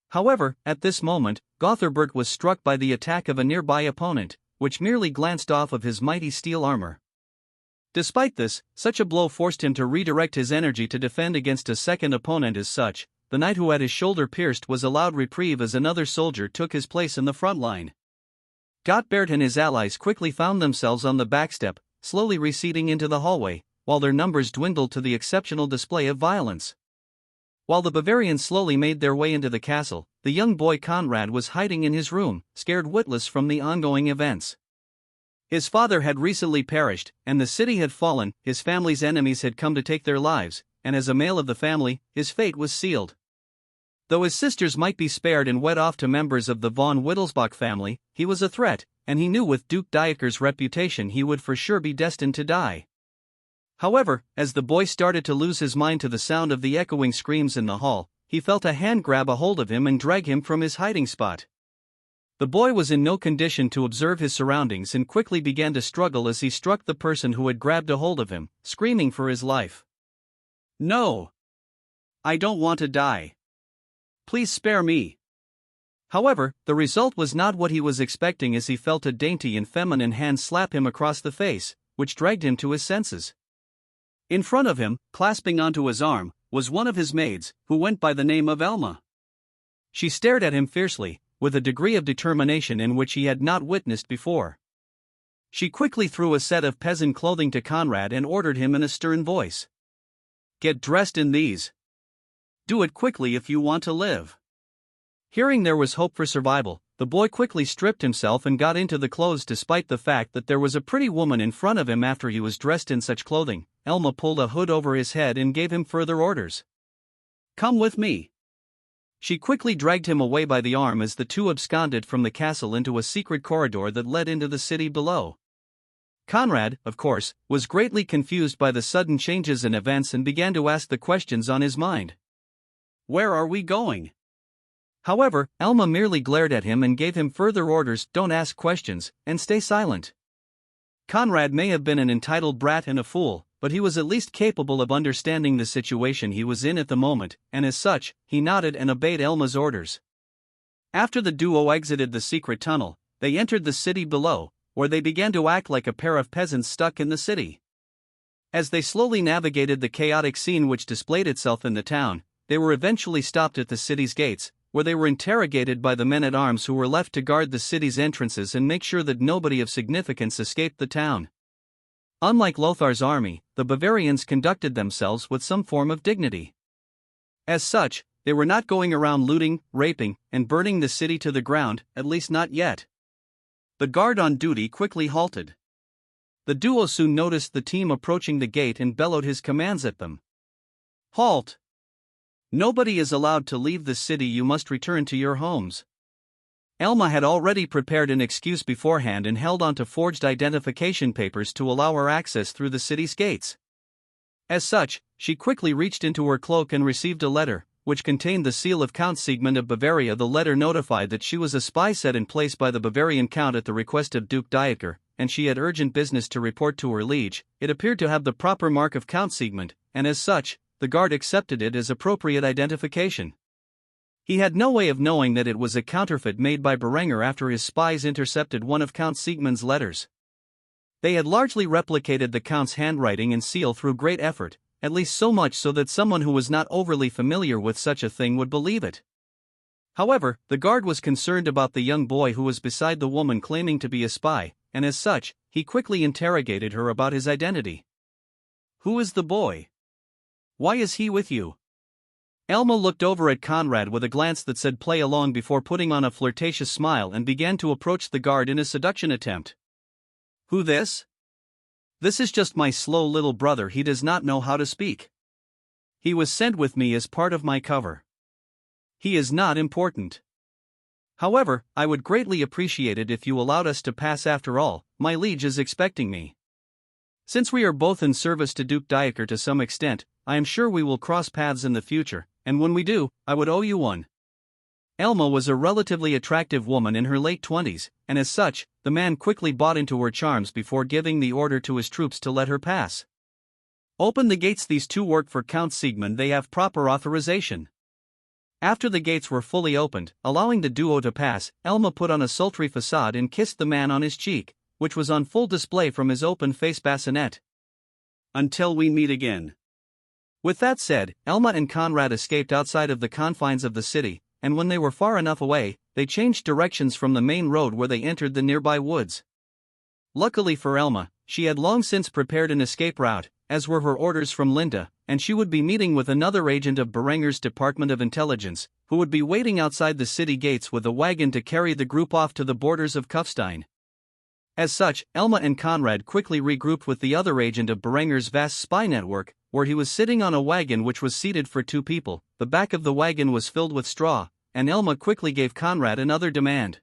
However, at this moment, Gotherbert was struck by the attack of a nearby opponent, which merely glanced off of his mighty steel armor. Despite this, such a blow forced him to redirect his energy to defend against a second opponent. As such, the knight who had his shoulder pierced was allowed reprieve as another soldier took his place in the front line. Gottbert and his allies quickly found themselves on the backstep, slowly receding into the hallway, while their numbers dwindled to the exceptional display of violence. While the Bavarians slowly made their way into the castle, the young boy Conrad was hiding in his room, scared witless from the ongoing events. His father had recently perished, and the city had fallen. His family's enemies had come to take their lives, and as a male of the family, his fate was sealed. Though his sisters might be spared and wed off to members of the von Wittelsbach family, he was a threat, and he knew with Duke Dieter's reputation he would for sure be destined to die. However, as the boy started to lose his mind to the sound of the echoing screams in the hall, he felt a hand grab a hold of him and drag him from his hiding spot. The boy was in no condition to observe his surroundings and quickly began to struggle as he struck the person who had grabbed a hold of him, screaming for his life. "No! I don't want to die. Please spare me." However, the result was not what he was expecting as he felt a dainty and feminine hand slap him across the face, which dragged him to his senses. In front of him, clasping onto his arm, was one of his maids, who went by the name of Elma. She stared at him fiercely, with a degree of determination in which he had not witnessed before. She quickly threw a set of peasant clothing to Conrad and ordered him in a stern voice. "Get dressed in these. Do it quickly if you want to live." Hearing there was hope for survival, the boy quickly stripped himself and got into the clothes despite the fact that there was a pretty woman in front of him. After he was dressed in such clothing, Elma pulled a hood over his head and gave him further orders. "Come with me." She quickly dragged him away by the arm as the two absconded from the castle into a secret corridor that led into the city below. Conrad, of course, was greatly confused by the sudden changes in events and began to ask the questions on his mind. "Where are we going?" However, Elma merely glared at him and gave him further orders: "Don't ask questions, and stay silent." Conrad may have been an entitled brat and a fool, but he was at least capable of understanding the situation he was in at the moment, and as such, he nodded and obeyed Elma's orders. After the duo exited the secret tunnel, they entered the city below, where they began to act like a pair of peasants stuck in the city. As they slowly navigated the chaotic scene which displayed itself in the town, they were eventually stopped at the city's gates, where they were interrogated by the men-at-arms who were left to guard the city's entrances and make sure that nobody of significance escaped the town. Unlike Lothar's army, the Bavarians conducted themselves with some form of dignity. As such, they were not going around looting, raping, and burning the city to the ground, at least not yet. The guard on duty quickly halted. The duo soon noticed the team approaching the gate and bellowed his commands at them. "Halt! Nobody is allowed to leave the city. You must return to your homes." Elma had already prepared an excuse beforehand and held onto forged identification papers to allow her access through the city's gates. As such, she quickly reached into her cloak and received a letter, which contained the seal of Count Siegmund of Bavaria. The letter notified that she was a spy set in place by the Bavarian count at the request of Duke Dieter, and she had urgent business to report to her liege. It appeared to have the proper mark of Count Siegmund, and as such, the guard accepted it as appropriate identification. He had no way of knowing that it was a counterfeit made by Berenger after his spies intercepted one of Count Siegmund's letters. They had largely replicated the Count's handwriting and seal through great effort, at least so much so that someone who was not overly familiar with such a thing would believe it. However, the guard was concerned about the young boy who was beside the woman claiming to be a spy, and as such, he quickly interrogated her about his identity. "Who is the boy? Why is he with you?" Elma looked over at Conrad with a glance that said play along before putting on a flirtatious smile and began to approach the guard in a seduction attempt. "Who this? This is just my slow little brother. He does not know how to speak. He was sent with me as part of my cover. He is not important. However, I would greatly appreciate it if you allowed us to pass. After all, my liege is expecting me. Since we are both in service to Duke Dieter to some extent, I am sure we will cross paths in the future, and when we do, I would owe you one." Elma was a relatively attractive woman in her late 20s, and as such, the man quickly bought into her charms before giving the order to his troops to let her pass. "Open the gates. These two work for Count Siegmund. They have proper authorization." After the gates were fully opened, allowing the duo to pass, Elma put on a sultry facade and kissed the man on his cheek, which was on full display from his open-face bassinet. "Until we meet again." With that said, Elma and Conrad escaped outside of the confines of the city, and when they were far enough away, they changed directions from the main road where they entered the nearby woods. Luckily for Elma, she had long since prepared an escape route, as were her orders from Linda, and she would be meeting with another agent of Berenger's Department of Intelligence, who would be waiting outside the city gates with a wagon to carry the group off to the borders of Kufstein. As such, Elma and Conrad quickly regrouped with the other agent of Berenger's vast spy network, where he was sitting on a wagon which was seated for two people. The back of the wagon was filled with straw, and Elma quickly gave Conrad another demand.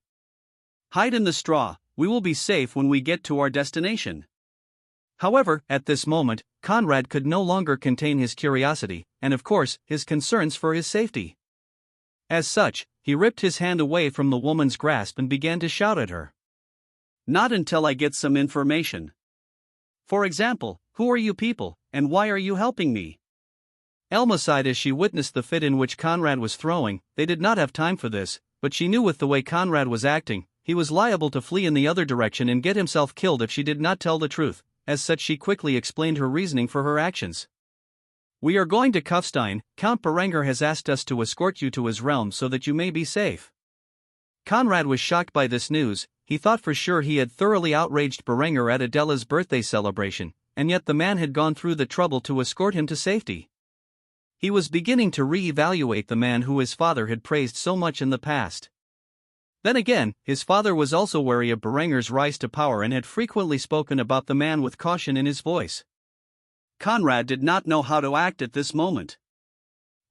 "Hide in the straw, we will be safe when we get to our destination." However, at this moment, Conrad could no longer contain his curiosity, and of course, his concerns for his safety. As such, he ripped his hand away from the woman's grasp and began to shout at her. "Not until I get some information. For example, who are you people, and why are you helping me?" Elma sighed as she witnessed the fit in which Conrad was throwing. They did not have time for this, but she knew with the way Conrad was acting, he was liable to flee in the other direction and get himself killed if she did not tell the truth. As such, she quickly explained her reasoning for her actions. "We are going to Kufstein. Count Berenger has asked us to escort you to his realm so that you may be safe." Conrad was shocked by this news. He thought for sure he had thoroughly outraged Berenger at Adela's birthday celebration, and yet the man had gone through the trouble to escort him to safety. He was beginning to re-evaluate the man who his father had praised so much in the past. Then again, his father was also wary of Berenger's rise to power and had frequently spoken about the man with caution in his voice. Conrad did not know how to act at this moment.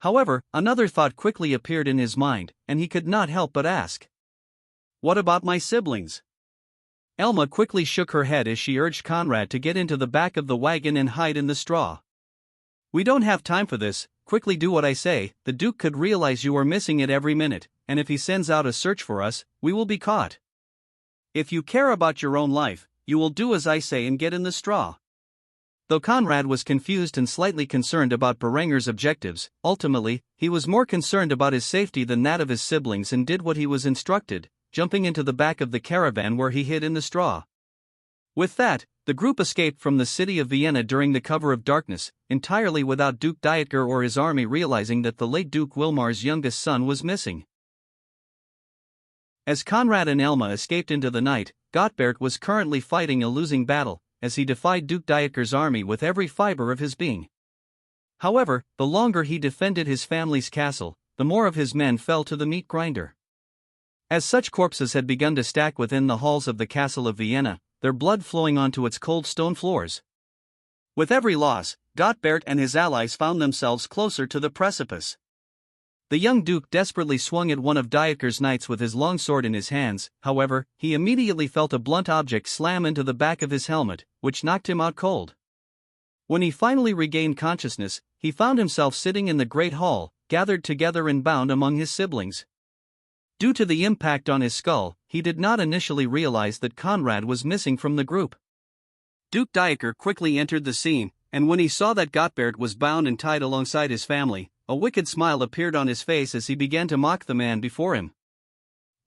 However, another thought quickly appeared in his mind, and he could not help but ask, "What about my siblings?" Elma quickly shook her head as she urged Conrad to get into the back of the wagon and hide in the straw. "We don't have time for this. Quickly do what I say. The Duke could realize you are missing at every minute, and if he sends out a search for us, we will be caught. If you care about your own life, you will do as I say and get in the straw." Though Conrad was confused and slightly concerned about Berenger's objectives, ultimately, he was more concerned about his safety than that of his siblings and did what he was instructed, jumping into the back of the caravan where he hid in the straw. With that, the group escaped from the city of Vienna during the cover of darkness, entirely without Duke Dieter or his army realizing that the late Duke Wilmar's youngest son was missing. As Conrad and Elma escaped into the night, Gottbert was currently fighting a losing battle, as he defied Duke Dieter's army with every fiber of his being. However, the longer he defended his family's castle, the more of his men fell to the meat grinder. As such corpses had begun to stack within the halls of the castle of Vienna, their blood flowing onto its cold stone floors. With every loss, Gottbert and his allies found themselves closer to the precipice. The young duke desperately swung at one of Dieter's knights with his long sword in his hands. However, he immediately felt a blunt object slam into the back of his helmet, which knocked him out cold. When he finally regained consciousness, he found himself sitting in the great hall, gathered together and bound among his siblings. Due to the impact on his skull, he did not initially realize that Conrad was missing from the group. Duke Dieter quickly entered the scene, and when he saw that Gottbert was bound and tied alongside his family, a wicked smile appeared on his face as he began to mock the man before him.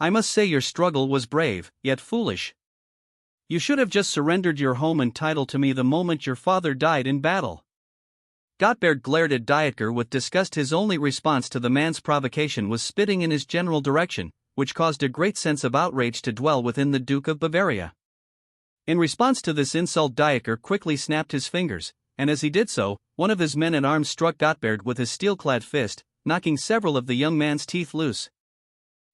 "I must say your struggle was brave, yet foolish. You should have just surrendered your home and title to me the moment your father died in battle." Gottbert glared at Dieter with disgust. His only response to the man's provocation was spitting in his general direction, which caused a great sense of outrage to dwell within the Duke of Bavaria. In response to this insult, Dieter quickly snapped his fingers, and as he did so, one of his men-at-arms struck Gottbert with his steel-clad fist, knocking several of the young man's teeth loose.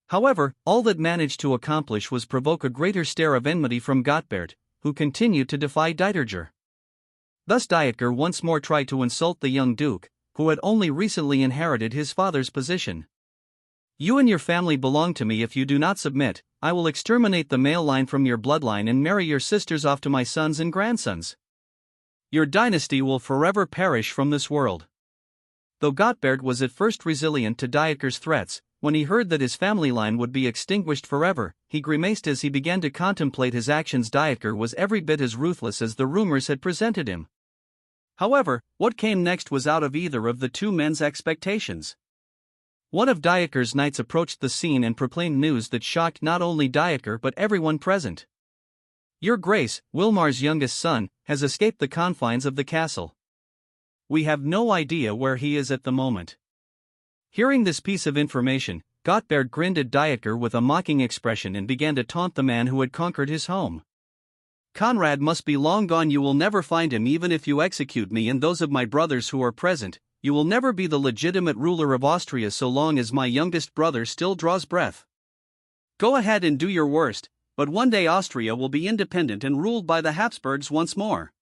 However, all that managed to accomplish was provoke a greater stare of enmity from Gottbert, who continued to defy Dieter. Thus Dieter once more tried to insult the young duke, who had only recently inherited his father's position. "You and your family belong to me. If you do not submit, I will exterminate the male line from your bloodline and marry your sisters off to my sons and grandsons. Your dynasty will forever perish from this world." Though Gottbert was at first resilient to Dieter's threats, when he heard that his family line would be extinguished forever, he grimaced as he began to contemplate his actions. Dieter was every bit as ruthless as the rumors had presented him. However, what came next was out of either of the two men's expectations. One of Dieter's knights approached the scene and proclaimed news that shocked not only Dieter but everyone present. "Your Grace, Wilmar's youngest son, has escaped the confines of the castle. We have no idea where he is at the moment." Hearing this piece of information, Gottbert grinned at Dieter with a mocking expression and began to taunt the man who had conquered his home. "Conrad must be long gone. You will never find him. Even if you execute me and those of my brothers who are present, you will never be the legitimate ruler of Austria so long as my youngest brother still draws breath. Go ahead and do your worst, but one day Austria will be independent and ruled by the Habsburgs once more."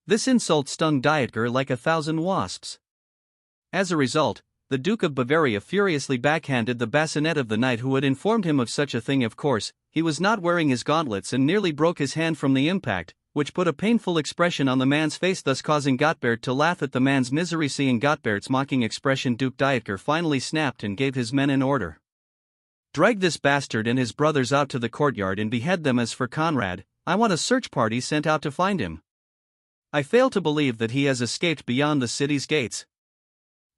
This insult stung Dieter like 1,000 wasps. As a result, the Duke of Bavaria furiously backhanded the bassinet of the knight who had informed him of such a thing. Of course, he was not wearing his gauntlets and nearly broke his hand from the impact, which put a painful expression on the man's face, thus causing Gottbert to laugh at the man's misery. Seeing Gottbert's mocking expression, Duke Dieter finally snapped and gave his men an order. "Drag this bastard and his brothers out to the courtyard and behead them. As for Conrad, I want a search party sent out to find him. I fail to believe that he has escaped beyond the city's gates."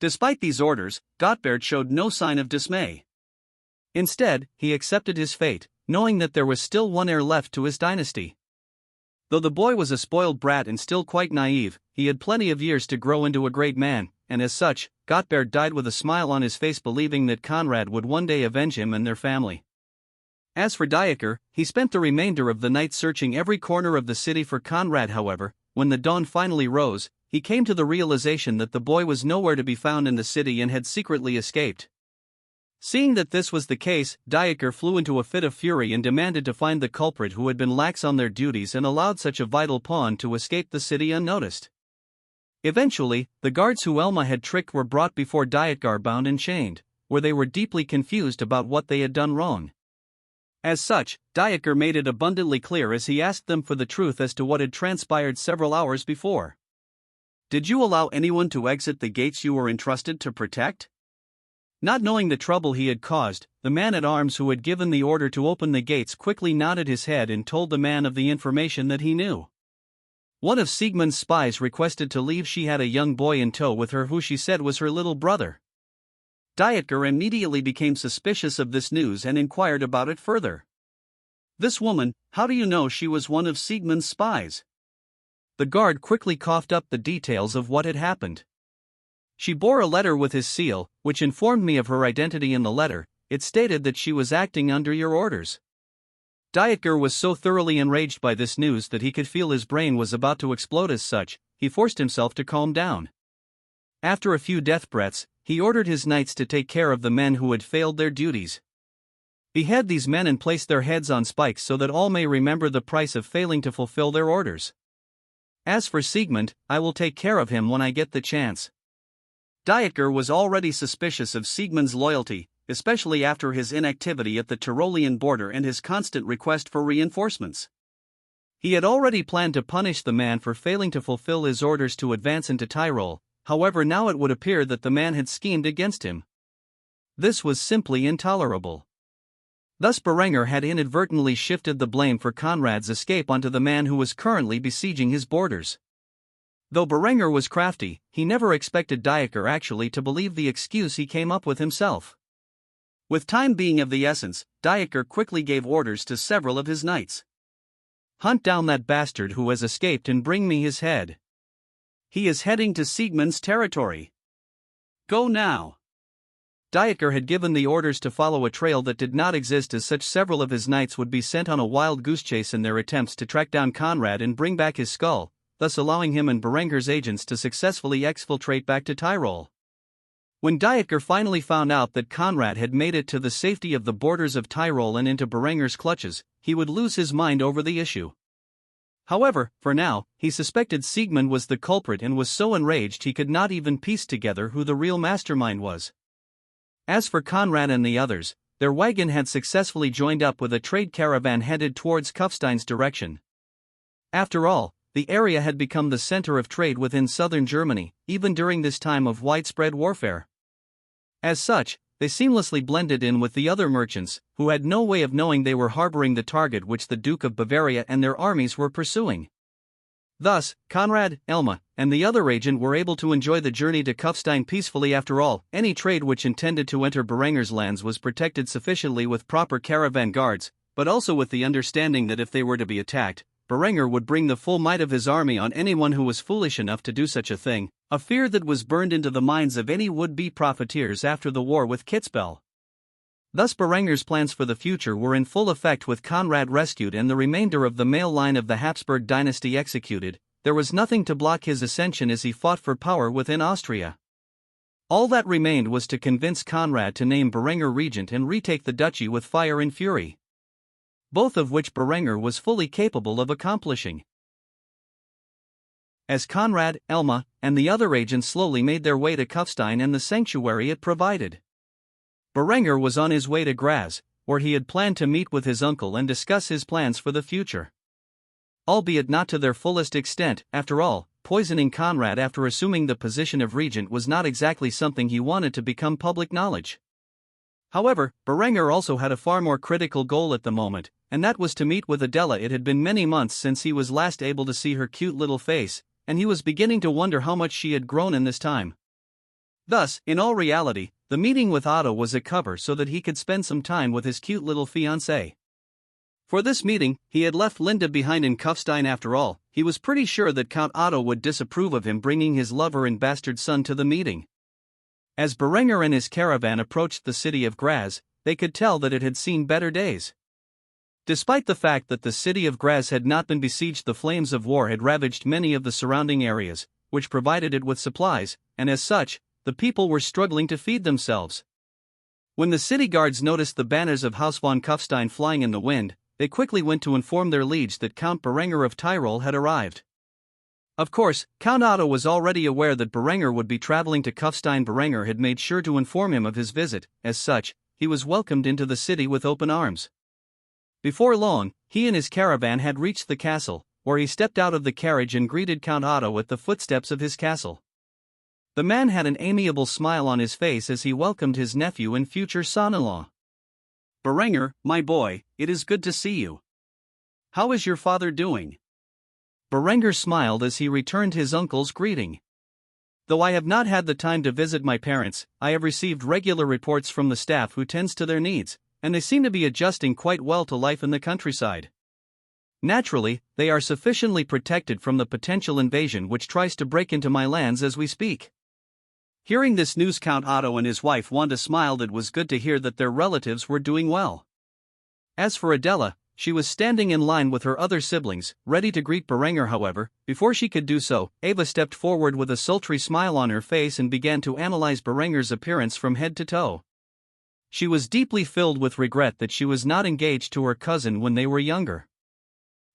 Despite these orders, Gottbert showed no sign of dismay. Instead, he accepted his fate, knowing that there was still one heir left to his dynasty. Though the boy was a spoiled brat and still quite naive, he had plenty of years to grow into a great man, and as such, Gottbert died with a smile on his face, believing that Conrad would one day avenge him and their family. As for Dieter, he spent the remainder of the night searching every corner of the city for Conrad. However, when the dawn finally rose, he came to the realization that the boy was nowhere to be found in the city and had secretly escaped. Seeing that this was the case, Dieter flew into a fit of fury and demanded to find the culprit who had been lax on their duties and allowed such a vital pawn to escape the city unnoticed. Eventually, the guards who Elma had tricked were brought before Dieter bound and chained, where they were deeply confused about what they had done wrong. As such, Dieter made it abundantly clear as he asked them for the truth as to what had transpired several hours before. "Did you allow anyone to exit the gates you were entrusted to protect?" Not knowing the trouble he had caused, the man-at-arms who had given the order to open the gates quickly nodded his head and told the man of the information that he knew. One of Siegmund's spies requested to leave. She had a young boy in tow with her who she said was her little brother. Dieter immediately became suspicious of this news and inquired about it further. "This woman, how do you know she was one of Siegmund's spies?" The guard quickly coughed up the details of what had happened. "She bore a letter with his seal, which informed me of her identity. In the letter, it stated that she was acting under your orders." Dieter was so thoroughly enraged by this news that he could feel his brain was about to explode. As such, he forced himself to calm down. After a few death breaths, he ordered his knights to take care of the men who had failed their duties. "Behead these men and place their heads on spikes so that all may remember the price of failing to fulfill their orders. As for Siegmund, I will take care of him when I get the chance." Dieter was already suspicious of Siegmund's loyalty, especially after his inactivity at the Tyrolean border and his constant request for reinforcements. He had already planned to punish the man for failing to fulfill his orders to advance into Tyrol. However, now it would appear that the man had schemed against him. This was simply intolerable. Thus Berenger had inadvertently shifted the blame for Conrad's escape onto the man who was currently besieging his borders. Though Berenger was crafty, he never expected Diecker actually to believe the excuse he came up with himself. With time being of the essence, Diecker quickly gave orders to several of his knights. "Hunt down that bastard who has escaped and bring me his head. He is heading to Siegmund's territory. Go now." Diecker had given the orders to follow a trail that did not exist, as such several of his knights would be sent on a wild goose chase in their attempts to track down Conrad and bring back his skull, thus allowing him and Berenger's agents to successfully exfiltrate back to Tyrol. When Diecker finally found out that Conrad had made it to the safety of the borders of Tyrol and into Berenger's clutches, he would lose his mind over the issue. However, for now, he suspected Siegmund was the culprit and was so enraged he could not even piece together who the real mastermind was. As for Conrad and the others, their wagon had successfully joined up with a trade caravan headed towards Kufstein's direction. After all, the area had become the center of trade within southern Germany, even during this time of widespread warfare. As such, they seamlessly blended in with the other merchants, who had no way of knowing they were harboring the target which the Duke of Bavaria and their armies were pursuing. Thus, Conrad, Elma, and the other agent were able to enjoy the journey to Kufstein peacefully. After all, any trade which intended to enter Berenger's lands was protected sufficiently with proper caravan guards, but also with the understanding that if they were to be attacked, Berenger would bring the full might of his army on anyone who was foolish enough to do such a thing, a fear that was burned into the minds of any would-be profiteers after the war with Kitzbühel. Thus Berenger's plans for the future were in full effect. With Conrad rescued and the remainder of the male line of the Habsburg dynasty executed, there was nothing to block his ascension as he fought for power within Austria. All that remained was to convince Conrad to name Berenger regent and retake the duchy with fire and fury. Both of which Berenger was fully capable of accomplishing. As Conrad, Elma, and the other agents slowly made their way to Kufstein and the sanctuary it provided, Berenger was on his way to Graz, where he had planned to meet with his uncle and discuss his plans for the future. Albeit not to their fullest extent. After all, poisoning Conrad after assuming the position of regent was not exactly something he wanted to become public knowledge. However, Berenger also had a far more critical goal at the moment, and that was to meet with Adela. It had been many months since he was last able to see her cute little face, and he was beginning to wonder how much she had grown in this time. Thus, in all reality, the meeting with Otto was a cover so that he could spend some time with his cute little fiancée. For this meeting, he had left Linda behind in Kufstein. After all, he was pretty sure that Count Otto would disapprove of him bringing his lover and bastard son to the meeting. As Berenger and his caravan approached the city of Graz, they could tell that it had seen better days. Despite the fact that the city of Graz had not been besieged, the flames of war had ravaged many of the surrounding areas, which provided it with supplies, and as such, the people were struggling to feed themselves. When the city guards noticed the banners of House von Kufstein flying in the wind, they quickly went to inform their liege that Count Berenger of Tyrol had arrived. Of course, Count Otto was already aware that Berenger would be traveling to Kufstein. Berenger had made sure to inform him of his visit. As such, he was welcomed into the city with open arms. Before long, he and his caravan had reached the castle, where he stepped out of the carriage and greeted Count Otto at the footsteps of his castle. The man had an amiable smile on his face as he welcomed his nephew and future son-in-law. "Berenger, my boy, it is good to see you. How is your father doing?" Berenger smiled as he returned his uncle's greeting. "Though I have not had the time to visit my parents, I have received regular reports from the staff who tends to their needs, and they seem to be adjusting quite well to life in the countryside. Naturally, they are sufficiently protected from the potential invasion which tries to break into my lands as we speak." Hearing this news, Count Otto and his wife Wanda smiled. It was good to hear that their relatives were doing well. As for Adela, she was standing in line with her other siblings, ready to greet Berenger. However, before she could do so, Eva stepped forward with a sultry smile on her face and began to analyze Berenger's appearance from head to toe. She was deeply filled with regret that she was not engaged to her cousin when they were younger.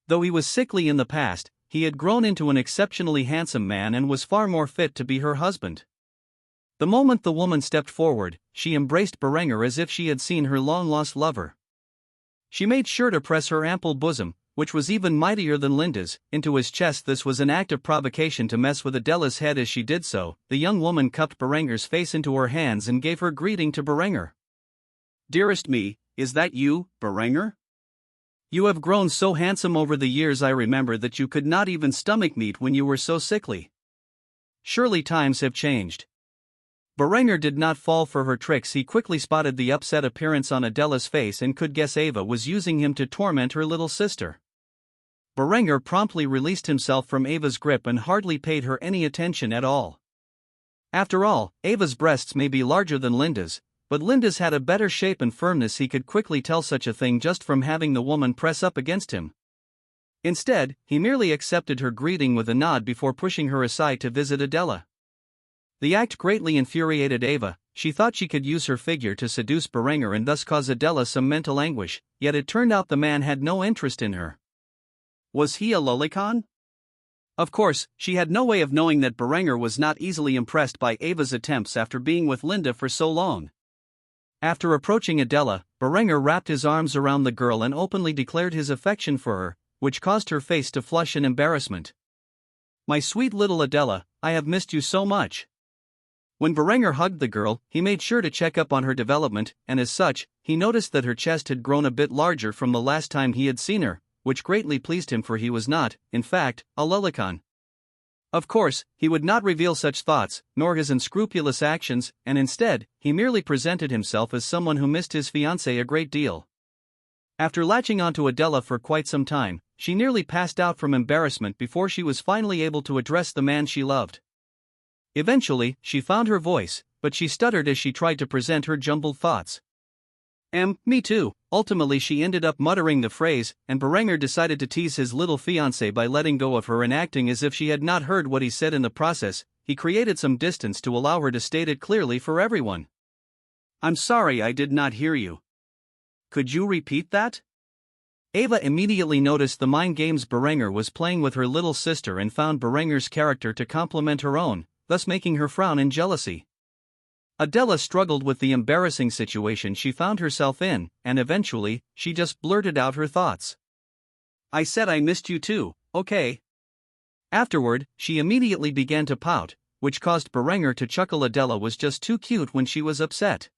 Though he was sickly in the past, he had grown into an exceptionally handsome man and was far more fit to be her husband. The moment the woman stepped forward, she embraced Berenger as if she had seen her long-lost lover. She made sure to press her ample bosom, which was even mightier than Linda's, into his chest. This was an act of provocation to mess with Adela's head. As she did so, the young woman cupped Berenger's face into her hands and gave her greeting to Berenger. "Dearest me, is that you, Berenger? You have grown so handsome over the years. I remember that you could not even stomach meat when you were so sickly. Surely times have changed." Berenger did not fall for her tricks. He quickly spotted the upset appearance on Adela's face and could guess Eva was using him to torment her little sister. Berenger promptly released himself from Eva's grip and hardly paid her any attention at all. After all, Eva's breasts may be larger than Linda's, but Linda's had a better shape and firmness. He could quickly tell such a thing just from having the woman press up against him. Instead, he merely accepted her greeting with a nod before pushing her aside to visit Adela. The act greatly infuriated Eva. She thought she could use her figure to seduce Berenger and thus cause Adela some mental anguish, yet it turned out the man had no interest in her. Was he a lolicon? Of course, she had no way of knowing that Berenger was not easily impressed by Eva's attempts after being with Linda for so long. After approaching Adela, Berenger wrapped his arms around the girl and openly declared his affection for her, which caused her face to flush in embarrassment. "My sweet little Adela, I have missed you so much." When Berenger hugged the girl, he made sure to check up on her development, and as such, he noticed that her chest had grown a bit larger from the last time he had seen her, which greatly pleased him, for he was not, in fact, a lolicon. Of course, he would not reveal such thoughts, nor his unscrupulous actions, and instead, he merely presented himself as someone who missed his fiancée a great deal. After latching onto Adela for quite some time, she nearly passed out from embarrassment before she was finally able to address the man she loved. Eventually, she found her voice, but she stuttered as she tried to present her jumbled thoughts. Me too." Ultimately, she ended up muttering the phrase, and Berenger decided to tease his little fiancée by letting go of her and acting as if she had not heard what he said. In the process, he created some distance to allow her to state it clearly for everyone. "I'm sorry, I did not hear you. Could you repeat that?" Eva immediately noticed the mind games Berenger was playing with her little sister and found Berenger's character to complement her own, thus making her frown in jealousy. Adela struggled with the embarrassing situation she found herself in, and eventually, she just blurted out her thoughts. "I said I missed you too, okay?" Afterward, she immediately began to pout, which caused Berenger to chuckle. Adela was just too cute when she was upset.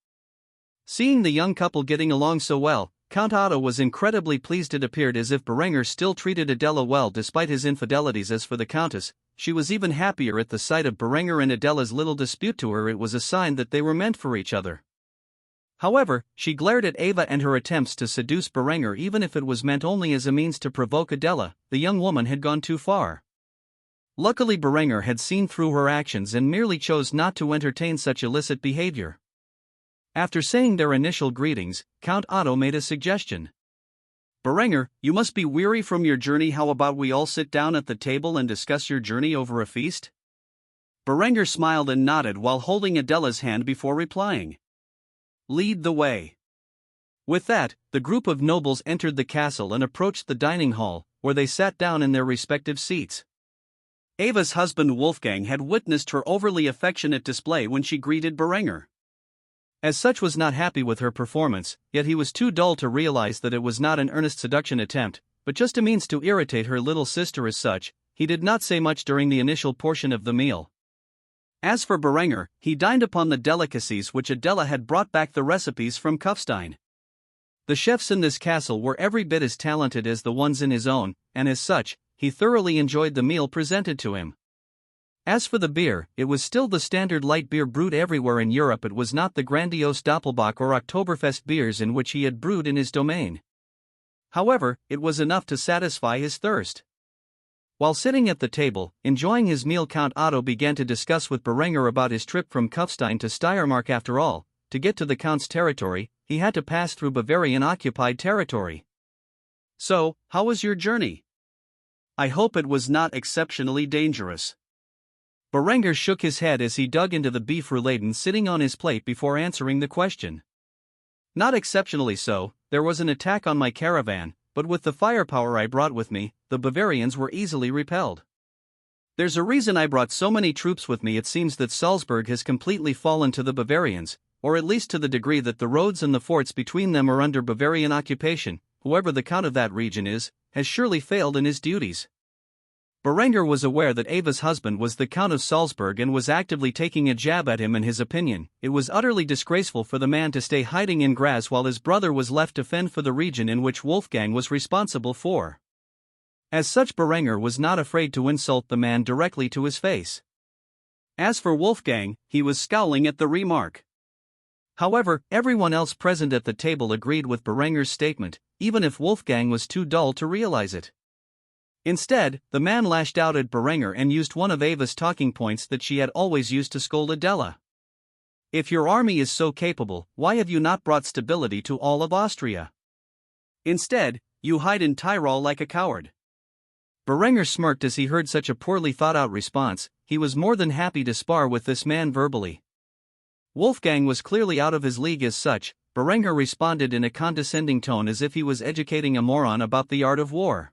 Seeing the young couple getting along so well, Count Otto was incredibly pleased. It appeared as if Berenger still treated Adela well despite his infidelities. As for the Countess, she was even happier at the sight of Berenger and Adela's little dispute. To her, it was a sign that they were meant for each other. However, she glared at Eva and her attempts to seduce Berenger. Even if it was meant only as a means to provoke Adela, the young woman had gone too far. Luckily, Berenger had seen through her actions and merely chose not to entertain such illicit behavior. After saying their initial greetings, Count Otto made a suggestion. "Berenger, you must be weary from your journey. How about we all sit down at the table and discuss your journey over a feast?" Berenger smiled and nodded while holding Adela's hand before replying. "Lead the way." With that, the group of nobles entered the castle and approached the dining hall, where they sat down in their respective seats. Eva's husband Wolfgang had witnessed her overly affectionate display when she greeted Berenger. As such, was not happy with her performance, yet he was too dull to realize that it was not an earnest seduction attempt, but just a means to irritate her little sister. As such, he did not say much during the initial portion of the meal. As for Berenger, he dined upon the delicacies which Adela had brought back, the recipes from Kufstein. The chefs in this castle were every bit as talented as the ones in his own, and as such, he thoroughly enjoyed the meal presented to him. As for the beer, it was still the standard light beer brewed everywhere in Europe. It was not the grandiose Doppelbock or Oktoberfest beers in which he had brewed in his domain. However, it was enough to satisfy his thirst. While sitting at the table, enjoying his meal, Count Otto began to discuss with Berenger about his trip from Kufstein to Steiermark. After all, to get to the Count's territory, he had to pass through Bavarian-occupied territory. "So, how was your journey? I hope it was not exceptionally dangerous." Berenger shook his head as he dug into the beef rouladen sitting on his plate before answering the question. "Not exceptionally so. There was an attack on my caravan, but with the firepower I brought with me, the Bavarians were easily repelled. There's a reason I brought so many troops with me. It seems that Salzburg has completely fallen to the Bavarians, or at least to the degree that the roads and the forts between them are under Bavarian occupation. Whoever the Count of that region is, has surely failed in his duties. Berenger was aware that Ava's husband was the Count of Salzburg and was actively taking a jab at him. In his opinion, it was utterly disgraceful for the man to stay hiding in Graz while his brother was left to fend for the region in which Wolfgang was responsible for. As such, Berenger was not afraid to insult the man directly to his face. As for Wolfgang, he was scowling at the remark. However, everyone else present at the table agreed with Berenger's statement, even if Wolfgang was too dull to realize it. Instead, the man lashed out at Berenger and used one of Ava's talking points that she had always used to scold Adela. If your army is so capable, why have you not brought stability to all of Austria? Instead, you hide in Tyrol like a coward. Berenger smirked as he heard such a poorly thought-out response. He was more than happy to spar with this man verbally. Wolfgang was clearly out of his league. As such, Berenger responded in a condescending tone as if he was educating a moron about the art of war.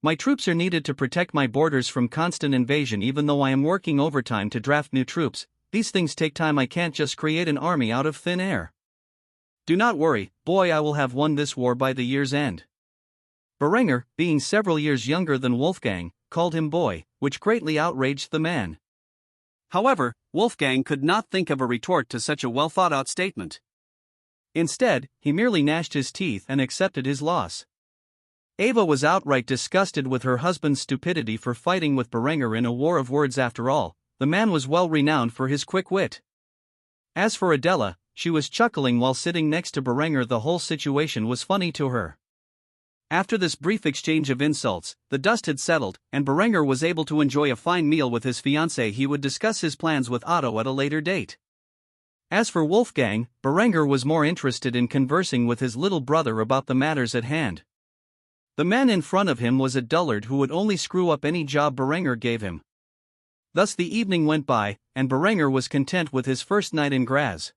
My troops are needed to protect my borders from constant invasion. Even though I am working overtime to draft new troops, these things take time. I can't just create an army out of thin air. Do not worry, boy, I will have won this war by the year's end. Berenger, being several years younger than Wolfgang, called him boy, which greatly outraged the man. However, Wolfgang could not think of a retort to such a well-thought-out statement. Instead, he merely gnashed his teeth and accepted his loss. Ava was outright disgusted with her husband's stupidity for fighting with Berenger in a war of words. After all, the man was well renowned for his quick wit. As for Adela, she was chuckling while sitting next to Berenger. The whole situation was funny to her. After this brief exchange of insults, the dust had settled, and Berenger was able to enjoy a fine meal with his fiancée. He would discuss his plans with Otto at a later date. As for Wolfgang, Berenger was more interested in conversing with his little brother about the matters at hand. The man in front of him was a dullard who would only screw up any job Berenger gave him. Thus the evening went by, and Berenger was content with his first night in Graz.